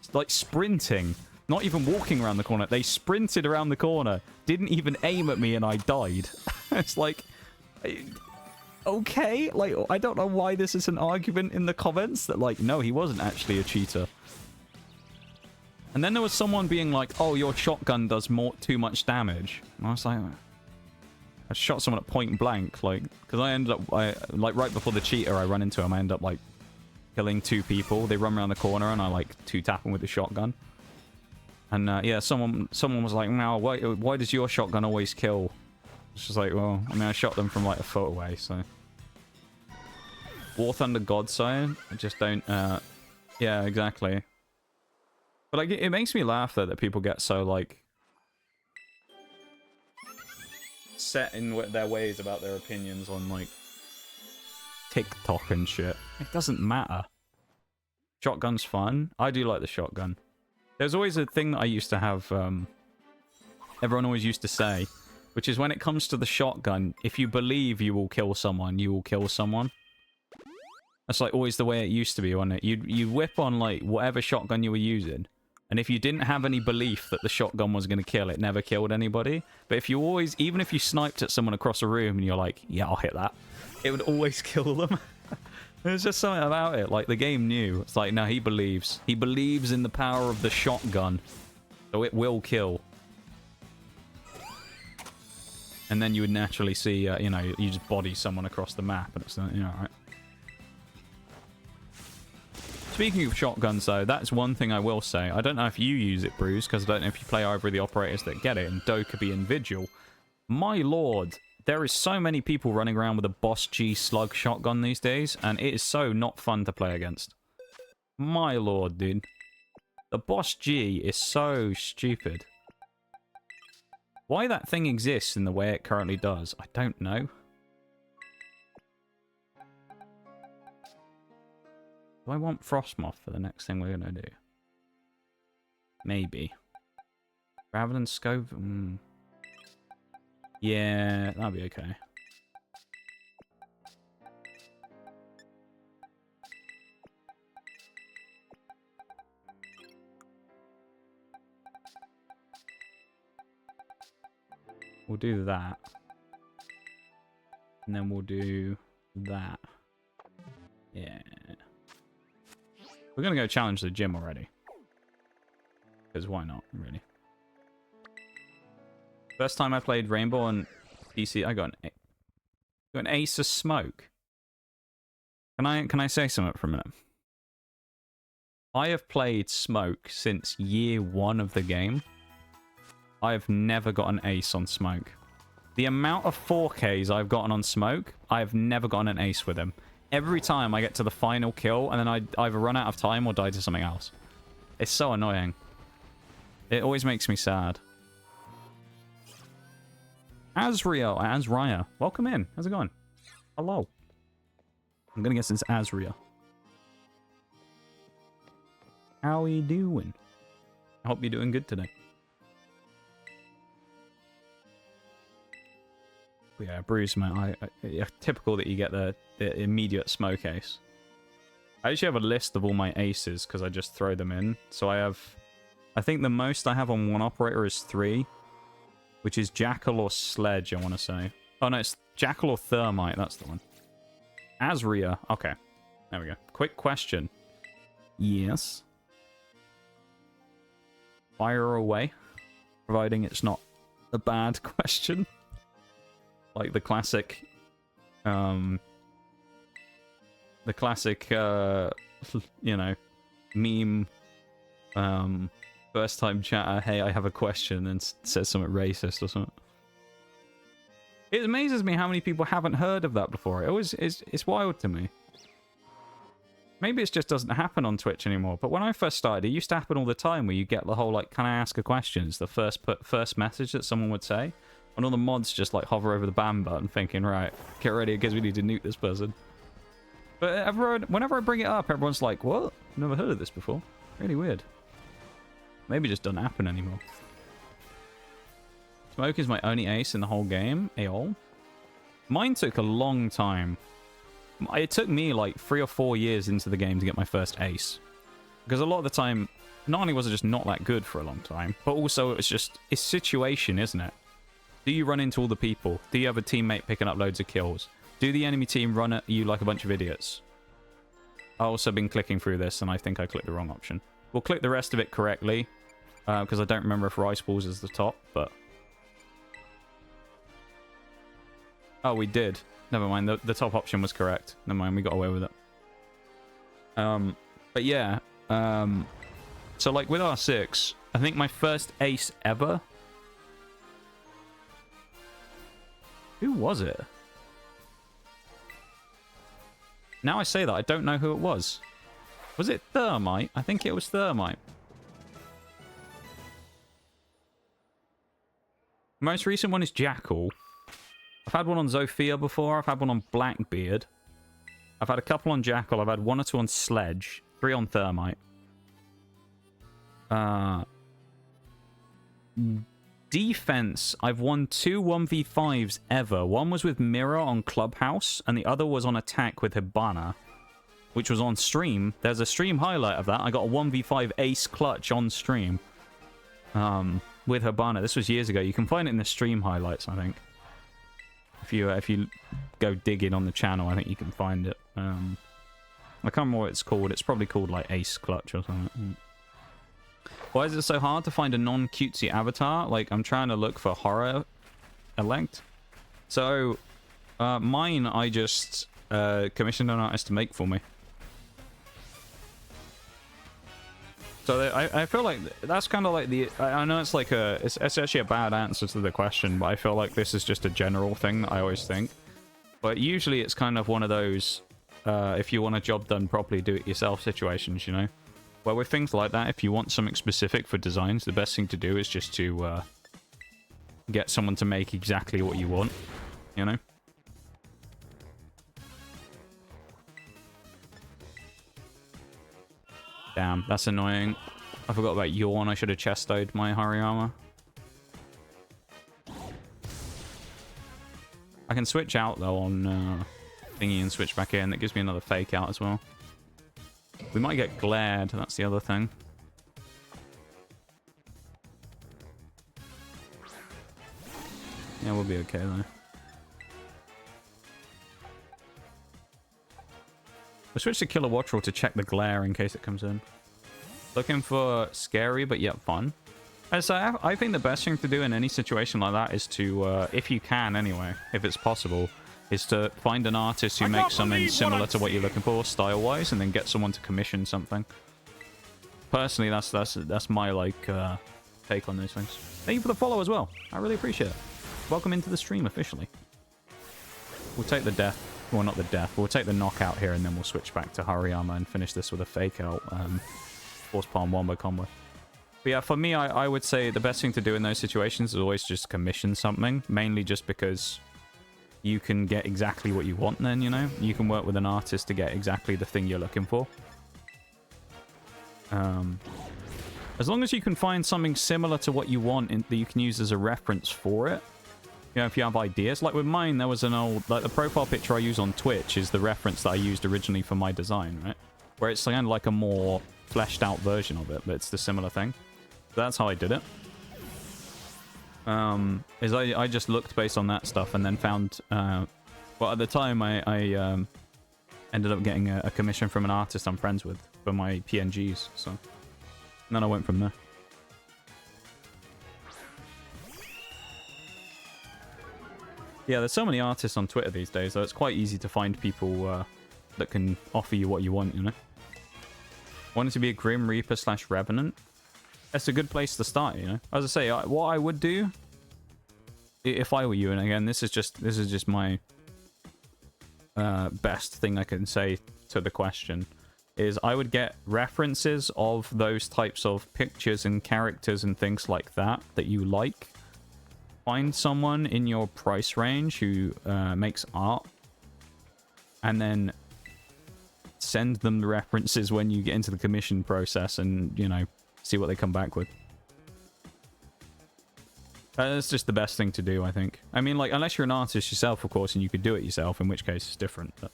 Speaker 1: It's like sprinting. Not even walking around the corner. They sprinted around the corner. Didn't even aim at me and I died. It's like... Okay? Like, I don't know why this is an argument in the comments that, like, no, he wasn't actually a cheater. And then there was someone being like, oh, your shotgun does too much damage. And I was like... I shot someone at point blank, like, because I ended up, like, right before the cheater, I run into him, I end up, like, killing two people. They run around the corner, and I, like, two-tap them with the shotgun. And, yeah, someone was like, now, why does your shotgun always kill? It's just like, well, I mean, I shot them from, like, a foot away, so. War Thunder Godsire? I just don't, yeah, exactly. But, like, it makes me laugh, though, that people get so, like, set in their ways about their opinions on, like, TikTok and shit. It doesn't matter. Shotgun's fun. I do like the shotgun. There's always a thing that I used to have, everyone always used to say, which is when it comes to the shotgun, if you believe you will kill someone, you will kill someone. That's, like, always the way it used to be, wasn't it? You'd whip on, like, whatever shotgun you were using. And if you didn't have any belief that the shotgun was going to kill, it never killed anybody. But if you always, even if you sniped at someone across a room and you're like, yeah, I'll hit that, it would always kill them. There's just something about it. Like, the game knew. It's like, no, he believes. He believes in the power of the shotgun. So it will kill. And then you would naturally see, you know, you just body someone across the map. And it's, you know, right. Speaking of shotguns, though, that's one thing I will say. I don't know if you use it, Bruce, because I don't know if you play either of the operators that get it, in Dokkaebi and Vigil. My lord, there is so many people running around with a Boss G slug shotgun these days, and it is so not fun to play against. My lord, dude. The Boss G is so stupid. Why that thing exists in the way it currently does, I don't know. Do I want Frostmoth for the next thing we're going to do? Maybe. Rather than Scope? Yeah, that'll be okay. We'll do that. And then we'll do that. Yeah. We're going to go challenge the gym already. Because why not, really? First time I played Rainbow on PC, I got an ace of smoke. Can I say something for a minute? I have played Smoke since year 1 of the game. I have never got an ace on Smoke. The amount of 4Ks I've gotten on Smoke, I have never gotten an ace with him. Every time I get to the final kill, and then I either run out of time or die to something else. It's so annoying. It always makes me sad. Azria, welcome in. How's it going? Hello. I'm gonna guess it's Azria. How are you doing? I hope you're doing good today. Yeah, Bruce, man. Typical that you get the immediate smoke ace. I actually have a list of all my aces because I just throw them in. So I think the most I have on one operator is 3, which is Jackal or Sledge, I want to say. Oh no, it's Jackal or Thermite. That's the one. Azria. Okay, there we go. Quick question. Yes. Fire away, providing it's not a bad question. Like the classic, you know, meme, first time chatter, hey, I have a question, and says something racist or something. It amazes me how many people haven't heard of that before. It always it's wild to me. Maybe it just doesn't happen on Twitch anymore, but when I first started, it used to happen all the time where you get the whole, like, can I ask a question? It's the first message that someone would say. And all the mods just, like, hover over the ban button thinking, right, get ready because we need to nuke this person. But whenever I bring it up, everyone's like, what? Never heard of this before. Really weird. Maybe it just doesn't happen anymore. Smoke is my only ace in the whole game. Aol. Mine took a long time. It took me like 3 or 4 years into the game to get my first ace. Because a lot of the time, not only was it just not that good for a long time, but also it's situation, isn't it? Do you run into all the people? Do you have a teammate picking up loads of kills? Do the enemy team run at you like a bunch of idiots? I've also been clicking through this, and I think I clicked the wrong option. We'll click the rest of it correctly, because I don't remember if Rice Balls is the top, but... Oh, we did. Never mind, the top option was correct. Never mind, we got away with it. But yeah, so like with R6, I think my first ace ever... Who was it? Now I say that, I don't know who it was. Was it Thermite? I think it was Thermite. Most recent one is Jackal. I've had one on Zofia before. I've had one on Blackbeard. I've had a couple on Jackal. I've had 1 or 2 on Sledge. 3 on Thermite. Defense. I've won 2 1v5s ever. One was with Mirror on Clubhouse, and the other was on Attack with Hibana, which was on stream. There's a stream highlight of that. I got a 1v5 ace clutch on stream with Hibana. This was years ago. You can find it in the stream highlights, I think. If you go digging on the channel, I think you can find it. I can't remember what it's called. It's probably called like Ace Clutch or something. Why is it so hard to find a non-cutesy avatar? Like, I'm trying to look for horror elect. So, mine I just commissioned an artist to make for me. So I feel like that's kind of like the... I know it's like it's actually a bad answer to the question, but I feel like this is just a general thing that I always think. But usually it's kind of one of those, if you want a job done properly, do it yourself situations, you know? Where with things like that, if you want something specific for designs, the best thing to do is just to get someone to make exactly what you want, you know? Damn, that's annoying. I forgot about Yawn. I should have chestoed my Hariyama. I can switch out, though, on thingy and switch back in. That gives me another fake out as well. We might get glared. That's the other thing. Yeah, we'll be okay, though. We'll switch to Kilowattrel to check the glare in case it comes in. Looking for scary but yet fun. So I think the best thing to do in any situation like that is to, if you can anyway, if it's possible, is to find an artist who makes something similar to what you're looking for, style-wise, and then get someone to commission something. Personally, that's my, like, take on those things. Thank you for the follow as well. I really appreciate it. Welcome into the stream officially. We'll take the death. Well, not the death. We'll take the knockout here, and then we'll switch back to Hariyama and finish this with a fake-out Force Palm Wombo combo. But yeah, for me, I would say the best thing to do in those situations is always just commission something. Mainly just because you can get exactly what you want then, you know? You can work with an artist to get exactly the thing you're looking for. As long as you can find something similar to what you want that you can use as a reference for it. You know, if you have ideas. Like with mine, there was an old... Like the profile picture I use on Twitch is the reference that I used originally for my design, right? Where it's kind of like a more fleshed out version of it, but it's the similar thing. So that's how I did it. I just looked based on that stuff and then found... well, at the time, I ended up getting a commission from an artist I'm friends with for my PNGs, so... And then I went from there. Yeah, there's so many artists on Twitter these days, so it's quite easy to find people that can offer you what you want, you know? Wanted to be a Grim Reaper / Revenant? That's a good place to start, you know? As I say, what I would do, if I were you, and again, this is just my best thing I can say to the question, is I would get references of those types of pictures and characters and things like that you like. Find someone in your price range who makes art, and then send them the references when you get into the commission process and, you know, see what they come back with. That's just the best thing to do, I think. I mean, like, unless you're an artist yourself, of course, and you could do it yourself, in which case it's different, but...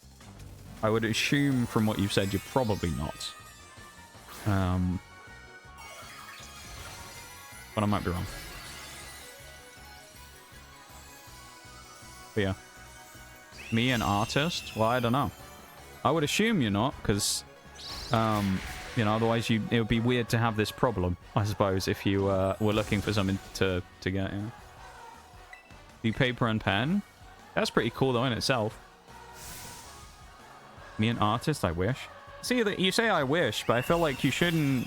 Speaker 1: I would assume from what you've said, you're probably not. But I might be wrong. But yeah. Me, an artist? Well, I don't know. I would assume you're not, because, you know, otherwise it would be weird to have this problem, I suppose, if you were looking for something to get, you know. Do paper and pen? That's pretty cool, though, in itself. Me an artist, I wish. See, you say I wish, but I feel like you shouldn't...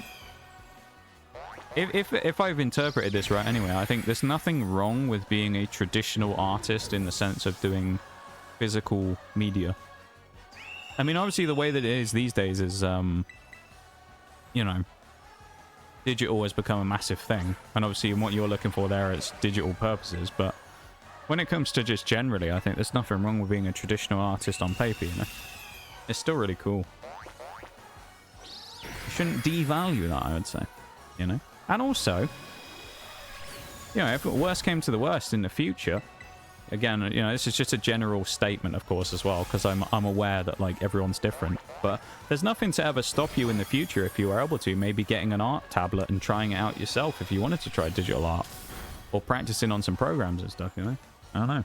Speaker 1: If I've interpreted this right anyway, I think there's nothing wrong with being a traditional artist in the sense of doing physical media. I mean, obviously the way that it is these days is, you know, digital has become a massive thing. And obviously what you're looking for there is digital purposes, but when it comes to just generally, I think there's nothing wrong with being a traditional artist on paper, you know? It's still really cool. You shouldn't devalue that, I would say. You know? And also, you know, if worst came to the worst in the future, again, you know, this is just a general statement, of course, as well, because I'm aware that, like, everyone's different. But there's nothing to ever stop you in the future if you were able to. Maybe getting an art tablet and trying it out yourself if you wanted to try digital art. Or practicing on some programs and stuff, you know? I don't know.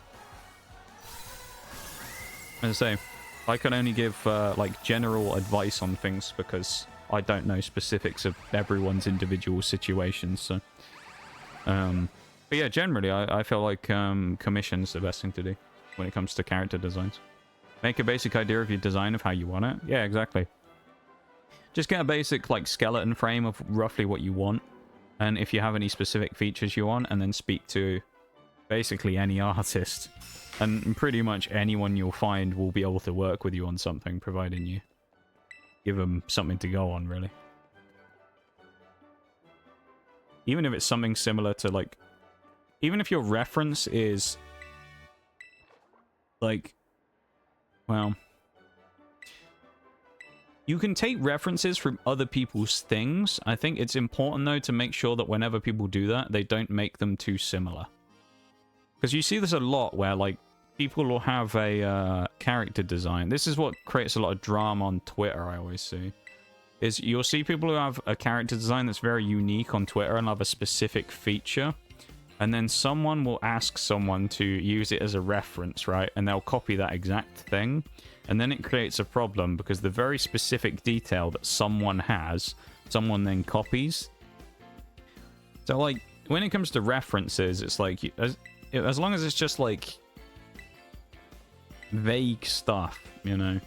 Speaker 1: As I say, I can only give, like, general advice on things because I don't know specifics of everyone's individual situations, so... but yeah, generally, I feel like commission's the best thing to do when it comes to character designs. Make a basic idea of your design of how you want it. Yeah, exactly. Just get a basic, like, skeleton frame of roughly what you want, and if you have any specific features you want, and then speak to basically any artist. And pretty much anyone you'll find will be able to work with you on something, providing you give them something to go on, really. Even if it's something similar to, like... Even if your reference is... Like... Well... You can take references from other people's things. I think it's important, though, to make sure that whenever people do that, they don't make them too similar. Because you see this a lot where, like, people will have a character design. This is what creates a lot of drama on Twitter, I always see. Is you'll see people who have a character design that's very unique on Twitter and have a specific feature. and then someone will ask someone to use it as a reference, right? And they'll copy that exact thing, and then it creates a problem because the very specific detail that someone has, someone then copies. So, like, when it comes to references, it's like, as long as it's just, like, vague stuff, you know,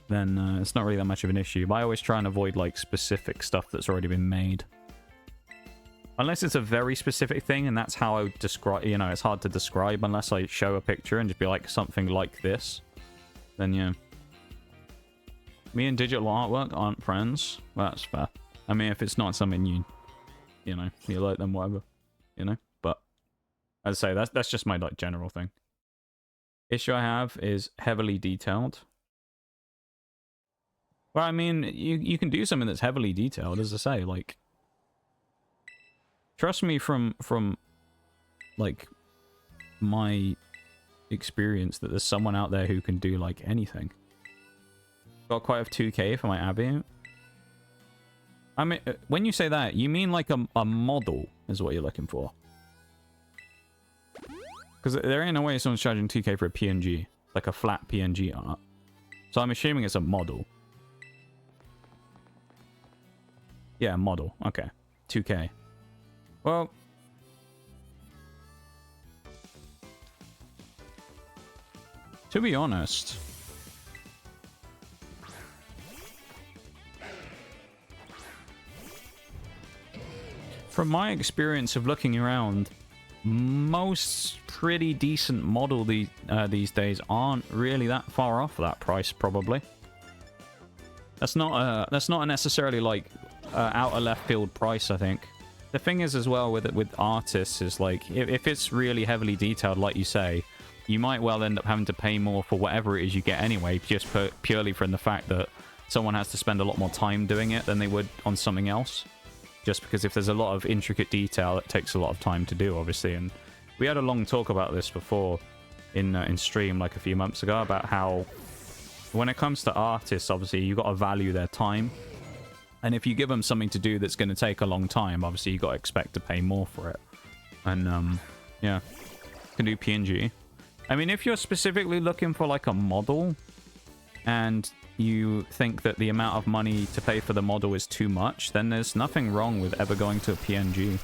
Speaker 1: then it's not really that much of an issue. But I always try and avoid, like, specific stuff that's already been made. Unless it's a very specific thing, and that's how I would describe, you know, it's hard to describe unless I show a picture and just be like, something like this. Then, yeah. Me and digital artwork aren't friends. Well, that's fair. I mean, if it's not something you know, you like them, whatever. You know? But, as I say, that's just my, like, general thing. Issue I have is heavily detailed. Well, I mean, you can do something that's heavily detailed, as I say, like... Trust me from like, my experience that there's someone out there who can do, like, anything. Got quite a 2K for my Abbey. I mean, when you say that, you mean, like, a model is what you're looking for. Because there ain't no way someone's charging 2K for a PNG. Like a flat PNG art. So I'm assuming it's a model. Yeah, model. Okay. 2K. Well... to be honest... from my experience of looking around, most pretty decent model these days aren't really that far off that price, probably. That's not a necessarily, like, out of left field price, I think. The thing is, as well, with artists, is, like, if it's really heavily detailed, like you say, you might well end up having to pay more for whatever it is you get anyway, just purely from the fact that someone has to spend a lot more time doing it than they would on something else. Just because if there's a lot of intricate detail, it takes a lot of time to do, obviously. And we had a long talk about this before in stream, like, a few months ago, about how when it comes to artists, obviously, you got to value their time. And if you give them something to do that's going to take a long time, obviously you got to expect to pay more for it. And, yeah. Can do PNG. I mean, if you're specifically looking for, like, a model, and you think that the amount of money to pay for the model is too much, then there's nothing wrong with ever going to a PNG.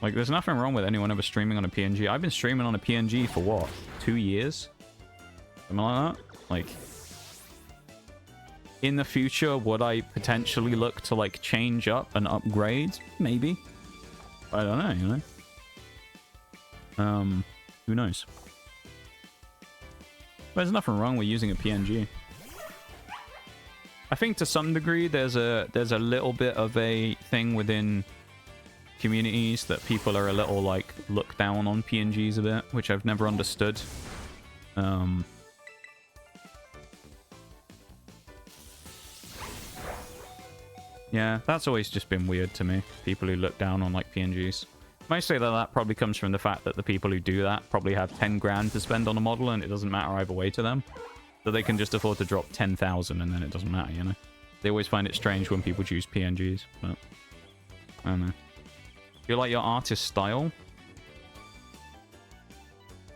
Speaker 1: Like, there's nothing wrong with anyone ever streaming on a PNG. I've been streaming on a PNG for, what, 2 years? Something like that? Like... in the future, would I potentially look to, like, change up and upgrade? Maybe. I don't know, you know? Who knows? But there's nothing wrong with using a PNG. I think to some degree there's a little bit of a thing within communities that people are a little, like, look down on PNGs a bit, which I've never understood. Yeah, that's always just been weird to me. People who look down on, like, PNGs. Mostly that probably comes from the fact that the people who do that probably have 10 grand to spend on a model and it doesn't matter either way to them. So they can just afford to drop 10,000 and then it doesn't matter, you know? They always find it strange when people choose PNGs, but... I don't know. Do you like your artist style?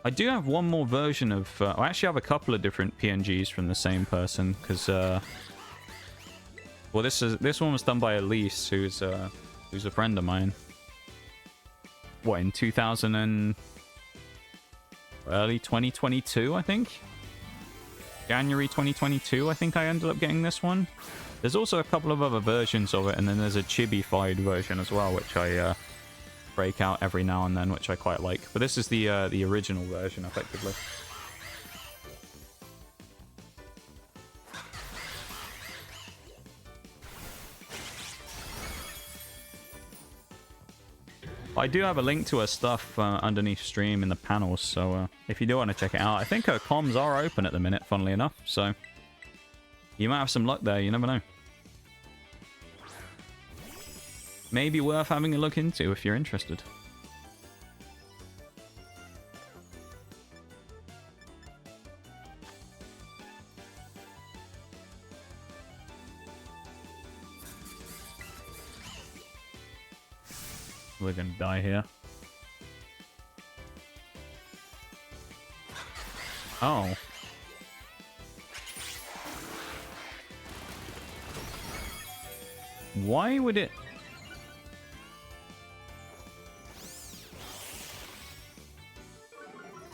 Speaker 1: I do have one more version of... I actually have a couple of different PNGs from the same person, because... well, this one was done by Elise, who's a friend of mine. What, in 2000 and... early 2022, I think? January 2022, I think I ended up getting this one. There's also a couple of other versions of it, and then there's a chibi-fied version as well, which I break out every now and then, which I quite like. But this is the original version, effectively. I do have a link to her stuff underneath stream in the panels, so if you do want to check it out. I think her comms are open at the minute, funnily enough, so you might have some luck there, you never know. Maybe worth having a look into if you're interested. We're gonna die here. Oh. Why would it...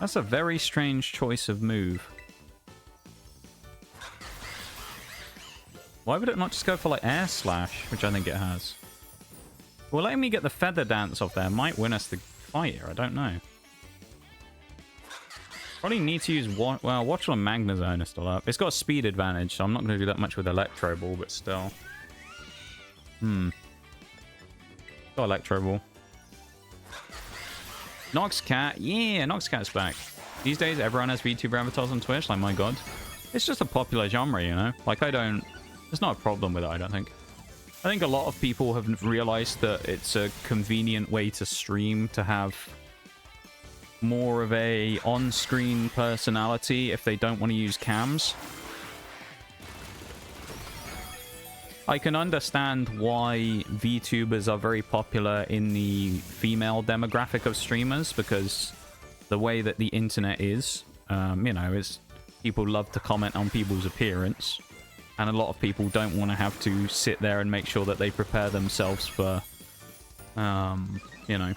Speaker 1: That's a very strange choice of move. Why would it not just go for, like, Air Slash, which I think it has? Well, letting me get the Feather Dance off there might win us the fight here. I don't know. Probably need to use... Well, Watchel and Magnezone are still up. It's got a speed advantage, so I'm not going to do that much with Electro Ball, but still. Got Electro Ball. Noxcat. Yeah, Noxcat's back. These days, everyone has VTuber avatars on Twitch. Like, my god. It's just a popular genre, you know? Like, I don't... There's not a problem with it, I don't think. I think a lot of people have realized that it's a convenient way to stream, to have more of a on-screen personality if they don't want to use cams. I can understand why VTubers are very popular in the female demographic of streamers, because the way that the internet is, you know, is people love to comment on people's appearance, and a lot of people don't want to have to sit there and make sure that they prepare themselves for, you know,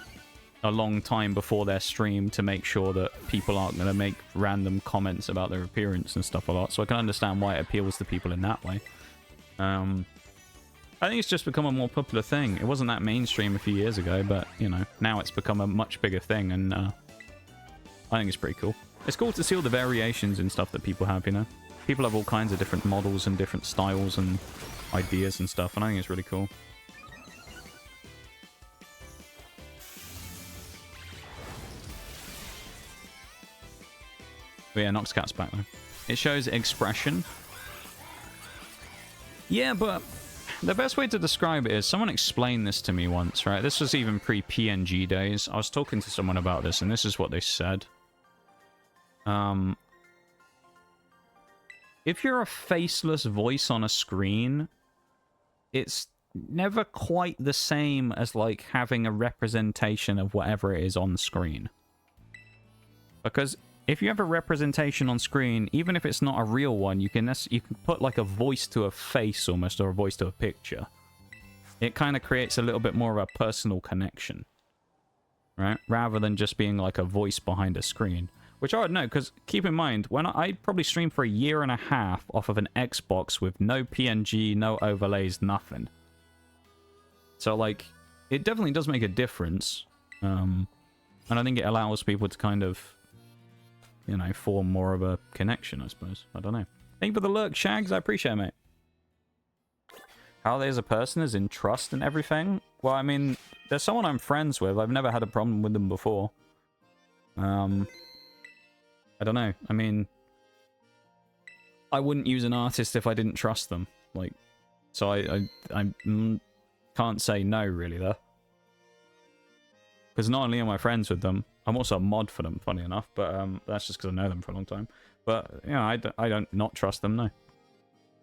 Speaker 1: a long time before their stream to make sure that people aren't going to make random comments about their appearance and stuff a lot. So I can understand why it appeals to people in that way. I think it's just become a more popular thing. It wasn't that mainstream a few years ago, but, you know, now it's become a much bigger thing, and I think it's pretty cool. It's cool to see all the variations and stuff that people have, you know? People have all kinds of different models and different styles and ideas and stuff, and I think it's really cool. But yeah, Noxcat's back, though. It shows expression. Yeah, but... the best way to describe it is, someone explained this to me once, right? This was even pre-PNG days. I was talking to someone about this, and this is what they said. If you're a faceless voice on a screen, it's never quite the same as, like, having a representation of whatever it is on the screen. Because if you have a representation on screen, even if it's not a real one, you can put like a voice to a face almost, or a voice to a picture. It kind of creates a little bit more of a personal connection, right? Rather than just being like a voice behind a screen. Which I would know, because keep in mind, when I probably streamed for 1.5 years off of an Xbox with no PNG, no overlays, nothing. So like, it definitely does make a difference. And I think it allows people to kind of, you know, form more of a connection, I suppose. I don't know. Thank you for the lurk, Shags. I appreciate it, mate. How are they as a person, as in trust and everything? Well, I mean, there's someone I'm friends with. I've never had a problem with them before. I don't know. I mean, I wouldn't use an artist if I didn't trust them. Like, so I can't say no, really, though. Because not only am I friends with them, I'm also a mod for them, funny enough, but that's just because I know them for a long time. But, you know, I don't not trust them, no.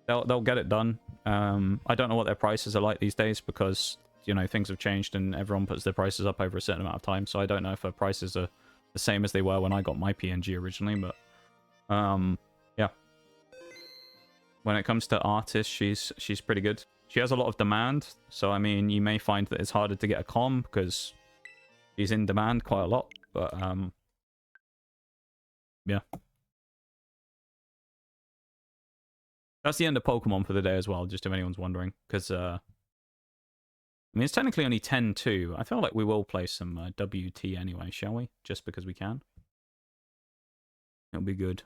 Speaker 1: They'll get it done. I don't know what their prices are like these days, because, you know, things have changed and everyone puts their prices up over a certain amount of time, so I don't know if their prices are the same as they were when I got my PNG originally, but, yeah. When it comes to artists, she's pretty good. She has a lot of demand, so, I mean, you may find that it's harder to get a comm, because she's in demand quite a lot. But, yeah. That's the end of Pokemon for the day as well, just if anyone's wondering. Because, I mean, it's technically only 10-2. I feel like we will play some WT anyway, shall we? Just because we can. It'll be good.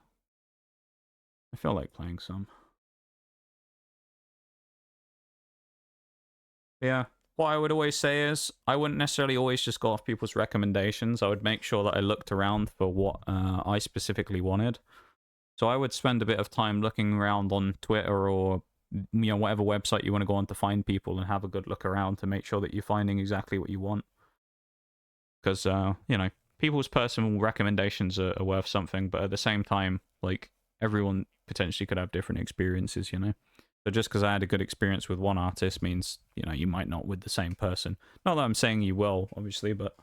Speaker 1: I feel like playing some. Yeah. What I would always say is, I wouldn't necessarily always just go off people's recommendations. I would make sure that I looked around for what I specifically wanted. So I would spend a bit of time looking around on Twitter or, you know, whatever website you want to go on to find people, and have a good look around to make sure that you're finding exactly what you want. Because, you know, people's personal recommendations are worth something, but at the same time, like, everyone potentially could have different experiences, you know? So just because I had a good experience with one artist means, you know, you might not with the same person. Not that I'm saying you will, obviously, but,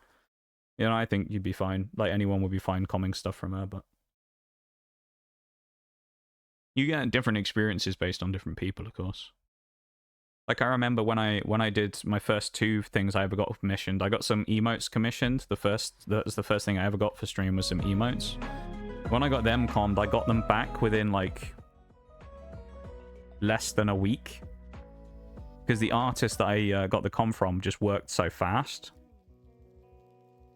Speaker 1: you know, I think you'd be fine. Like, anyone would be fine comming stuff from her, but you get different experiences based on different people, of course. Like, I remember when I did my first 2 things I ever got commissioned, I got some emotes commissioned. That was the first thing I ever got for stream, was some emotes. When I got them commed, I got them back within, like, less than a week, because the artist that I got the com from just worked so fast,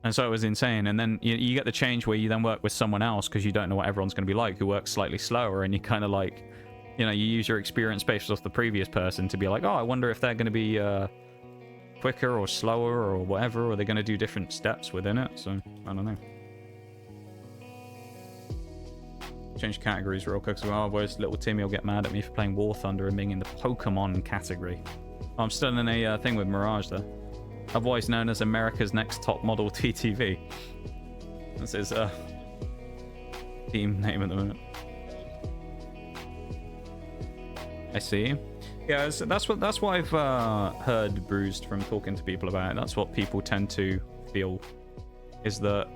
Speaker 1: and so it was insane. And then you get the change where you then work with someone else, because you don't know what everyone's going to be like, who works slightly slower, and you kind of like, you know, you use your experience based off the previous person to be like, oh, I wonder if they're going to be quicker or slower or whatever, or they're going to do different steps within it. So I don't know. Change categories real quick as well, whereas little Timmy will get mad at me for playing War Thunder and being in the Pokemon category. I'm still in a thing with Mirage though, otherwise known as America's Next Top Model TTV. That's his team name at the moment. I see. Yeah, that's what I've heard, Bruised, from talking to people about it. That's what people tend to feel, is that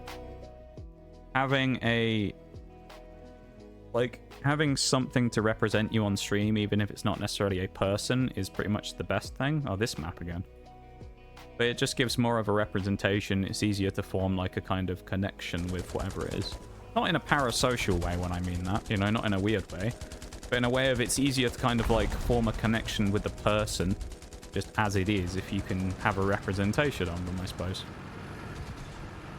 Speaker 1: having something to represent you on stream, even if it's not necessarily a person, is pretty much the best thing. Oh, this map again. But it just gives more of a representation. It's easier to form like a kind of connection with whatever it is. Not in a parasocial way when I mean that, you know, not in a weird way. But in a way of it's easier to kind of like form a connection with the person just as it is if you can have a representation of them, I suppose.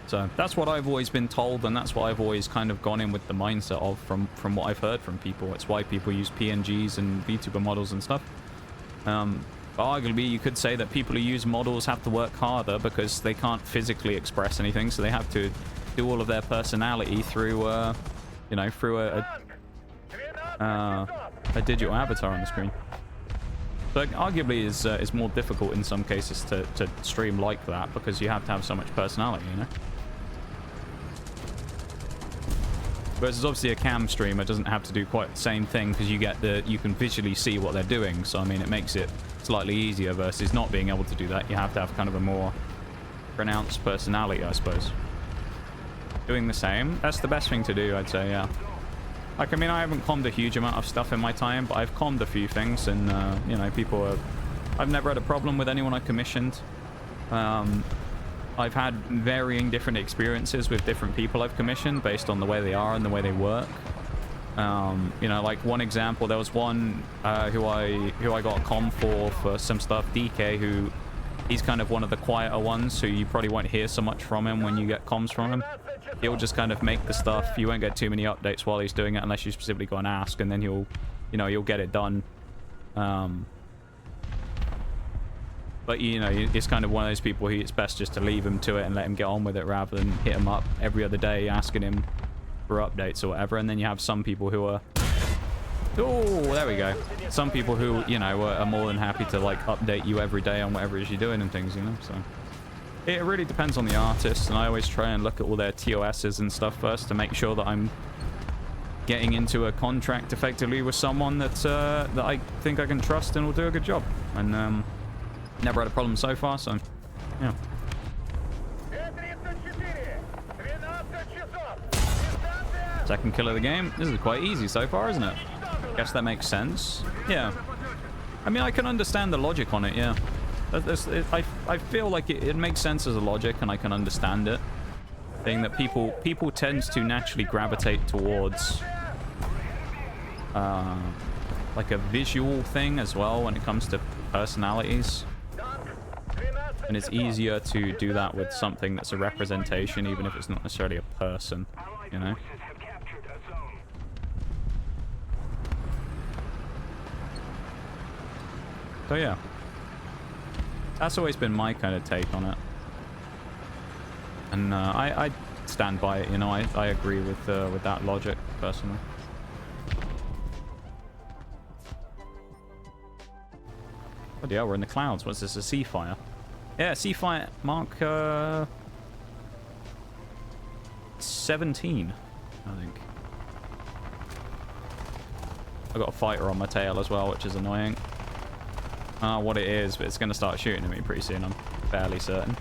Speaker 1: So that's what I've always been told, and that's what I've always kind of gone in with the mindset of from what I've heard from people. It's why people use PNGs and VTuber models and stuff. But arguably, you could say that people who use models have to work harder because they can't physically express anything, so they have to do all of their personality through, you know, through a digital avatar on the screen. So arguably is more difficult in some cases to stream like that, because you have to have so much personality, you know. Whereas obviously a cam streamer doesn't have to do quite the same thing, because you can visually see what they're doing. So I mean, it makes it slightly easier versus not being able to do that. You have to have kind of a more pronounced personality, I suppose. Doing the same, that's the best thing to do, I'd say. Yeah. Like, I mean, I haven't commed a huge amount of stuff in my time, but I've commed a few things, and you know, I've never had a problem with anyone I commissioned. I've had varying different experiences with different people I've commissioned based on the way they are and the way they work. You know, like one example, there was one who I got a comm for some stuff, DK, he's kind of one of the quieter ones, so you probably won't hear so much from him when you get comms from him. He'll just kind of make the stuff. You won't get too many updates while he's doing it unless you specifically go and ask, and then you'll get it done. But, you know, it's kind of one of those people who it's best just to leave him to it and let him get on with it rather than hit him up every other day asking him for updates or whatever. And then you have some people who are... Oh, there we go. Some people who, you know, are more than happy to, like, update you every day on whatever it is you're doing and things, you know, so... It really depends on the artist, and I always try and look at all their TOSs and stuff first to make sure that I'm getting into a contract effectively with someone that I think I can trust and will do a good job. And never had a problem so far, so yeah. Second kill of the game. This is quite easy so far, isn't it? Guess that makes sense. Yeah. I mean, I can understand the logic on it, yeah. I feel like it makes sense as a logic, and I can understand it. Saying that people tend to naturally gravitate towards like a visual thing as well when it comes to personalities. And it's easier to do that with something that's a representation, even if it's not necessarily a person, you know? So yeah. That's always been my kind of take on it. And I stand by it, you know, I agree with that logic, personally. Oh yeah, we're in the clouds. What's this, a sea fire? Yeah, sea fire mark 17, I think. I got a fighter on my tail as well, which is annoying. I don't know what it is, but it's going to start shooting at me pretty soon, I'm fairly certain.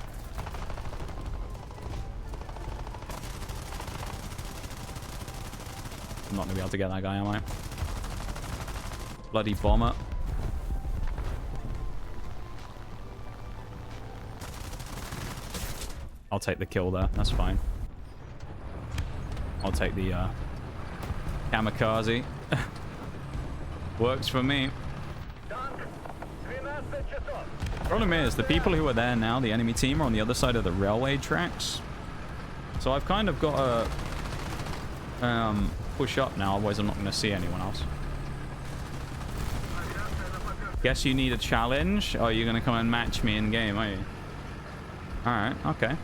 Speaker 1: I'm not going to be able to get that guy, am I? Bloody bomber. I'll take the kill there. That's fine. I'll take the kamikaze. Works for me. Problem is, the people who are there now, the enemy team, are on the other side of the railway tracks. So I've kind of got to push up now, otherwise I'm not going to see anyone else. Guess you need a challenge? Oh, you're going to come and match me in game, are you? Alright, okay.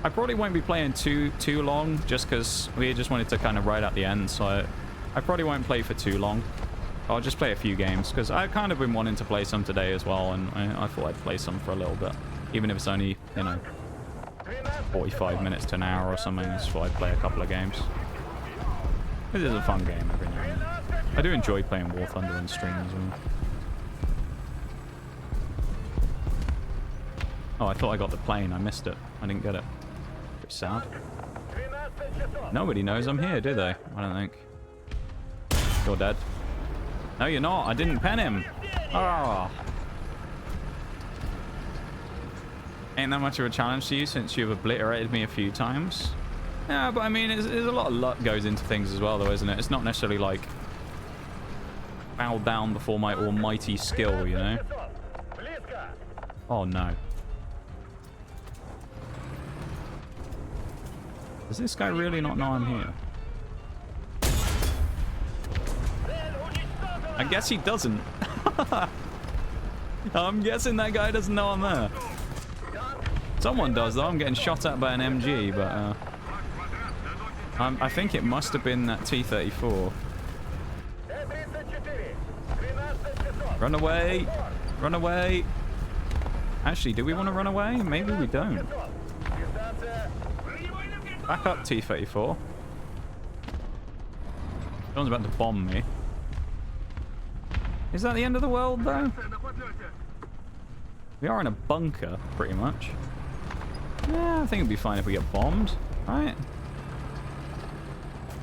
Speaker 1: I probably won't be playing too long, just because we just wanted to kind of ride out the end, so I probably won't play for too long. I'll just play a few games, because I've kind of been wanting to play some today as well, and I thought I'd play some for a little bit. Even if it's only, you know, 45 minutes to an hour or something, I just thought I'd play a couple of games. This is a fun game every now and then. I do enjoy playing War Thunder on stream as well. Oh, I thought I got the plane. I missed it. I didn't get it. Pretty sad. Nobody knows I'm here, do they? I don't think. You're dead. No, you're not. I didn't pen him. Oh. Ain't that much of a challenge to you since you've obliterated me a few times? Yeah, but I mean, there's a lot of luck goes into things as well, though, isn't it? It's not necessarily like bow down before my almighty skill, you know? Oh, no. Does this guy really not know I'm here? I guess he doesn't. I'm guessing that guy doesn't know I'm there. Someone does, though. I'm getting shot at by an MG, but I think it must have been that T-34. Run away! Run away! Actually, do we want to run away? Maybe we don't. Back up, T-34. Someone's about to bomb me. Is that the end of the world, though? We are in a bunker, pretty much. Yeah, I think it'd be fine if we get bombed, right?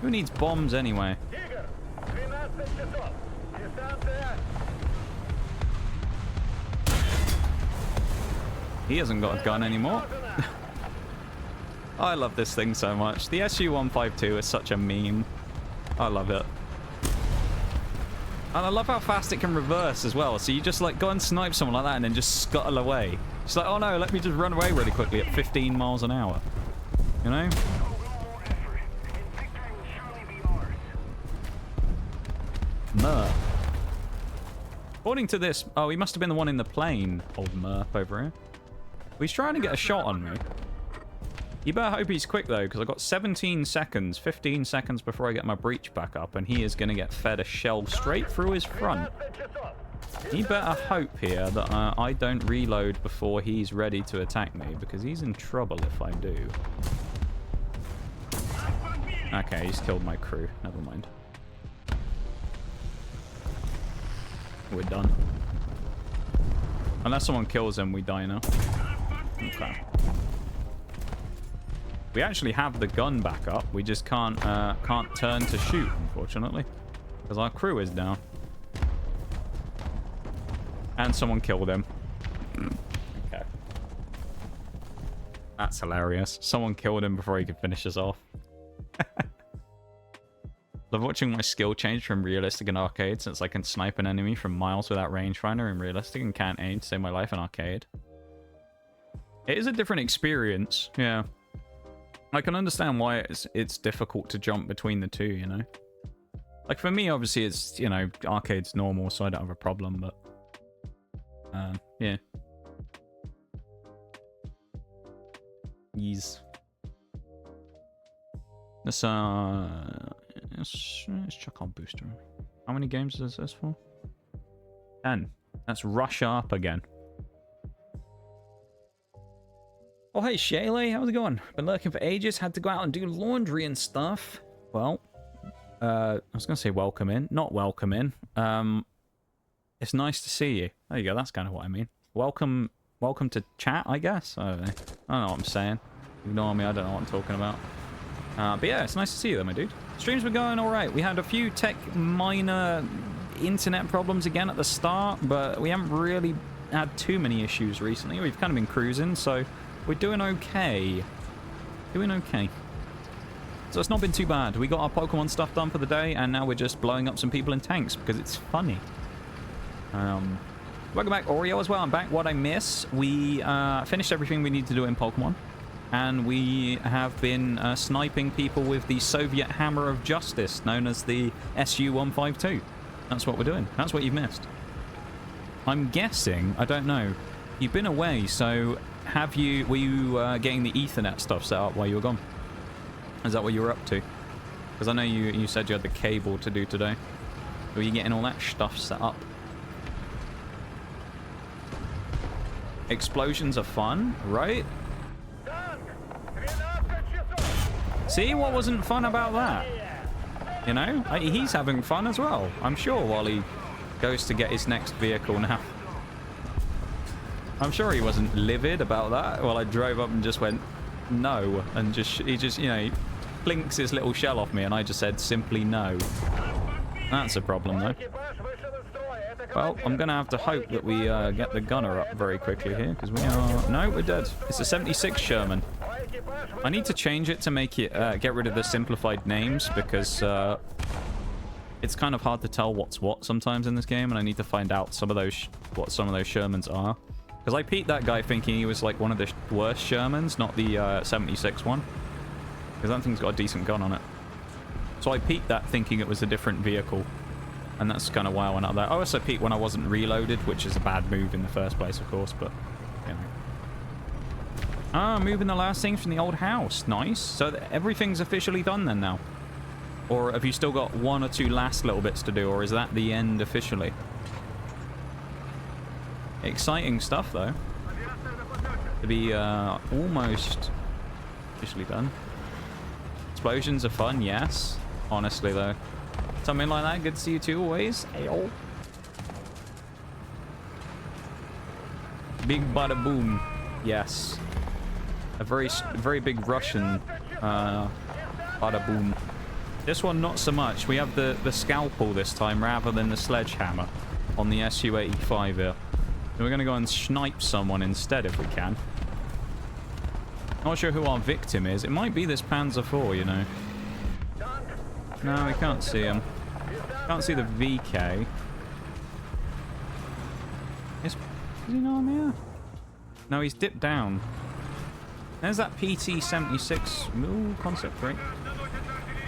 Speaker 1: Who needs bombs anyway? He hasn't got a gun anymore. I love this thing so much. The SU-152 is such a meme. I love it. And I love how fast it can reverse as well. So you just like go and snipe someone like that and then just scuttle away. It's like, oh no, let me just run away really quickly at 15 miles an hour. You know? Murph. According to this... Oh, he must have been the one in the plane, old Murph over here. Well, he's trying to get a shot on me. You better hope he's quick, though, because I've got 17 seconds, 15 seconds before I get my breach back up, and he is going to get fed a shell straight through his front. He better hope here that I don't reload before he's ready to attack me, because he's in trouble if I do. Okay, he's killed my crew. Never mind. We're done. Unless someone kills him, we die now. Okay. We actually have the gun back up. We just can't turn to shoot, unfortunately, because our crew is down. And someone killed him. Okay. That's hilarious. Someone killed him before he could finish us off. Love watching my skill change from realistic and arcade, since I can snipe an enemy from miles without rangefinder in realistic and can't aim to save my life in arcade. It is a different experience, yeah. I can understand why it's difficult to jump between the two, you know? Like, for me, obviously, it's, you know, arcade's normal, so I don't have a problem, but... yeah. Ease. Let's check our booster. How many games is this for? 10. Let's rush up again. Oh, hey, Shaylee, how's it going? Been lurking for ages, had to go out and do laundry and stuff. Well, I was going to say welcome in. Not welcome in. It's nice to see you. There you go. That's kind of what I mean. Welcome to chat, I guess. I don't know. I don't know what I'm saying. Ignore me. I don't know what I'm talking about. But yeah, it's nice to see you though, my dude. Streams were going all right. We had a few minor internet problems again at the start, but we haven't really had too many issues recently. We've kind of been cruising, so we're doing okay. Doing okay. So it's not been too bad. We got our Pokemon stuff done for the day, and now we're just blowing up some people in tanks because it's funny. Welcome back, Oreo, as well. I'm back. What I miss, we finished everything we need to do in Pokemon, and we have been sniping people with the Soviet Hammer of Justice, known as the SU-152. That's what we're doing. That's what you've missed. I'm guessing, I don't know, you've been away, so were you getting the Ethernet stuff set up while you were gone? Is that what you were up to? Because I know you said you had the cable to do today. Were you getting all that stuff set up? Explosions are fun, right? See, what wasn't fun about that? You know, he's having fun as well, I'm sure, while he goes to get his next vehicle now. I'm sure he wasn't livid about that while I drove up and just went, no, and he just, you know, he blinks his little shell off me, and I just said simply no. That's a problem, though. Well, I'm going to have to hope that we get the gunner up very quickly here, because we are... No, we're dead. It's a 76 Sherman. I need to change it to make it get rid of the simplified names, because it's kind of hard to tell what's what sometimes in this game, and I need to find out what some of those Shermans are. Because I peeped that guy thinking he was like one of the worst Shermans, not the 76 one. Because that thing's got a decent gun on it. So I peeped that thinking it was a different vehicle. And that's kind of why I went up there. I also peeped when I wasn't reloaded, which is a bad move in the first place, of course, but, you know. Moving the last things from the old house. Nice. So everything's officially done then now? Or have you still got one or two last little bits to do, or is that the end officially? Exciting stuff, though. To be almost officially done. Explosions are fun, yes. Honestly, though. Something like that. Good to see you too, always. Ayo. Big bada boom. Yes. A very big Russian bada boom. This one, not so much. We have the scalpel this time rather than the sledgehammer on the SU-85 here. We're going to go and snipe someone instead if we can. Not sure who our victim is. It might be this Panzer IV, you know. No, we can't see him. Can't see the VK. Is he not on here? No, he's dipped down. There's that PT-76. Ooh, concept, right?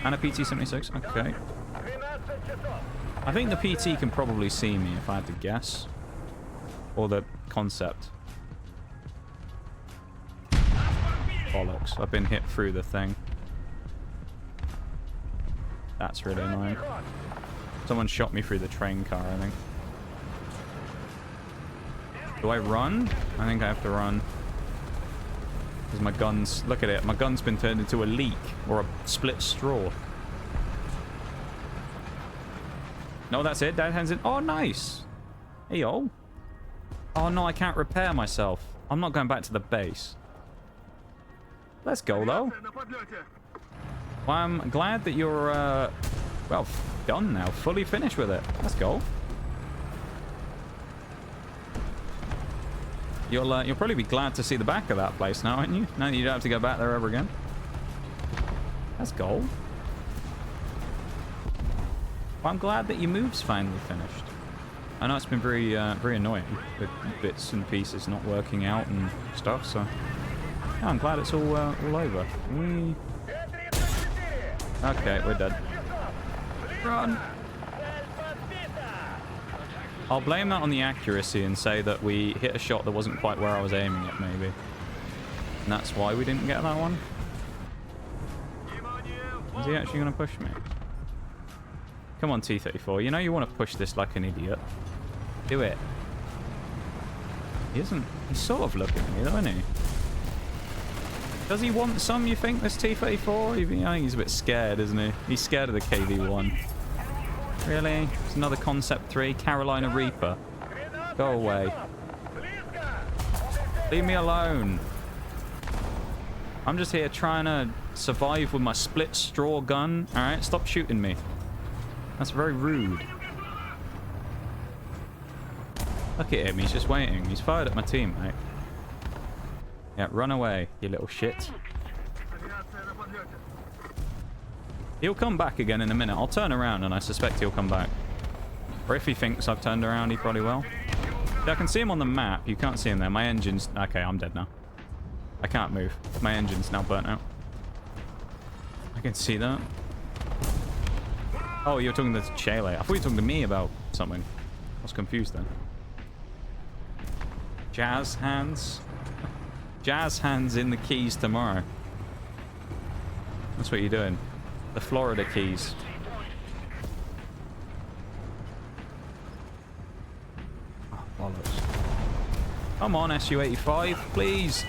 Speaker 1: And a PT-76. Okay. I think the PT can probably see me if I had to guess. Or the concept. Bollocks. I've been hit through the thing. That's really annoying. Someone shot me through the train car, I think. Do I run? I think I have to run. Because my gun's... Look at it. My gun's been turned into a leak. Or a split straw. No, that's it. Dad hands in. Oh, nice. Hey, yo. Oh, no, I can't repair myself. I'm not going back to the base. Let's go, though. Well, I'm glad that you're, well, done now. Fully finished with it. Let's go. You'll probably be glad to see the back of that place now, aren't you? Now you don't have to go back there ever again. Let's go. Well, I'm glad that your move's finally finished. I know it's been very, very annoying with bits and pieces not working out and stuff, so... Yeah, I'm glad it's all over. Okay, we're dead. Run! I'll blame that on the accuracy and say that we hit a shot that wasn't quite where I was aiming it, maybe. And that's why we didn't get that one. Is he actually going to push me? Come on, T-34. You know you want to push this like an idiot. Do it. He isn't... He's sort of looking at me, though, isn't he? Does he want some, you think, this T-34? I think he's a bit scared, isn't he? He's scared of the KV-1. Really? It's another Concept 3? Carolina Reaper? Go away. Leave me alone. I'm just here trying to survive with my split straw gun. Alright, stop shooting me. That's very rude. Look at him, he's just waiting. He's fired at my teammate. Yeah, run away, you little shit. He'll come back again in a minute. I'll turn around and I suspect he'll come back. Or if he thinks I've turned around, he probably will. Yeah, I can see him on the map. You can't see him there. My engine's... Okay, I'm dead now. I can't move. My engine's now burnt out. I can see that. Oh, you're talking to Chele. I thought you were talking to me about something. I was confused then. Jazz hands. Jazz hands in the keys tomorrow. That's what you're doing. The Florida keys. Oh, bollocks. Come on, Su-85, please.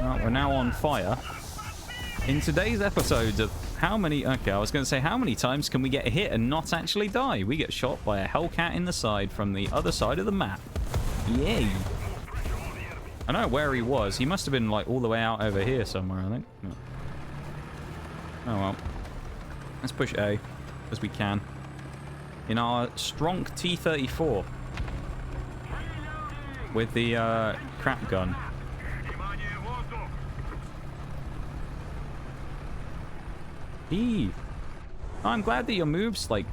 Speaker 1: Right, we're now on fire. In today's episodes of how many... Okay, I was going to say, how many times can we get hit and not actually die? We get shot by a Hellcat in the side from the other side of the map. Yay. I don't know where he was. He must have been, like, all the way out over here somewhere, I think. No. Oh, well. Let's push A, as we can. In our Stronk T-34. With the, crap gun. I'm glad that your move's, like,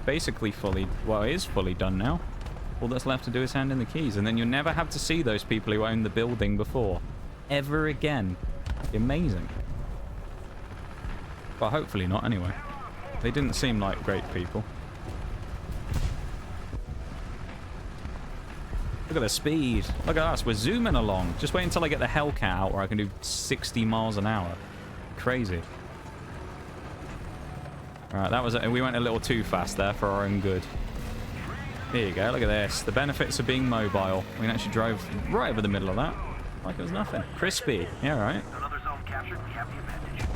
Speaker 1: basically fully, well, it is fully done now. All that's left to do is hand in the keys, and then you'll never have to see those people who owned the building before. Ever again. Amazing. Well, hopefully not, anyway. They didn't seem like great people. Look at the speed. Look at us, we're zooming along. Just wait until I get the Hellcat out where I can do 60 miles an hour. Crazy. Alright, that was it. We went a little too fast there for our own good. Here you go, look at this. The benefits of being mobile. We can actually drive right over the middle of that. Like it was nothing. Crispy. Yeah, right.
Speaker 3: Another zone captured, we have the advantage.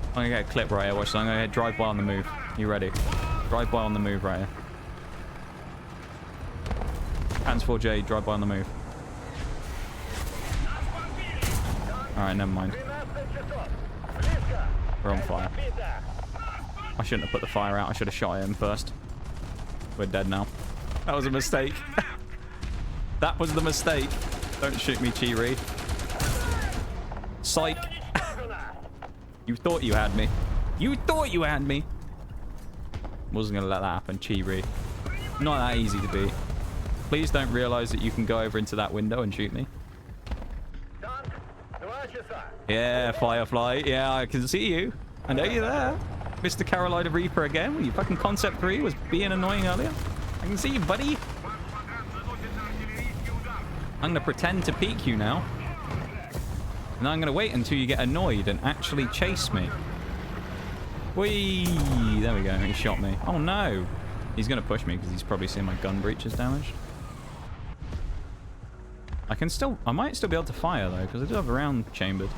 Speaker 1: I'm gonna get a clip right here. Watch this. I'm gonna drive by on the move. You ready? Drive by on the move right here. Hands 4J, drive by on the move. Alright, never mind. We're on fire. I shouldn't have put the fire out. I should have shot him first. We're dead now. That was a mistake. That was the mistake. Don't shoot me, Chi-Ri. Psych. You thought you had me. You thought you had me. Wasn't going to let that happen, Chi-Ri. Not that easy to beat. Please don't realize that you can go over into that window and shoot me. Yeah, Firefly. Yeah, I can see you. I know you're there. Mr. Carolina Reaper again. Well, you fucking Concept 3 was being annoying earlier. I can see you, buddy. I'm going to pretend to peek you now. And I'm going to wait until you get annoyed and actually chase me. Whee! There we go. He shot me. Oh, no. He's going to push me because he's probably seen my gun breach is damaged. I might still be able to fire, though, because I do have a round chambered.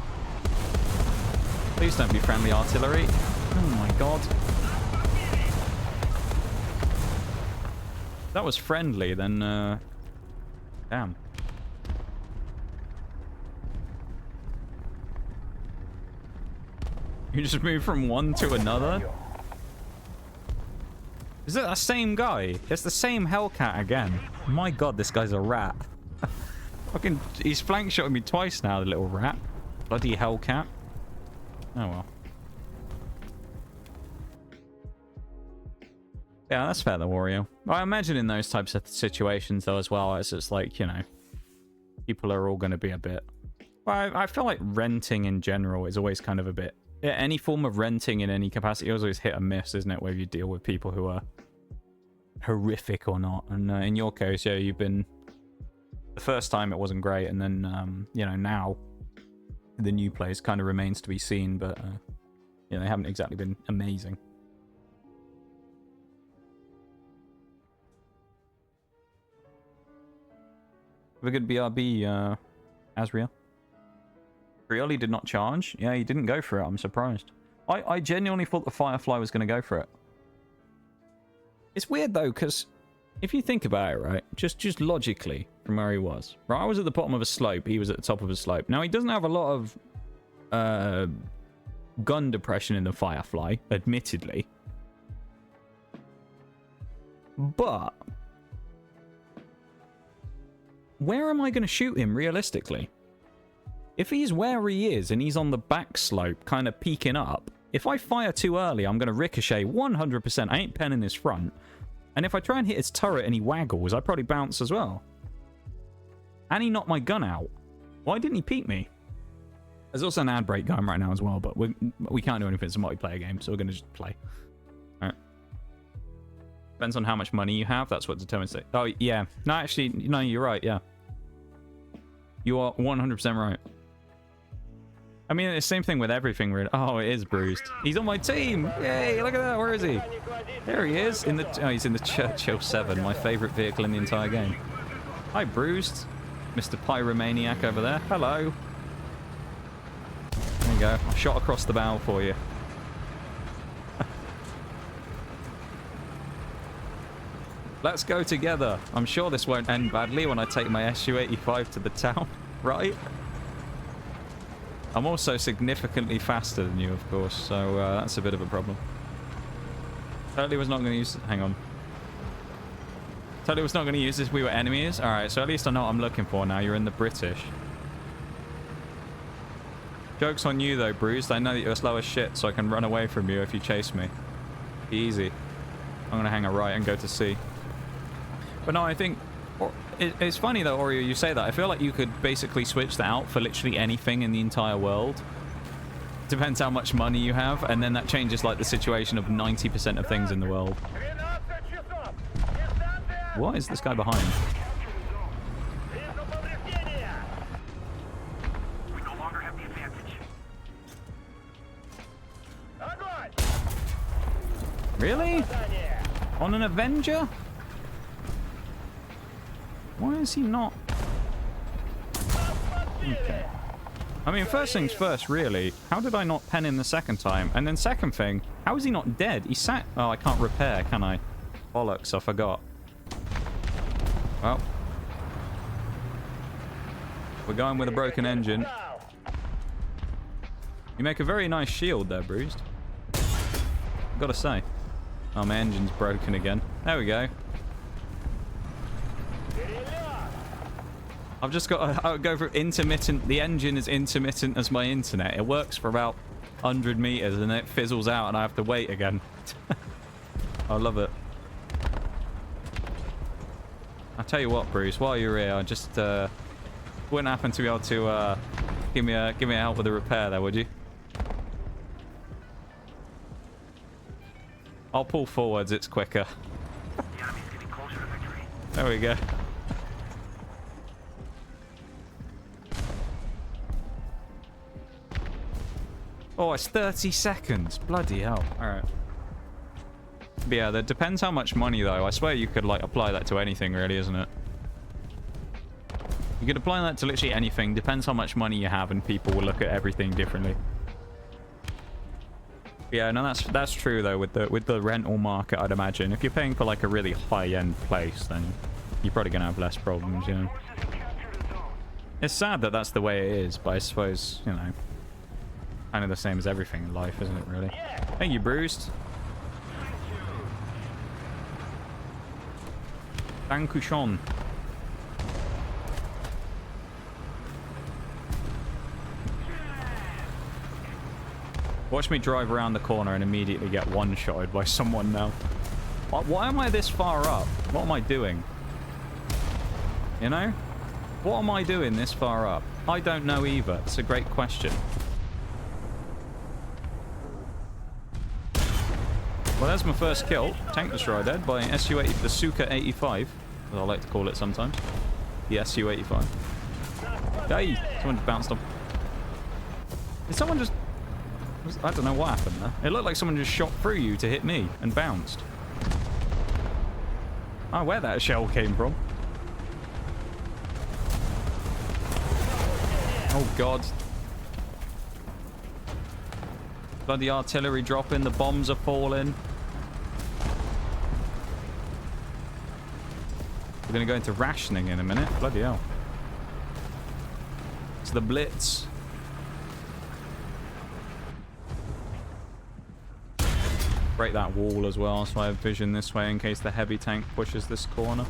Speaker 1: Please don't be friendly artillery. Oh, my God. If that was friendly, then, damn. You just move from one to another? Is it that same guy? It's the same Hellcat again. My God, this guy's a rat. Fucking, he's flank shotting me twice now, the little rat. Bloody Hellcat. Oh well. Yeah, that's fair, the Wario. I imagine in those types of situations, though, as well, it's just like, you know, people are all going to be a bit... Well, I feel like renting in general is always kind of a bit... Yeah, any form of renting in any capacity is always hit and miss, isn't it? Whether you deal with people who are horrific or not. And in your case, yeah, you've been... The first time it wasn't great, and then, you know, now the new place kind of remains to be seen, but, you know, they haven't exactly been amazing. Have a good BRB, Asriel. Frioli did not charge. Yeah, he didn't go for it. I'm surprised. I genuinely thought the Firefly was going to go for it. It's weird, though, because if you think about it, right, just logically from where he was. Right, I was at the bottom of a slope. He was at the top of a slope. Now, he doesn't have a lot of gun depression in the Firefly, admittedly. But where am I going to shoot him, realistically? If he's where he is and he's on the back slope, kind of peeking up, if I fire too early, I'm going to ricochet 100%. I ain't penning his front. And if I try and hit his turret and he waggles, I probably bounce as well. And he knocked my gun out. Why didn't he peek me? There's also an ad break going right now as well, but we can't do anything. It's a multiplayer game, so we're going to just play. Alright. Depends on how much money you have. That's what determines it. Oh, yeah. No, actually, no, you're right, yeah. You are 100% right. I mean, it's the same thing with everything. Oh, it is Bruised. He's on my team. Yay, look at that. Where is he? There he is. He's in the Churchill 7, my favorite vehicle in the entire game. Hi, Bruised. Mr. Pyromaniac over there. Hello. There you go. I shot across the bow for you. Let's go together. I'm sure this won't end badly when I take my SU-85 to the town, right? I'm also significantly faster than you, of course, so that's a bit of a problem. Totally was not going to use... Hang on. Totally was not going to use this. We were enemies. Alright, so at least I know what I'm looking for now. You're in the British. Joke's on you, though, Bruised. I know that you're slow as shit, so I can run away from you if you chase me. Easy. I'm going to hang a right and go to C. But no, I think... It's funny though, Oreo, you say that. I feel like you could basically switch that out for literally anything in the entire world. Depends how much money you have, and then that changes like the situation of 90% of things in the world. What is this guy behind?
Speaker 3: We no longer have the advantage.
Speaker 1: Really? On an Avenger? Why is he not? Okay. I mean, first things first, really. How did I not pen him the second time? And then second thing, how is he not dead? He sat... Oh, I can't repair, can I? Bollocks, I forgot. Well. We're going with a broken engine. You make a very nice shield there, Bruised. Gotta say. Oh, my engine's broken again. There we go. I've just got to go for intermittent. The engine is intermittent as my internet. It works for about 100 meters and then it fizzles out and I have to wait again. I love it. I'll tell you what, Bruce, while you're here, I just wouldn't happen to be able to give me a help with the repair there, would you? I'll pull forwards, it's quicker.
Speaker 3: The enemy's getting closer to victory.
Speaker 1: There we go. Oh, it's 30 seconds. Bloody hell. Alright. But yeah, that depends how much money, though. I swear you could, like, apply that to anything, really, isn't it? You could apply that to literally anything. Depends how much money you have, and people will look at everything differently. Yeah, no, that's true, though, with the rental market, I'd imagine. If you're paying for, like, a really high-end place, then you're probably going to have less problems, you know? It's sad that that's the way it is, but I suppose, you know... kind of the same as everything in life, isn't it, really? Thank you, Bruised. Dankushon. Watch me drive around the corner and immediately get one-shotted by someone now. Why am I this far up? What am I doing? You know? What am I doing this far up? I don't know either. It's a great question. Well, that's my first kill. Tank Destroyer dead by SU-80, the Suka-85, as I like to call it sometimes. The SU-85. Hey! Someone just bounced off. Did someone just... I don't know what happened there. It looked like someone just shot through you to hit me and bounced. Oh, where that shell came from. Oh, God. Bloody artillery dropping. The bombs are falling. We're going to go into rationing in a minute. Bloody hell. It's the Blitz. Break that wall as well, so I have vision this way in case the heavy tank pushes this corner.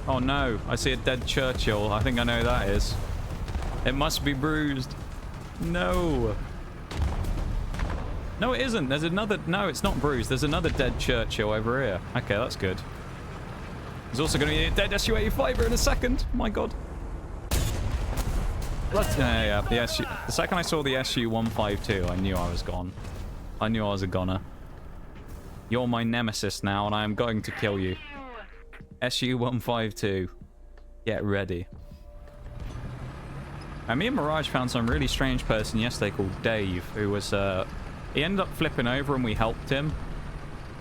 Speaker 1: Oh no, I see a dead Churchill. I think I know who that is. It must be bruised. No. No, it isn't. There's another... No, it's not bruised. There's another dead Churchill over here. Okay, that's good. There's also going to be a dead Su-85 in a second. My God. Yeah. The second I saw the Su-152, I knew I was gone. I knew I was a goner. You're my nemesis now, and I am going to kill you. Su-152. Get ready. And me and Mirage found some really strange person yesterday called Dave, who was, he ended up flipping over and we helped him.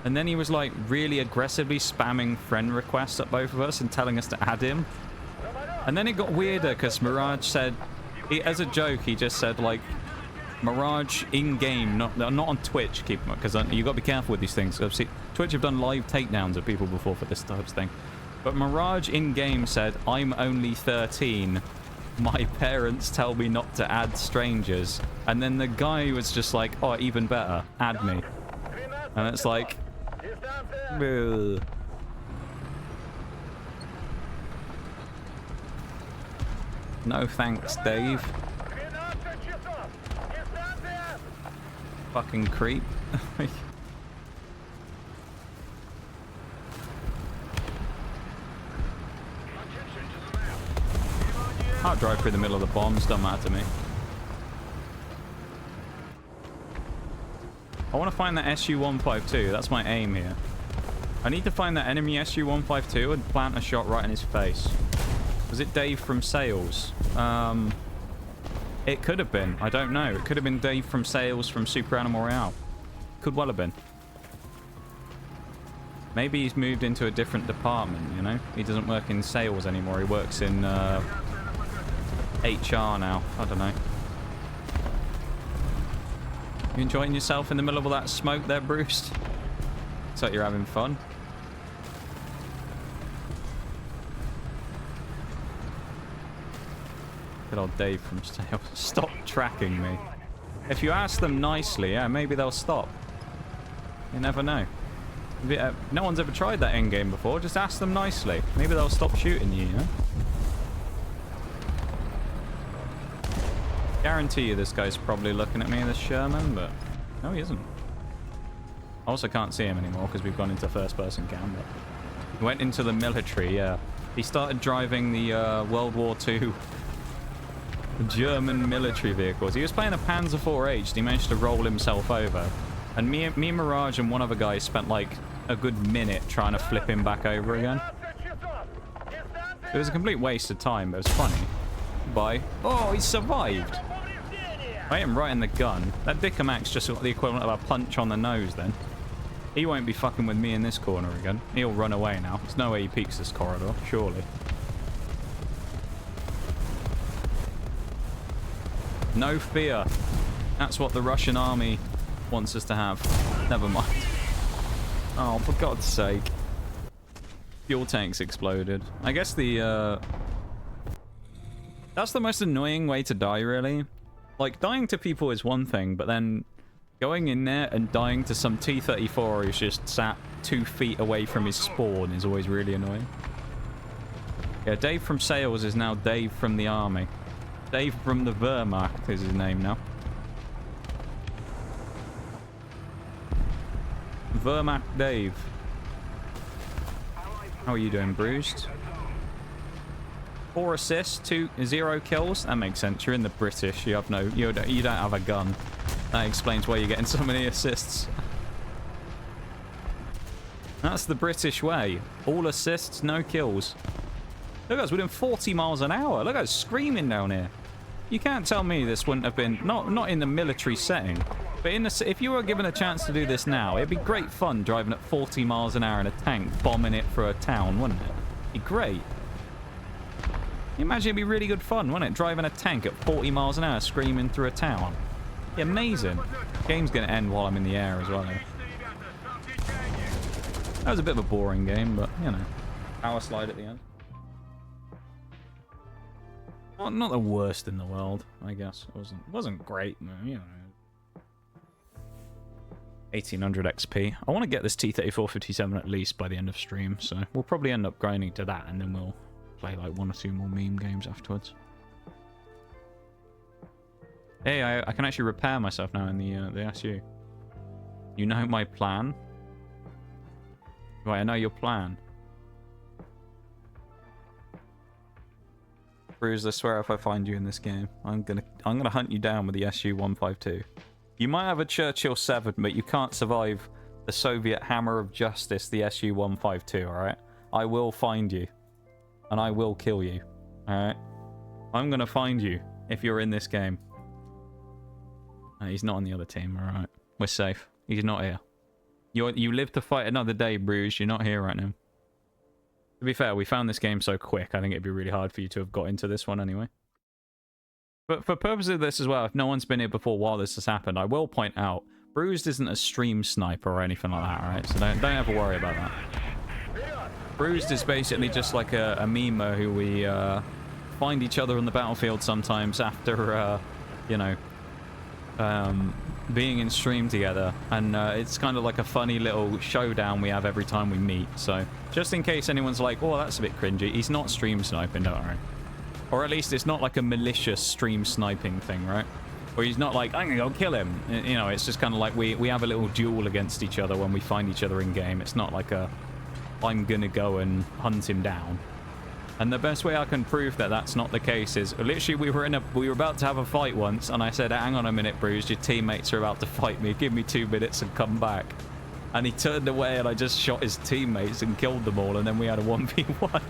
Speaker 1: And then he was, like, really aggressively spamming friend requests at both of us and telling us to add him. And then it got weirder because Mirage said, as a joke, he just said, like, Mirage in-game, not on Twitch, because you got to be careful with these things. See, Twitch have done live takedowns of people before for this type of thing. But Mirage in-game said, I'm only 13. My parents tell me not to add strangers. And then the guy was just like, oh, even better, add me. And it's like... Ugh. No thanks, Dave. Fucking creep. I'll drive through the middle of the bombs, don't matter to me. I want to find that Su-152, that's my aim here. I need to find that enemy Su-152 and plant a shot right in his face. Was it Dave from Sales? It could have been. I don't know. It could have been Dave from Sales from Super Animal Royale. Could well have been. Maybe he's moved into a different department, you know? He doesn't work in sales anymore. He works in HR now. I don't know. You enjoying yourself in the middle of all that smoke there, Bruce? Looks like you're having fun. Good old Dave from Sales. Stop tracking me. If you ask them nicely, yeah, maybe they'll stop. You never know. No one's ever tried that in-game before. Just ask them nicely. Maybe they'll stop shooting you, you know? Guarantee you this guy's probably looking at me, this Sherman, but... No, he isn't. I also can't see him anymore because we've gone into first-person camera. He went into the military, yeah. He started driving the World War II German military vehicles. He was playing a Panzer IV-H and he managed to roll himself over. And me, Mirage, and one other guy spent like a good minute trying to flip him back over again. It was a complete waste of time, but it was funny. Bye. Oh, he survived. I hit him right in the gun. That Dicker Max just got the equivalent of a punch on the nose then. He won't be fucking with me in this corner again. He'll run away now. There's no way he peeks this corridor, surely. No fear. That's what the Russian army wants us to have. Never mind. Oh, for God's sake. Fuel tanks exploded. I guess the, that's the most annoying way to die, really. Like, dying to people is one thing, but then going in there and dying to some T-34 who's just sat 2 feet away from his spawn is always really annoying. Yeah, Dave from Sales is now Dave from the army. Dave from the Wehrmacht is his name now. Wehrmacht Dave. How are you doing, Bruised? 4 assists, 0 kills. That makes sense. You're in the British. You have no. You don't have a gun. That explains why you're getting so many assists. That's the British way. All assists, no kills. Look, guys, we're doing 40 miles an hour. Look, guys, screaming down here. You can't tell me this wouldn't have been not in the military setting. But if you were given a chance to do this now, it'd be great fun driving at 40 miles an hour in a tank, bombing it for a town, wouldn't it? It'd be great. You imagine it'd be really good fun, wouldn't it? Driving a tank at 40 miles an hour, screaming through a town. Be amazing. Game's going to end while I'm in the air as well, though. That was a bit of a boring game, but, you know. Power slide at the end. Well, not the worst in the world, I guess. It wasn't great, you know. 1800 XP. I want to get this T-3457 at least by the end of stream, so we'll probably end up grinding to that, and then we'll play like 1 or 2 more meme games afterwards. Hey, I can actually repair myself now in the SU. You know my plan? Right, I know your plan. Bruce, I swear if I find you in this game, I'm gonna hunt you down with the SU-152. You might have a Churchill 7, but you can't survive the Soviet Hammer of Justice, the SU-152, alright? I will find you. And I will kill you. Alright? I'm gonna find you if you're in this game. He's not on the other team, alright? We're safe. He's not here. You live to fight another day, Bruce. You're not here right now. To be fair, we found this game so quick, I think it'd be really hard for you to have got into this one anyway. But for purposes of this as well, if no one's been here before while this has happened, I will point out, Bruised isn't a stream sniper or anything like that, alright? So don't ever worry about that. Bruised is basically just like a memer who we find each other on the battlefield sometimes after, you know, being in stream together, and it's kind of like a funny little showdown we have every time we meet. So just in case anyone's like, oh, that's a bit cringy, he's not stream sniping, don't worry. Or at least it's not like a malicious stream sniping thing, right? Or he's not like, I'm gonna go kill him. You know, it's just kind of like we have a little duel against each other when we find each other in game. It's not like a I'm gonna go and hunt him down. And the best way I can prove that that's not the case is literally we were about to have a fight once, and I said, hang on a minute, Bruce, your teammates are about to fight me. Give me 2 minutes and come back. And he turned away, and I just shot his teammates and killed them all, and then we had a 1v1.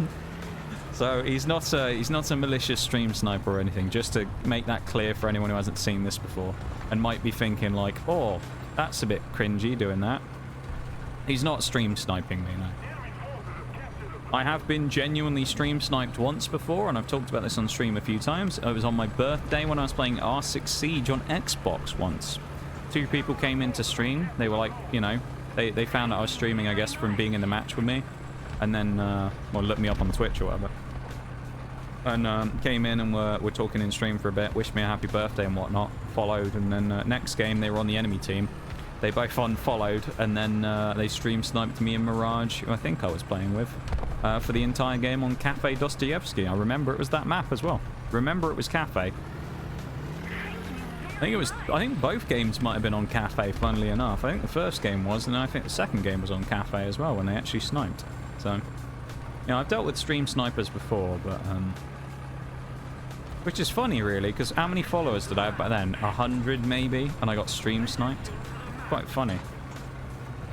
Speaker 1: So he's not a malicious stream sniper or anything, just to make that clear for anyone who hasn't seen this before and might be thinking like, oh, that's a bit cringy doing that. He's not stream sniping me, no. I have been genuinely stream sniped once before, and I've talked about this on stream a few times. It was on my birthday when I was playing R6 Siege on Xbox once. 2 people came into stream. They were like, you know, they found out I was streaming, I guess, from being in the match with me. And then, well, looked me up on Twitch or whatever. And came in and were talking in stream for a bit, wished me a happy birthday and whatnot, followed, and then next game they were on the enemy team. They both unfollowed, and then they stream sniped me and Mirage, who I think I was playing with, for the entire game on Cafe Dostoyevsky. I remember it was that map as well. Remember it was Cafe. I think both games might have been on Cafe, funnily enough. I think the first game was, and I think the second game was on Cafe as well, when they actually sniped. So, you know, I've dealt with stream snipers before, but, which is funny, really, because how many followers did I have back then? 100, maybe? And I got stream sniped? Quite funny.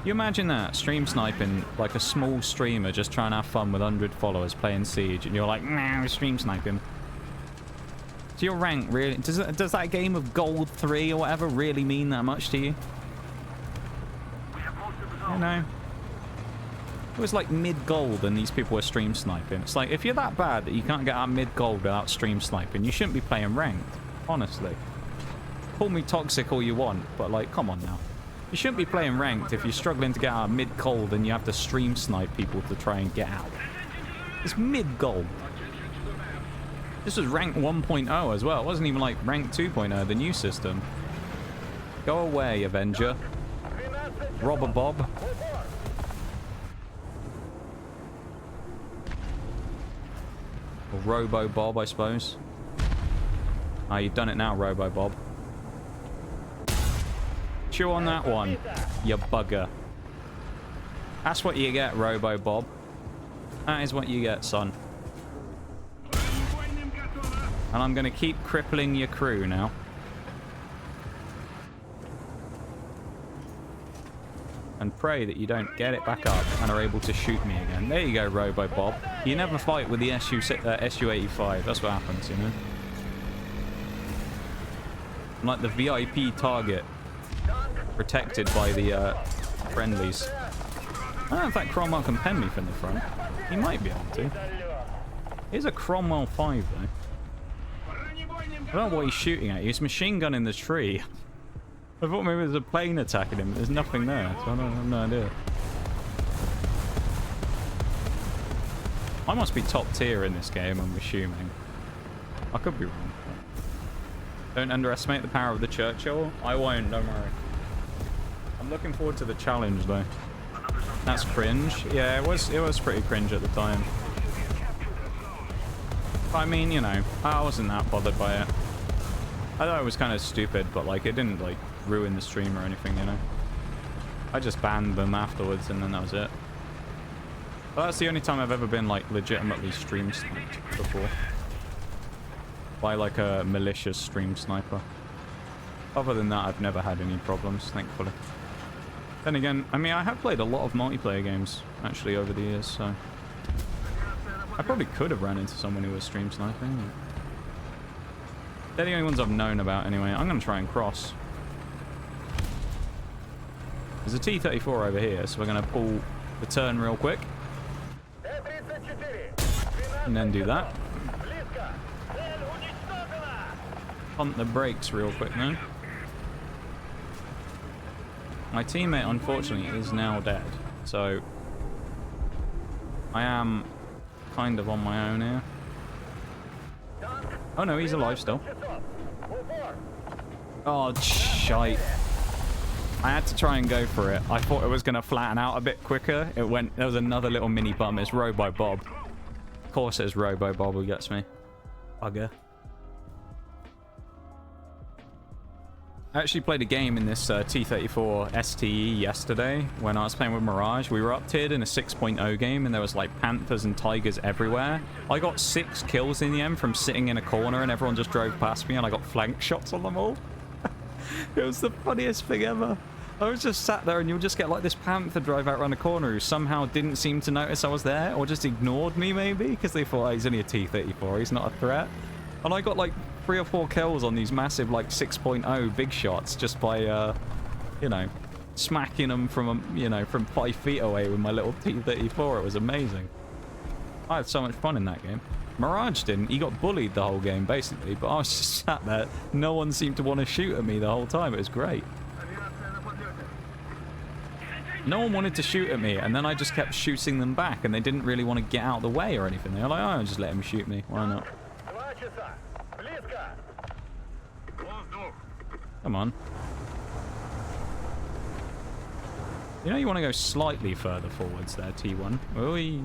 Speaker 1: You imagine that, stream sniping, like a small streamer just trying to have fun with 100 followers playing Siege, and you're like, nah, stream sniping. So your rank really, does that game of Gold 3 or whatever really mean that much to you? You know? It was like mid-gold and these people were stream sniping. It's like, if you're that bad that you can't get out mid-gold without stream sniping, you shouldn't be playing ranked, honestly. Call me toxic all you want, but like, come on now. You shouldn't be playing ranked if you're struggling to get out mid-gold and you have to stream snipe people to try and get out. It's mid-gold. This was rank 1.0 as well. It wasn't even like rank 2.0, the new system. Go away, Avenger. Robber Bob. Or Robo Bob, I suppose. Ah, you've done it now, Robo Bob. Chew on that one, you bugger. That's what you get, Robo Bob. That is what you get, son. And I'm going to keep crippling your crew now. And pray that you don't get it back up and are able to shoot me again. There you go, Robo Bob. You never fight with the SU-85. That's what happens, you know? I'm like the VIP target. protected by the friendlies. I don't know if that Cromwell can pen me from the front. He might be able to. Here's a Cromwell 5 though. I don't know what he's shooting at. He's machine gunning the tree. I thought maybe there's a plane attacking him, but there's nothing there, so I have no idea. I must be top tier in this game, I'm assuming. I could be wrong. Don't underestimate the power of the Churchill. I won't, don't worry. I'm looking forward to the challenge though. That's cringe. Yeah, it was pretty cringe at the time. I mean, you know, I wasn't that bothered by it. I thought it was kind of stupid, but like it didn't like ruin the stream or anything, you know. I just banned them afterwards and then that was it. But that's the only time I've ever been like legitimately stream sniped before. By like a malicious stream sniper. Other than that, I've never had any problems, thankfully. Then again, I mean, I have played a lot of multiplayer games actually over the years, so I probably could have ran into someone who was stream sniping. They're the only ones I've known about anyway. I'm going to try and cross. There's a T-34 over here, so we're going to pull the turn real quick. And then do that. Pump the brakes real quick now. My teammate, unfortunately, is now dead. So I am kind of on my own here. Oh no, he's alive still. Oh, shite. I had to try and go for it. I thought it was going to flatten out a bit quicker. It went, there was another little mini bump. It's Robo Bob. Of course it's Robo Bob who gets me. Bugger. I actually played a game in this T-34 STE yesterday when I was playing with Mirage. We were up tiered in a 6.0 game and there was like panthers and tigers everywhere. I got 6 kills in the end from sitting in a corner and everyone just drove past me and I got flank shots on them all. It was the funniest thing ever. I was just sat there and you'll just get like this panther drive out around the corner who somehow didn't seem to notice I was there or just ignored me maybe because they thought, oh, he's only a T-34, he's not a threat. And I got like 3 or 4 kills on these massive like 6.0 big shots just by, you know, smacking them from, you know, from 5 feet away with my little T-34. It was amazing. I had so much fun in that game. Mirage didn't. He got bullied the whole game, basically. But I was just sat there. No one seemed to want to shoot at me the whole time. It was great. No one wanted to shoot at me, and then I just kept shooting them back, and they didn't really want to get out of the way or anything. They were like, oh, I'll just let him shoot me. Why not? Come on. You know you want to go slightly further forwards there, T1. Oi.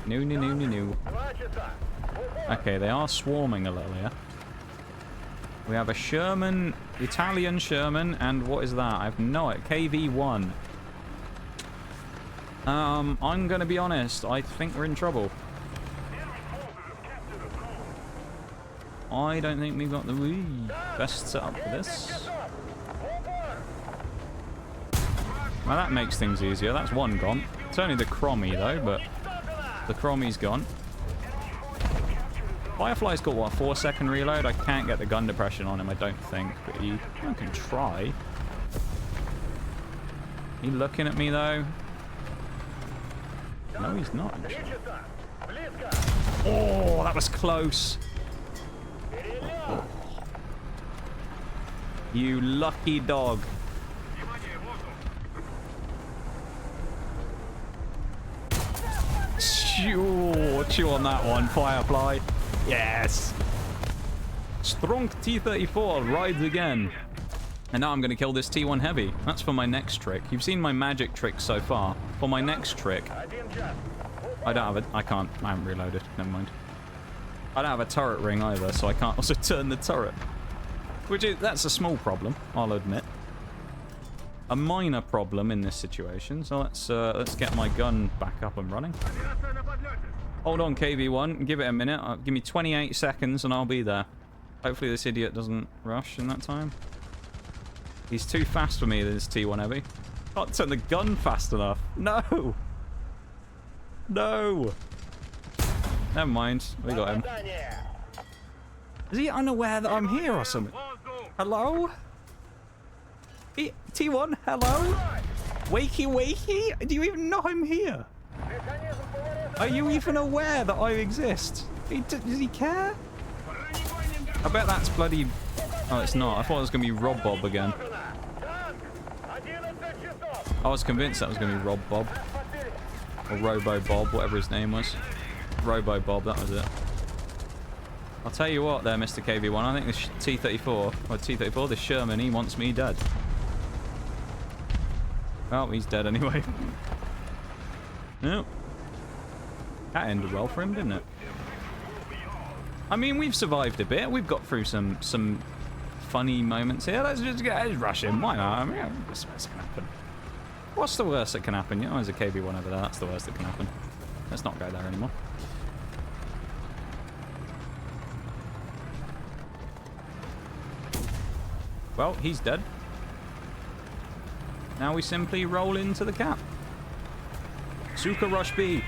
Speaker 1: No. Okay, they are swarming a little here. We have a Sherman, Italian Sherman, and what is that? I have no idea. KV-1. I'm going to be honest. I think we're in trouble. I don't think we've got the best setup for this. Well, that makes things easier. That's one gone. It's only the Crommy, though, but the Crommy's gone. Firefly's got, what, a 4-second reload? I can't get the gun depression on him, I don't think, but I can try. He looking at me, though? No, he's not, actually. Oh, that was close. Oh. You lucky dog. Chew on that one, Firefly. Yes. Strong T-34 rides again. And now I'm going to kill this T1 Heavy. That's for my next trick. You've seen my magic trick so far. For my next trick, I don't have it. I haven't reloaded. Never mind. I don't have a turret ring either, so I can't also turn the turret. That's a small problem, I'll admit. A minor problem in this situation. So let's get my gun back up and running. Hold on, KV-1. Give it a minute. Give me 28 seconds and I'll be there. Hopefully this idiot doesn't rush in that time. He's too fast for me, this T1 Heavy. Can't turn the gun fast enough. No! No! Never mind. We got him. Is he unaware that I'm here or something? Hello? T1, hello? Wakey, wakey? Do you even know I'm here? Are you even aware that I exist? Does he care? I bet that's bloody... Oh, it's not. I thought it was going to be Rob Bob again. I was convinced that was going to be Rob Bob. Or Robo Bob, whatever his name was. Robo Bob, that was it. I'll tell you what there, Mr. KV1. I think this T-34, or T-34, this Sherman, he wants me dead. Oh, he's dead anyway. Yep. That ended well for him, didn't it? I mean, we've survived a bit. We've got through some funny moments here. Let's rush him. Why not? I mean, what's going to happen? What's the worst that can happen? You know, there's a KV1 over there. That's the worst that can happen. Let's not go there anymore. Well, he's dead. Now we simply roll into the cap. Suka Rush B.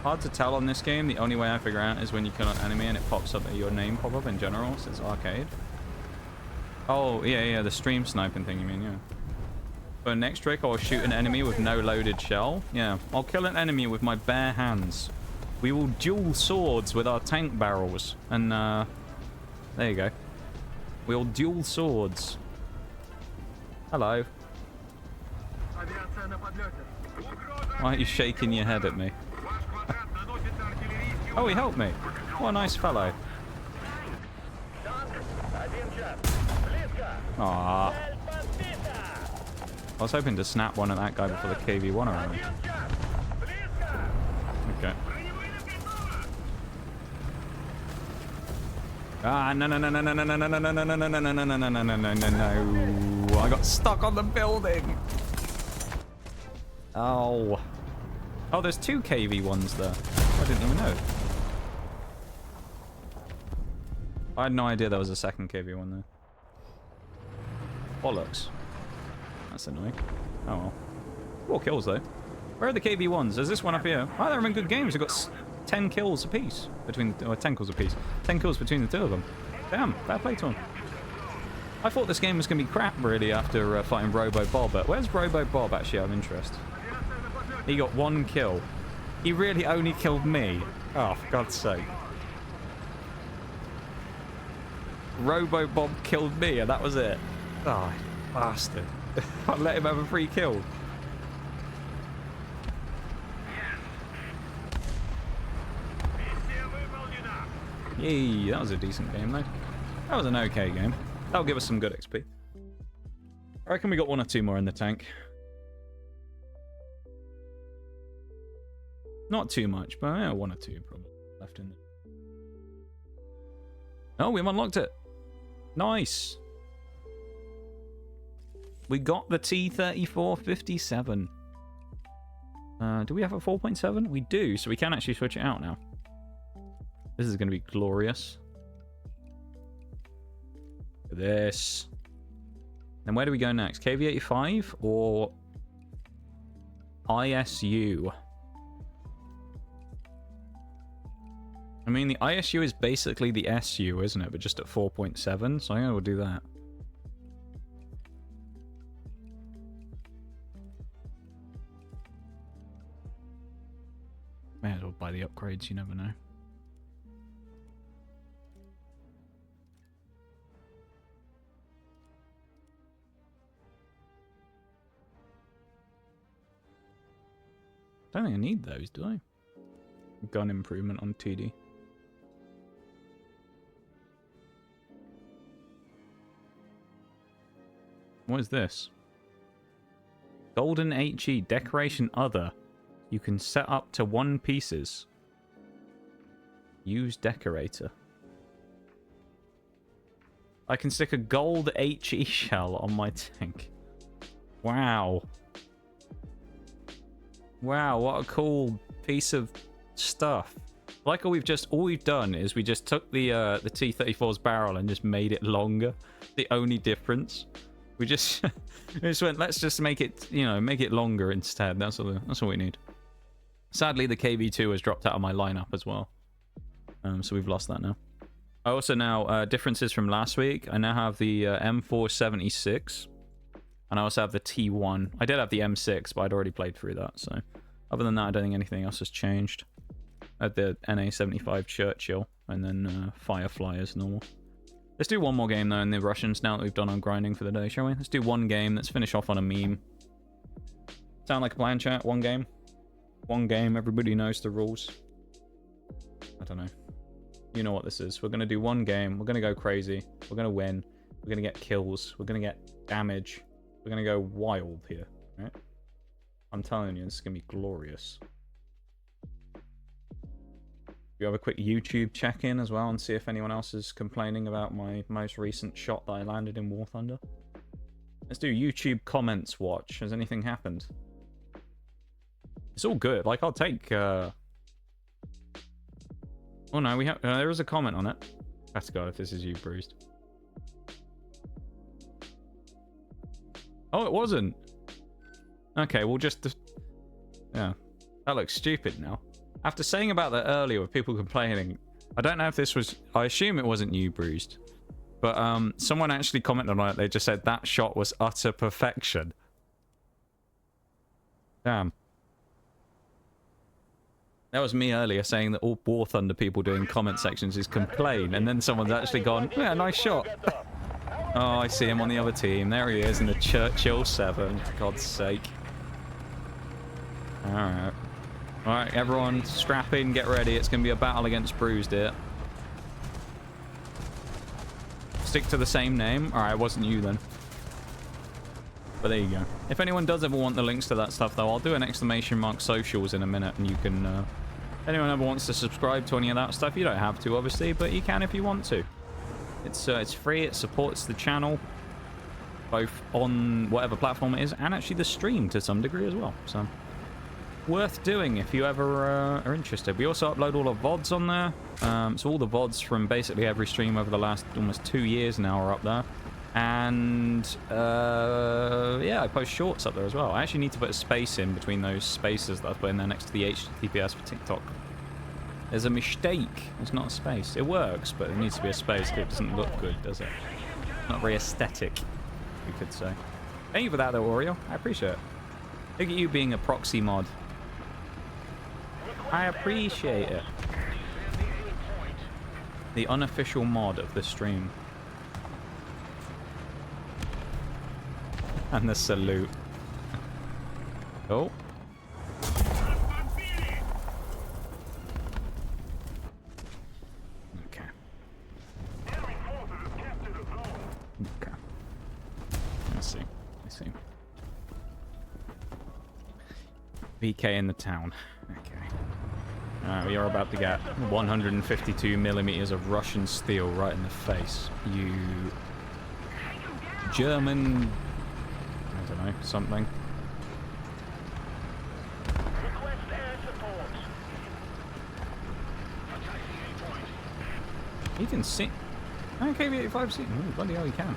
Speaker 1: Hard to tell on this game. The only way I figure out is when you kill an enemy and it pops up your name pop up in general, so it's arcade. Oh, yeah, the stream sniping thing, you mean, yeah. For next trick, I'll shoot an enemy with no loaded shell. Yeah, I'll kill an enemy with my bare hands. We will dual swords with our tank barrels. And, there you go. We'll dual swords. Hello. Why are you shaking your head at me? Oh, he helped me. What a nice fellow. Aww. I was hoping to snap one at that guy before the KV1 around. Okay. Ah, no. I got stuck on the building. Oh. Oh, there's two KV1s there. I didn't even know. I had no idea there was a second KV1 there. Bollocks. That's annoying. Oh well. 4 kills though. Where are the KV1s? There's this one up here. Oh, they're having good games. They've got 10 kills apiece. Or 10 kills apiece. 10 kills between the two of them. Damn, fair play to them. I thought this game was going to be crap really after fighting Robo Bob. But where's Robo Bob actually out of interest? He got 1 kill. He really only killed me. Oh, for God's sake. Robo Bob killed me and that was it. Oh, bastard. I let him have a free kill. Yay, that was a decent game though. That was an okay game. That'll give us some good XP. I reckon we got 1 or 2 more in the tank. Not too much, but yeah, 1 or 2 probably left in there. Oh, we've unlocked it. Nice. We got the T-34-57. Do we have a 4.7? We do, so we can actually switch it out now. This is going to be glorious. Look at this. Then where do we go next? KV-85 or ISU? I mean, the ISU is basically the SU, isn't it? But just at 4.7, so I think we'll do that. May as well buy the upgrades, you never know. Don't think I need those, do I? Gun improvement on TD. What is this? Golden HE decoration other. You can set up to 1 pieces. Use decorator. I can stick a gold HE shell on my tank. Wow. Wow, what a cool piece of stuff. Like all we've done is we just took the T-34's barrel and just made it longer. The only difference. We just went, let's just make it, make it longer instead. That's all we need. Sadly, the KV2 has dropped out of my lineup as well. So we've lost that now. I also now, differences from last week, I now have the M476 And I also have the T1. I did have the M6, but I'd already played through that. So other than that, I don't think anything else has changed. I had the NA-75 Churchill, and then Firefly as normal. Let's do one more game, though, in the Russians, now that we've done our grinding for the day, shall we? Let's do one game. Let's finish off on a meme. Sound like a plan, chat? One game? One game. Everybody knows the rules. I don't know. You know what this is. We're going to do one game. We're going to go crazy. We're going to win. We're going to get kills. We're going to get damage. We're going to go wild here, right? I'm telling you, this is going to be glorious. We have a quick YouTube check-in as well and see if anyone else is complaining about my most recent shot that I landed in War Thunder. Let's do YouTube comments watch. Has anything happened? It's all good. Like, I'll take... Oh no, we have... there is a comment on it. That's God if this is you, Bruised. Oh, it wasn't. Okay, we'll just... Yeah. That looks stupid now. After saying about that earlier with people complaining, I don't know if this was... I assume it wasn't you, Bruised. But someone actually commented on it. They just said that shot was utter perfection. Damn. That was me earlier saying that all War Thunder people doing comment sections is complain. And then someone's actually gone, yeah, nice shot. Oh, I see him on the other team. There he is in the Churchill 7. For God's sake. Alright. Alright, everyone strap in, get ready. It's going to be a battle against Bruised here. Stick to the same name. Alright, it wasn't you then. But there you go. If anyone does ever want the links to that stuff, though, I'll do an exclamation mark socials in a minute, and you can... if anyone ever wants to subscribe to any of that stuff, you don't have to, obviously, but you can if you want to. It's free, it supports the channel, both on whatever platform it is, and actually the stream to some degree as well, so... worth doing if you ever are interested. We also upload all the VODs on there. So all the VODs from basically every stream over the last almost 2 years now are up there. And yeah, I post shorts up there as well. I actually need to put a space in between those spaces that I put in there next to the HTTPS for TikTok. There's a mistake. It's not a space. It works, but it needs to be a space because it doesn't look good, does it? Not very aesthetic, you could say. Thank you for that though, Oreo. I appreciate it. Look at you being a proxy mod. I appreciate it. The unofficial mod of the stream. And the salute. Oh. Okay. Okay. Let's see. Let's see. VK in the town. Okay. We are about to get 152 millimeters of Russian steel right in the face. You German, I don't know, something. You can see. Okay, 85 bloody hell, you can.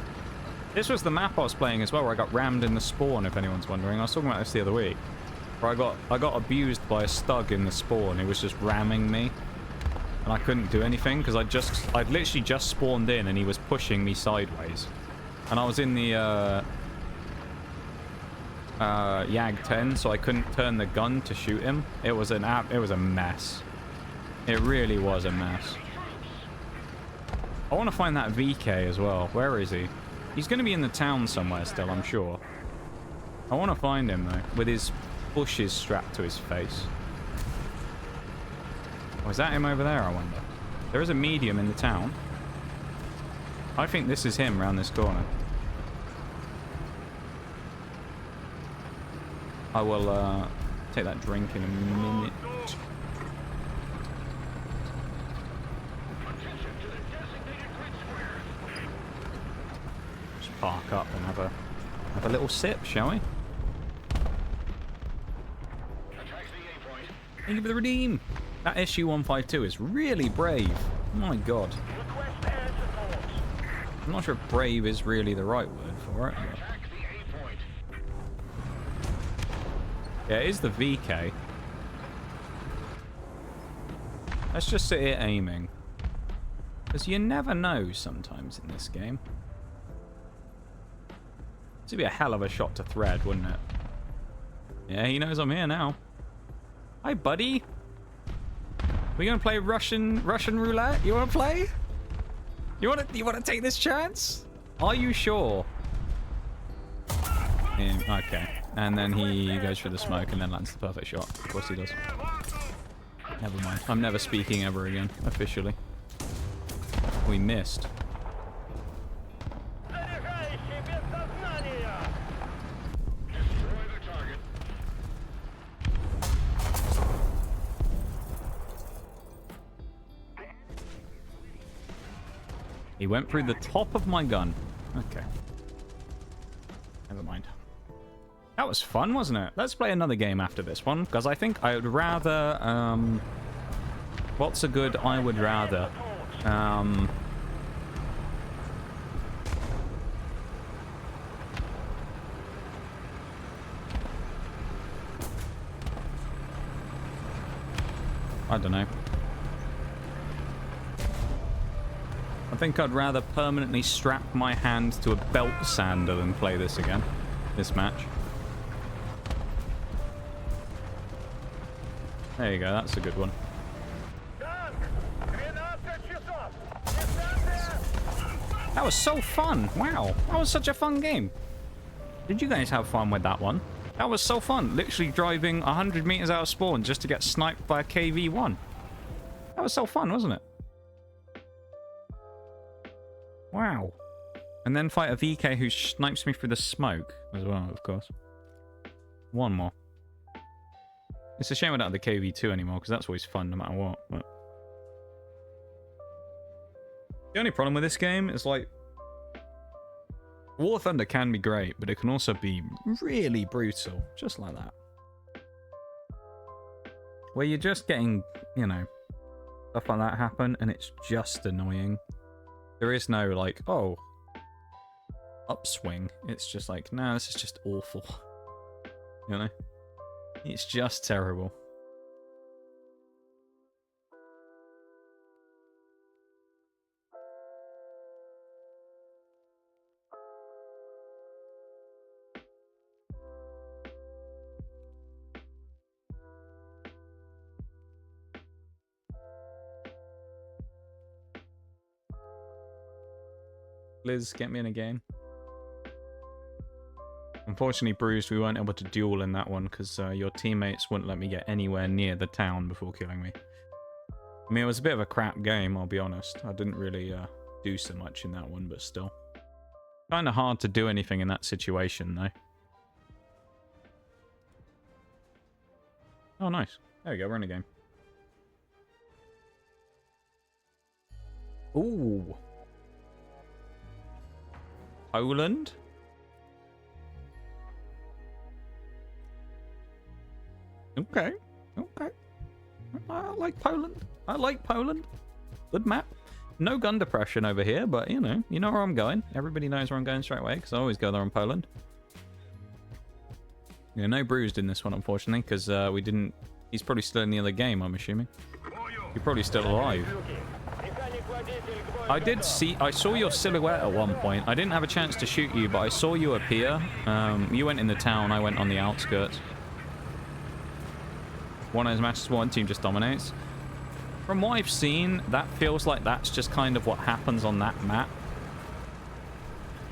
Speaker 1: This was the map I was playing as well, where I got rammed in the spawn. If anyone's wondering, I was talking about this the other week. Where I got abused by a stug in the spawn. He was just ramming me, and I couldn't do anything because I'd literally just spawned in, and he was pushing me sideways. And I was in the Yag 10, so I couldn't turn the gun to shoot him. It was a mess. It really was a mess. I want to find that VK as well. Where is he? He's going to be in the town somewhere still, I'm sure. I want to find him though, with his bushes strapped to his face. Oh, is that him over there, I wonder? There is a medium in the town. I think this is him around this corner. I will take that drink in a minute. Just park up and have a little sip, shall we? Thank you for the redeem. That SU-152 is really brave. My God. I'm not sure if brave is really the right word for it. But... yeah, it is the VK. Let's just sit here aiming. Because you never know sometimes in this game. It'd be a hell of a shot to thread, wouldn't it? Yeah, he knows I'm here now. Hi, buddy. We gonna play Russian roulette? You wanna play? You wanna take this chance? Are you sure? Okay. And then he goes for the smoke and then lands the perfect shot. Of course he does. Never mind. I'm never speaking ever again, officially. We missed. He went through the top of my gun. Okay. Never mind. That was fun, wasn't it? Let's play another game after this one, because I think I would rather... what's a good I would rather? I don't know. I think I'd rather permanently strap my hand to a belt sander than play this again. This match. There you go, that's a good one. That was so fun. Wow, that was such a fun game. Did you guys have fun with that one? That was so fun. Literally driving 100 meters out of spawn just to get sniped by a KV-1. That was so fun, wasn't it? Wow. And then fight a VK who snipes me through the smoke as well, of course. One more. It's a shame I don't have the KV-2 anymore, because that's always fun no matter what. But... the only problem with this game is, like... War Thunder can be great, but it can also be really brutal. Just like that. Where you're just getting, you know, stuff like that happen, and it's just annoying. There is no, like, oh, upswing. It's just like, no, this is just awful. You know? It's just terrible. Liz, get me in a game. Unfortunately, Bruised, we weren't able to duel in that one because your teammates wouldn't let me get anywhere near the town before killing me. I mean, it was a bit of a crap game, I'll be honest. I didn't really do so much in that one, but still. Kind of hard to do anything in that situation, though. Oh, nice. There we go, we're in a game. Ooh. Poland? Okay. Okay. I like Poland. I like Poland. Good map. No gun depression over here, but you know where I'm going. Everybody knows where I'm going straight away, because I always go there in Poland. Yeah, no Bruised in this one, unfortunately, because we didn't... He's probably still in the other game, I'm assuming. You're probably still alive. I saw your silhouette at one point. I didn't have a chance to shoot you, but I saw you appear. You went in the town, I went on the outskirts. One of those matches, one team just dominates. From what I've seen, that feels like that's just kind of what happens on that map.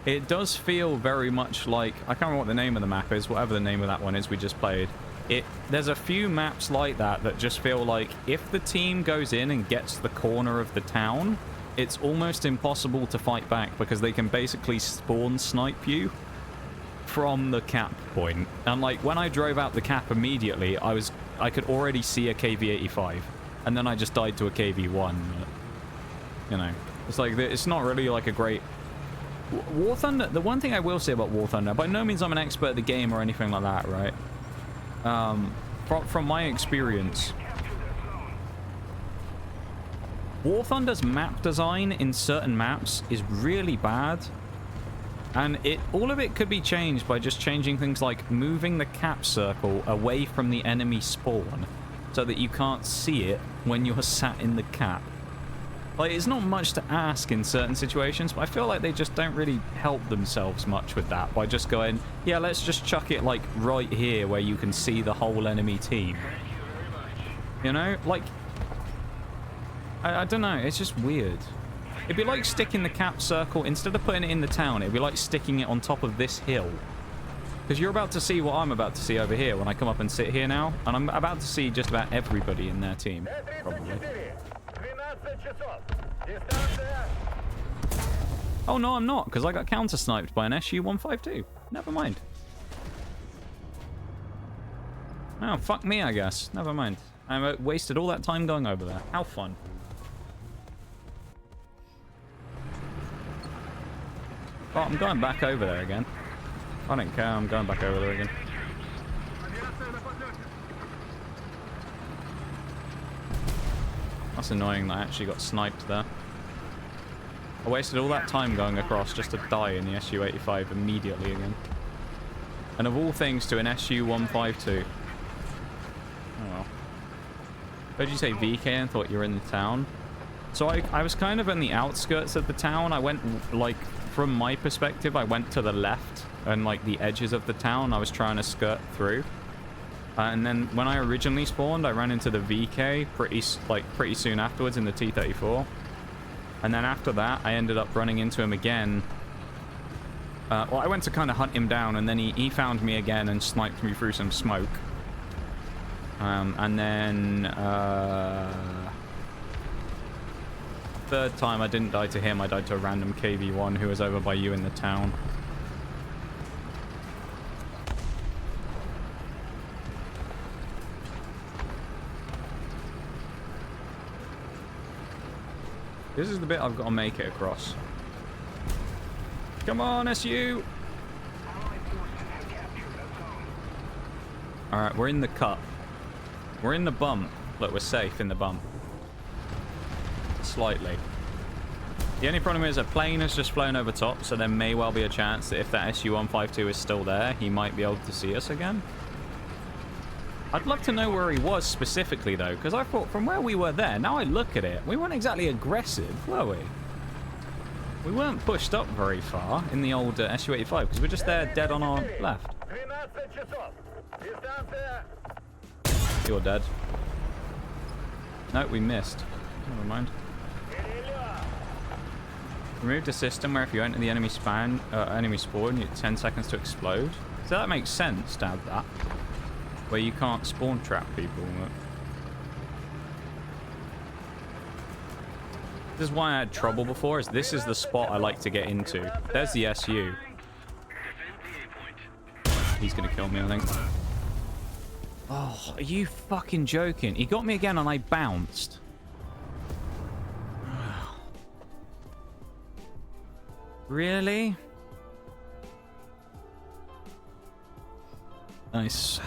Speaker 1: It does feel very much like... I can't remember what the name of the map is, whatever the name of that one is we just played. There's a few maps like that that just feel like if the team goes in and gets the corner of the town, it's almost impossible to fight back because they can basically spawn snipe you from the cap point. And like when I drove out the cap immediately, I could already see a KV-85, and then I just died to a KV-1. But, you know, it's like it's not really like a great War Thunder. The one thing I will say about War Thunder, by no means I'm an expert at the game or anything like that, right? From my experience, War Thunder's map design in certain maps is really bad, and all of it could be changed by just changing things like moving the cap circle away from the enemy spawn so that you can't see it when you're sat in the cap. Like, it's not much to ask in certain situations, but I feel like they just don't really help themselves much with that by just going, yeah, let's just chuck it, like, right here where you can see the whole enemy team. You know? Like, I don't know. It's just weird. It'd be like sticking the cap circle, instead of putting it in the town, it'd be like sticking it on top of this hill. Because you're about to see what I'm about to see over here when I come up and sit here now. And I'm about to see just about everybody in their team, probably. Oh, no, I'm not, because I got counter-sniped by an SU-152. Never mind. Oh, fuck me, I guess. Never mind. I wasted all that time going over there. How fun. Oh, I'm going back over there again. I don't care, I'm going back over there again. That's annoying that I actually got sniped there. I wasted all that time going across just to die in the SU-85 immediately again. And of all things to an SU-152. Oh well. Heard you say VK and thought you were in the town? So I was kind of in the outskirts of the town. I went, like, from my perspective, I went to the left and, like, the edges of the town. I was trying to skirt through. And then when I originally spawned, I ran into the VK pretty soon afterwards in the T-34. And then after that, I ended up running into him again. Well, I went to kind of hunt him down, and then he found me again and sniped me through some smoke. And then... third time I didn't die to him, I died to a random KV-1 who was over by you in the town. This is the bit I've got to make it across. Come on, SU! Alright, we're in the cut. We're in the bump. Look, we're safe in the bump. Slightly. The only problem is a plane has just flown over top, so there may well be a chance that if that SU-152 is still there, he might be able to see us again. I'd love to know where he was specifically, though, because I thought from where we were there, now I look at it, we weren't exactly aggressive, were we? We weren't pushed up very far in the old SU-85, because we're just there dead on our left. You're dead. No, we missed. Never mind. Remove the system where if you enter the enemy spawn, you get 10 seconds to explode. So that makes sense to have that. Where you can't spawn trap people. This is why I had trouble before, is this is the spot I like to get into. There's the SU. He's gonna kill me, I think. Oh, are you fucking joking? He got me again and I bounced. Really? Nice.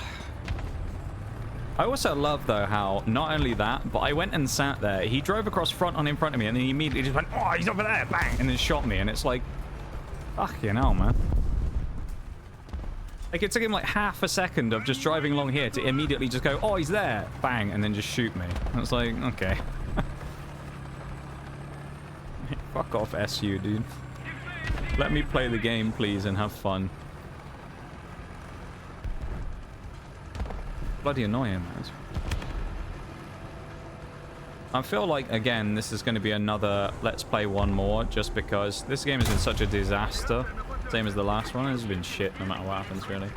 Speaker 1: I also love, though, how not only that, but I went and sat there. He drove across front on in front of me, and then he immediately just went, oh, he's over there, bang, and then shot me. And it's like, fucking hell, man. Like, it took him like half a second of just driving along here to immediately just go, oh, he's there, bang, and then just shoot me. And it's like, okay. Fuck off, SU, dude. Let me play the game, please, and have fun. Bloody annoying, man. I feel like, again, this is going to be another let's play one more, just because this game has been such a disaster. Same as the last one. It's been shit no matter what happens, really.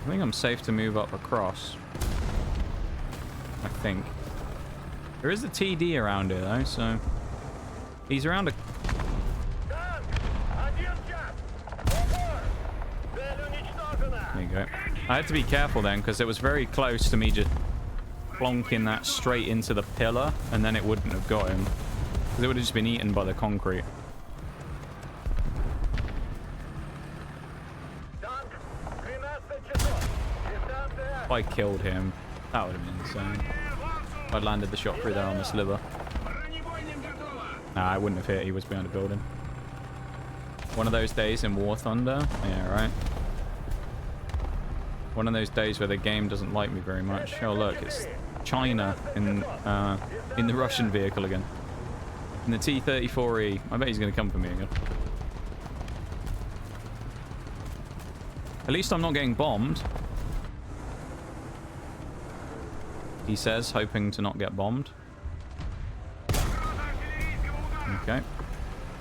Speaker 1: I think I'm safe to move up across. I think. There is a TD around here, though, so... He's around a... There you go. I had to be careful then, because it was very close to me just plonking that straight into the pillar, and then it wouldn't have got him. Because it would have just been eaten by the concrete. If I killed him, that would have been insane. If I'd landed the shot through there on the sliver. Nah, I wouldn't have hit. He was behind a building. One of those days in War Thunder? Yeah, right. One of those days where the game doesn't like me very much. Oh, look, it's China in the Russian vehicle again. In the T-34E. I bet he's going to come for me again. At least I'm not getting bombed. He says, hoping to not get bombed. Okay.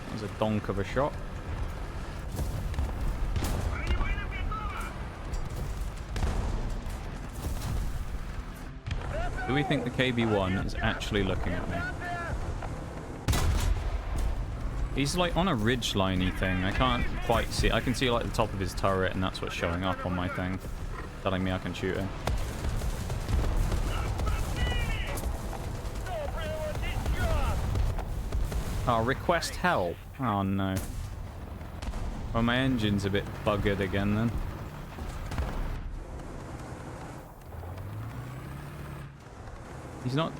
Speaker 1: There's a donk of a shot. Do we think the KB-1 is actually looking at me? He's like on a ridgeline-y thing. I can't quite see. I can see like the top of his turret, and that's what's showing up on my thing, telling me I can shoot him. Oh, request help. Oh no. Well, my engine's a bit buggered again then. He's not...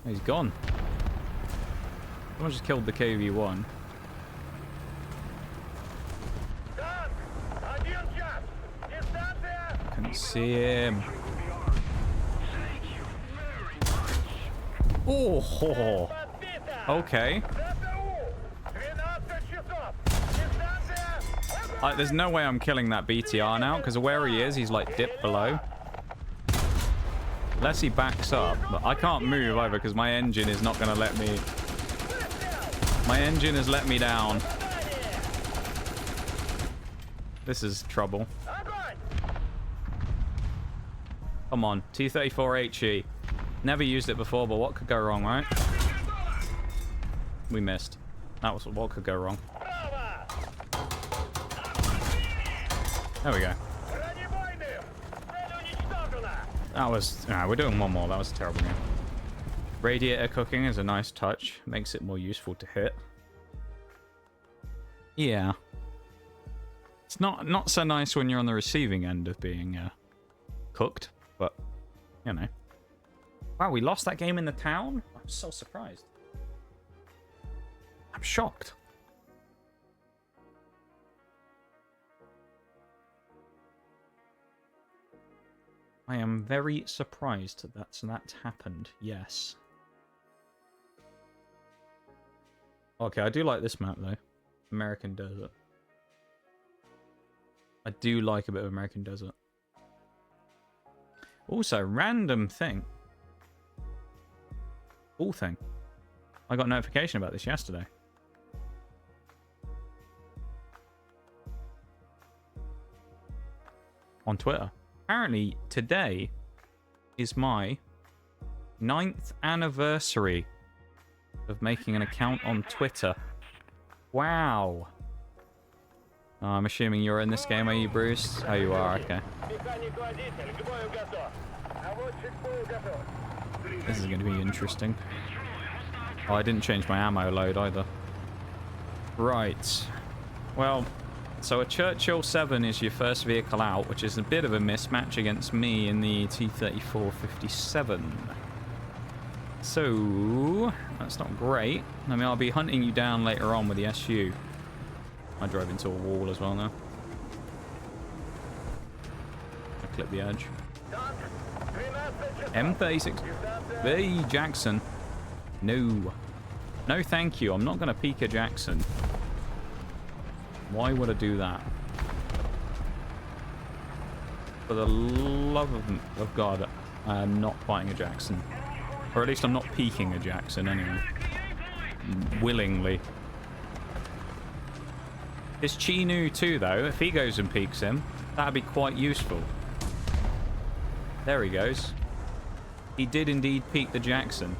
Speaker 1: Oh, he's gone. Someone just killed the KV-1. Couldn't see him. Oh, ho, ho. Okay. There's no way I'm killing that BTR now, because where he is, he's like dipped below. Unless he backs up. But I can't move either, because my engine is not going to let me... My engine has let me down. This is trouble. Come on, T-34HE. Never used it before, but what could go wrong, right? We missed. That was what could go wrong. There we go. That was... we're doing one more. That was a terrible game. Radiator cooking is a nice touch. Makes it more useful to hit. Yeah. It's not so nice when you're on the receiving end of being cooked, but, you know. Wow, we lost that game in the town? I'm so surprised. I'm shocked. I am very surprised that happened. Yes. Okay, I do like this map though. American Desert. I do like a bit of American Desert. Also, random thing. Cool thing. I got a notification about this yesterday. On Twitter. Apparently, today is my 9th anniversary of making an account on Twitter. Wow. Oh, I'm assuming you're in this game, are you, Bruce? Oh, you are, okay. This is going to be interesting. Oh, I didn't change my ammo load either. Right. Well... So a Churchill 7 is your first vehicle out, which is a bit of a mismatch against me in the T-34-57. So, that's not great. I mean, I'll be hunting you down later on with the SU. I drove into a wall as well now. I clip the edge. M36. Hey, Jackson. No. No, thank you. I'm not going to peek a Jackson. Why would I do that? For the love of God, I am not fighting a Jackson. Or at least I'm not peeking a Jackson anyway. Willingly. This Chinu too, though, if he goes and peeks him, that'd be quite useful. There he goes. He did indeed peek the Jackson.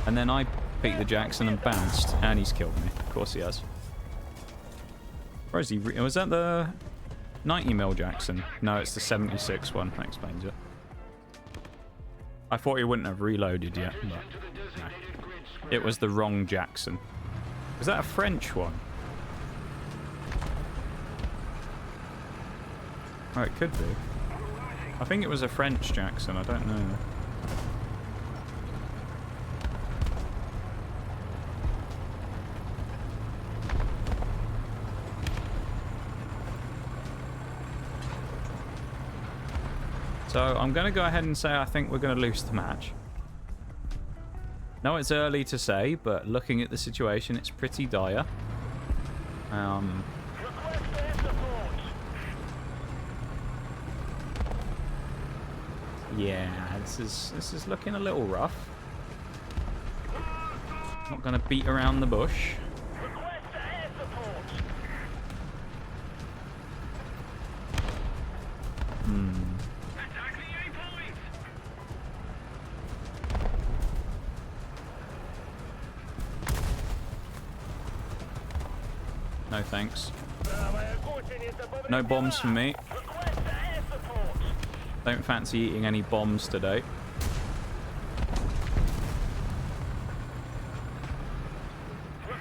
Speaker 1: And then I peeked the Jackson and bounced. And he's killed me. Of course he has. Where is he? Was that the 90mm Jackson? No, it's the 76 one. That explains it. I thought he wouldn't have reloaded yet, but no. It was the wrong Jackson. Was that a French one? Oh, it could be. I think it was a French Jackson. I don't know. So I'm going to go ahead and say I think we're going to lose the match. No, it's early to say, but looking at the situation, it's pretty dire. Yeah, this is looking a little rough. Not going to beat around the bush. No thanks. No bombs from me. Don't fancy eating any bombs today. I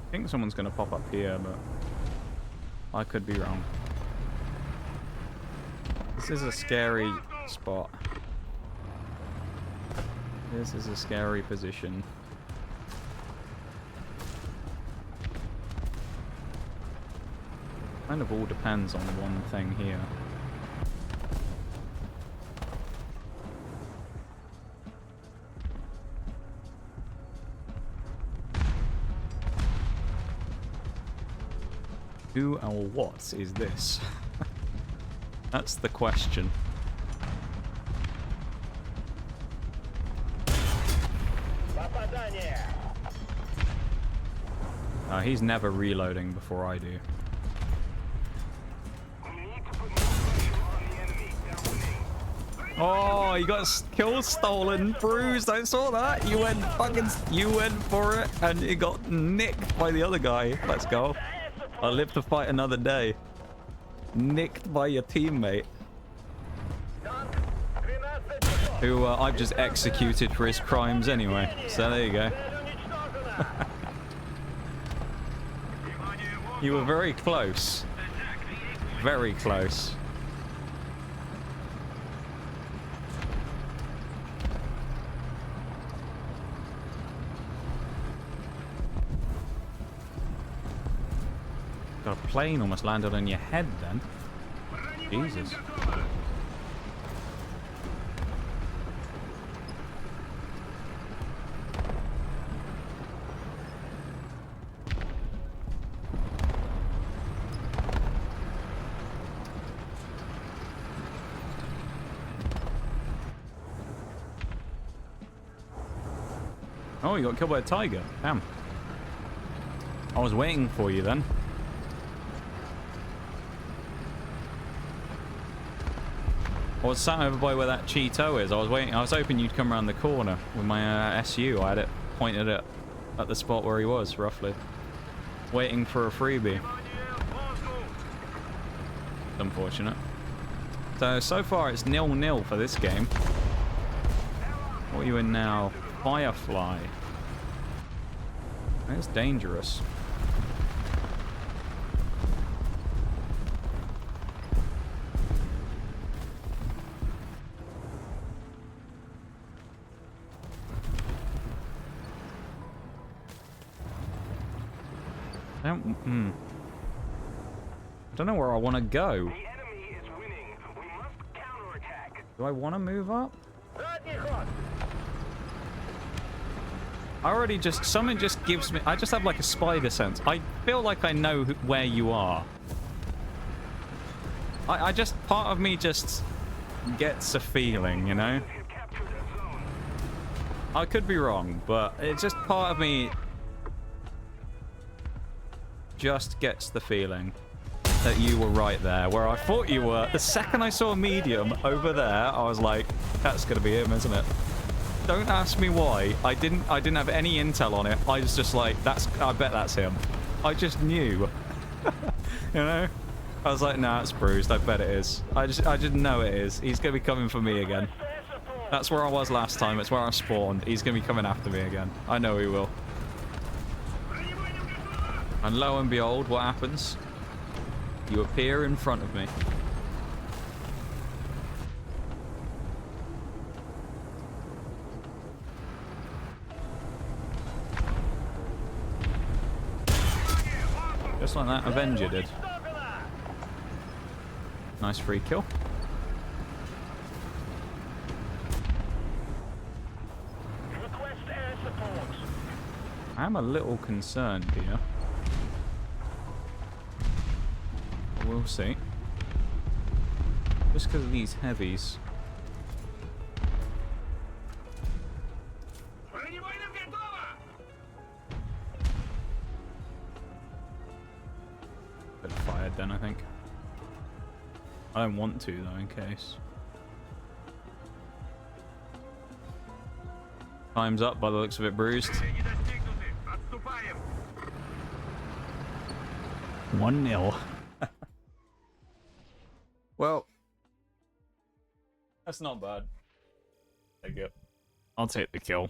Speaker 1: think someone's going to pop up here, but I could be wrong. This is a scary spot. This is a scary position. Kind of all depends on one thing here. Who or what is this? That's the question. He's never reloading before I do. Oh, you got kills stolen, bruised. I saw that. You went for it, and you got nicked by the other guy. Let's go. I'll live to fight another day. Nicked by your teammate, who I've just executed for his crimes anyway. So there you go. You were very close. Very close. A plane almost landed on your head then. Jesus. Oh, you got killed by a tiger. Damn. I was waiting for you then. I was sat over by where that Cheeto is. I was waiting. I was hoping you'd come around the corner with my SU. I had it pointed at the spot where he was, roughly. Waiting for a freebie. Unfortunate. So far it's 0-0 for this game. What are you in now? Firefly. That's dangerous. I don't know where I want to go. Do I want to move up? I already just... Something just gives me... I just have like a spider sense. I feel like I know where you are. I just... Part of me just gets a feeling, you know? I could be wrong, but it's just part of me just gets the feeling that you were right there where I thought you were. The second I saw a medium over there, I was like, that's gonna be him, isn't it? Don't ask me why. I didn't have any intel on it. I was just like, I bet that's him. I just knew. You know? I was like, nah, it's bruised. I bet it is. I just know it is. He's gonna be coming for me again. That's where I was last time. It's where I spawned. He's gonna be coming after me again. I know he will. And lo and behold, what happens? You appear in front of me. Just like that Avenger did. Nice free kill.
Speaker 2: Request air support.
Speaker 1: I'm a little concerned here. We'll see. Just because of these heavies. Bit fired then, I think. I don't want to though, in case. Time's up by the looks of it, Bruised. 1-0. Well, that's not bad. Take it. I'll take the kill.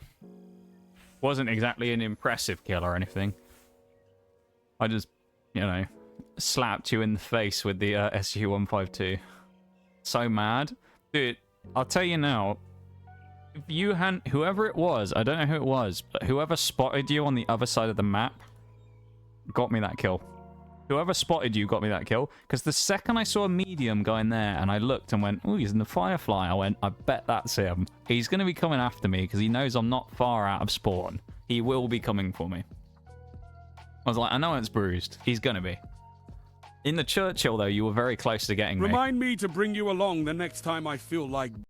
Speaker 1: Wasn't exactly an impressive kill or anything. I just, you know, slapped you in the face with the SU-152. So mad. Dude, I'll tell you now. If you hadn't... Whoever it was, I don't know who it was, but whoever spotted you on the other side of the map got me that kill. Whoever spotted you got me that kill. Because the second I saw a medium going there and I looked and went, oh, he's in the Firefly, I went, I bet that's him. He's going to be coming after me because he knows I'm not far out of spawn. He will be coming for me. I was like, I know it's Bruised. He's going to be. In the Churchill, though, you were very close to getting me.
Speaker 2: Remind me to bring you along the next time I feel like